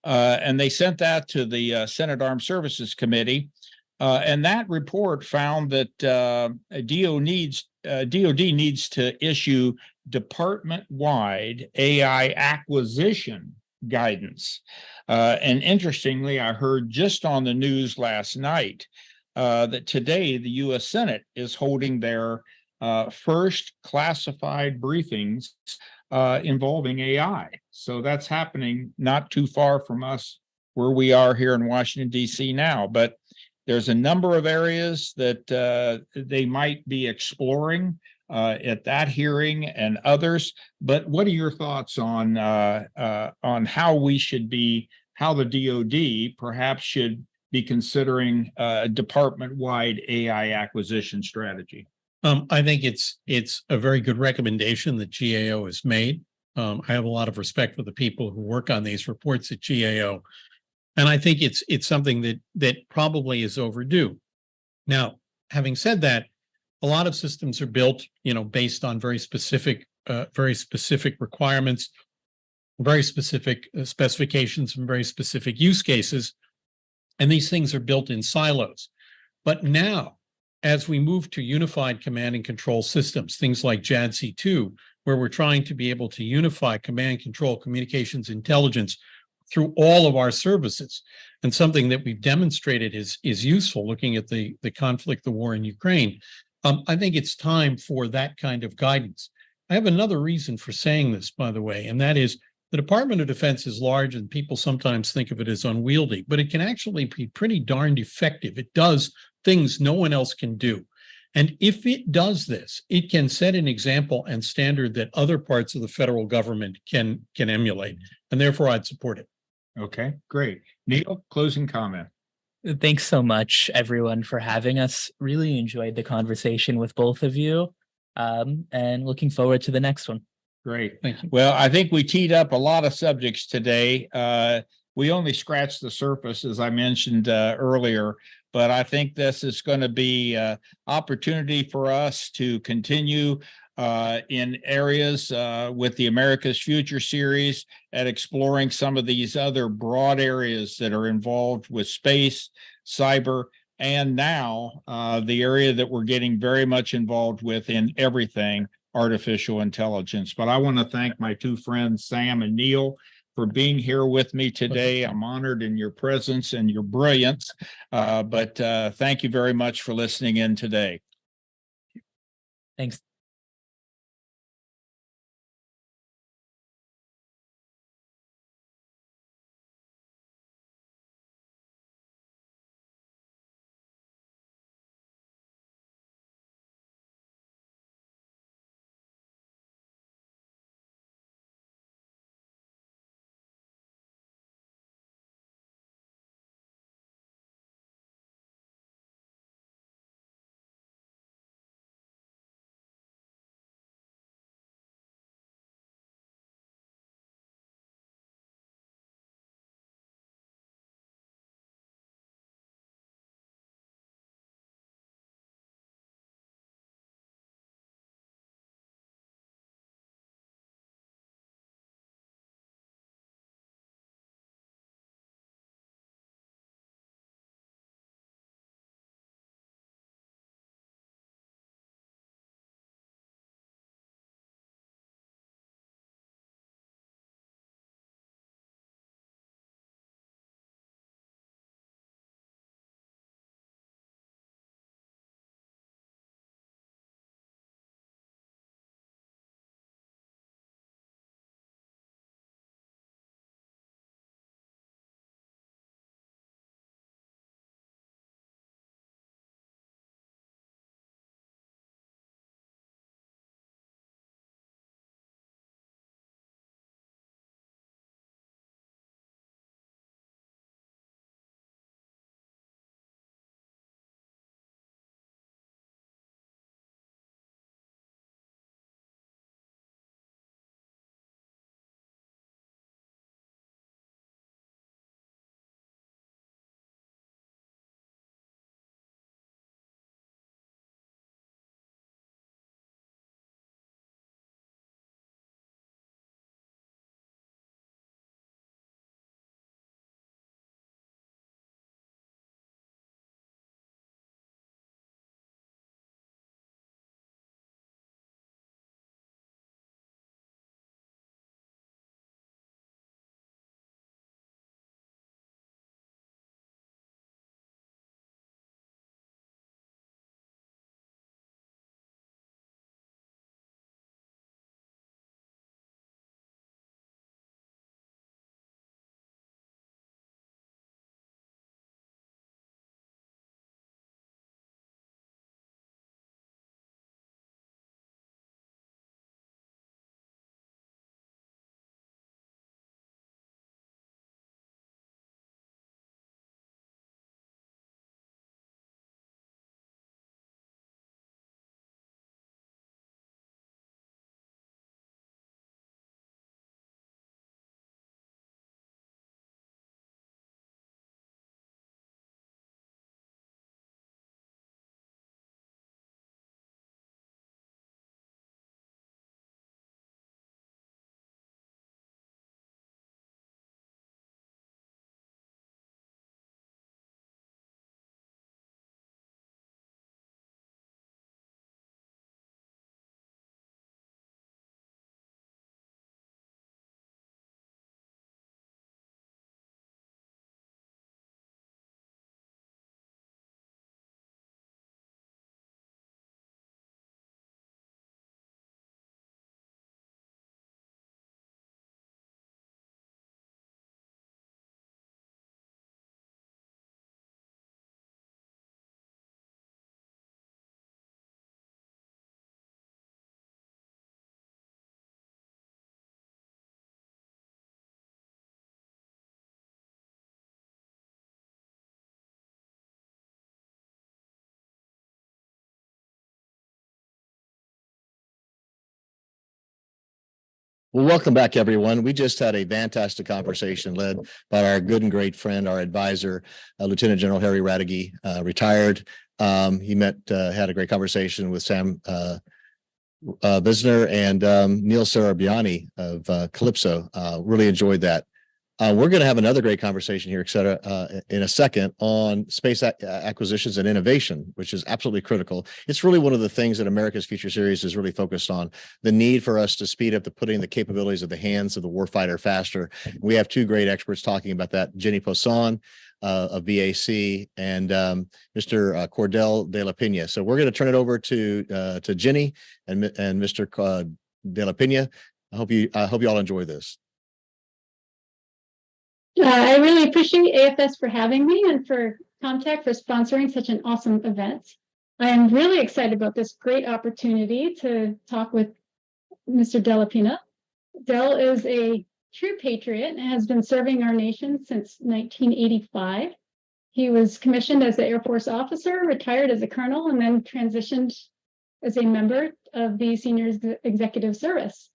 and they sent that to the Senate Armed Services Committee. And that report found that DoD needs to issue department-wide AI acquisition guidance. And interestingly, I heard just on the news last night that today the U.S. Senate is holding their first classified briefings involving AI. So that's happening not too far from us where we are here in Washington, D.C. now. But there's a number of areas that they might be exploring at that hearing and others. But what are your thoughts on how we should be, how the DoD perhaps should be considering a department-wide AI acquisition strategy? I think it's a very good recommendation that GAO has made. I have a lot of respect for the people who work on these reports at GAO, and I think it's something that probably is overdue. Now, having said that, a lot of systems are built, based on very specific requirements, very specific specifications, and very specific use cases, and these things are built in silos. But now, as we move to unified command and control systems, things like JADC2, where we're trying to be able to unify command, control, communications, intelligence through all of our services, and something that we've demonstrated is useful, looking at the conflict, the war in Ukraine, I think it's time for that kind of guidance. I have another reason for saying this, by the way, and that is the Department of Defense is large and people sometimes think of it as unwieldy, but it can actually be pretty darned effective. It does things no one else can do. And if it does this, it can set an example and standard that other parts of the federal government can emulate. And therefore, I'd support it. Okay, great. Neil, closing comment. Thanks so much, everyone, for having us. Really enjoyed the conversation with both of you, and looking forward to the next one. Great. Thank you. Well, I think we teed up a lot of subjects today. We only scratched the surface, as I mentioned earlier, but I think this is going to be an opportunity for us to continue in areas with the America's Future series at exploring some of these other broad areas that are involved with space, cyber, and now the area that we're getting very much involved with in everything, artificial intelligence. But I want to thank my two friends, Sam and Neil, for being here with me today. I'm honored in your presence and your brilliance, but thank you very much for listening in today. Thanks. Well, welcome back, everyone. We just had a fantastic conversation led by our good and great friend, our advisor, Lieutenant General Harry Radke, retired. He had a great conversation with Sam Visner and Neil Sarabiani of Calypso. Really enjoyed that. We're going to have another great conversation here, et cetera, in a second on space acquisitions and innovation, which is absolutely critical. It's really one of the things that America's Future Series is really focused on, the need for us to speed up the putting the capabilities of the hands of the warfighter faster. We have two great experts talking about that, Jenny Poisson of BAC and Mr. Cordell de la Pena. So we're going to turn it over to Jenny and Mr. de la Pena. I hope you all enjoy this. I really appreciate AFS for having me and for Comtech for sponsoring such an awesome event. I am really excited about this great opportunity to talk with Mr. de la Pena. Del is a true patriot and has been serving our nation since 1985. He was commissioned as an Air Force officer, retired as a colonel, and then transitioned as a member of the senior executive service.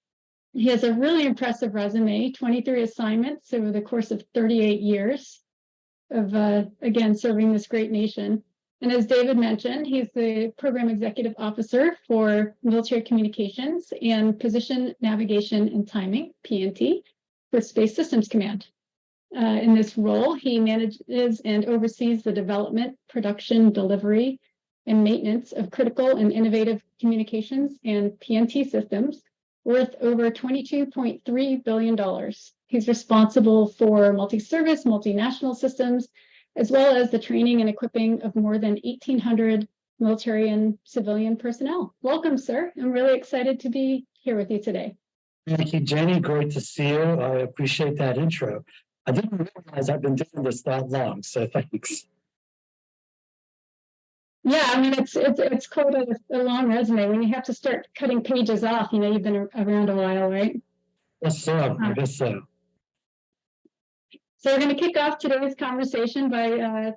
He has a really impressive resume, 23 assignments over the course of 38 years of, again, serving this great nation. And as David mentioned, he's the Program Executive Officer for Military Communications and Position Navigation and Timing, PNT, for Space Systems Command. In this role, he manages and oversees the development, production, delivery, and maintenance of critical and innovative communications and PNT systems worth over $22.3 billion. He's responsible for multi-service, multinational systems, as well as the training and equipping of more than 1,800 military and civilian personnel. Welcome, sir. I'm really excited to be here with you today. Thank you, Jenny. Great to see you. I appreciate that intro. I didn't realize I've been doing this that long, so thanks. Yeah, I mean, it's quite a long resume. When you have to start cutting pages off, you know, you've been around a while, right? Yes, sir. I guess so. So we're going to kick off today's conversation by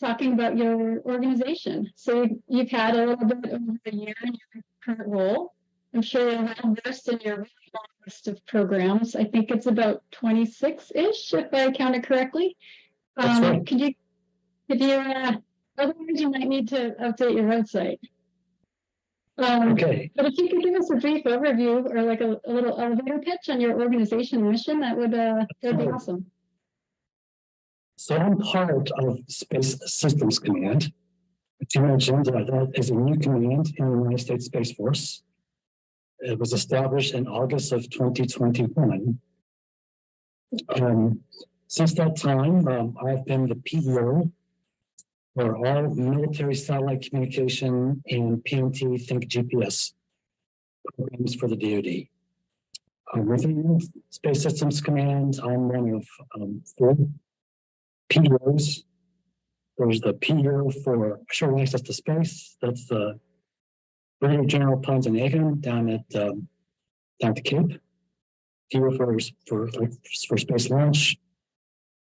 talking about your organization. So you've had a little bit over a year in your current role. I'm sure you're well versed in your really long list of programs. I think it's about 26-ish, if I counted correctly. That's right. Could you otherwise you might need to update your website. Okay. But if you could give us a brief overview or like a little elevator pitch on your organization mission, that'd be awesome. So I'm part of Space Systems Command. As you mentioned, that is a new command in the United States Space Force. It was established in August of 2021. Since that time, I've been the PEO for all military satellite communication and PNT Think GPS programs for the DoD. Within Space Systems Command, I'm one of 4 PEOs. There's the PEO for short access to space. That's the Brigadier General Ponzanagan down at the Cape. PEO for space launch.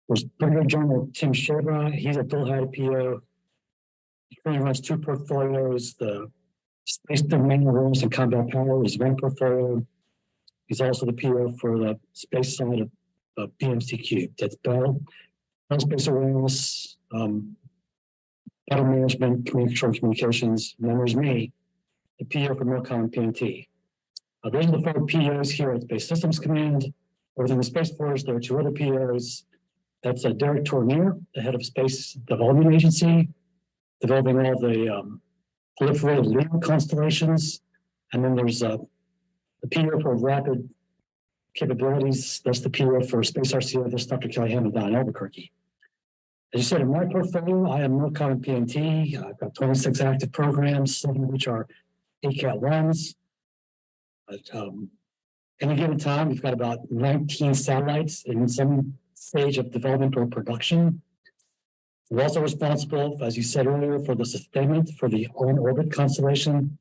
There's Brigadier General Tim Shabra. He's a dual-headed PO. He currently runs 2 portfolios. The Space Domain Rules and Combat Power is one portfolio. He's also the PO for the space side of PMCQ. That's Battle Space Awareness, Battle Management, Communications. And then there's me, the PO for MILCOM and PNT. Those are the 4 POs here at Space Systems Command. Within the Space Force, there are 2 other POs. That's Derek Tournier, the head of Space Development Agency, developing all the proliferated LEO constellations. And then there's the PO for Rapid Capabilities. That's the PO for Space RCO. That's Dr. Kelly Hammond down in Albuquerque. As you said, in my portfolio, I am MILCOM and PNT. I've got 26 active programs, 7 of which are ACAT ones. Any given time, we've got about 19 satellites in some stage of development or production. We're also responsible, as you said earlier, for the sustainment for the on-orbit constellation.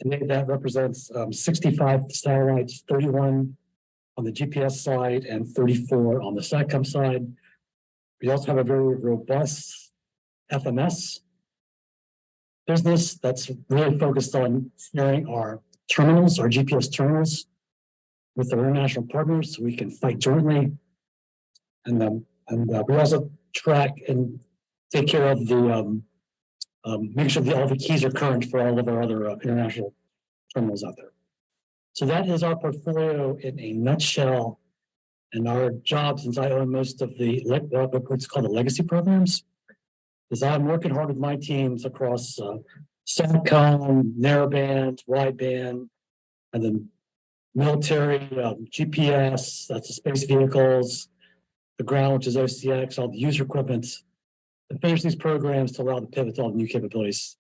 Today, that represents 65 satellites, 31 on the GPS side and 34 on the SATCOM side. We also have a very robust FMS business that's really focused on steering our terminals, our GPS terminals. with our international partners so we can fight jointly. And we also track and take care of the make sure that all the keys are current for all of our other international terminals out there. So that is our portfolio in a nutshell. And our job, since I own most of the what's called the legacy programs, is I'm working hard with my teams across SATCOM, narrowband, wideband, and then military GPS, that's the space vehicles, the ground, which is OCX, all the user equipment, to finish these programs to allow the pivot to all the new capabilities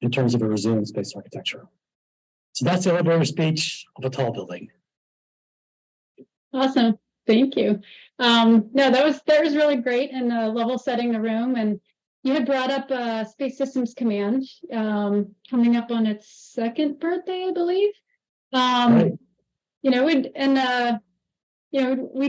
in terms of a resilient space architecture. So that's the elevator speech of a tall building. Awesome. Thank you. No, that was really great and level setting the room. And you had brought up Space Systems Command coming up on its second birthday, I believe. Right. You know, we'd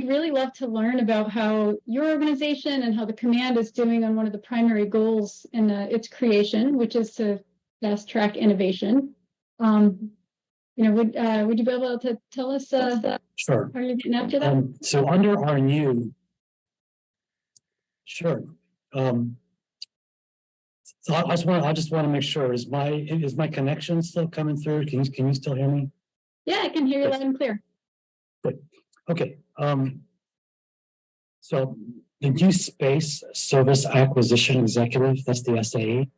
really love to learn about how your organization and how the command is doing on one of the primary goals in its creation, which is to fast track innovation. Would you be able to tell us Sure. how you're getting after that? So under our new, sure. So I just want to make sure, is my connection still coming through? Can you still hear me? Yeah, I can hear you loud and clear. Good. Okay. So the new Space Service Acquisition Executive, that's the SAE.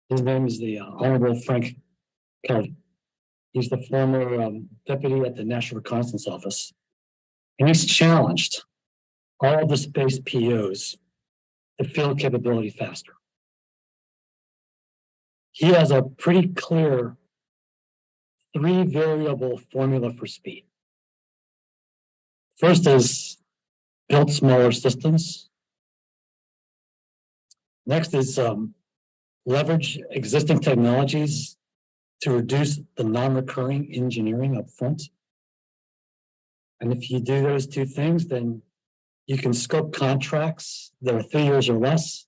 His name is the Honorable Frank Kelly. He's the former deputy at the National Reconnaissance Office. And he's challenged all the space POs to field capability faster. He has a pretty clear 3-variable formula for speed. First is build smaller systems. Next is leverage existing technologies to reduce the non-recurring engineering up front. And if you do those two things, then you can scope contracts that are 3 years or less.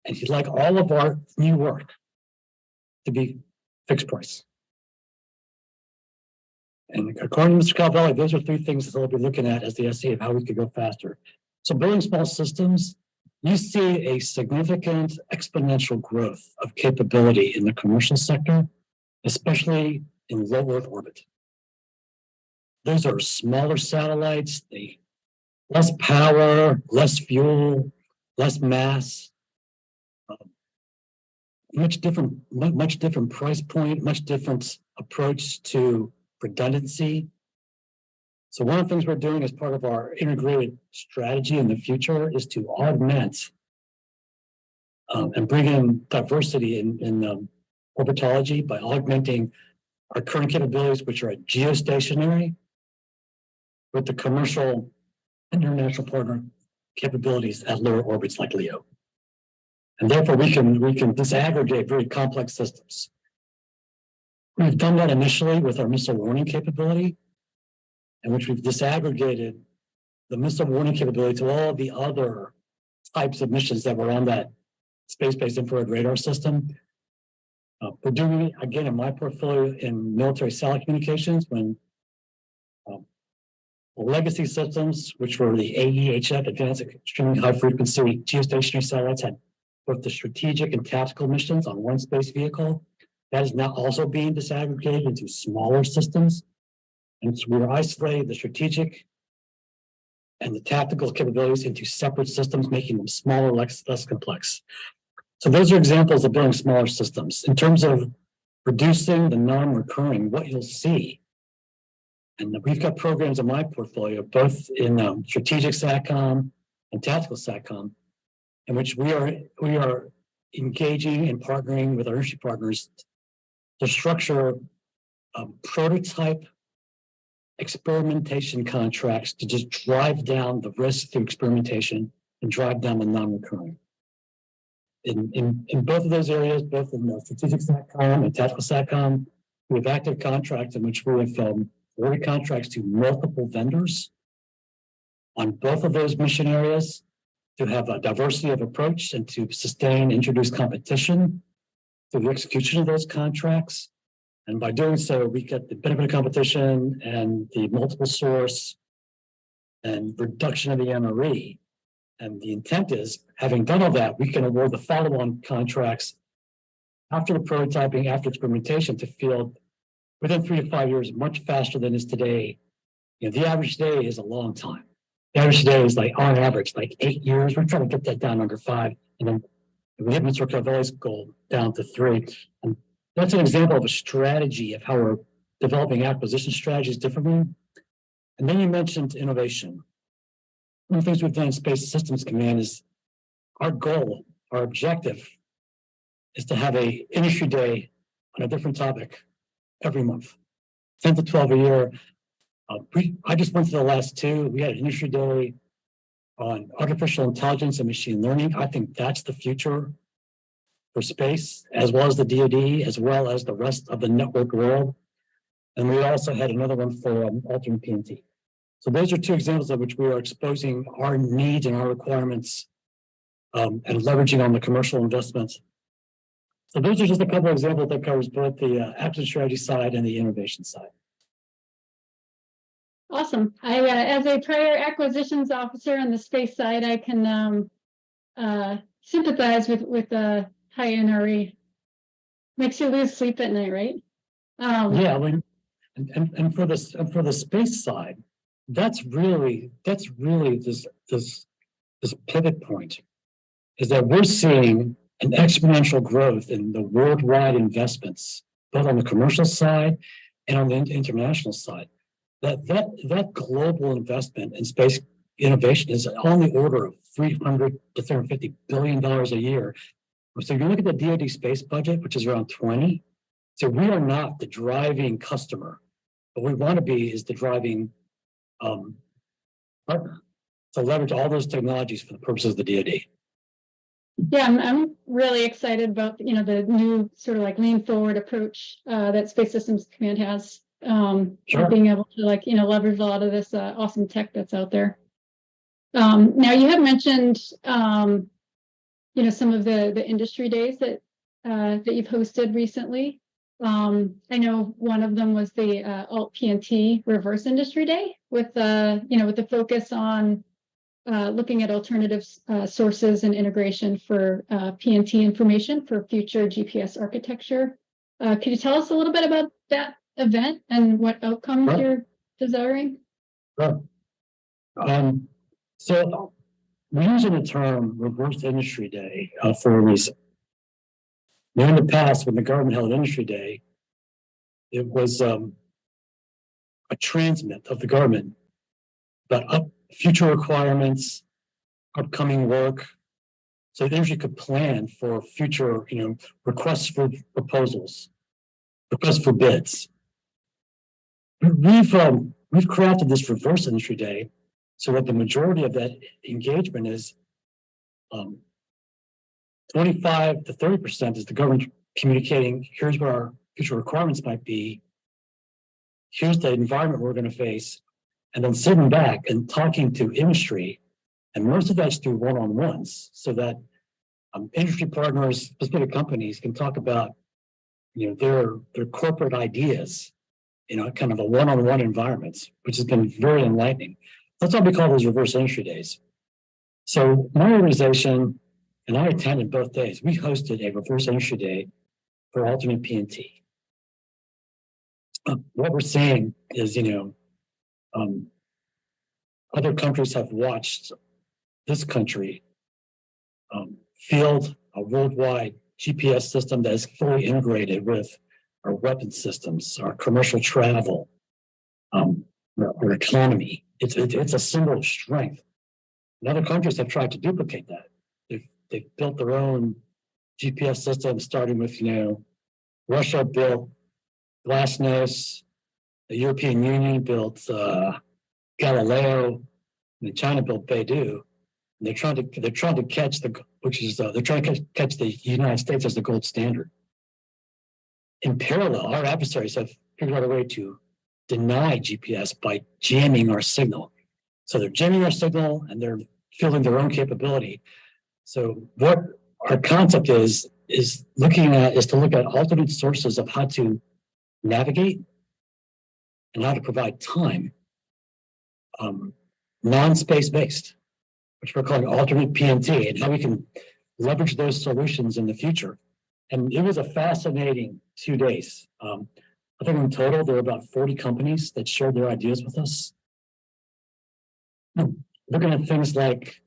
And you'd like all of our new work to be fixed price. And according to Mr. Calvelli, those are 3 things that we'll be looking at as the SE of how we could go faster. So building small systems, you see a significant exponential growth of capability in the commercial sector, especially in low Earth orbit. Those are smaller satellites, they less power, less fuel, less mass, much different price point, much different approach to redundancy. So one of the things we're doing as part of our integrated strategy in the future is to augment and bring in diversity in orbitology by augmenting our current capabilities, which are geostationary, with the commercial and international partner capabilities at lower orbits like LEO. And therefore we can disaggregate very complex systems. We've done that initially with our missile warning capability, in which we've disaggregated the missile warning capability to all of the other types of missions that were on that space-based infrared radar system. We're doing it again in my portfolio in military satellite communications when legacy systems, which were the AEHF, Advanced Extremely High Frequency Geostationary Satellites, had both the strategic and tactical missions on one space vehicle. That is now also being disaggregated into smaller systems. And so we're isolating the strategic and the tactical capabilities into separate systems, making them smaller, less complex. So those are examples of building smaller systems. In terms of reducing the non-recurring, what you'll see, and we've got programs in my portfolio, both in strategic SATCOM and tactical SATCOM, in which we are engaging and partnering with our industry partners to structure prototype experimentation contracts to just drive down the risk through experimentation and drive down the non-recurring. In both of those areas, both in the strategic SATCOM and tactical SATCOM, we have active contracts in which we have awarded contracts to multiple vendors on both of those mission areas to have a diversity of approach and to sustain, introduce competition through the execution of those contracts. And by doing so, we get the benefit of competition and the multiple source and reduction of the MRE. And the intent is, having done all that, we can award the follow-on contracts after the prototyping, after experimentation to field within 3 to 5 years, much faster than is today. You know, the average day is a long time. The average day is like, on average, like 8 years. We're trying to get that down under 5. And then we hit Mr. Carvelli's goal down to 3. And that's an example of a strategy of how we're developing acquisition strategies differently. And then you mentioned innovation. One of the things we've done in Space Systems Command is our goal, our objective is to have a industry day on a different topic every month, 10 to 12 a year. I just went to the last 2. We had an industry day on artificial intelligence and machine learning. I think that's the future for space, as well as the DoD, as well as the rest of the network world. And we also had another one for alternate PNT. So those are 2 examples of which we are exposing our needs and our requirements and leveraging on the commercial investments. So those are just a couple of examples that covers both the acquisition strategy side and the innovation side. Awesome. As a prior acquisitions officer on the space side, I can sympathize with the high NRE. Makes you lose sleep at night, right? Yeah, and for the space side, that's really this pivot point, is that we're seeing an exponential growth in the worldwide investments, both on the commercial side and on the international side. That global investment in space innovation is on the order of $300 to $350 billion a year. So you look at the DoD space budget, which is around 20. So we are not the driving customer. What we want to be is the driving partner to leverage all those technologies for the purposes of the DoD. Yeah, I'm really excited about the new sort of like lean forward approach that Space Systems Command has. Sure. Being able to leverage a lot of this awesome tech that's out there. Now you have mentioned some of the industry days that you've hosted recently. I know one of them was the Alt PNT Reverse Industry Day with the focus on looking at alternative sources and integration for PNT information for future GPS architecture. Could you tell us a little bit about that event and what outcomes you're desiring? Sure. So we're using the term Reverse Industry Day for a reason. Now, in the past, when the government held Industry Day, it was a transmit of the government about future requirements, upcoming work, so the industry could plan for future, requests for proposals, requests for bids. We've crafted this Reverse Industry Day so that the majority of that engagement is 25 to 30% is the government communicating, here's what our future requirements might be, here's the environment we're going to face, and then sitting back and talking to industry. And most of that's through one-on-ones, so that industry partners, specific companies, can talk about their corporate ideas, kind of a one-on-one environments, which has been very enlightening. That's why we call those Reverse Industry Days. So my organization, and I attended both days, we hosted a Reverse Industry Day for alternate PNT. What we're seeing is, other countries have watched this country field a worldwide GPS system that is fully integrated with our weapon systems, our commercial travel, our economy. It's a symbol of strength. And other countries have tried to duplicate that. They've built their own GPS system, starting with, Russia built Glasnost, the European Union built Galileo, and China built Beidou. And they're trying to catch catch the United States as the gold standard. In parallel, our adversaries have figured out a way to deny GPS by jamming our signal. So they're jamming our signal and they're fielding their own capability. So what our concept is to look at alternate sources of how to navigate and how to provide time, non-space based, which we're calling alternate PNT, and how we can leverage those solutions in the future. And it was a fascinating 2 days. I think in total, there were about 40 companies that shared their ideas with us. Looking at things like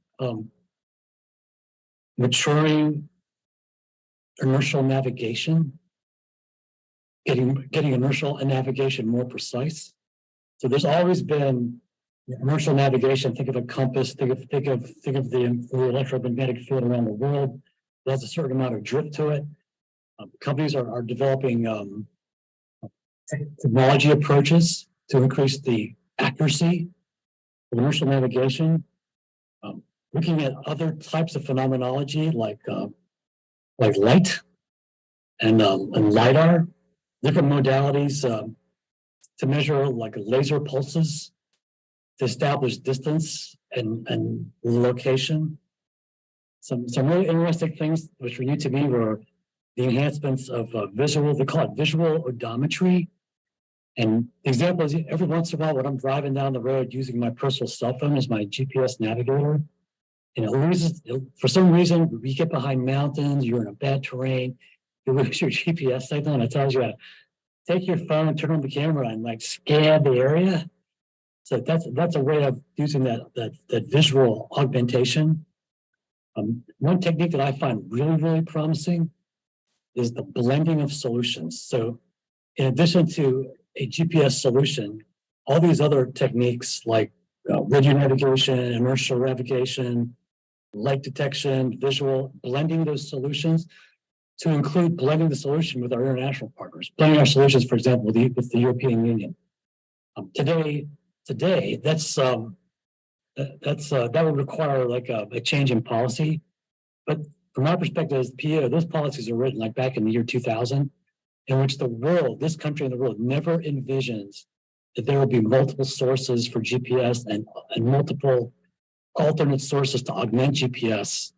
maturing inertial navigation, getting inertial navigation more precise. So there's always been inertial navigation. Think of a compass. Think of the electromagnetic field around the world. There's a certain amount of drift to it. Companies are developing technology approaches to increase the accuracy of inertial navigation. Looking at other types of phenomenology like light and LiDAR, different modalities to measure like laser pulses to establish distance and location. Some really interesting things which were new to me were the enhancements of visual, they call it visual odometry. And the example is every once in a while when I'm driving down the road using my personal cell phone as my GPS navigator, and it loses, for some reason, we get behind mountains, you're in a bad terrain, you lose your GPS signal, and it tells you to take your phone and turn on the camera and like scan the area. So that's a way of using that visual augmentation. One technique that I find really, really promising is the blending of solutions. So in addition to a GPS solution, all these other techniques like radio navigation, inertial navigation, light detection, visual, blending those solutions to include blending the solution with our international partners, blending our solutions, for example, with the European Union. Today, that would require like a change in policy. But from our perspective as PO, those policies are written like back in the year 2000, in which the world, this country and the world never envisions that there will be multiple sources for GPS and multiple alternate sources to augment GPS.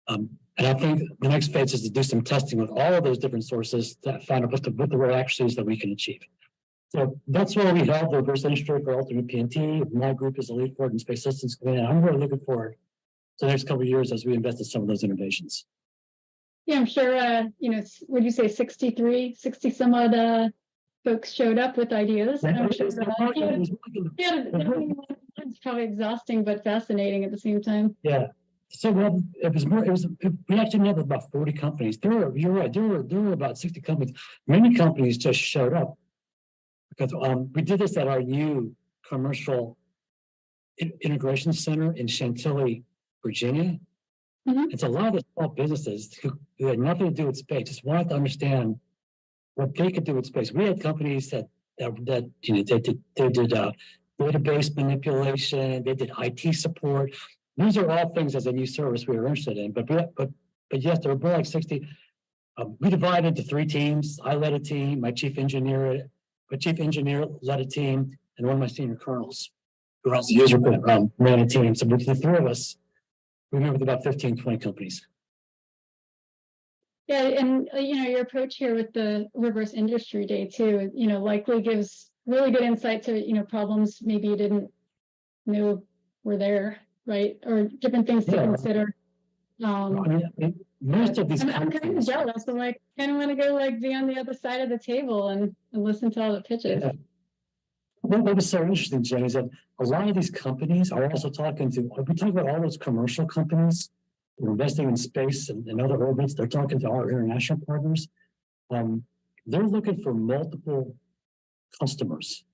And I think the next phase is to do some testing with all of those different sources to find out what the real accuracies that we can achieve. So that's why we held the reverse industry for alternate PNT. My group is the lead for it in Space Systems Command. I'm really looking forward to the next couple of years as we invest in some of those innovations. Yeah, I'm sure, would you say 60 some odd folks showed up with ideas? I'm sure it's probably exhausting, but fascinating at the same time. Yeah. So we actually met with about 40 companies. You're right, there were about 60 companies. Many companies just showed up because we did this at our new commercial integration center in Chantilly, Virginia. It's a lot of the small businesses who had nothing to do with space, just wanted to understand what they could do with space. We had companies that they did database manipulation, they did IT support. These are all things as a new service we were interested in. But yes, there were more like 60. We divided into 3 teams. I led a team. My chief engineer led a team, and one of my senior colonels who runs the user group ran a team. So with the 3 of us, we met with about 15, 20 companies. Yeah, and your approach here with the reverse industry day too, likely gives really good insight to problems maybe you didn't know were there, right? Or different things to consider. Most of these I'm kind of jealous. I'm like, kind of want to go like be on the other side of the table and listen to all the pitches. Yeah. What was so interesting, Jenny, is that a lot of these companies are also we talk about all those commercial companies who are investing in space and other orbits. They're talking to our international partners. They're looking for multiple customers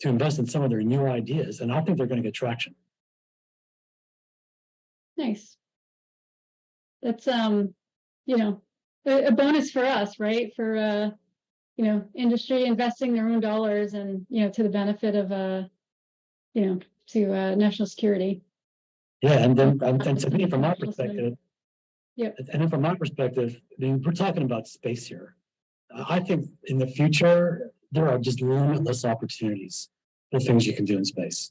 to invest in some of their new ideas. And I think they're going to get traction. Nice. That's, a bonus for us, right? For, industry investing their own dollars and, to the benefit of, to national security. Yeah. And to me, from my perspective, we're talking about space here. I think in the future, there are just limitless opportunities for things you can do in space.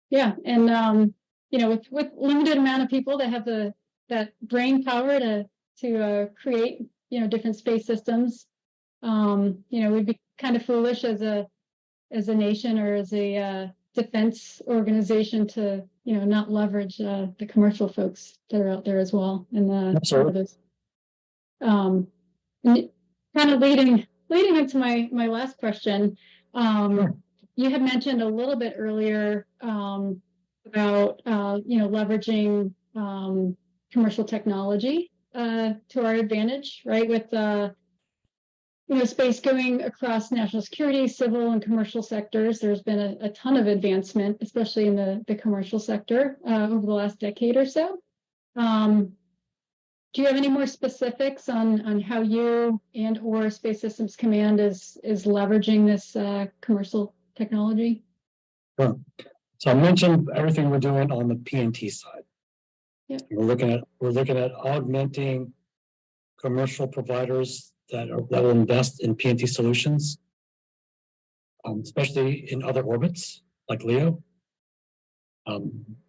Yeah. And, with limited amount of people that have that brain power to create, different space systems, We'd be kind of foolish as a nation or as a defense organization to, not leverage the commercial folks that are out there as well. And those, and kind of leading into my last question. You had mentioned a little bit earlier about leveraging commercial technology to our advantage, right? With space going across national security, civil and commercial sectors. There's been a ton of advancement, especially in the commercial sector over the last decade or so. Do you have any more specifics on how you and or Space Systems Command is leveraging this commercial technology? Sure. So I mentioned everything we're doing on the PNT side. Yeah. We're looking at augmenting commercial providers that will invest in PNT solutions, especially in other orbits like LEO. We're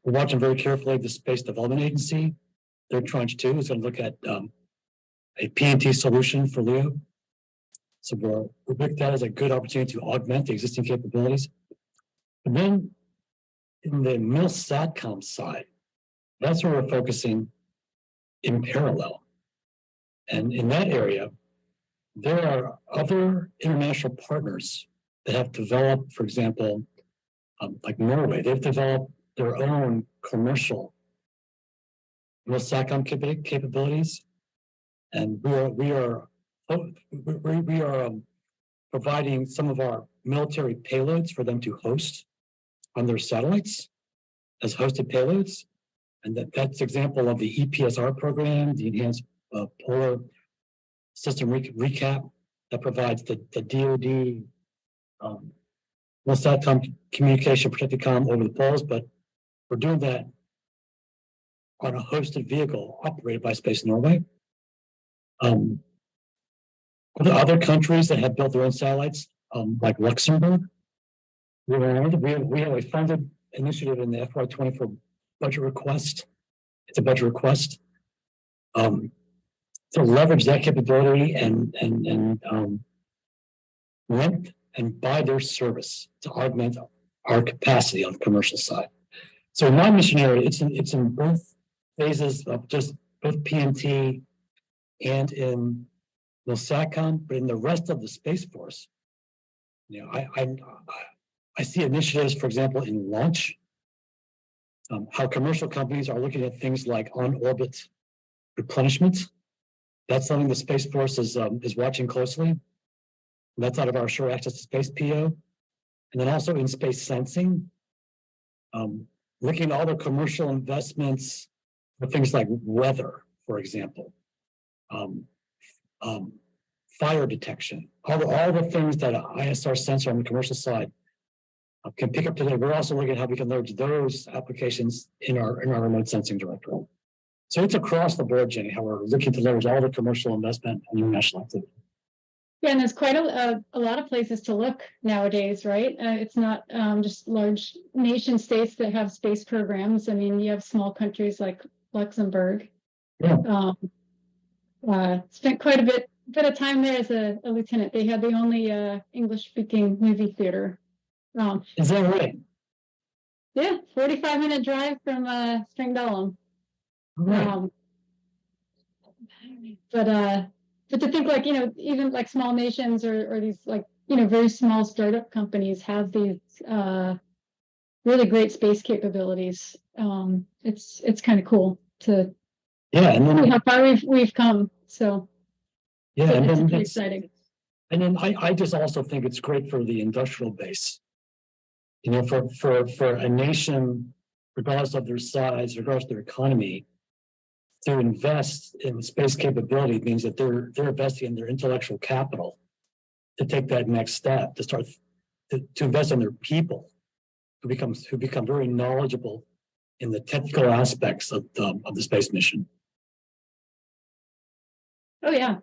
watching very carefully the Space Development Agency. Their tranche 2 is going to look at a PNT solution for LEO. So we're looking at that as a good opportunity to augment the existing capabilities. And then in the MIL-SATCOM side, that's where we're focusing in parallel. And in that area, there are other international partners that have developed, for example, like Norway, they've developed their own commercial MIL-SATCOM capabilities, and we are providing some of our military payloads for them to host on their satellites as hosted payloads, and that's example of the EPSR program, the Enhanced Polar System Recap, that provides the DoD MIL-SATCOM communication protected comm over the poles, but we're doing that on a hosted vehicle operated by Space Norway. Other countries that have built their own satellites, like Luxembourg, we have a funded initiative in the FY24 budget request. It's a budget request to leverage that capability and rent and buy their service to augment our capacity on the commercial side. So in my mission area, it's in both phases of just both PNT and in the SATCOM, but in the rest of the Space Force, I see initiatives, for example, in launch, how commercial companies are looking at things like on-orbit replenishment. That's something the Space Force is watching closely. That's out of our Sure Access to Space PO. And then also in space sensing, looking at all the commercial investments for things like weather, for example, fire detection, all the things that an ISR sensor on the commercial side can pick up today. We're also looking at how we can leverage those applications in our remote sensing directorate. So it's across the board, Jenny, how we're looking to leverage all the commercial investment and international activity. Yeah, and there's quite a lot of places to look nowadays, right? It's not just large nation states that have space programs. I mean, you have small countries like Luxembourg. Yeah. Spent quite a bit of time there as a lieutenant. They had the only English-speaking movie theater. Is that right? Yeah, 45-minute drive from Stringdalum. Right. But to think like, even like small nations or these like, very small startup companies have these really great space capabilities. It's kind of cool to see how far we've come. So yeah, and it's then pretty exciting. And then I just also think it's great for the industrial base. For a nation, regardless of their size, regardless of their economy, to invest in space capability means that they're investing in their intellectual capital to take that next step, to start to invest in their people who become very knowledgeable in the technical aspects of the space mission. Oh yeah.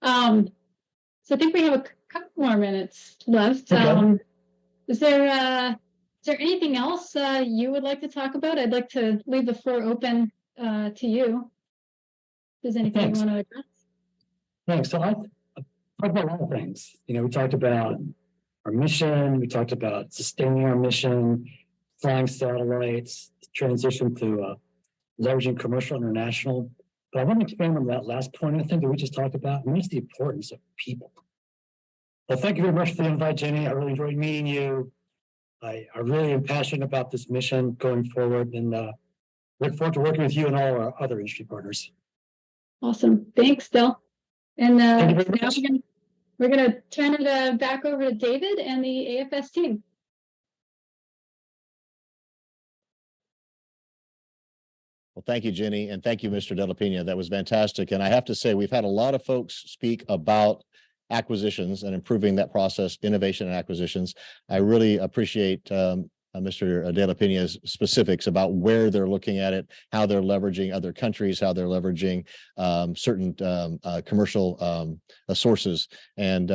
So I think we have a couple more minutes left. Okay. Is there anything else you would like to talk about? I'd like to leave the floor open to you. If there's anything you want to address? Thanks. So talked about a lot of things. We talked about our mission. We talked about sustaining our mission, flying satellites, transition to leveraging commercial international. But I want to expand on that last point, I think, that we just talked about, and that's the importance of people. Well, thank you very much for the invite, Jenny. I really enjoyed meeting you. I really am passionate about this mission going forward, and look forward to working with you and all our other industry partners. Awesome. Thanks, Del. And Thank you now very much. we're gonna turn it back over to David and the AFS team. Well, thank you, Jenny, and thank you, Mr. Della Pena. That was fantastic. And I have to say, we've had a lot of folks speak about acquisitions and improving that process, innovation and acquisitions. I really appreciate Mr. Della Pena's specifics about where they're looking at it, how they're leveraging other countries, how they're leveraging certain commercial sources. And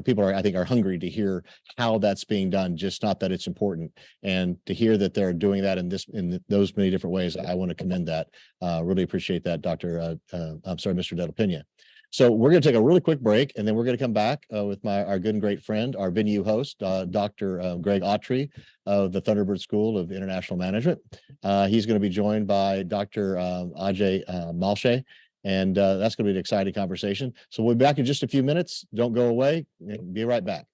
people I think are hungry to hear how that's being done, just not that it's important. And to hear that they're doing that in those many different ways, I want to commend that. Really appreciate that, Mr. Della Pena. So we're going to take a really quick break, and then we're going to come back with our good and great friend, our venue host, Dr. Greg Autry of the Thunderbird School of International Management. He's going to be joined by Dr. Ajay Malshe, and that's going to be an exciting conversation. So we'll be back in just a few minutes. Don't go away. Be right back.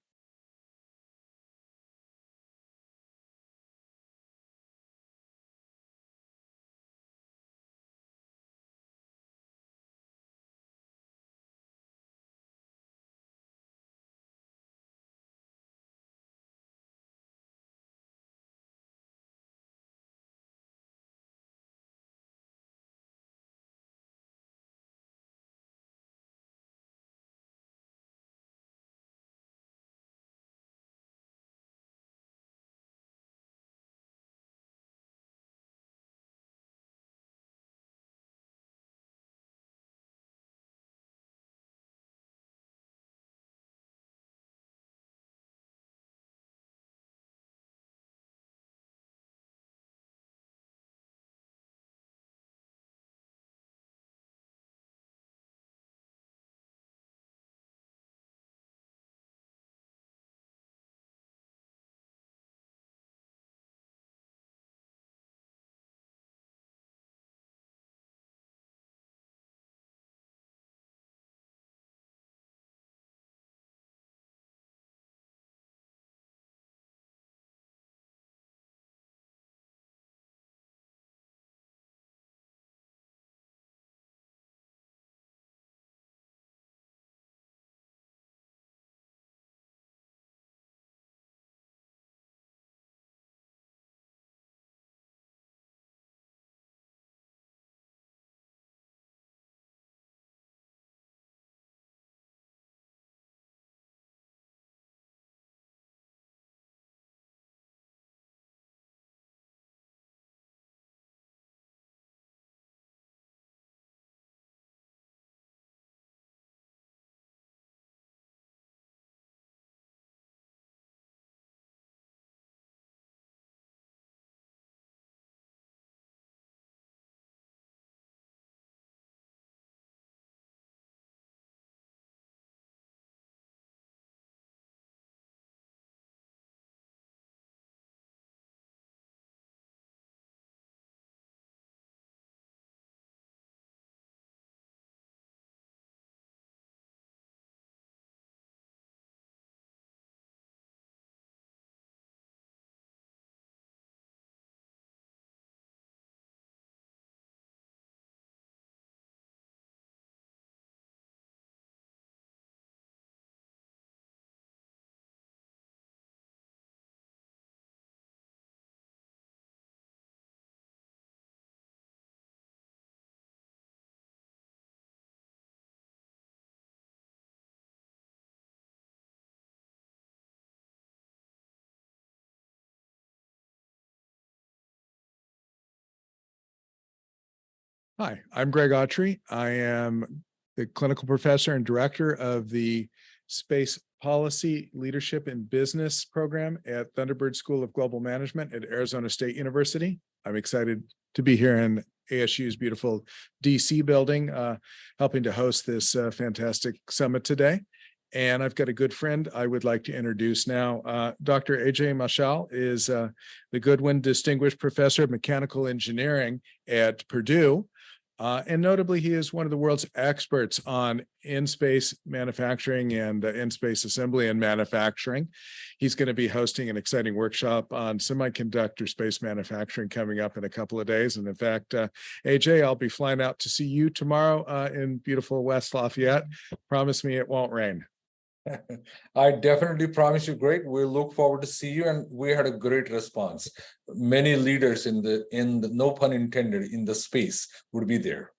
Hi, I'm Greg Autry. I am the clinical professor and director of the Space Policy, Leadership, and Business program at Thunderbird School of Global Management at Arizona State University. I'm excited to be here in ASU's beautiful DC building, helping to host this fantastic summit today. And I've got a good friend I would like to introduce now. Dr. AJ Mashal is the Goodwin Distinguished Professor of Mechanical Engineering at Purdue. And notably, he is one of the world's experts on in-space manufacturing and in-space assembly and manufacturing. He's going to be hosting an exciting workshop on semiconductor space manufacturing coming up in a couple of days. And in fact, AJ, I'll be flying out to see you tomorrow in beautiful West Lafayette. Promise me it won't rain. I definitely promise you, Greg. We look forward to see you, and we had a great response. Many leaders in the no pun intended in the space would be there.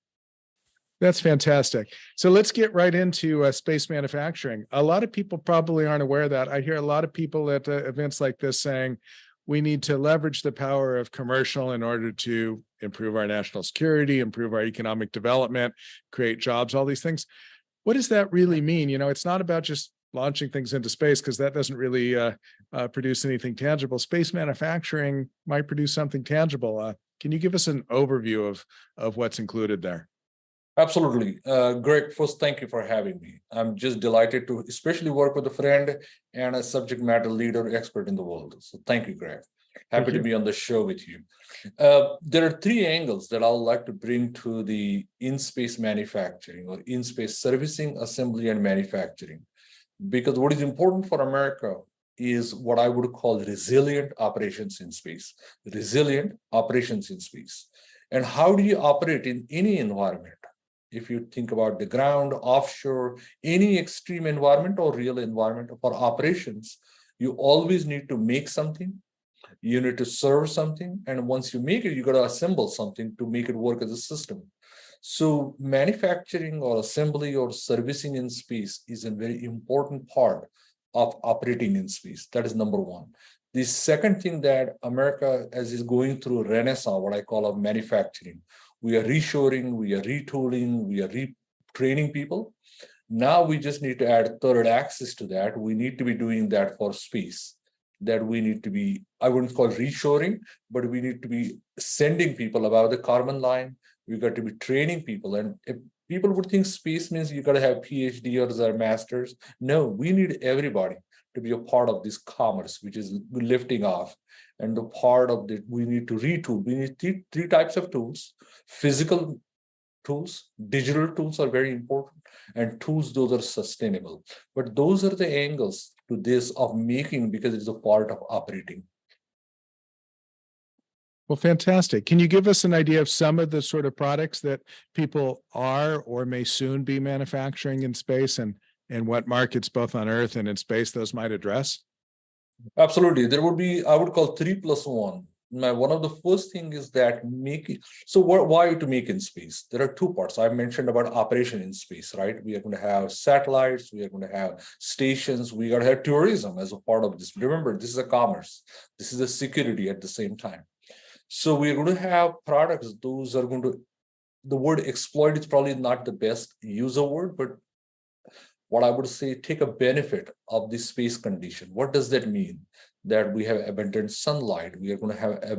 That's fantastic. So let's get right into space manufacturing. A lot of people probably aren't aware of that. I hear a lot of people at events like this saying we need to leverage the power of commercial in order to improve our national security, improve our economic development, create jobs, all these things. What does that really mean? You know, it's not about just launching things into space, because that doesn't really produce anything tangible. Space manufacturing might produce something tangible. Can you give us an overview of what's included there? Absolutely. Greg, first, thank you for having me. I'm just delighted to especially work with a friend and a subject matter leader expert in the world. So thank you, Greg. Happy to be on the show with you. There are three angles that I would like to bring to the in-space manufacturing or in-space servicing, assembly, and manufacturing. Because what is important for America is what I would call resilient operations in space. Resilient operations in space. And how do you operate in any environment? If you think about the ground, offshore, any extreme environment or real environment for operations, you always need to make something, you need to serve something, and once you make it, you got to assemble something to make it work as a system. So manufacturing or assembly or servicing in space is a very important part of operating in space. That is number one. The second thing that America, as is going through a renaissance, what I call of manufacturing, we are reshoring, we are retooling, we are retraining people. Now we just need to add third axis to that. We need to be doing that for space. That we need to be, I wouldn't call reshoring, but we need to be sending people above the carbon line. We got to be training people. And if people would think space means you got to have PhD or masters. No, we need everybody to be a part of this commerce, which is lifting off. And the part of that, we need to retool. We need three types of tools. Physical tools, digital tools are very important, and tools, those are sustainable. But those are the angles to this of making, because it's a part of operating. Well, fantastic. Can you give us an idea of some of the sort of products that people are or may soon be manufacturing in space, and what markets both on Earth and in space those might address? Absolutely. There would be, I would call 3+1. One of the first thing is that why to make in space? There are two parts. I mentioned about operation in space, right? We are going to have satellites, we are going to have stations, we are going to have tourism as a part of this. Remember, this is a commerce. This is a security at the same time. So we're going to have products, those are going to, the word exploit is probably not the best user word, but what I would say, take a benefit of this space condition. What does that mean? That we have abundant sunlight, we are going to have a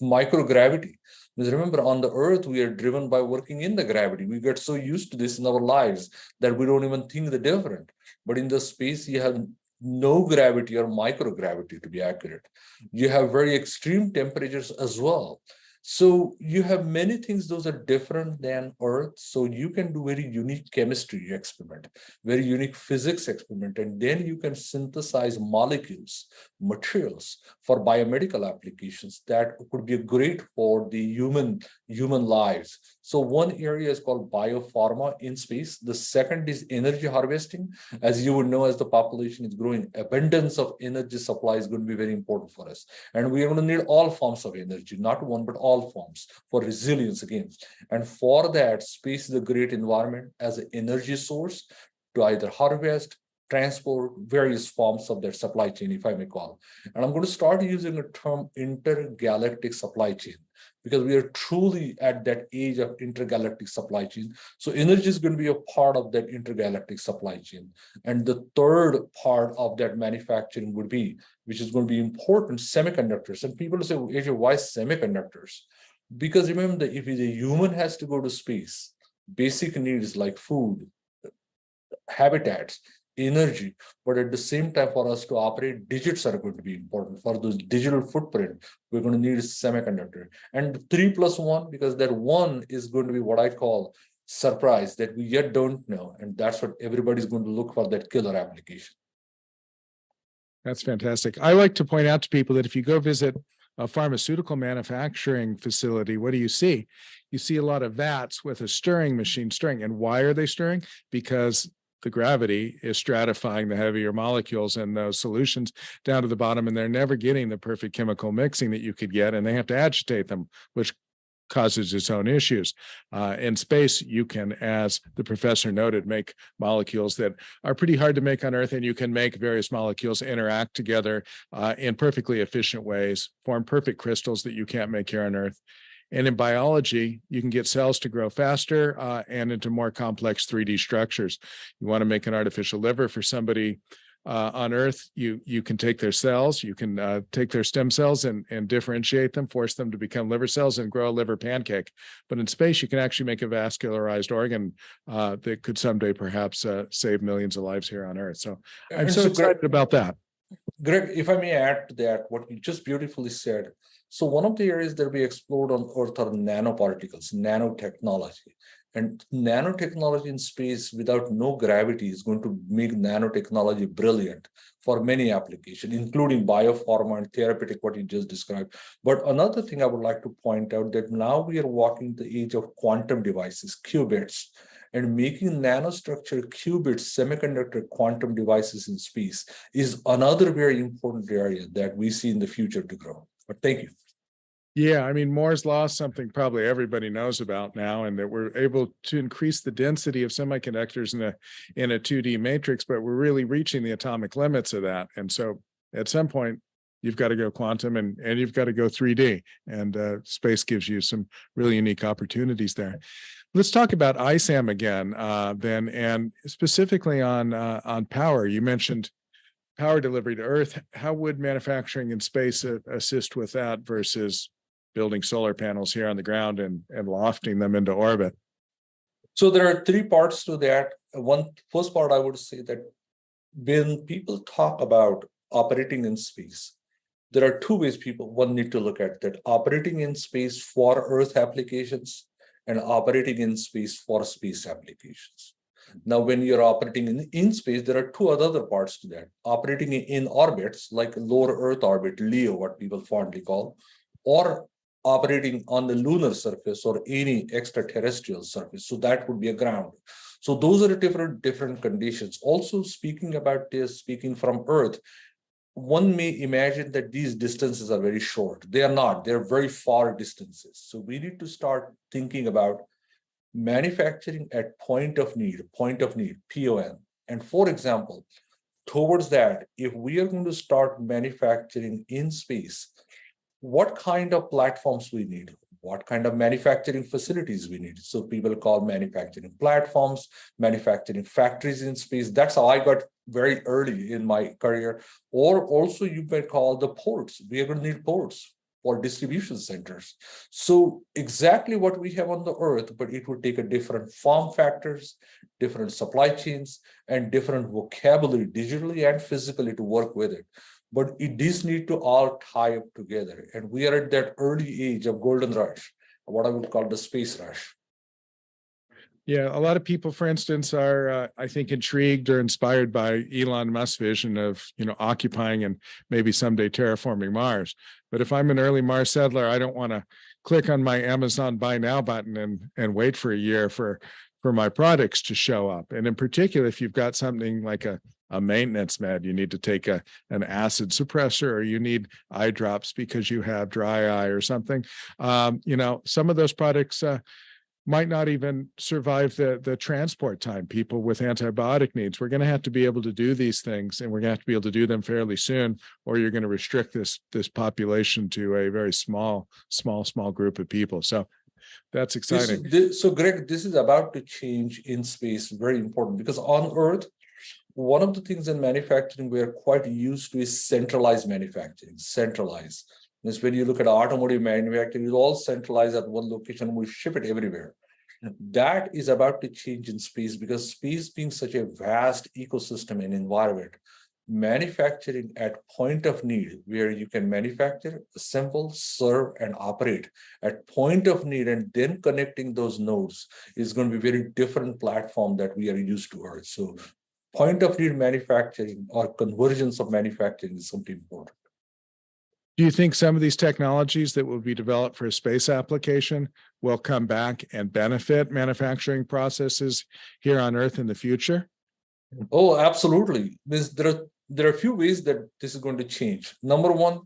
microgravity. Because remember, on the Earth, we are driven by working in the gravity. We get so used to this in our lives that we don't even think the different. But in the space, you have no gravity or microgravity, to be accurate. You have very extreme temperatures as well. So you have many things, those are different than Earth. So you can do very unique chemistry experiment, very unique physics experiment, and then you can synthesize molecules, materials for biomedical applications that could be great for the human lives. So one area is called biopharma in space. The second is energy harvesting. As you would know, as the population is growing, abundance of energy supply is going to be very important for us. And we are going to need all forms of energy, not one, but all forms for resilience again. And for that, space is a great environment as an energy source to either harvest, transport, various forms of their supply chain, if I may call. And I'm going to start using the term intergalactic supply chain, because we are truly at that age of intergalactic supply chain. So energy is going to be a part of that intergalactic supply chain. And the third part of that manufacturing would be, which is going to be important, semiconductors. And people say, AJ, why semiconductors? Because remember, if the human has to go to space, basic needs like food, habitats, energy, but at the same time, for us to operate, digits are going to be important. For those digital footprint, we're going to need a semiconductor. And 3+1, because that one is going to be what I call surprise that we yet don't know. And that's what everybody's going to look for, that killer application. That's fantastic. I like to point out to people that if you go visit a pharmaceutical manufacturing facility, what do you see? You see a lot of vats with a stirring machine stirring. And why are they stirring? Because the gravity is stratifying the heavier molecules in those solutions down to the bottom, and they're never getting the perfect chemical mixing that you could get, and they have to agitate them, which causes its own issues. In space, you can, as the professor noted, make molecules that are pretty hard to make on Earth, and you can make various molecules interact together in perfectly efficient ways, form perfect crystals that you can't make here on Earth. And in biology, you can get cells to grow faster and into more complex 3D structures. You want to make an artificial liver for somebody on Earth, you can take their cells, you can take their stem cells and differentiate them, force them to become liver cells and grow a liver pancake. But in space, you can actually make a vascularized organ that could someday perhaps save millions of lives here on Earth. So I'm so excited about that. Greg, if I may add to that, what you just beautifully said. So one of the areas that we explored on Earth are nanoparticles, nanotechnology. And nanotechnology in space without no gravity is going to make nanotechnology brilliant for many applications, including biopharma and therapeutic, what you just described. But another thing I would like to point out that now we are walking the age of quantum devices, qubits, and making nanostructured qubits, semiconductor quantum devices in space is another very important area that we see in the future to grow. But thank you. Yeah, I mean, Moore's law is something probably everybody knows about now, and that we're able to increase the density of semiconductors in a 2D matrix, but we're really reaching the atomic limits of that. And so at some point, you've got to go quantum and you've got to go 3D, and space gives you some really unique opportunities there. Let's talk about ISAM again, then, and specifically on power. You mentioned power delivery to Earth. How would manufacturing in space assist with that versus building solar panels here on the ground and lofting them into orbit? So there are three parts to that. First part, I would say that when people talk about operating in space, there are two ways one need to look at that: operating in space for Earth applications and operating in space for space applications. Now, when you're operating in space, there are two other parts to that: operating in orbits like lower Earth orbit, LEO, what people fondly call, or operating on the lunar surface or any extraterrestrial surface. So that would be a ground. So those are different conditions. Also, speaking about this, speaking from Earth, one may imagine that these distances are very short. They are not. They're very far distances. So we need to start thinking about manufacturing at point of need, PON. And for example, towards that, if we are going to start manufacturing in space, what kind of platforms we need, what kind of manufacturing facilities we need. So people call manufacturing platforms, manufacturing factories in space. That's how I got very early in my career. Or also you might call the ports. We are going to need ports or distribution centers. So exactly what we have on the Earth, but it would take a different form factors, different supply chains, and different vocabulary digitally and physically to work with it. But it does need to all tie up together. And we are at that early age of golden rush, what I would call the space rush. Yeah, a lot of people, for instance, are, I think, intrigued or inspired by Elon Musk's vision of, occupying and maybe someday terraforming Mars. But if I'm an early Mars settler, I don't want to click on my Amazon Buy Now button and wait for a year for my products to show up. And in particular, if you've got something like a maintenance med, you need to take an acid suppressor, or you need eye drops because you have dry eye or something. Some of those products might not even survive the transport time. People with antibiotic needs, we're going to have to be able to do these things, and we're going to have to be able to do them fairly soon, or you're going to restrict this population to a very small group of people. So that's exciting. So Greg, this is about to change in space, very important, because on Earth, one of the things in manufacturing we are quite used to is centralized manufacturing. Centralized. Means when you look at automotive manufacturing, it's all centralized at one location. We ship it everywhere. That is about to change in space because space being such a vast ecosystem and environment, manufacturing at point of need, where you can manufacture, assemble, serve, and operate at point of need, and then connecting those nodes is going to be a very different platform that we are used to Earth. So point of need manufacturing or convergence of manufacturing is something important. Do you think some of these technologies that will be developed for a space application will come back and benefit manufacturing processes here on Earth in the future? Oh, absolutely. There are a few ways that this is going to change. Number one,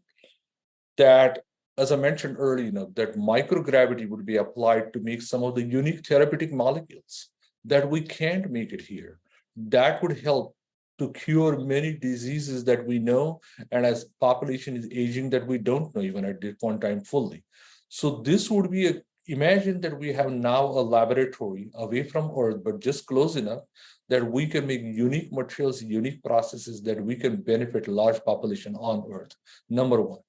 that, as I mentioned earlier, that microgravity would be applied to make some of the unique therapeutic molecules that we can't make it here. That would help to cure many diseases that we know, and as population is aging, that we don't know even at this point in time fully. So this would be imagine that we have now a laboratory away from Earth, but just close enough that we can make unique materials, unique processes that we can benefit large population on Earth. Number one.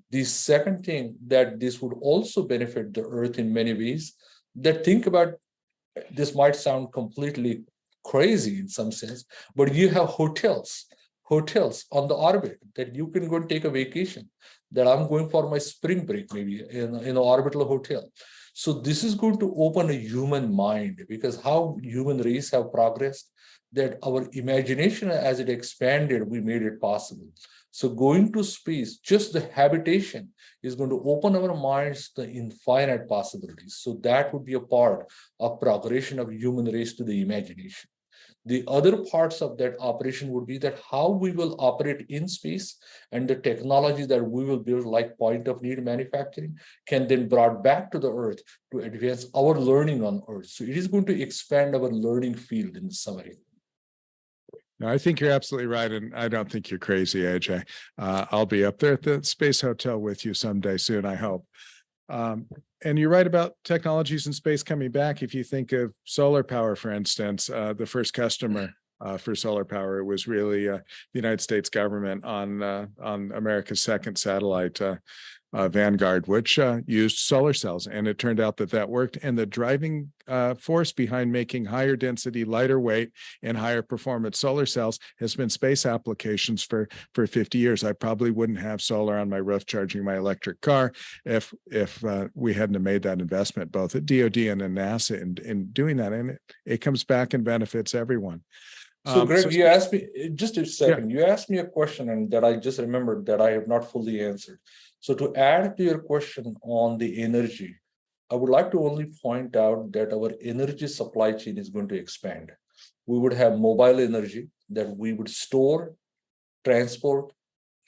The second thing that this would also benefit the Earth in many ways, that think about, this might sound completely crazy in some sense, but you have hotels on the orbit that you can go and take a vacation, that I'm going for my spring break, maybe in an orbital hotel. So this is going to open a human mind, because how human race have progressed, that our imagination as it expanded, we made it possible. So going to space, just the habitation is going to open our minds to infinite possibilities. So that would be a part of progression of human race to the imagination. The other parts of that operation would be that how we will operate in space, and the technology that we will build, like point of need manufacturing, can then brought back to the Earth to advance our learning on Earth. So it is going to expand our learning field in summary. No, I think you're absolutely right. And I don't think you're crazy, AJ. I'll be up there at the Space Hotel with you someday soon, I hope. And you're right about technologies in space coming back. If you think of solar power, for instance, the first customer for solar power, it was really the United States government on America's second satellite, Vanguard, which used solar cells. And it turned out that that worked. And the driving force behind making higher density, lighter weight, and higher performance solar cells has been space applications for 50 years. I probably wouldn't have solar on my roof charging my electric car if we hadn't have made that investment, both at DoD and in NASA in doing that. And it comes back and benefits everyone. So Greg, you asked me, just a second, you asked me a question, and that I just remembered that I have not fully answered. So to add to your question on the energy, I would like to only point out that our energy supply chain is going to expand. We would have mobile energy that we would store, transport,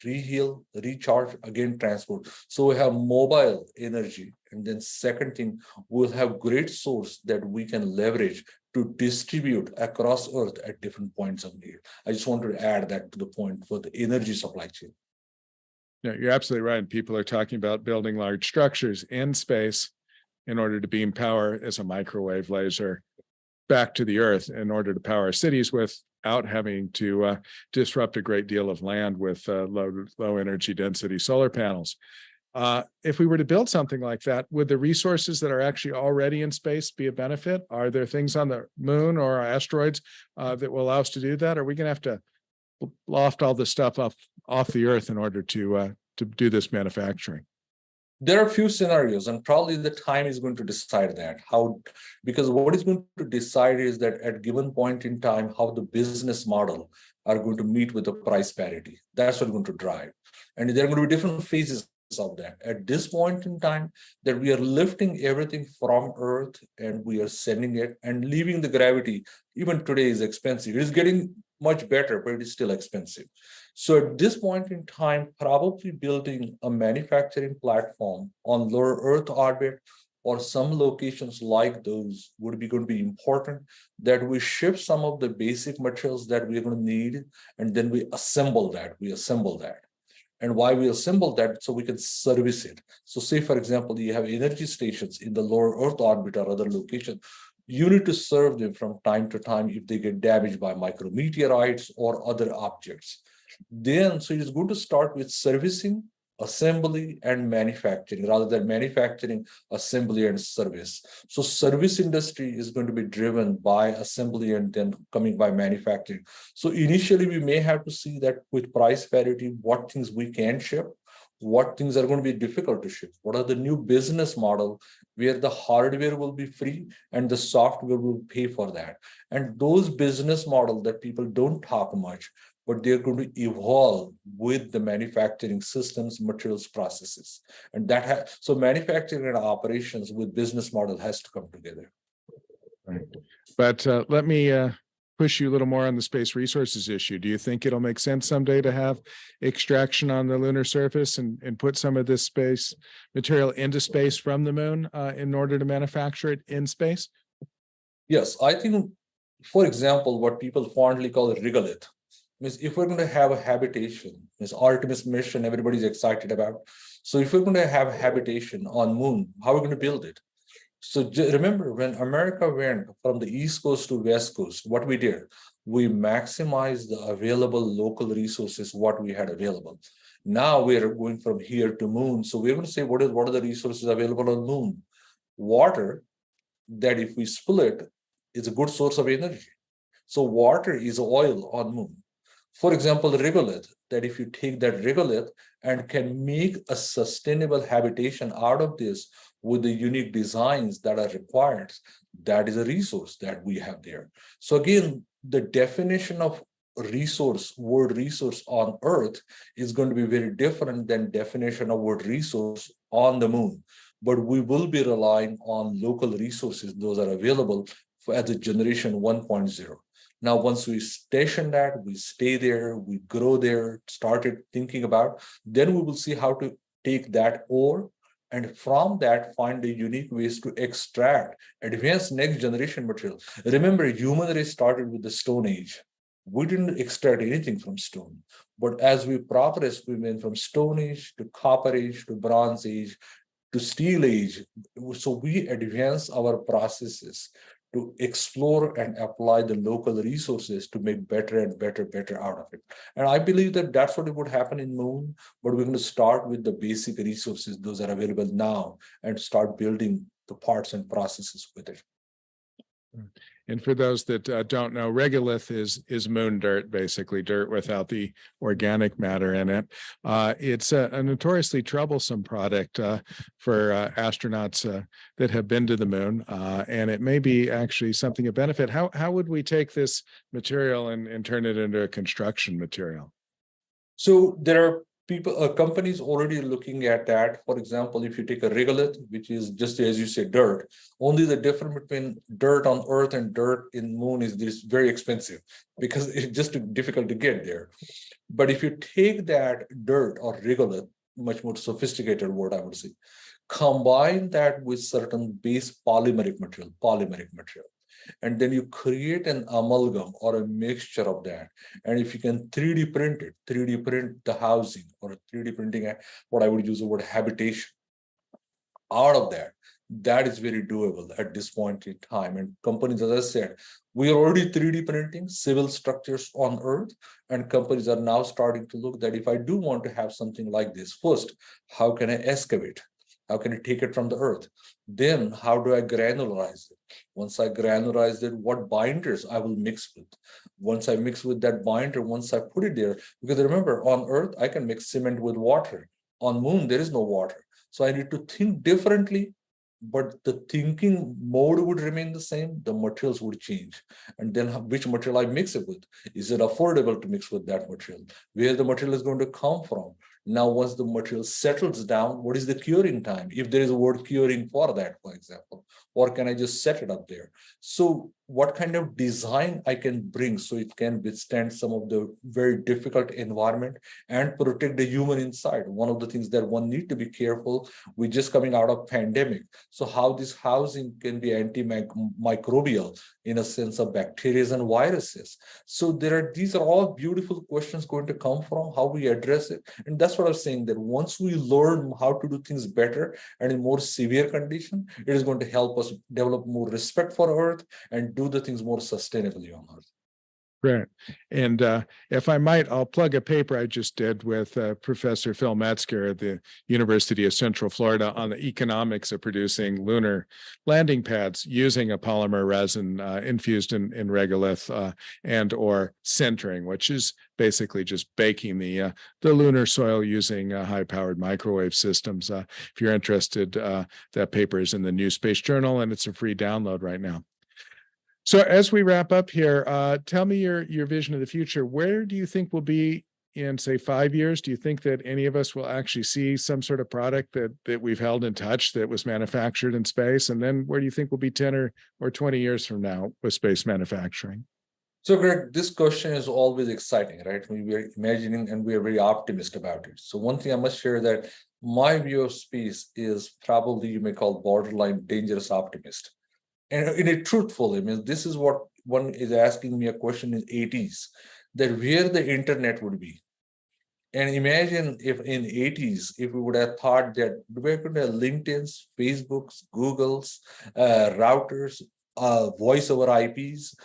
reheal, recharge, again transport. So we have mobile energy. And then second thing, we'll have great source that we can leverage to distribute across Earth at different points of need. I just wanted to add that to the point for the energy supply chain. Yeah, you're absolutely right. People are talking about building large structures in space in order to beam power as a microwave laser back to the Earth in order to power cities without having to disrupt a great deal of land with low energy density solar panels. If we were to build something like that, would the resources that are actually already in space be a benefit? Are there things on the moon or asteroids that will allow us to do that? Are we going to have to loft all this stuff off the Earth in order to do this manufacturing? There are a few scenarios, and probably the time is going to decide that. Because what is going to decide is that at given point in time, how the business model are going to meet with the price parity. That's what's going to drive. And there are going to be different phases of that. At this point in time, that we are lifting everything from Earth and we are sending it and leaving the gravity. Even today is expensive. It is getting much better, but it is still expensive. So at this point in time, probably building a manufacturing platform on lower Earth orbit or some locations like those would be going to be important, that we ship some of the basic materials that we're going to need, and then we assemble that. And why we assemble that? So we can service it. So say, for example, you have energy stations in the lower Earth orbit or other locations. You need to serve them from time to time if they get damaged by micrometeorites or other objects. Then, so it's going to start with servicing assembly and manufacturing rather than manufacturing, assembly and service. So service industry is going to be driven by assembly and then coming by manufacturing. So initially we may have to see that with price parity, what things we can ship, what things are going to be difficult to ship, what are the new business model where the hardware will be free and the software will pay for that. And those business model that people don't talk much, but they're going to evolve with the manufacturing systems, materials, processes. And so manufacturing and operations with business model has to come together. Right. But let me push you a little more on the space resources issue. Do you think it'll make sense someday to have extraction on the lunar surface and put some of this space material into space from the moon in order to manufacture it in space? Yes, I think, for example, what people fondly call a regolith, means if we're going to have a habitation, this Artemis mission everybody's excited about. So if we're going to have habitation on moon, how are we going to build it? So remember, when America went from the East Coast to West Coast, what we did, we maximized the available local resources, what we had available. Now we're going from here to moon. So we're going to say, what are the resources available on moon? Water, that if we split, is a good source of energy. So water is oil on moon. For example, the regolith, that if you take that regolith and can make a sustainable habitation out of this with the unique designs that are required, that is a resource that we have there. So again, the definition of word resource on Earth is going to be very different than definition of word resource on the moon. But we will be relying on local resources. Those are available as a generation 1.0. Now, once we station that, we stay there, we grow there, started thinking about, then we will see how to take that ore and from that find the unique ways to extract advanced next generation material. Remember, human race started with the Stone Age. We didn't extract anything from stone, but as we progressed, we went from Stone Age to Copper Age to Bronze Age to Steel Age. So we advance our processes to explore and apply the local resources to make better and better out of it. And I believe that that's what would happen in Moon, but we're going to start with the basic resources, those are available now, and start building the parts and processes with it. And for those that don't know, regolith is moon dirt, basically dirt without the organic matter in it. It's a notoriously troublesome product for astronauts that have been to the moon, and it may be actually something of benefit. How would we take this material and turn it into a construction material? So there are companies already looking at that. For example, if you take a regolith, which is just as you say, dirt, only the difference between dirt on Earth and dirt in Moon is this very expensive because it's just difficult to get there. But if you take that dirt or regolith, much more sophisticated word, I would say, combine that with certain base polymeric material, and then you create an amalgam or a mixture of that. And if you can 3D print it, 3D print the housing or 3D printing, what I would use the word habitation out of that, that is very doable at this point in time. And companies, as I said, we are already 3D printing civil structures on Earth, and companies are now starting to look that if I do want to have something like this, first, how can I excavate? How can I take it from the Earth? Then how do I granularize it? Once I granularize it, what binders I will mix with? Once I mix with that binder, once I put it there, because remember, on Earth, I can mix cement with water. On Moon, there is no water. So I need to think differently, but the thinking mode would remain the same. The materials would change. And then which material I mix it with? Is it affordable to mix with that material? Where the material is going to come from? Now, once the material settles down, what is the curing time? If there is a word curing for that, for example, or can I just set it up there? So what kind of design I can bring so it can withstand some of the very difficult environment and protect the human inside. One of the things that one need to be careful, we're just coming out of pandemic. So how this housing can be antimicrobial in a sense of bacteria and viruses. So these are all beautiful questions going to come from how we address it. And that's what I'm saying, that once we learn how to do things better and in more severe condition, it is going to help us develop more respect for Earth and do the things more sustainably on Earth. Great. And if I might, I'll plug a paper I just did with Professor Phil Metzger at the University of Central Florida on the economics of producing lunar landing pads using a polymer resin infused in regolith and or sintering, which is basically just baking the lunar soil using high-powered microwave systems. If you're interested, that paper is in the New Space Journal, and it's a free download right now. So as we wrap up here, tell me your vision of the future. Where do you think we'll be in, say, 5 years? Do you think that any of us will actually see some sort of product that we've held in touch that was manufactured in space? And then where do you think we'll be 10 or 20 years from now with space manufacturing? So, Greg, this question is always exciting, right? We are imagining and we are very optimistic about it. So one thing I must share that my view of space is probably you may call borderline dangerous optimist. And in a truthful, I mean, this is what one is asking me a question in 80s, that where the internet would be. And imagine if in 80s, if we would have thought that we're going to have LinkedIn's, Facebook's, Google's, routers, voice over IPs,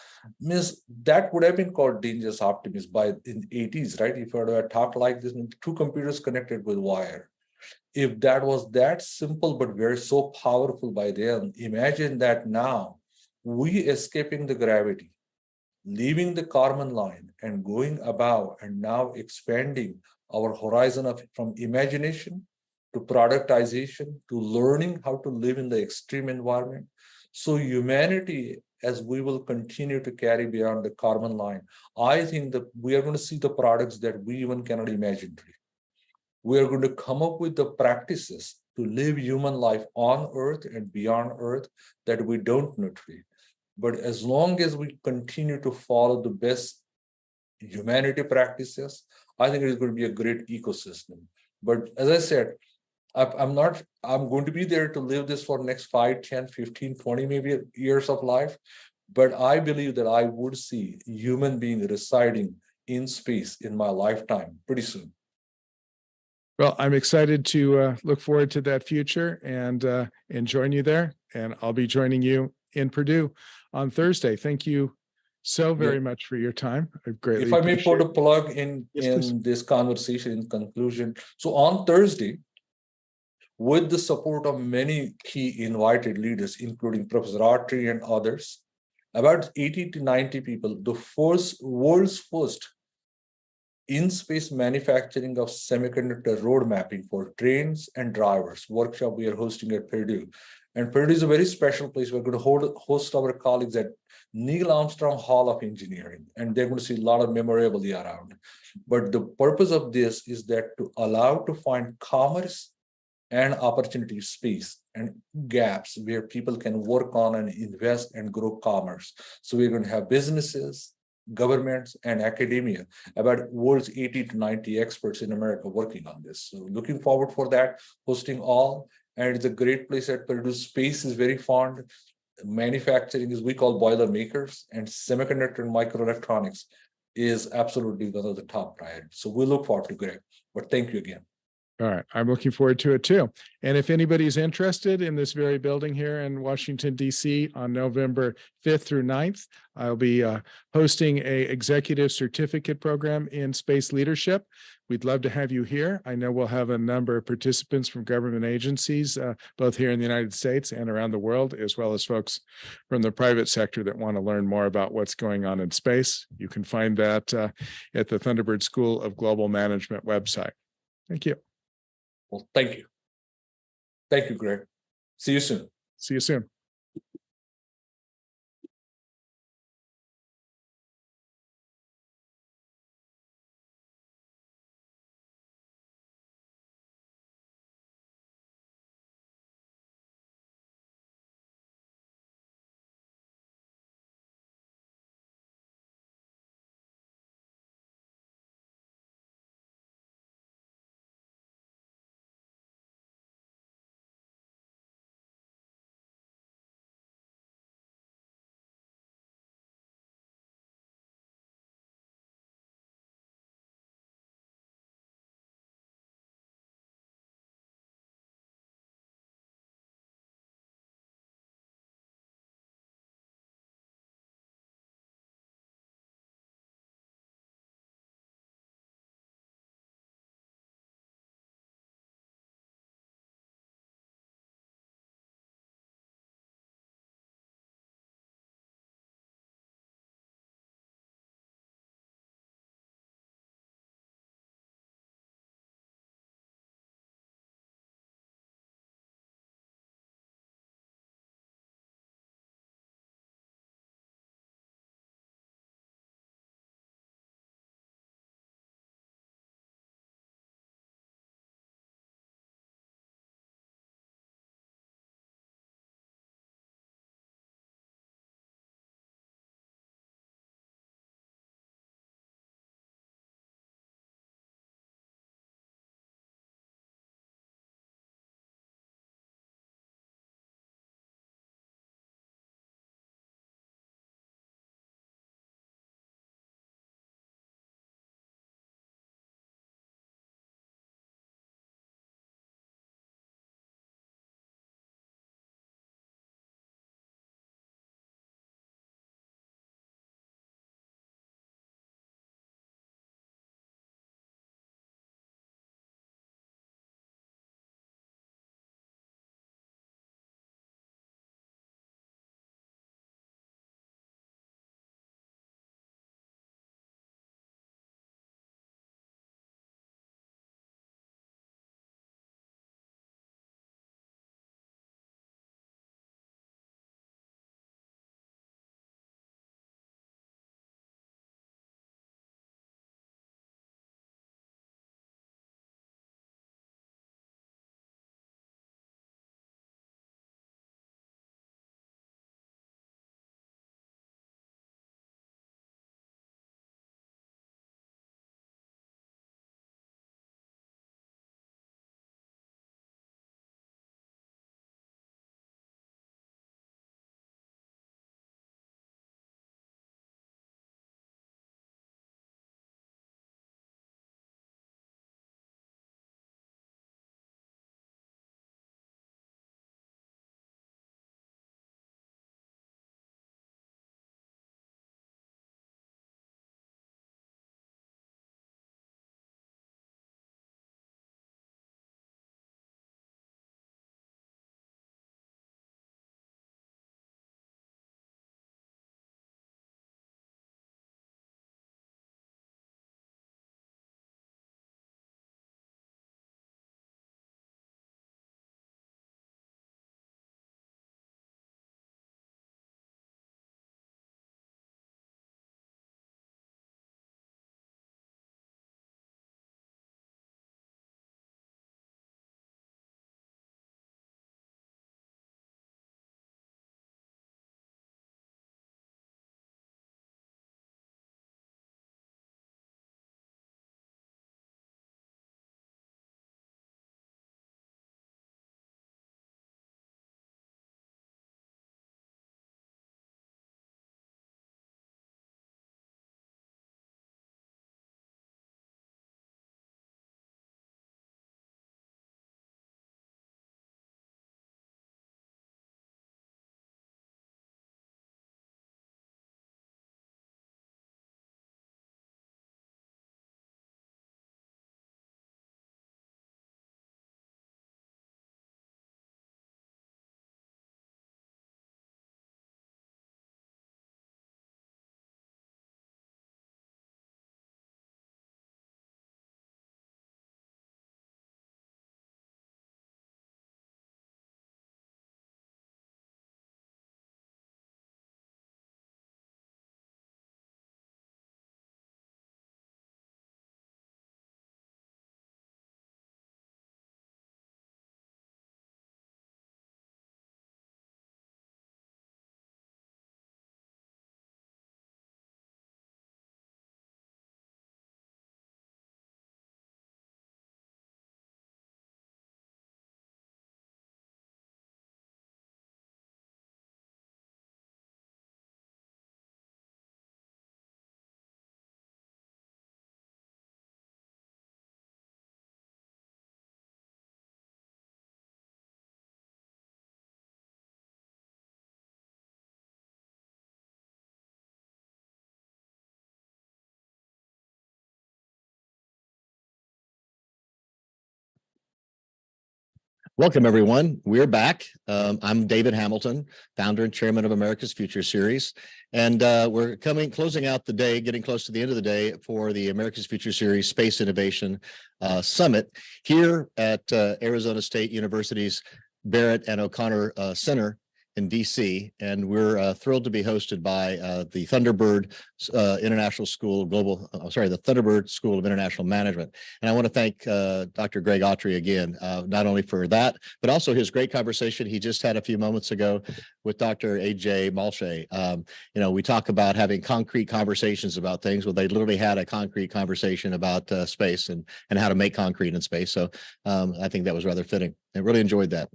means that would have been called dangerous optimism by in 80s, right? If I were to talk like this, two computers connected with wire. If that was that simple, but very so powerful by then, imagine that now we escaping the gravity, leaving the Kármán line and going above and now expanding our horizon from imagination to productization to learning how to live in the extreme environment. So humanity, as we will continue to carry beyond the Kármán line, I think that we are going to see the products that we even cannot imagine today. We are going to come up with the practices to live human life on Earth and beyond Earth that we don't know today. But as long as we continue to follow the best humanity practices, I think it is going to be a great ecosystem. But as I said, I'm going to be there to live this for the next 5, 10, 15, 20 maybe years of life. But I believe that I would see human being residing in space in my lifetime pretty soon. Well, I'm excited to look forward to that future and join you there. And I'll be joining you in Purdue on Thursday. Thank you so very much for your time. I greatly If I may put a appreciate it. plug in this conversation in conclusion. So on Thursday, with the support of many key invited leaders, including Professor Autry and others, about 80 to 90 people, the world's first in-space manufacturing of semiconductor road mapping for trains and drivers workshop we are hosting at Purdue. And Purdue is a very special place. We're going to host our colleagues at Neil Armstrong Hall of Engineering, and they're going to see a lot of memorabilia around. But the purpose of this is that to allow to find commerce and opportunity space and gaps where people can work on and invest and grow commerce. So we're going to have businesses, governments, and academia, about world's 80 to 90 experts in America working on this. So looking forward for that, hosting all, and it's a great place at Purdue. Space is very fond. Manufacturing is we call boiler makers, and semiconductor and microelectronics is absolutely one of the top priorities. So we look forward to Greg, but thank you again. All right. I'm looking forward to it too. And if anybody's interested in this very building here in Washington, D.C. on November 5th through 9th, I'll be hosting a executive certificate program in space leadership. We'd love to have you here. I know we'll have a number of participants from government agencies, both here in the United States and around the world, as well as folks from the private sector that want to learn more about what's going on in space. You can find that at the Thunderbird School of Global Management website. Thank you. Well, thank you. Thank you, Greg. See you soon. See you soon. Welcome, everyone. We're back. I'm David Hamilton, founder and chairman of America's Future Series. And we're closing out the day, getting close to the end of the day for the America's Future Series Space Innovation Summit here at Arizona State University's Barrett and O'Connor Center in DC, and we're thrilled to be hosted by the Thunderbird International School of the Thunderbird School of International Management. And I want to thank Dr. Greg Autry again, not only for that, but also his great conversation he just had a few moments ago with Dr. AJ Malche. We talk about having concrete conversations about things. Well, they literally had a concrete conversation about space and how to make concrete in space. So I think that was rather fitting. I really enjoyed that.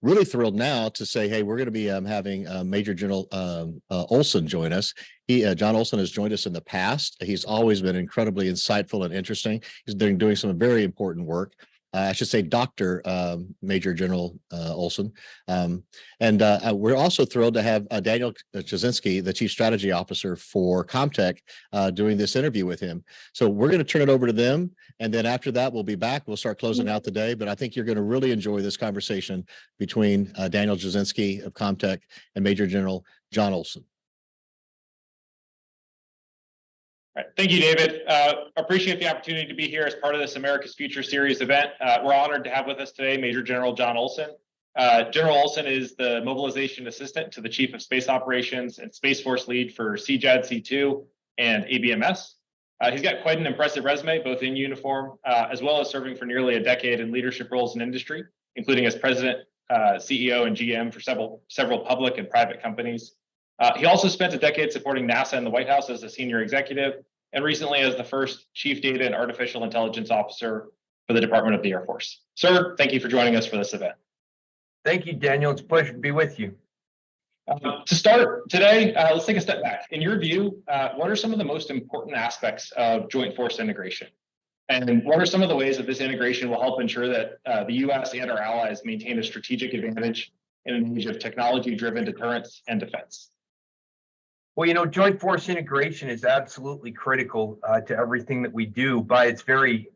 Really thrilled now to say, hey, we're going to be having Major General Olson join us. John Olson has joined us in the past. He's always been incredibly insightful and interesting. He's doing some very important work. I should say Dr. Major General Olson. We're also thrilled to have Daniel Jasinski, the Chief Strategy Officer for Comtech, doing this interview with him. So we're going to turn it over to them. And then after that, we'll be back. We'll start closing out the day. But I think you're going to really enjoy this conversation between Daniel Jasinski of Comtech and Major General John Olson. All right. Thank you, David. Appreciate the opportunity to be here as part of this America's Future Series event. We're honored to have with us today Major General John Olson. General Olson is the mobilization assistant to the Chief of Space Operations and Space Force lead for CJAD C2 and ABMS. He's got quite an impressive resume, both in uniform, as well as serving for nearly a decade in leadership roles in industry, including as president, CEO, and GM for several public and private companies. He also spent a decade supporting NASA and the White House as a senior executive, and recently as the first Chief Data and Artificial Intelligence Officer for the Department of the Air Force. Sir, thank you for joining us for this event. Thank you, Daniel. It's a pleasure to be with you. To start today, let's take a step back. In your view, what are some of the most important aspects of joint force integration? And what are some of the ways that this integration will help ensure that the U.S. and our allies maintain a strategic advantage in an age of technology-driven deterrence and defense? Well, joint force integration is absolutely critical to everything that we do. By its very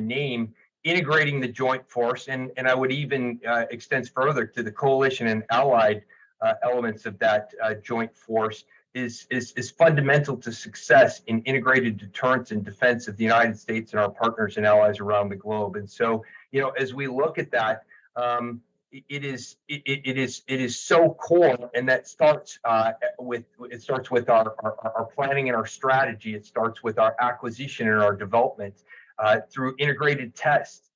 name, integrating the joint force, and I would even extend further to the coalition and allied elements of that joint force is fundamental to success in integrated deterrence and defense of the United States and our partners and allies around the globe. And so, as we look at that, it is so core, and that starts with our planning and our strategy. It starts with our acquisition and our development through integrated tests.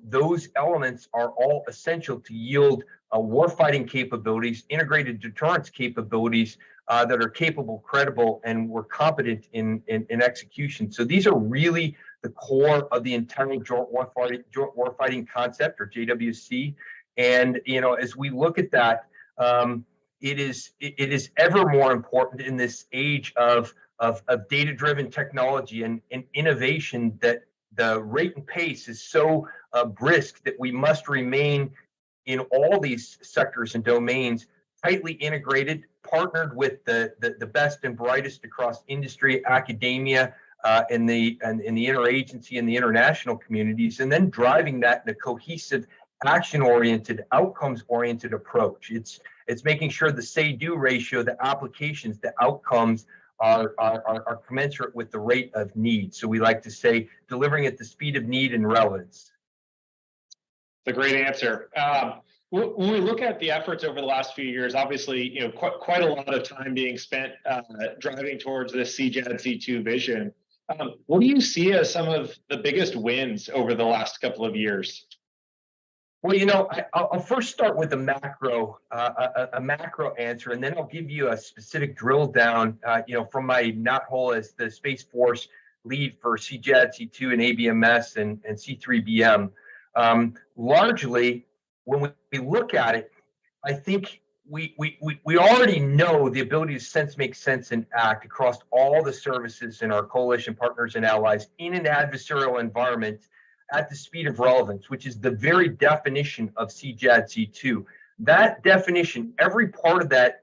Those elements are all essential to yield warfighting capabilities, integrated deterrence capabilities that are capable, credible, and we're competent in execution. So these are really the core of the entire joint warfighting concept, or JWC. And as we look at that, it is ever more important in this age of data-driven technology and innovation that the rate and pace is so brisk that we must remain in all these sectors and domains tightly integrated, partnered with the best and brightest across industry, academia, and the interagency and the international communities, and then driving that in a cohesive, action-oriented, outcomes-oriented approach. It's making sure the say-do ratio, the applications, the outcomes are commensurate with the rate of need. So we like to say delivering at the speed of need and relevance. It's a great answer. When we look at the efforts over the last few years, obviously, quite a lot of time being spent driving towards this CJAD C2 vision. What do you see as some of the biggest wins over the last couple of years? Well, I'll first start with a macro answer, and then I'll give you a specific drill down, from my knothole as the Space Force lead for CJAD C2 and ABMS and C3BM. Largely, when we look at it, I think we already know the ability to sense, make sense, and act across all the services in our coalition partners and allies in an adversarial environment at the speed of relevance, which is the very definition of CJAD C2. That definition, every part of that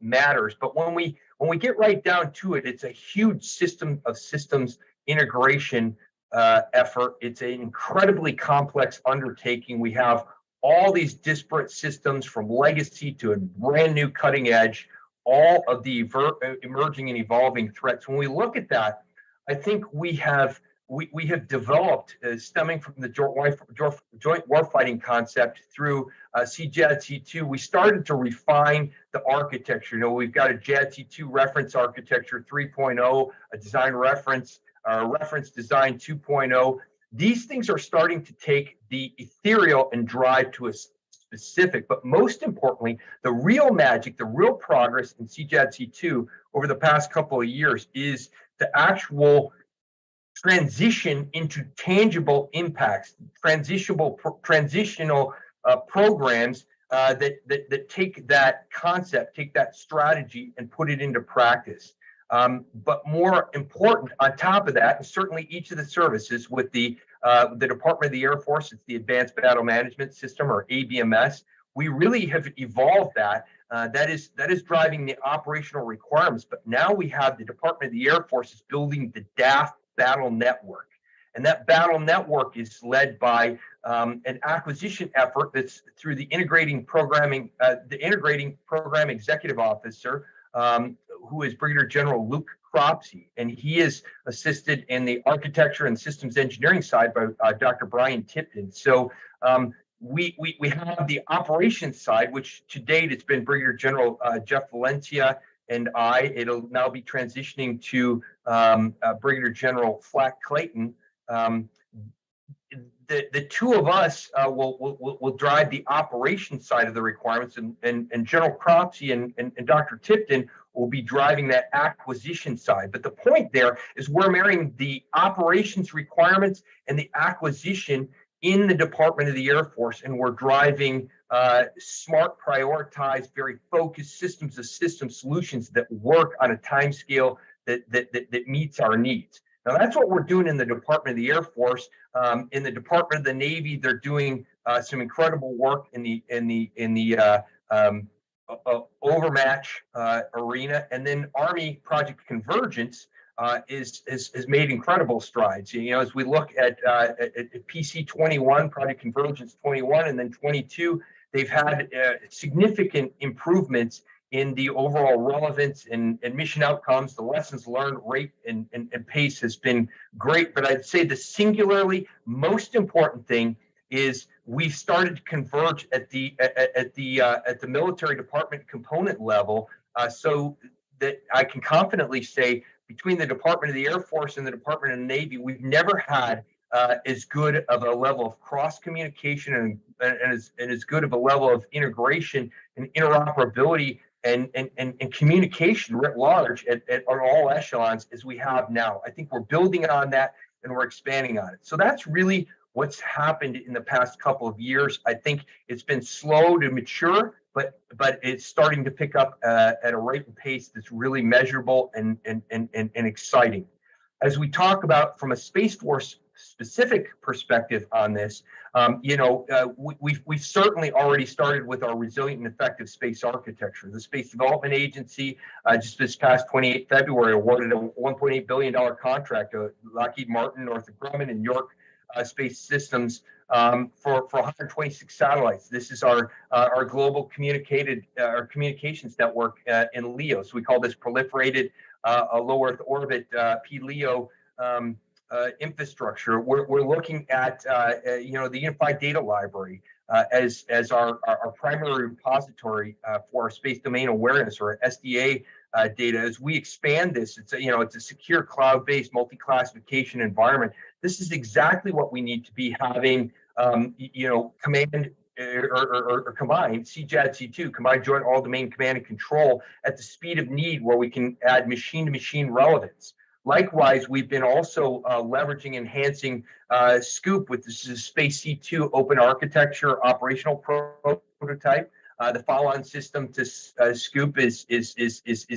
matters. But when we get right down to it, it's a huge system of systems integration effort. It's an incredibly complex undertaking. We have all these disparate systems from legacy to a brand new cutting edge, all of the emerging and evolving threats. When we look at that, I think we have developed, stemming from the joint warfighting concept through CJADC2, we started to refine the architecture. You know, we've got a JADC2 reference architecture 3.0, a design reference, reference design 2.0. These things are starting to take the ethereal and drive to a specific, but most importantly, the real magic, the real progress in CJADC2 over the past couple of years is the actual transition into tangible impacts, transitional programs that take that concept, take that strategy, and put it into practice. But more important, on top of that, and certainly each of the services with the Department of the Air Force, it's the Advanced Battle Management System, or ABMS. We really have evolved that. That is driving the operational requirements. But now we have the Department of the Air Force is building the DAF Battle Network, and that battle network is led by an acquisition effort that's through the integrating program executive officer, who is Brigadier General Luke Cropsey, and he is assisted in the architecture and systems engineering side by Dr. Brian Tipton. So we have the operations side, which to date it's been Brigadier General Jeff Valencia and I. It'll now be transitioning to Brigadier General Flack Clayton. The two of us will drive the operations side of the requirements, and General Cropsey and Dr. Tipton will be driving that acquisition side. But the point there is we're marrying the operations requirements and the acquisition in the Department of the Air Force, and we're driving smart, prioritized, very focused systems of system solutions that work on a time scale that meets our needs. Now, that's what we're doing in the Department of the Air Force. In the Department of the Navy, they're doing some incredible work in the overmatch arena, and then Army Project Convergence has made incredible strides. You know, as we look at PC 21, Project Convergence 21, and then 22, they've had significant improvements in the overall relevance and mission outcomes. The lessons learned rate and pace has been great, but I'd say the singularly most important thing is we've started to converge at the military department component level, so that I can confidently say between the Department of the Air Force and the Department of the Navy, we've never had as good of a level of cross communication and as good of a level of integration and interoperability and communication writ large at all echelons as we have now. I think we're building on that and we're expanding on it. So that's really what's happened in the past couple of years. I think it's been slow to mature, but it's starting to pick up at a rate and pace that's really measurable and exciting. As we talk about from a Space Force specific perspective on this, we've certainly already started with our resilient and effective space architecture. The Space Development Agency just this past 28 February awarded a $1.8 billion contract to Lockheed Martin, Northrop Grumman, and York Space Systems for 126 satellites. This is our global communications network in LEO. So we call this proliferated low Earth orbit PLEO infrastructure. We're looking at the Unified Data Library as our primary repository for our space domain awareness, or SDA data. As we expand this, it's a secure cloud-based multi-classification environment. This is exactly what we need to be having, command or combined CJADC2, combined joint all domain command and control at the speed of need, where we can add machine-to-machine relevance. Likewise, we've been also leveraging, enhancing Scoop with this Space C2 open architecture operational prototype. The follow-on system to Scoop is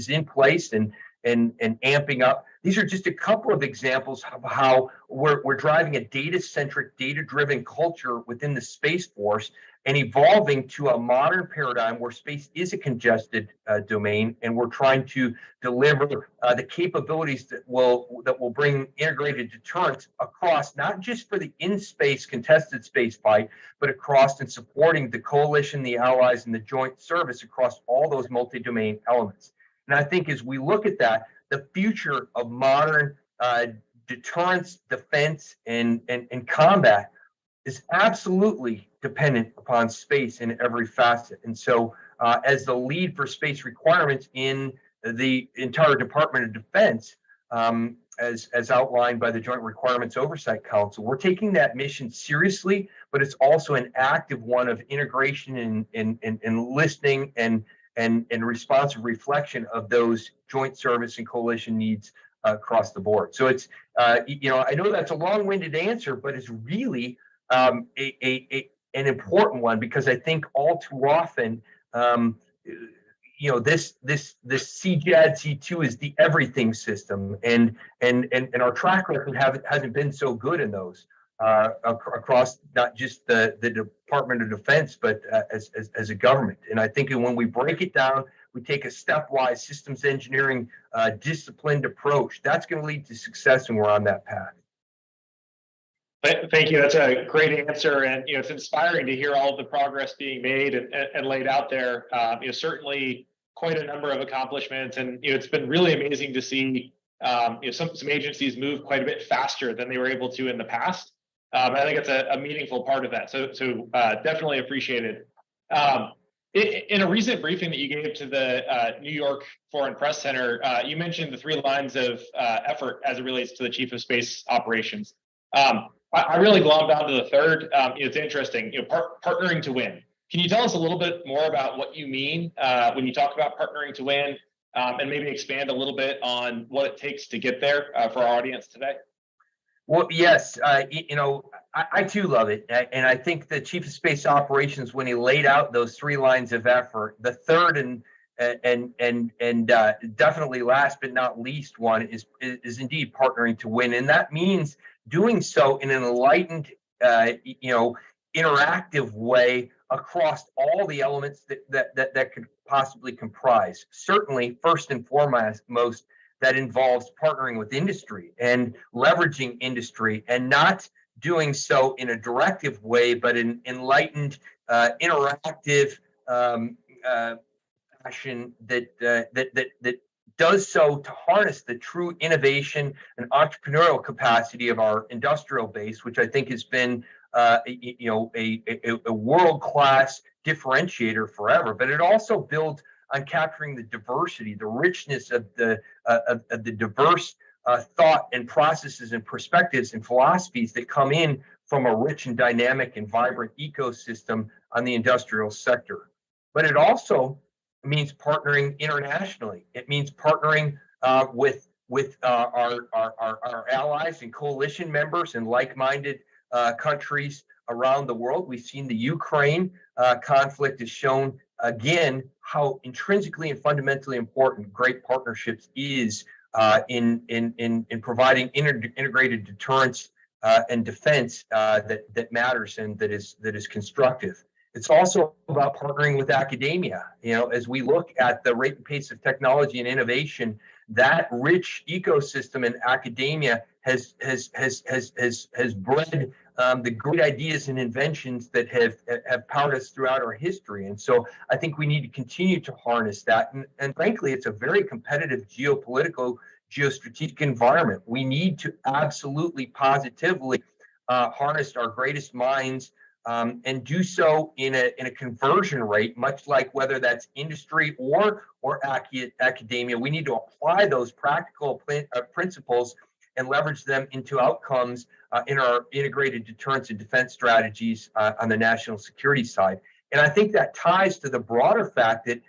in place, and and amping up. These are just a couple of examples of how we're driving a data-centric, data-driven culture within the Space Force and evolving to a modern paradigm where space is a congested domain, and we're trying to deliver the capabilities that will bring integrated deterrence across, not just for the in-space contested space fight, but across and supporting the coalition, the allies, and the joint service across all those multi-domain elements. And I think as we look at that, the future of modern deterrence, defense, and combat is absolutely dependent upon space in every facet. And so as the lead for space requirements in the entire Department of Defense, as outlined by the Joint Requirements Oversight Council, we're taking that mission seriously, but it's also an active one of integration and listening and responsive reflection of those joint service and coalition needs across the board. So it's, I know that's a long-winded answer, but it's really an important one, because I think all too often, this CJAD C2 is the everything system, and our track record hasn't been so good in those across not just the Department of Defense, but as a government. And I think when we break it down, we take a stepwise systems engineering disciplined approach, that's going to lead to success, and we're on that path. Thank you. That's a great answer, and it's inspiring to hear all of the progress being made and laid out there. Certainly quite a number of accomplishments, and it's been really amazing to see some agencies move quite a bit faster than they were able to in the past. I think it's a meaningful part of that. So definitely appreciated. In a recent briefing that you gave to the New York Foreign Press Center, you mentioned the 3 lines of effort as it relates to the Chief of Space Operations. I really glommed onto the third. It's interesting, partnering to win. Can you tell us a little bit more about what you mean when you talk about partnering to win, and maybe expand a little bit on what it takes to get there for our audience today? Well, yes, I too love it, and I think the Chief of Space Operations, when he laid out those 3 lines of effort, the third and definitely last but not least one is indeed partnering to win, and that means doing so in an enlightened, interactive way across all the elements that could possibly comprise. Certainly, first and foremost, that involves partnering with industry and leveraging industry, and not doing so in a directive way, but in enlightened, interactive fashion that does so to harness the true innovation and entrepreneurial capacity of our industrial base, which I think has been a world-class differentiator forever. But it also builds on capturing the diversity, the richness of the diverse thought and processes and perspectives and philosophies that come in from a rich and dynamic and vibrant ecosystem on the industrial sector. But it also means partnering internationally. It means partnering with our allies and coalition members and like-minded countries around the world. We've seen the Ukraine conflict has shown again how intrinsically and fundamentally important great partnerships is in providing integrated deterrence and defense that matters and that is constructive. It's also about partnering with academia. As we look at the rate and pace of technology and innovation, that rich ecosystem in academia has bred the great ideas and inventions that have powered us throughout our history. And so I think we need to continue to harness that. And frankly, it's a very competitive geopolitical, geostrategic environment. We need to absolutely, positively harness our greatest minds and do so in a conversion rate, much like whether that's industry or academia. We need to apply those practical principles and leverage them into outcomes in our integrated deterrence and defense strategies on the national security side. And I think that ties to the broader fact that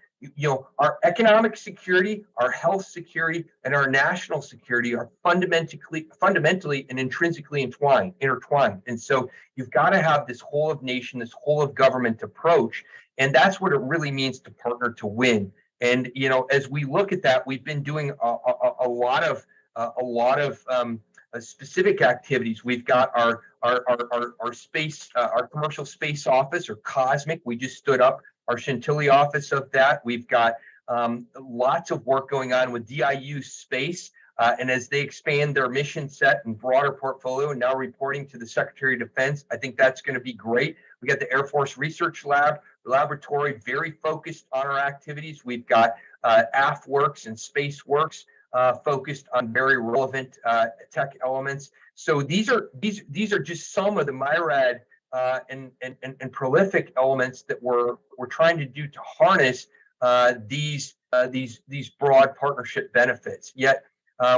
our economic security, our health security, and our national security are fundamentally and intrinsically intertwined. And so you've got to have this whole of nation, this whole of government approach. And that's what it really means to partner to win. And, as we look at that, we've been doing a lot of specific activities. We've got our space, our commercial space office, or COSMIC. We just stood up our Chantilly office of that. We've got lots of work going on with DIU Space. And as they expand their mission set and broader portfolio, and now reporting to the Secretary of Defense, I think that's going to be great. We got the Air Force Research Laboratory, very focused on our activities. We've got AFWorks and SpaceWorks focused on very relevant tech elements. So these are just some of the myriad and prolific elements that we're trying to do to harness these broad partnership benefits. Yet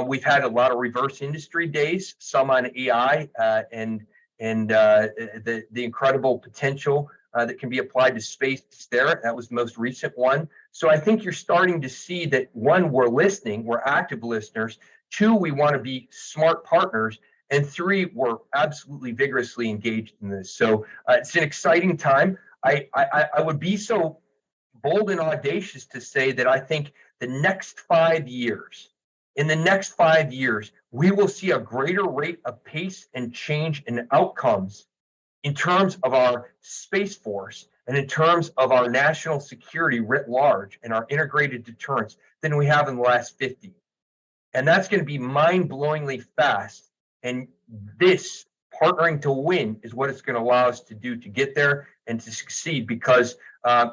we've had a lot of reverse industry days, some on AI and the incredible potential that can be applied to space there. That was the most recent one. So I think you're starting to see that, one, we're listening, we're active listeners. Two, we want to be smart partners. And three, we're absolutely vigorously engaged in this. So it's an exciting time. I would be so bold and audacious to say that I think in the next 5 years, we will see a greater rate of pace and change in outcomes in terms of our Space Force and in terms of our national security writ large and our integrated deterrence than we have in the last 50. And that's going to be mind-blowingly fast. And this partnering to win is what it's going to allow us to do to get there and to succeed, because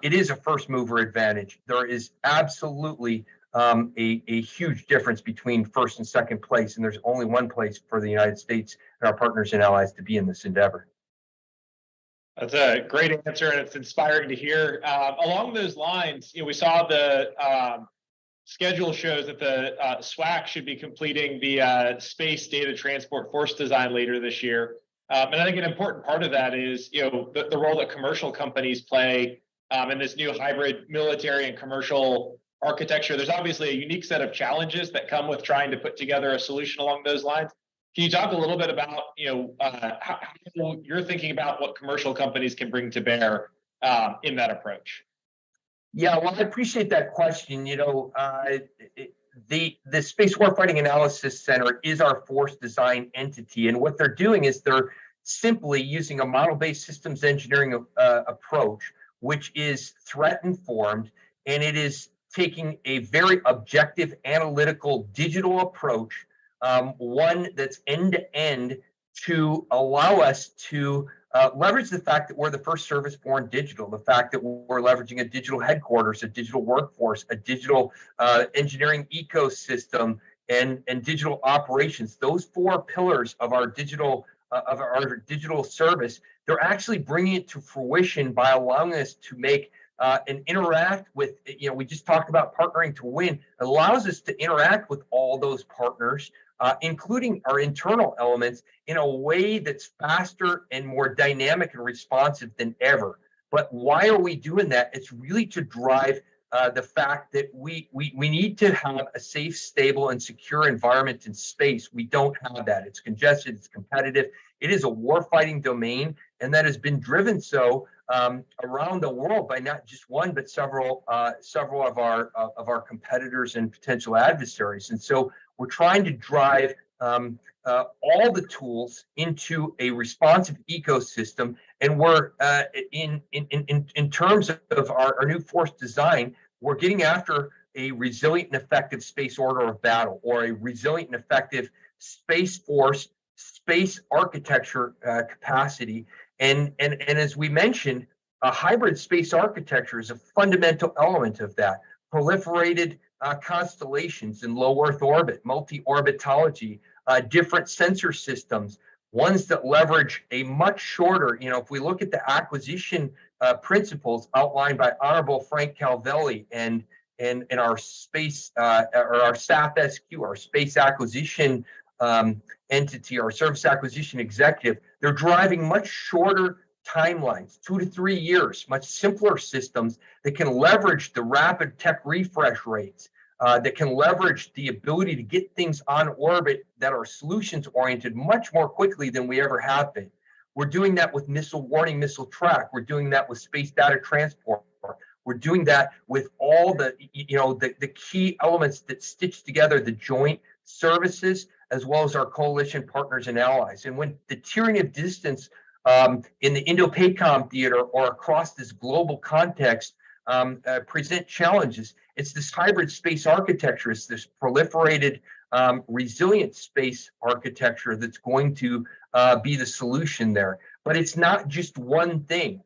it is a first mover advantage. There is absolutely a huge difference between first and second place, and there's only one place for the United States and our partners and allies to be in this endeavor. That's a great answer, and it's inspiring to hear. Along those lines, we saw the schedule shows that the SWAC should be completing the Space Data Transport Force Design later this year. And I think an important part of that is, the role that commercial companies play in this new hybrid military and commercial architecture. There's obviously a unique set of challenges that come with trying to put together a solution along those lines. Can you talk a little bit about, how you're thinking about what commercial companies can bring to bear in that approach? Yeah, well, I appreciate that question. The Space Warfighting Analysis Center is our force design entity, and what they're doing is they're simply using a model-based systems engineering approach, which is threat informed, and it is taking a very objective, analytical, digital approach, one that's end-to-end, to allow us to leverage the fact that we're the first service born digital, the fact that we're leveraging a digital headquarters, a digital workforce, a digital engineering ecosystem, and digital operations. Those four pillars of our digital service, they're actually bringing it to fruition by allowing us to make and interact with, we just talked about partnering to win. It allows us to interact with all those partners, including our internal elements, in a way that's faster and more dynamic and responsive than ever. But why are we doing that? It's really to drive the fact that we need to have a safe, stable, and secure environment in space. We don't have that. It's congested, it's competitive. It is a warfighting domain, and that has been driven so around the world by not just one, but several of our competitors and potential adversaries. And so we're trying to drive all the tools into a responsive ecosystem, and we're in terms of our new force design, we're getting after a resilient and effective space order of battle, or a resilient and effective space force, space architecture capacity. And as we mentioned, a hybrid space architecture is a fundamental element of that. Proliferated constellations in low Earth orbit, multi-orbitology, different sensor systems, ones that leverage a much shorter, if we look at the acquisition principles outlined by Honorable Frank Calvelli and our space, or our SAF-SQ, our space acquisition entity, our service acquisition executive, they're driving much shorter timelines, 2 to 3 years, much simpler systems that can leverage the rapid tech refresh rates, that can leverage the ability to get things on orbit that are solutions oriented much more quickly than we ever have been. We're doing that with missile warning, missile track. We're doing that with space data transport. We're doing that with all the, the key elements that stitch together the joint services, as well as our coalition partners and allies. And when the tyranny of distance in the Indo-PACOM theater or across this global context present challenges, it's this hybrid space architecture, it's this proliferated resilient space architecture that's going to be the solution there. But it's not just one thing.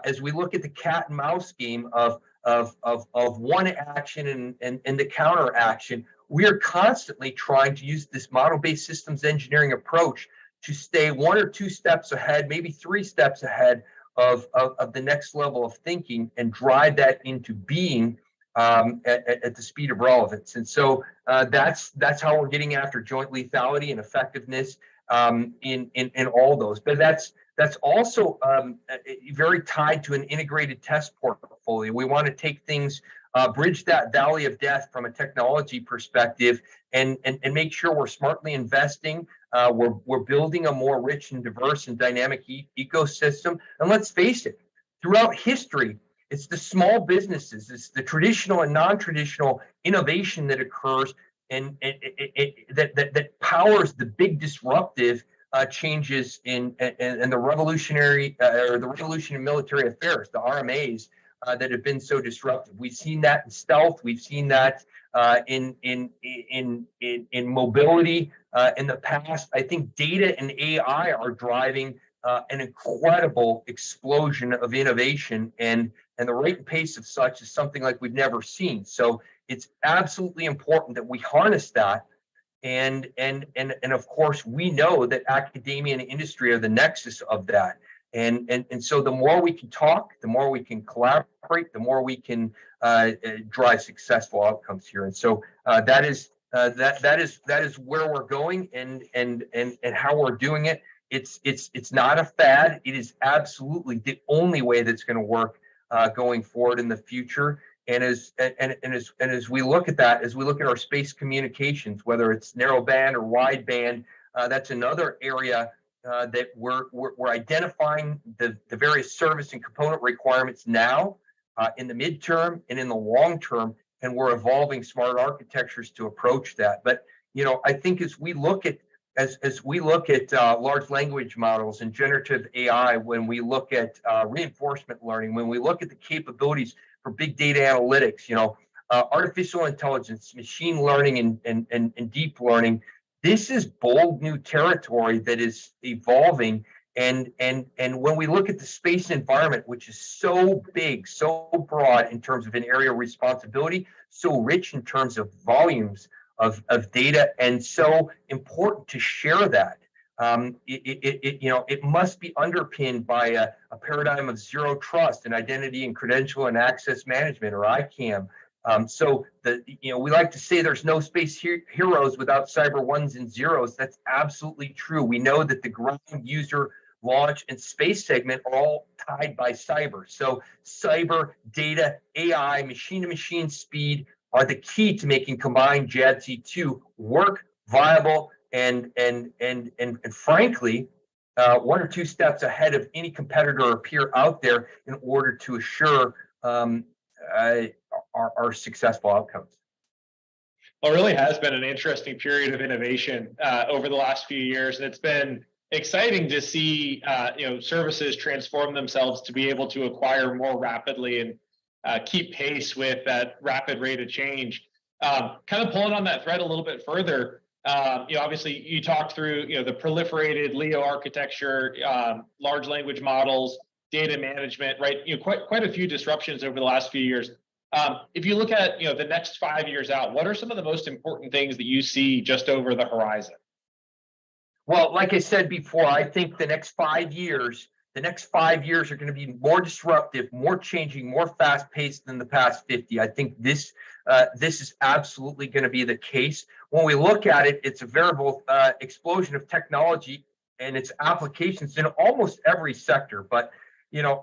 As we look at the cat and mouse game of one action and the counter action, we are constantly trying to use this model-based systems engineering approach to stay 1 or 2 steps ahead, maybe 3 steps ahead of the next level of thinking, and drive that into being at the speed of relevance. And so that's how we're getting after joint lethality and effectiveness in all those. But that's also very tied to an integrated test portfolio. We want to take things, bridge that valley of death from a technology perspective, and make sure we're smartly investing. We're building a more rich and diverse and dynamic ecosystem. And let's face it, throughout history, it's the small businesses, it's the traditional and non-traditional innovation that occurs and that powers the big disruptive changes in the revolutionary or the revolution in military affairs, the RMAs that have been so disruptive. We've seen that in stealth. We've seen that in mobility in the past. I think data and AI are driving an incredible explosion of innovation, and the rate and pace of such is something like we've never seen. So it's absolutely important that we harness that. And of course, we know that academia and industry are the nexus of that. And so the more we can talk, the more we can collaborate, the more we can drive successful outcomes here. And so that is where we're going and how we're doing it. It's not a fad. It is absolutely the only way that's going to work going forward in the future. And as we look at that, as we look at our space communications, whether it's narrowband or wideband, that's another area that we're identifying the various service and component requirements now, in the midterm and in the long term, and we're evolving smart architectures to approach that. But I think as we look at large language models and generative AI, when we look at reinforcement learning, when we look at the capabilities for big data analytics, artificial intelligence, machine learning, and deep learning, this is bold new territory that is evolving. And when we look at the space environment, which is so big, so broad in terms of an area of responsibility, so rich in terms of volumes of data, and so important to share that. It must be underpinned by a paradigm of zero trust and identity and credential and access management, or ICAM. So we like to say there's no space heroes without cyber ones and zeros. That's absolutely true. We know that the ground, user, launch, and space segment are all tied by cyber. So cyber, data, AI, machine-to-machine speed are the key to making combined JADC2 work, viable, and frankly, 1 or 2 steps ahead of any competitor or peer out there in order to assure our successful outcomes. Well, it really has been an interesting period of innovation over the last few years, and it's been exciting to see services transform themselves to be able to acquire more rapidly and keep pace with that rapid rate of change. Kind of pulling on that thread a little bit further, obviously you talked through the proliferated LEO architecture, large language models, data management, right? Quite a few disruptions over the last few years. If you look at the next 5 years out, what are some of the most important things that you see just over the horizon? Well, like I said before, I think the next 5 years are going to be more disruptive, more changing, more fast-paced than the past 50. I think this is absolutely going to be the case. When we look at it, it's a veritable explosion of technology and its applications in almost every sector. But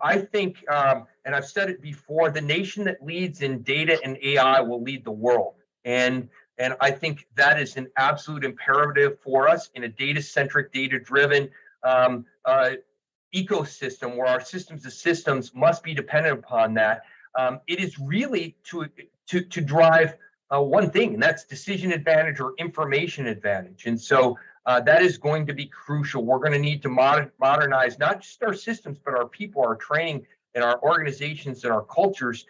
I think, and I've said it before, the nation that leads in data and AI will lead the world. And I think that is an absolute imperative for us in a data-centric, data-driven ecosystem where our systems of systems must be dependent upon that. It is really to drive one thing, and that's decision advantage or information advantage. And so that is going to be crucial. We're going to need to modernize not just our systems, but our people, our training, and our organizations and our cultures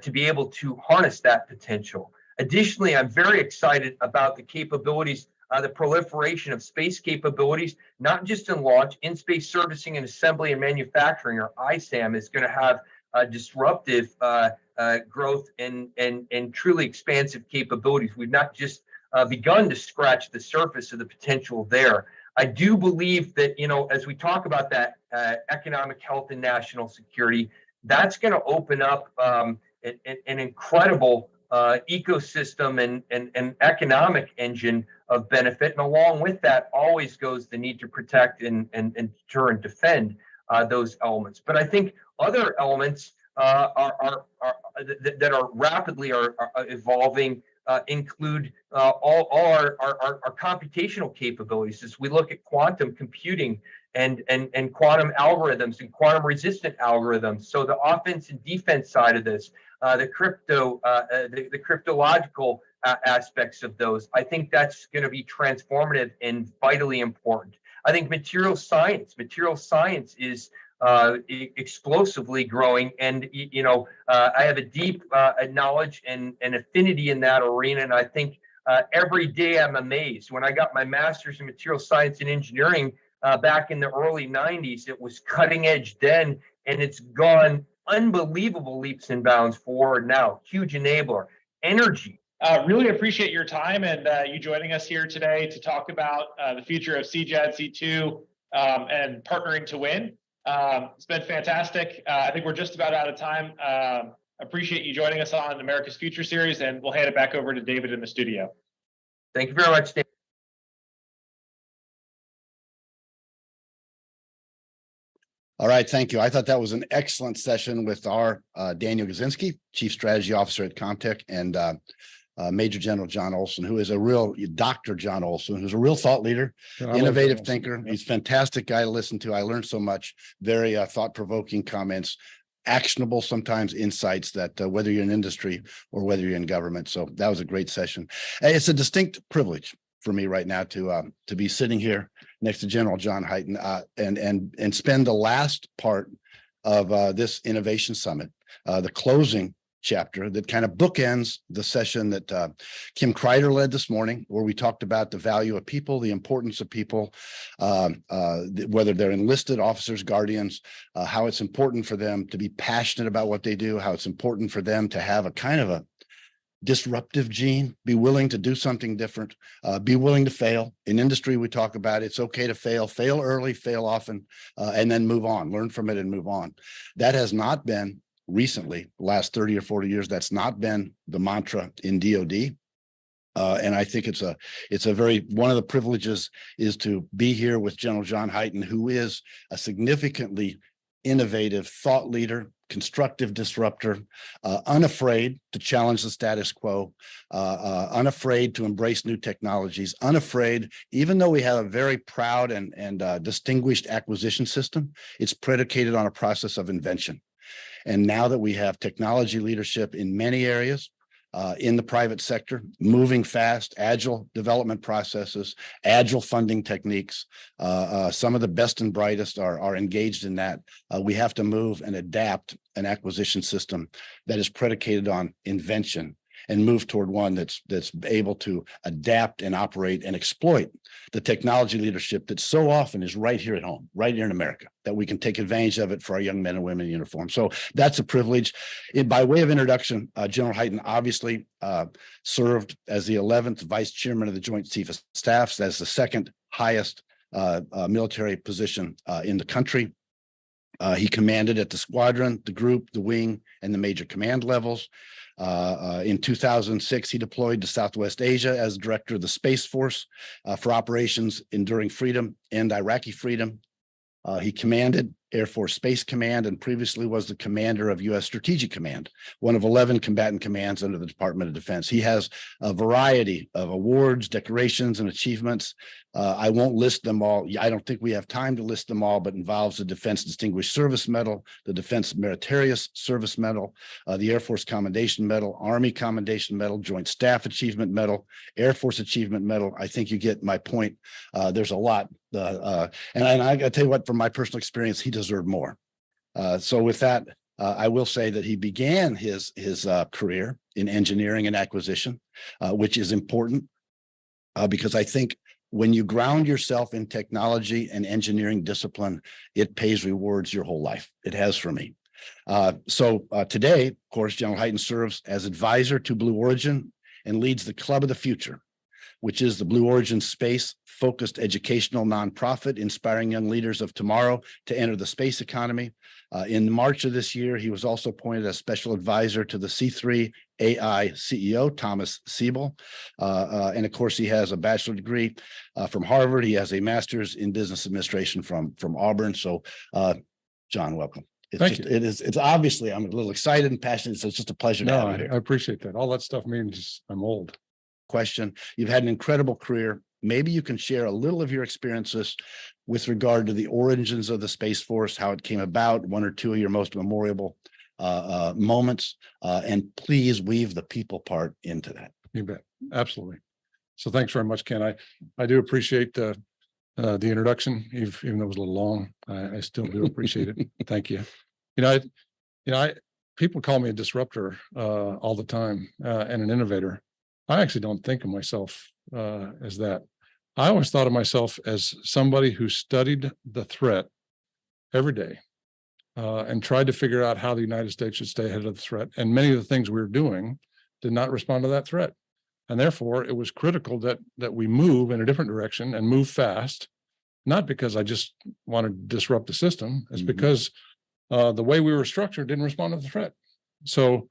to be able to harness that potential. Additionally, I'm very excited about the capabilities, the proliferation of space capabilities, not just in launch, in-space servicing and assembly and manufacturing, or ISAM, is going to have disruptive growth and truly expansive capabilities. We've not just begun to scratch the surface of the potential there. I do believe that, as we talk about that economic health and national security, that's going to open up an incredible ecosystem and economic engine of benefit. And along with that always goes the need to protect and deter and defend those elements. But I think other elements that are rapidly evolving include all our computational capabilities. As we look at quantum computing and quantum algorithms and quantum resistant algorithms. So the offense and defense side of this, the cryptological aspects of those, I think that's going to be transformative and vitally important. I think material science is explosively growing, and I have a deep knowledge and affinity in that arena. And I think every day I'm amazed. When I got my master's in material science and engineering back in the early 90s, it was cutting edge then, and it's gone unbelievable leaps and bounds forward now. Huge enabler. Energy. Really appreciate your time and you joining us here today to talk about the future of CJAD, C2, and partnering to win. It's been fantastic. I think we're just about out of time. Appreciate you joining us on America's Future Series, and we'll hand it back over to David in the studio. Thank you very much, David. All right, thank you. I thought that was an excellent session with our Daniel Gazinski, Chief Strategy Officer at Comtech, and Major General John Olson, who is a real Dr. John Olson, who's a real thought leader, innovative thinker. He's a fantastic guy to listen to. I learned so much, very thought-provoking comments, actionable sometimes insights that whether you're in industry or whether you're in government. So that was a great session. It's a distinct privilege for me right now to be sitting here next to General John Hyten and spend the last part of this innovation summit, the closing chapter that kind of bookends the session that Kim Kreider led this morning, where we talked about the value of people, the importance of people, whether they're enlisted officers, guardians, how it's important for them to be passionate about what they do, how it's important for them to have a kind of a disruptive gene, be willing to do something different, be willing to fail. In industry, we talk about it's okay to fail early, fail often, and then move on, learn from it and move on. That has not been recently, last 30 or 40 years, that's not been the mantra in DOD. And I think it's a very, one of the privileges is to be here with General John Hyten, who is a significantly innovative thought leader, constructive disruptor, unafraid to challenge the status quo, unafraid to embrace new technologies, unafraid, even though we have a very proud and distinguished acquisition system, it's predicated on a process of invention. And now that we have technology leadership in many areas, in the private sector, moving fast, agile development processes, agile funding techniques. Some of the best and brightest are engaged in that. We have to move and adapt an acquisition system that is predicated on invention and move toward one that's able to adapt and operate and exploit the technology leadership that so often is right here at home, right here in America, that we can take advantage of it for our young men and women in uniform. So that's a privilege. By way of introduction, General Hyten obviously served as the 11th Vice Chairman of the Joint Chiefs of Staff. That's the second highest military position in the country. He commanded at the squadron, the group, the wing, and the major command levels. In 2006, he deployed to Southwest Asia as director of the Space Force for operations Enduring Freedom and Iraqi Freedom. He commanded Air Force Space Command, and previously was the commander of U.S. Strategic Command, one of 11 combatant commands under the Department of Defense. He has a variety of awards, decorations, and achievements. I won't list them all. I don't think we have time to list them all, but involves the Defense Distinguished Service Medal, the Defense Meritorious Service Medal, the Air Force Commendation Medal, Army Commendation Medal, Joint Staff Achievement Medal, Air Force Achievement Medal. I think you get my point. There's a lot. And I gotta tell you what, from my personal experience, he deserved more. So with that, I will say that he began his career in engineering and acquisition, which is important because I think when you ground yourself in technology and engineering discipline, it pays rewards your whole life. It has for me. So today, of course, General Hyten serves as advisor to Blue Origin and leads the Club of the Future, which is the Blue Origin space-focused educational nonprofit inspiring young leaders of tomorrow to enter the space economy. In March of this year, he was also appointed as special advisor to the C3 AI CEO, Thomas Siebel. And of course, he has a bachelor's degree from Harvard. He has a master's in business administration from Auburn. So, John, welcome. Thank you. It's obviously, I'm a little excited and passionate. So it's just a pleasure to have you here. I appreciate that. All that stuff means I'm old. Question. You've had an incredible career. Maybe you can share a little of your experiences with regard to the origins of the Space Force, how it came about, one or two of your most memorable moments, and please weave the people part into that. You bet. Absolutely. So thanks very much, Ken. I do appreciate the introduction, even though it was a little long. I still do appreciate it. Thank you. People call me a disruptor all the time and an innovator. I actually don't think of myself as that. I always thought of myself as somebody who studied the threat every day and tried to figure out how the United States should stay ahead of the threat. And many of the things we were doing did not respond to that threat. And therefore, it was critical that we move in a different direction and move fast, not because I just wanted to disrupt the system. It's because the way we were structured didn't respond to the threat. So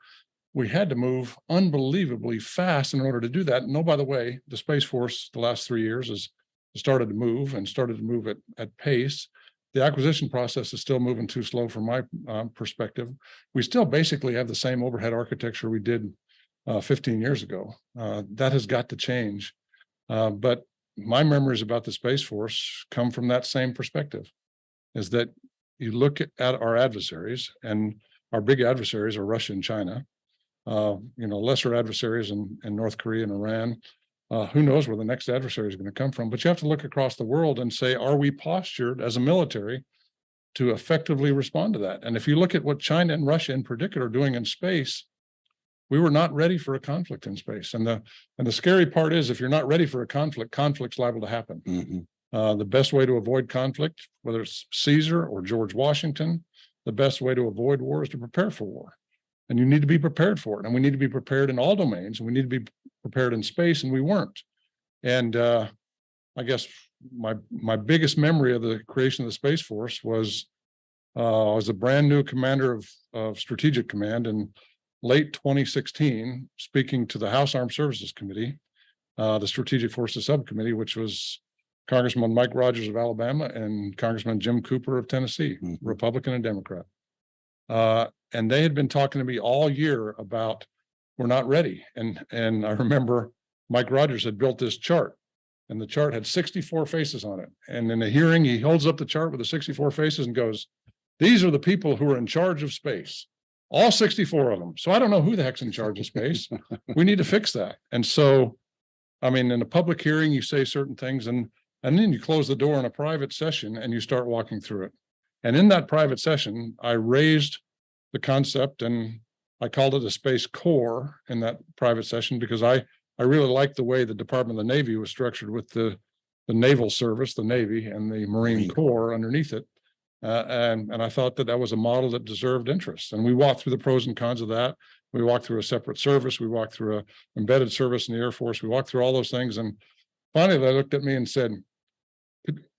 we had to move unbelievably fast in order to do that. And oh, by the way, the Space Force the last 3 years has started to move at pace. The acquisition process is still moving too slow from my perspective. We still basically have the same overhead architecture we did 15 years ago. That has got to change. But my memories about the Space Force come from that same perspective, is that you look at our adversaries, and our big adversaries are Russia and China. Lesser adversaries in North Korea and Iran. Who knows where the next adversary is going to come from? But you have to look across the world and say, are we postured as a military to effectively respond to that? And if you look at what China and Russia in particular are doing in space, we were not ready for a conflict in space. And the scary part is, if you're not ready for a conflict's liable to happen. The best way to avoid conflict, whether it's Caesar or George Washington, the best way to avoid war is to prepare for war. And you need to be prepared for it. And we need to be prepared in all domains. And we need to be prepared in space, and we weren't. And I guess my biggest memory of the creation of the Space Force was I was a brand new commander of Strategic Command in late 2016, speaking to the House Armed Services Committee, the Strategic Forces Subcommittee, which was Congressman Mike Rogers of Alabama and Congressman Jim Cooper of Tennessee, Republican and Democrat. And they had been talking to me all year about, we're not ready. And I remember Mike Rogers had built this chart, and the chart had 64 faces on it. And in the hearing, he holds up the chart with the 64 faces and goes, these are the people who are in charge of space, all 64 of them. So I don't know who the heck's in charge of space. We need to fix that. And so, I mean, in a public hearing, you say certain things, and then you close the door in a private session and you start walking through it. And in that private session, I raised the concept, and I called it a Space Corps in that private session, because I really liked the way the Department of the Navy was structured with the Naval Service, the Navy, and the Marine Corps underneath it. And I thought that was a model that deserved interest. And we walked through the pros and cons of that. We walked through a separate service. We walked through an embedded service in the Air Force. We walked through all those things. And finally, they looked at me and said,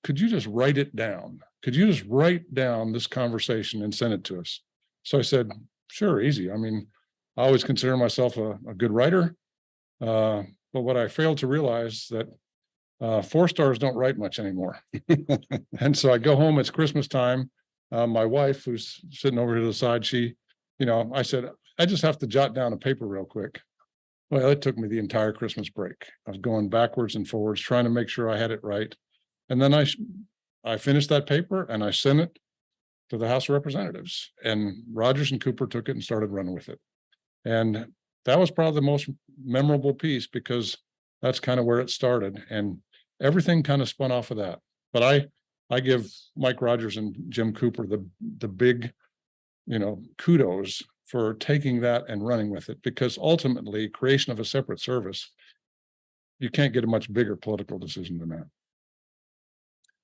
could you just write it down? Could you just write down this conversation and send it to us? So I said, sure, easy. I mean, I always consider myself a good writer. But what I failed to realize that 4-stars don't write much anymore. And so I go home, it's Christmas time. My wife, who's sitting over here to the side, I said, I just have to jot down a paper real quick. Well, it took me the entire Christmas break. I was going backwards and forwards, trying to make sure I had it right. And then I finished that paper and I sent it to the House of Representatives, and Rogers and Cooper took it and started running with it. And that was probably the most memorable piece, because that's kind of where it started, and everything kind of spun off of that. But I give Mike Rogers and Jim Cooper the big, kudos for taking that and running with it, because ultimately creation of a separate service, you can't get a much bigger political decision than that.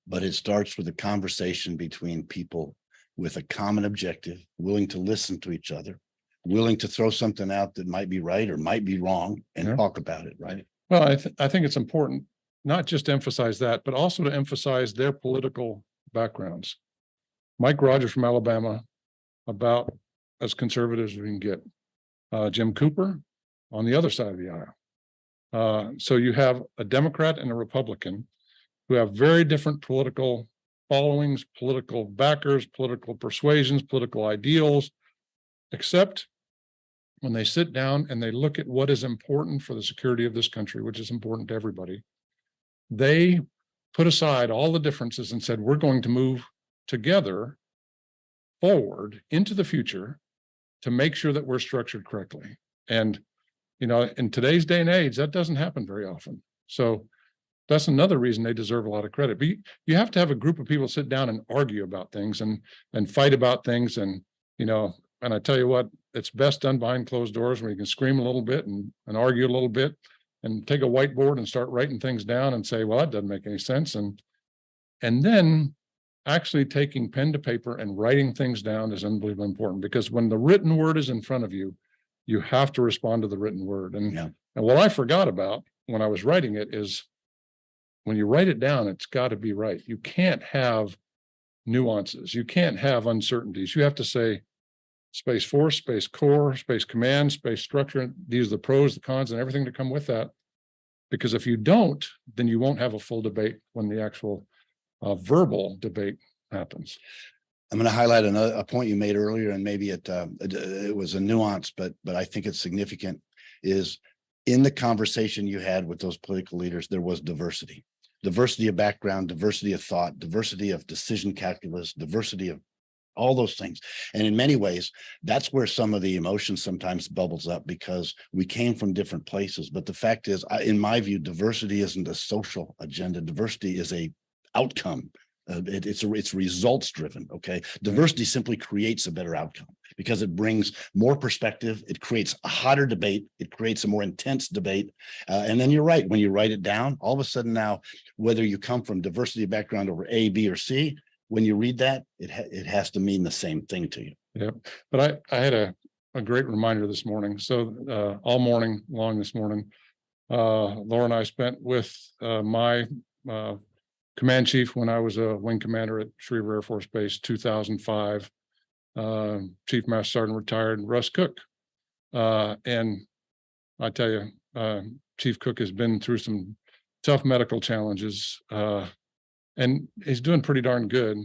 But it starts with a conversation between people with a common objective, willing to listen to each other, willing to throw something out that might be right or might be wrong, and talk about it, right? Well, I think it's important not just to emphasize that, but also to emphasize their political backgrounds. Mike Rogers from Alabama, about as conservative as we can get. Jim Cooper on the other side of the aisle. So you have a Democrat and a Republican who have very different political followings, political backers, political persuasions, political ideals, except when they sit down and they look at what is important for the security of this country, which is important to everybody, they put aside all the differences and said, we're going to move together forward into the future to make sure that we're structured correctly. And, in today's day and age, that doesn't happen very often. So that's another reason they deserve a lot of credit. But you have to have a group of people sit down and argue about things and fight about things. And, and I tell you what, it's best done behind closed doors, where you can scream a little bit and argue a little bit and take a whiteboard and start writing things down and say, well, that doesn't make any sense. And then actually taking pen to paper and writing things down is unbelievably important, because when the written word is in front of you, you have to respond to the written word. And what I forgot about when I was writing it is, when you write it down, it's got to be right. You can't have nuances. You can't have uncertainties. You have to say Space Force, Space Corps, Space Command, Space Structure. These are the pros, the cons, and everything that come with that. Because if you don't, then you won't have a full debate when the actual verbal debate happens. I'm going to highlight a point you made earlier, and maybe it was a nuance, but I think it's significant, is in the conversation you had with those political leaders, there was diversity of background, diversity of thought, diversity of decision calculus, diversity of all those things. And in many ways, that's where some of the emotion sometimes bubbles up, because we came from different places. But the fact is, in my view, diversity isn't a social agenda. Diversity is a outcome. It's results driven. Okay. Diversity simply creates a better outcome, because it brings more perspective. It creates a hotter debate. It creates a more intense debate. And then you're right. When you write it down, all of a sudden now, whether you come from diversity of background over A, B, or C, when you read that, it has to mean the same thing to you. Yeah. But I had a great reminder this morning. So all morning long this morning, Laura and I spent with my command chief when I was a wing commander at Schriever Air Force Base, 2005, Chief Master Sergeant retired, Russ Cook. And I tell you, Chief Cook has been through some tough medical challenges, and he's doing pretty darn good.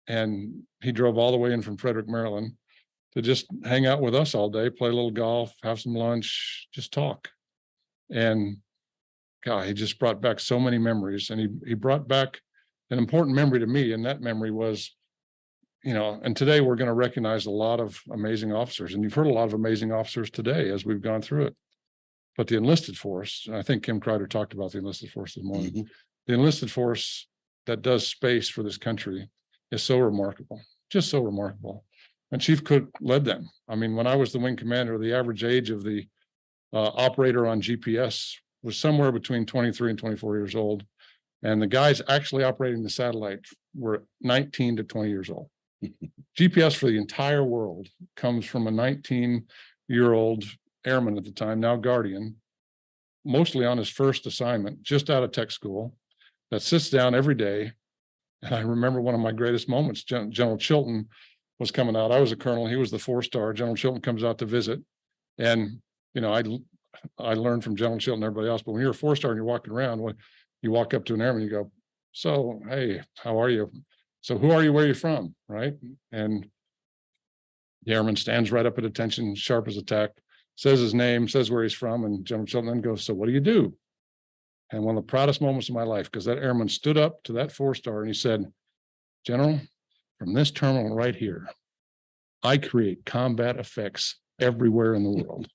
And he drove all the way in from Frederick, Maryland, to just hang out with us all day, play a little golf, have some lunch, just talk. And God, he just brought back so many memories. And he brought back an important memory to me. And that memory was, and today we're going to recognize a lot of amazing officers. And you've heard a lot of amazing officers today as we've gone through it. But the enlisted force, I think Kim Kreider talked about the enlisted force this morning. Mm-hmm. The enlisted force that does space for this country is so remarkable, just so remarkable. And Chief Cook led them. I mean, when I was the wing commander, the average age of the operator on GPS was somewhere between 23 and 24 years old. And the guys actually operating the satellite were 19 to 20 years old. GPS for the entire world comes from a 19-year-old airman at the time, now Guardian, mostly on his first assignment, just out of tech school, that sits down every day. And I remember one of my greatest moments, General Chilton was coming out. I was a colonel. He was the 4-star. General Chilton comes out to visit. And, I learned from General Chilton and everybody else, but when you're a 4-star and you're walking around, when you walk up to an airman, you go, so, hey, how are you? So who are you? Where are you from? Right. And the airman stands right up at attention, sharp as a tack, says his name, says where he's from, and General Shelton then goes, so what do you do? And one of the proudest moments of my life, because that airman stood up to that 4-star and he said, General, from this terminal right here, I create combat effects everywhere in the world.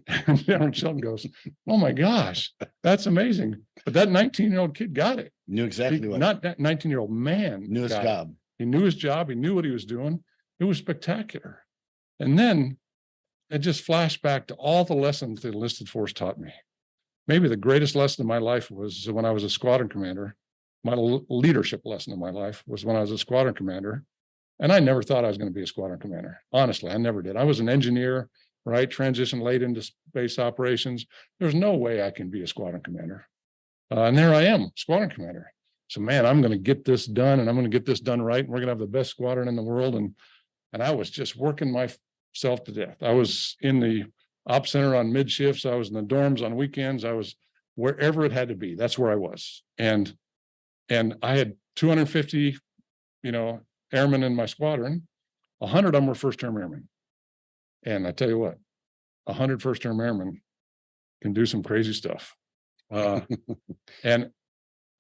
And General Shelton goes, oh my gosh, that's amazing. But that 19-year-old kid got it. Knew exactly what. Not that 19-year-old man. Knew his job. He knew his job. He knew what he was doing. It was spectacular. And then it just flashed back to all the lessons the enlisted force taught me. Maybe the greatest lesson in my life was when I was a squadron commander. My leadership lesson in my life was when I was a squadron commander. And I never thought I was going to be a squadron commander. Honestly, I never did. I was an engineer, right? Transitioned late into space operations. There's no way I can be a squadron commander. And there I am, squadron commander. So man, I'm going to get this done, and I'm going to get this done right. And we're going to have the best squadron in the world. And I was just working myself to death. I was in the op center on mid shifts. I was in the dorms on weekends. I was wherever it had to be. That's where I was. And I had 250, airmen in my squadron. 100 of them were first-term airmen. And I tell you what, 100 first-term airmen can do some crazy stuff. And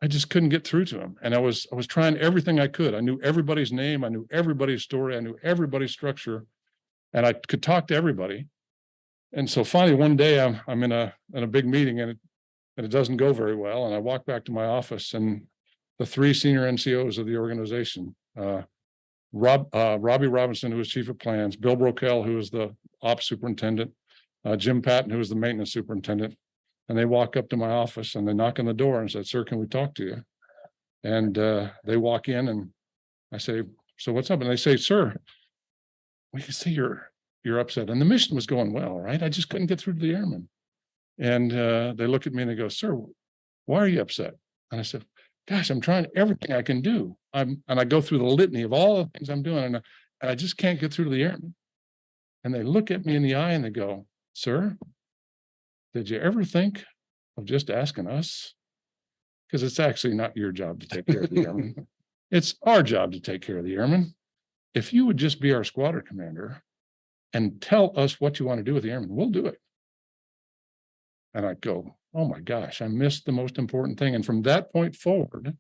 I just couldn't get through to them. And I was trying everything I could. I knew everybody's name. I knew everybody's story. I knew everybody's structure, and I could talk to everybody. And so finally one day I'm in a big meeting, and it doesn't go very well. And I walk back to my office, and the 3 senior NCOs of the organization, Robbie Robinson, who was chief of plans, Bill Brokel, who was the ops superintendent, Jim Patton, who was the maintenance superintendent. And they walk up to my office and they knock on the door and said, sir, can we talk to you? And they walk in, and I say, so what's up? And they say, sir, we can see you're upset. And the mission was going well, right? I just couldn't get through to the airmen. And they look at me and they go, sir, why are you upset? And I said, gosh, I'm trying everything I can do. And I go through the litany of all the things I'm doing, and I just can't get through to the airmen. And they look at me in the eye and they go, sir, did you ever think of just asking us? Because it's actually not your job to take care of the airmen. It's our job to take care of the airmen. If you would just be our squadron commander and tell us what you want to do with the airmen, we'll do it. And I go, oh my gosh, I missed the most important thing. And from that point forward,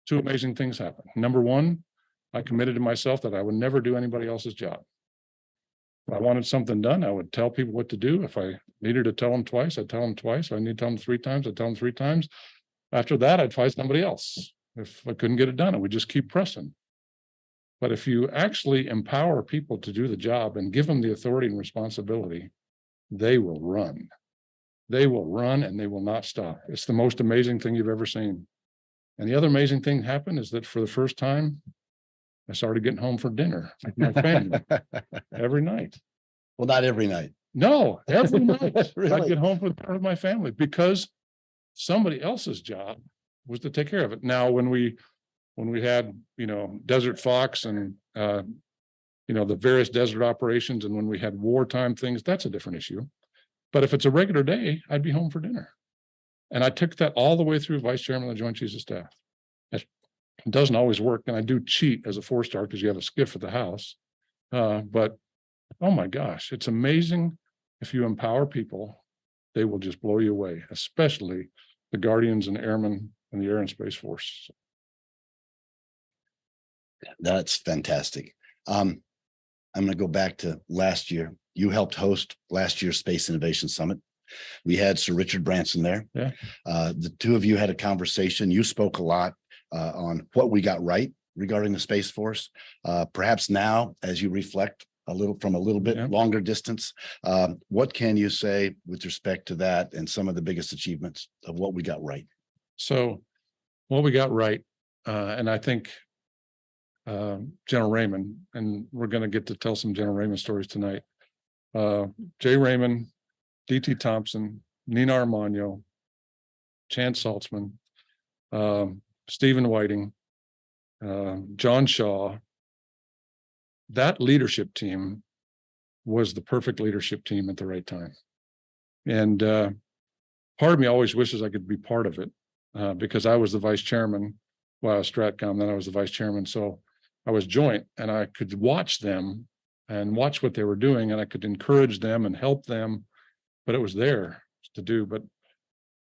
2 amazing things happened. Number one, I committed to myself that I would never do anybody else's job. If I wanted something done, I would tell people what to do. If I needed to tell them twice, I'd tell them twice. If I need to tell them 3 times, I'd tell them 3 times. After that, I'd find somebody else. If I couldn't get it done, I would just keep pressing. But if you actually empower people to do the job and give them the authority and responsibility, they will run. They will run and they will not stop. It's the most amazing thing you've ever seen. And the other amazing thing happened is that for the first time, I started getting home for dinner with my family every night. Well, not every night. No, every night. Really? I'd get home for part of my family because somebody else's job was to take care of it. Now, when we had, Desert Fox and, the various desert operations, and when we had wartime things, that's a different issue. But if it's a regular day, I'd be home for dinner. And I took that all the way through vice chairman of the Joint Chiefs of Staff. It doesn't always work. And I do cheat as a 4-star because you have a skiff at the house. But oh my gosh, it's amazing. If you empower people, they will just blow you away, especially the Guardians and Airmen and the Air and Space Force. That's fantastic. I'm going to go back to last year. You helped host last year's Space Innovation Summit. We had Sir Richard Branson there. Yeah. The 2 of you had a conversation. You spoke a lot on what we got right regarding the Space Force. Perhaps now, as you reflect from a little bit longer distance, what can you say with respect to that and some of the biggest achievements of what we got right? So what we got right, and I think General Raymond, and we're going to get to tell some General Raymond stories tonight. Jay Raymond, D.T. Thompson, Nina Armagno, Chance Saltzman, Stephen Whiting, John Shaw. That leadership team was the perfect leadership team at the right time. And part of me always wishes I could be part of it because I was the vice chairman Well, I was Stratcom, then I was the vice chairman. So I was joint, and I could watch them and watch what they were doing, and I could encourage them and help them, but it was there to do. But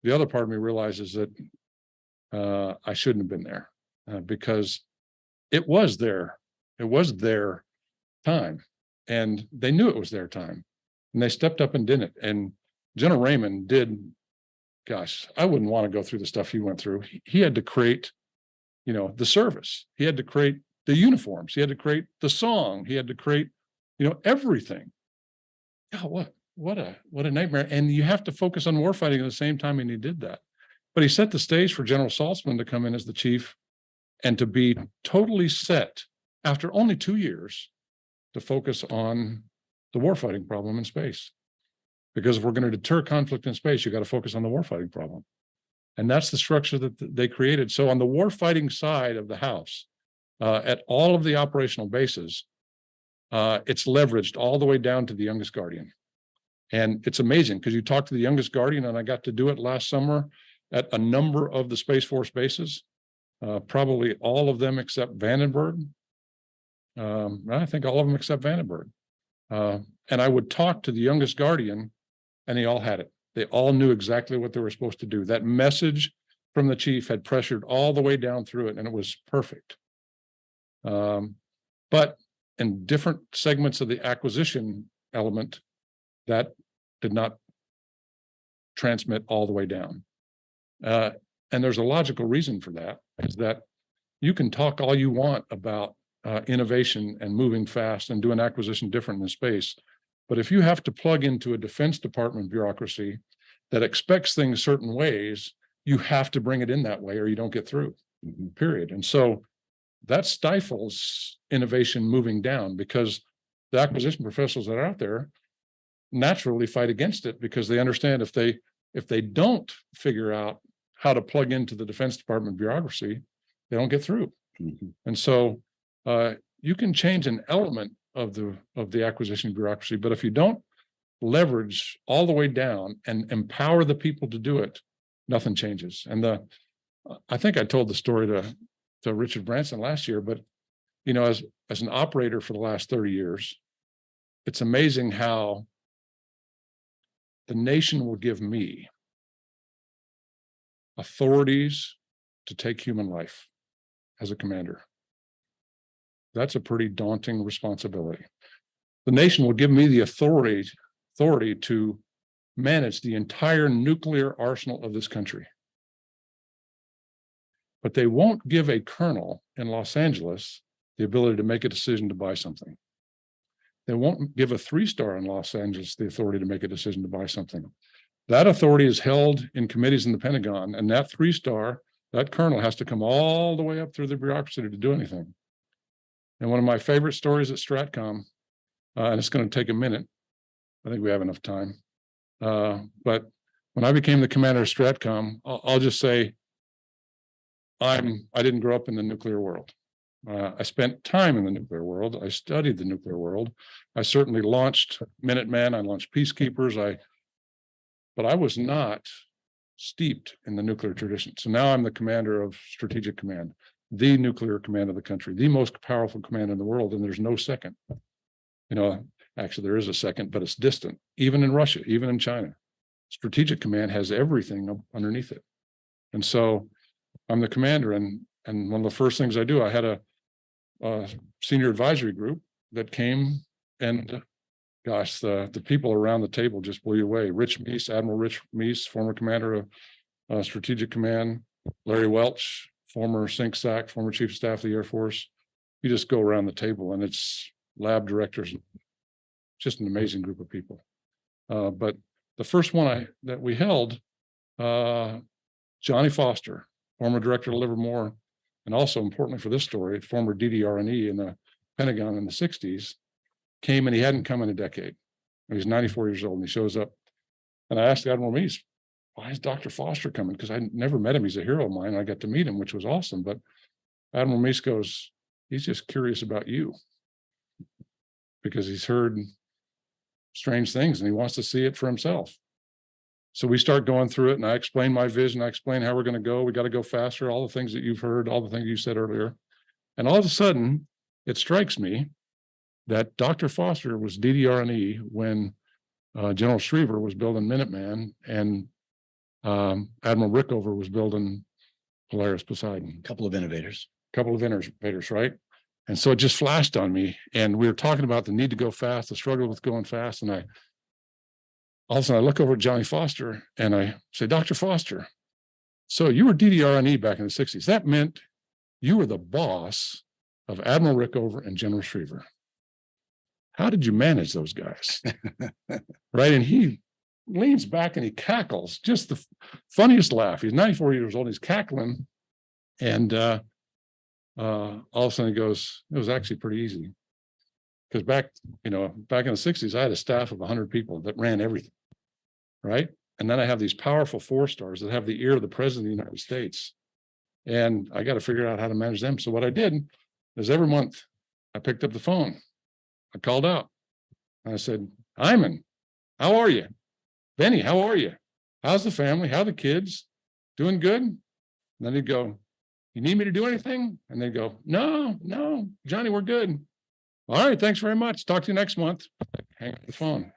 the other part of me realizes that I shouldn't have been there because it was their time, and they knew it was their time, and they stepped up and did it. And General Raymond did, gosh, I wouldn't want to go through the stuff he went through. He had to create, the service. He had to create the uniforms. He had to create the song. He had to create, everything. God, what a nightmare. And you have to focus on warfighting at the same time, and he did that. But he set the stage for General Saltzman to come in as the chief and to be totally set after only 2 years to focus on the warfighting problem in space. Because if we're going to deter conflict in space, you got to focus on the warfighting problem. And that's the structure that they created. So on the warfighting side of the house, at all of the operational bases, it's leveraged all the way down to the youngest guardian. And it's amazing because you talk to the youngest guardian, and I got to do it last summer at a number of the Space Force bases, probably all of them except Vandenberg. I think all of them except Vandenberg. And I would talk to the youngest guardian, and they all had it. They all knew exactly what they were supposed to do. That message from the chief had pressured all the way down through it, and it was perfect. But in different segments of the acquisition element, that did not transmit all the way down. And there's a logical reason for that, is that you can talk all you want about innovation and moving fast and doing acquisition different in space. But if you have to plug into a Defense Department bureaucracy that expects things certain ways, you have to bring it in that way or you don't get through, period. And so that stifles innovation moving down, because the acquisition professionals that are out there naturally fight against it, because they understand if they don't figure out how to plug into the Defense Department bureaucracy, they don't get through. And so you can change an element of the acquisition bureaucracy, but if you don't leverage all the way down and empower the people to do it, nothing changes. And I think I told the story to Richard Branson last year, but as an operator for the last 30 years, it's amazing how the nation will give me authorities to take human life as a commander. That's a pretty daunting responsibility. The nation will give me the authority to manage the entire nuclear arsenal of this country. But they won't give a colonel in Los Angeles the ability to make a decision to buy something. They won't give a 3-star in Los Angeles the authority to make a decision to buy something. That authority is held in committees in the Pentagon, and that 3-star, that colonel has to come all the way up through the bureaucracy to do anything. And one of my favorite stories at Stratcom, and it's going to take a minute, I think we have enough time, but when I became the commander of Stratcom, I'll just say, I didn't grow up in the nuclear world. I spent time in the nuclear world. I studied the nuclear world. I certainly launched Minutemen. I launched Peacekeepers. But I was not steeped in the nuclear tradition. So now I'm the commander of Strategic Command, the nuclear command of the country, the most powerful command in the world, and there's no second. Actually, there is a second, but it's distant. Even in Russia, even in China, Strategic Command has everything underneath it. And so I'm the commander, and one of the first things I do, I had a senior advisory group that came, and gosh, the people around the table just blew you away. Admiral Rich Meese, former commander of Strategic Command, Larry Welch, former SINCSAC, former Chief of Staff of the Air Force. You just go around the table, and it's lab directors, just an amazing group of people. But the first one that we held, Johnny Foster, former director of Livermore, and also importantly for this story, former DDR&E in the Pentagon in the 60s, came, and he hadn't come in a decade. He's 94 years old, and he shows up. And I asked Admiral Meese, why is Dr. Foster coming? Because I never met him. He's a hero of mine. I got to meet him, which was awesome. But Admiral Meese goes, he's just curious about you, because he's heard strange things and he wants to see it for himself. So we start going through it and I explain my vision. I explain how we're going to go. We got to go faster. All the things that you've heard, all the things you said earlier. And all of a sudden it strikes me that Dr. Foster was DDR&E when General Schriever was building Minuteman and Admiral Rickover was building Polaris Poseidon. Couple of innovators. Couple of innovators, right? And so it just flashed on me. And we were talking about the need to go fast, the struggle with going fast. And all of a sudden I look over at Johnny Foster and I say, Dr. Foster, so you were DDR&E back in the 60s. That meant you were the boss of Admiral Rickover and General Schriever. How did you manage those guys? Right. And he leans back and he cackles, just the funniest laugh. He's 94 years old. He's cackling. And all of a sudden he goes, it was actually pretty easy. Because back in the 60s, I had a staff of 100 people that ran everything. Right. And then I have these powerful 4-stars that have the ear of the president of the United States. And I got to figure out how to manage them. So what I did is every month I picked up the phone. I called out and I said, Hyman, how are you? Benny, how are you? How's the family? How are the kids? Doing good? And then he'd go, you need me to do anything? And they'd go, no, Johnny, we're good. All right, thanks very much. Talk to you next month. Hang up the phone.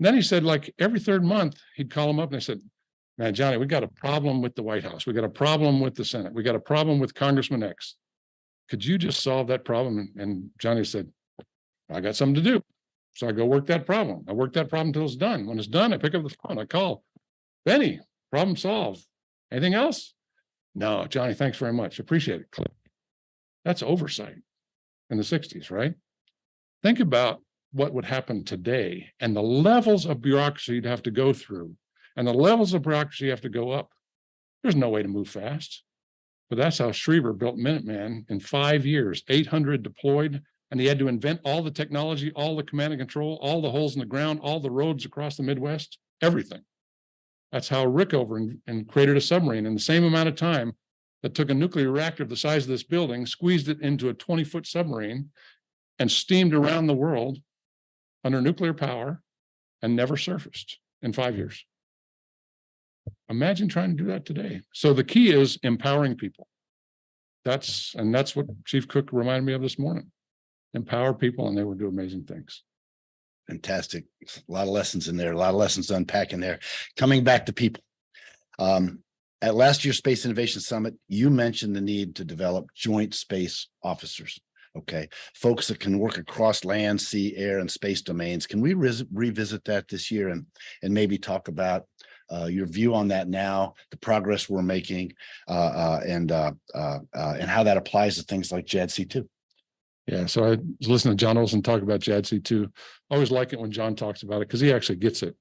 Then he said, like every third month, he'd call him up and I said, man, Johnny, we got a problem with the White House. We got a problem with the Senate. We got a problem with Congressman X. Could you just solve that problem? And Johnny said, I got something to do. So I go work that problem. I work that problem until it's done. When it's done, I pick up the phone. I call, Benny, problem solved. Anything else? No, Johnny, thanks very much. Appreciate it. Click. That's oversight in the 60s, right? Think about what would happen today and the levels of bureaucracy you'd have to go through and the levels of bureaucracy you have to go up. There's no way to move fast. But that's how Schriever built Minuteman in 5 years, 800 deployed. And he had to invent all the technology, all the command and control, all the holes in the ground, all the roads across the Midwest, everything. That's how Rickover and created a submarine in the same amount of time that took a nuclear reactor the size of this building, squeezed it into a 20-foot submarine and steamed around the world under nuclear power and never surfaced in 5 years. Imagine trying to do that today. So the key is empowering people. That's what Chief Cook reminded me of this morning. Empower people and they will do amazing things. Fantastic. A lot of lessons in there, a lot of lessons to unpack in there. Coming back to people. At last year's Space Innovation Summit, you mentioned the need to develop joint space officers. Okay. Folks that can work across land, sea, air, and space domains. Can we revisit that this year and maybe talk about your view on that now, the progress we're making, and how that applies to things like JADC2? Yeah, so I was listening to John Olson talk about JADC2. I always like it when John talks about it because he actually gets it.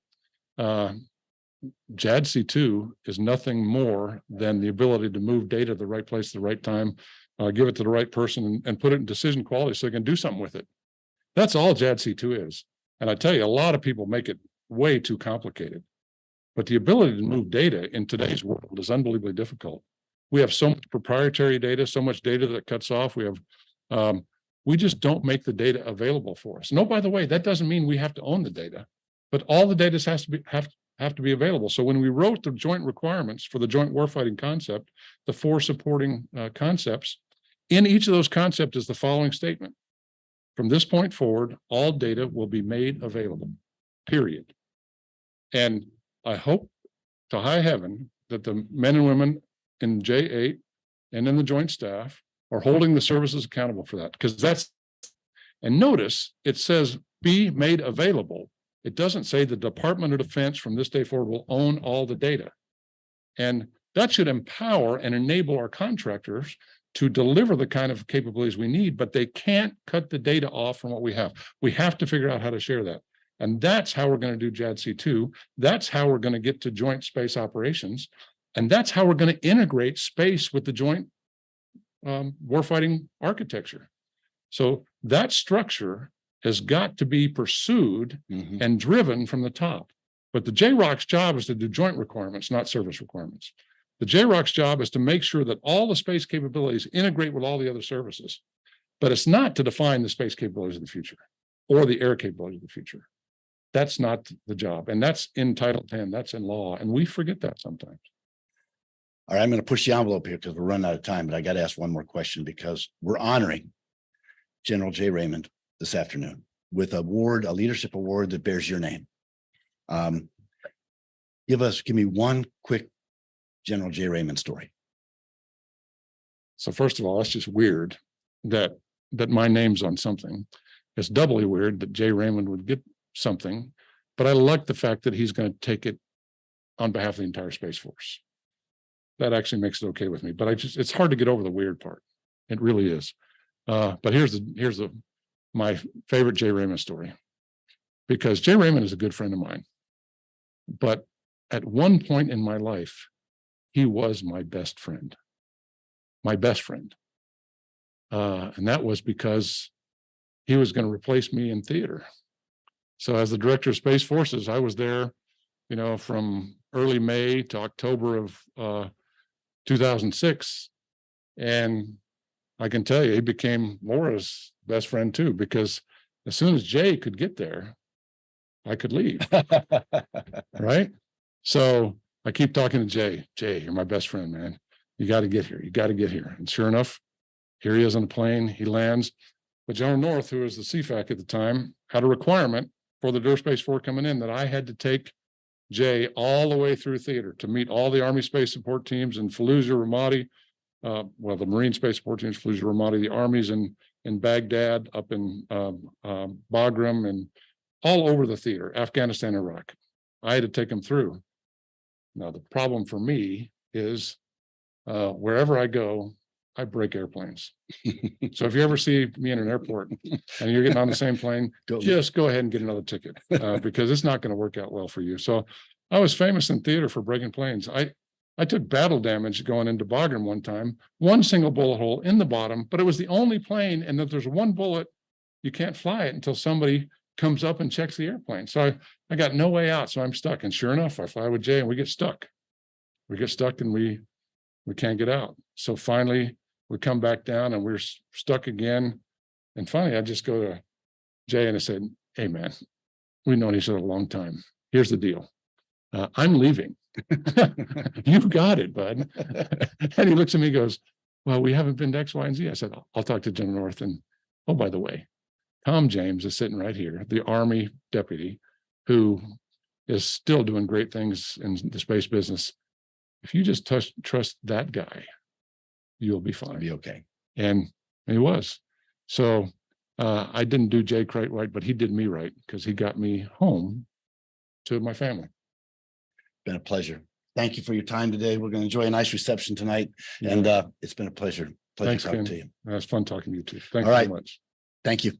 JADC2 is nothing more than the ability to move data to the right place at the right time, give it to the right person, and put it in decision quality so they can do something with it. That's all JADC2 is. And I tell you, a lot of people make it way too complicated. But the ability to move data in today's world is unbelievably difficult. We have so much proprietary data, so much data that cuts off. We just don't make the data available for us. No, by the way, that doesn't mean we have to own the data, but all the data have to be available. So when we wrote the joint requirements for the joint warfighting concept, the 4 supporting concepts, in each of those concepts is the following statement. From this point forward, all data will be made available, period. And I hope to high heaven that the men and women in J8 and in the joint staff are holding the services accountable for that, because and notice it says be made available. It doesn't say the Department of Defense from this day forward will own all the data. And that should empower and enable our contractors to deliver the kind of capabilities we need, but they can't cut the data off from what we have. We have to figure out how to share that. And that's how we're going to do JADC2. That's how we're going to get to joint space operations. And that's how we're going to integrate space with the joint warfighting architecture. So that structure has got to be pursued and driven from the top. But the JROC's job is to do joint requirements, not service requirements. The JROC's job is to make sure that all the space capabilities integrate with all the other services. But it's not to define the space capabilities of the future or the air capabilities of the future. That's not the job. And that's in Title 10, that's in law. And we forget that sometimes. All right, I'm going to push the envelope here because we're running out of time, but I got to ask one more question because we're honoring General Jay Raymond this afternoon with a leadership award that bears your name. Give me one quick General Jay Raymond story. So first of all, that's just weird that my name's on something. It's doubly weird that Jay Raymond would get something, but I like the fact that he's going to take it on behalf of the entire Space Force. That actually makes it okay with me, but it's hard to get over the weird part. It really is. But here's my favorite Jay Raymond story, because Jay Raymond is a good friend of mine. But at one point in my life, he was my best friend. My best friend. And that was because he was going to replace me in theater. So as the director of Space Forces, I was there, from early May to October of 2006. And I can tell you, he became Laura's best friend too, because as soon as Jay could get there, I could leave. Right? So I keep talking to Jay. Jay, you're my best friend, man. You got to get here. You got to get here. And sure enough, here he is on the plane. He lands. But General North, who was the CFAC at the time, had a requirement for the Space Force coming in that I had to take Jay all the way through theater to meet all the Army Space Support teams in Fallujah, Ramadi, the Marine Space Support teams, Fallujah, Ramadi, the armies in Baghdad, up in Bagram, and all over the theater, Afghanistan, Iraq. I had to take them through. Now, the problem for me is wherever I go, I break airplanes. So if you ever see me in an airport and you're getting on the same plane, just go ahead and get another ticket because it's not going to work out well for you. So I was famous in theater for breaking planes. I took battle damage going into Bagram one time, one single bullet hole in the bottom, but it was the only plane. And if there's one bullet, you can't fly it until somebody comes up and checks the airplane. So I got no way out. So I'm stuck. And sure enough, I fly with Jay and we get stuck. We get stuck and we can't get out. So finally, we come back down and we're stuck again. And finally, I just go to Jay and I said, hey, man, we've known each other a long time. Here's the deal. I'm leaving. You've got it, bud. And he looks at me and goes, well, we haven't been to X, Y, and Z. I said, I'll talk to General North. And oh, by the way, Tom James is sitting right here, the Army deputy, who is still doing great things in the space business. If you just trust that guy, you'll be fine. Be okay. And he was. So I didn't do Jay quite right, but he did me right because he got me home to my family. Been a pleasure. Thank you for your time today. We're going to enjoy a nice reception tonight. Yeah. And it's been a pleasure. Thanks, talking Ken. to you. It's fun talking to you too. Thank you very much. Thank you.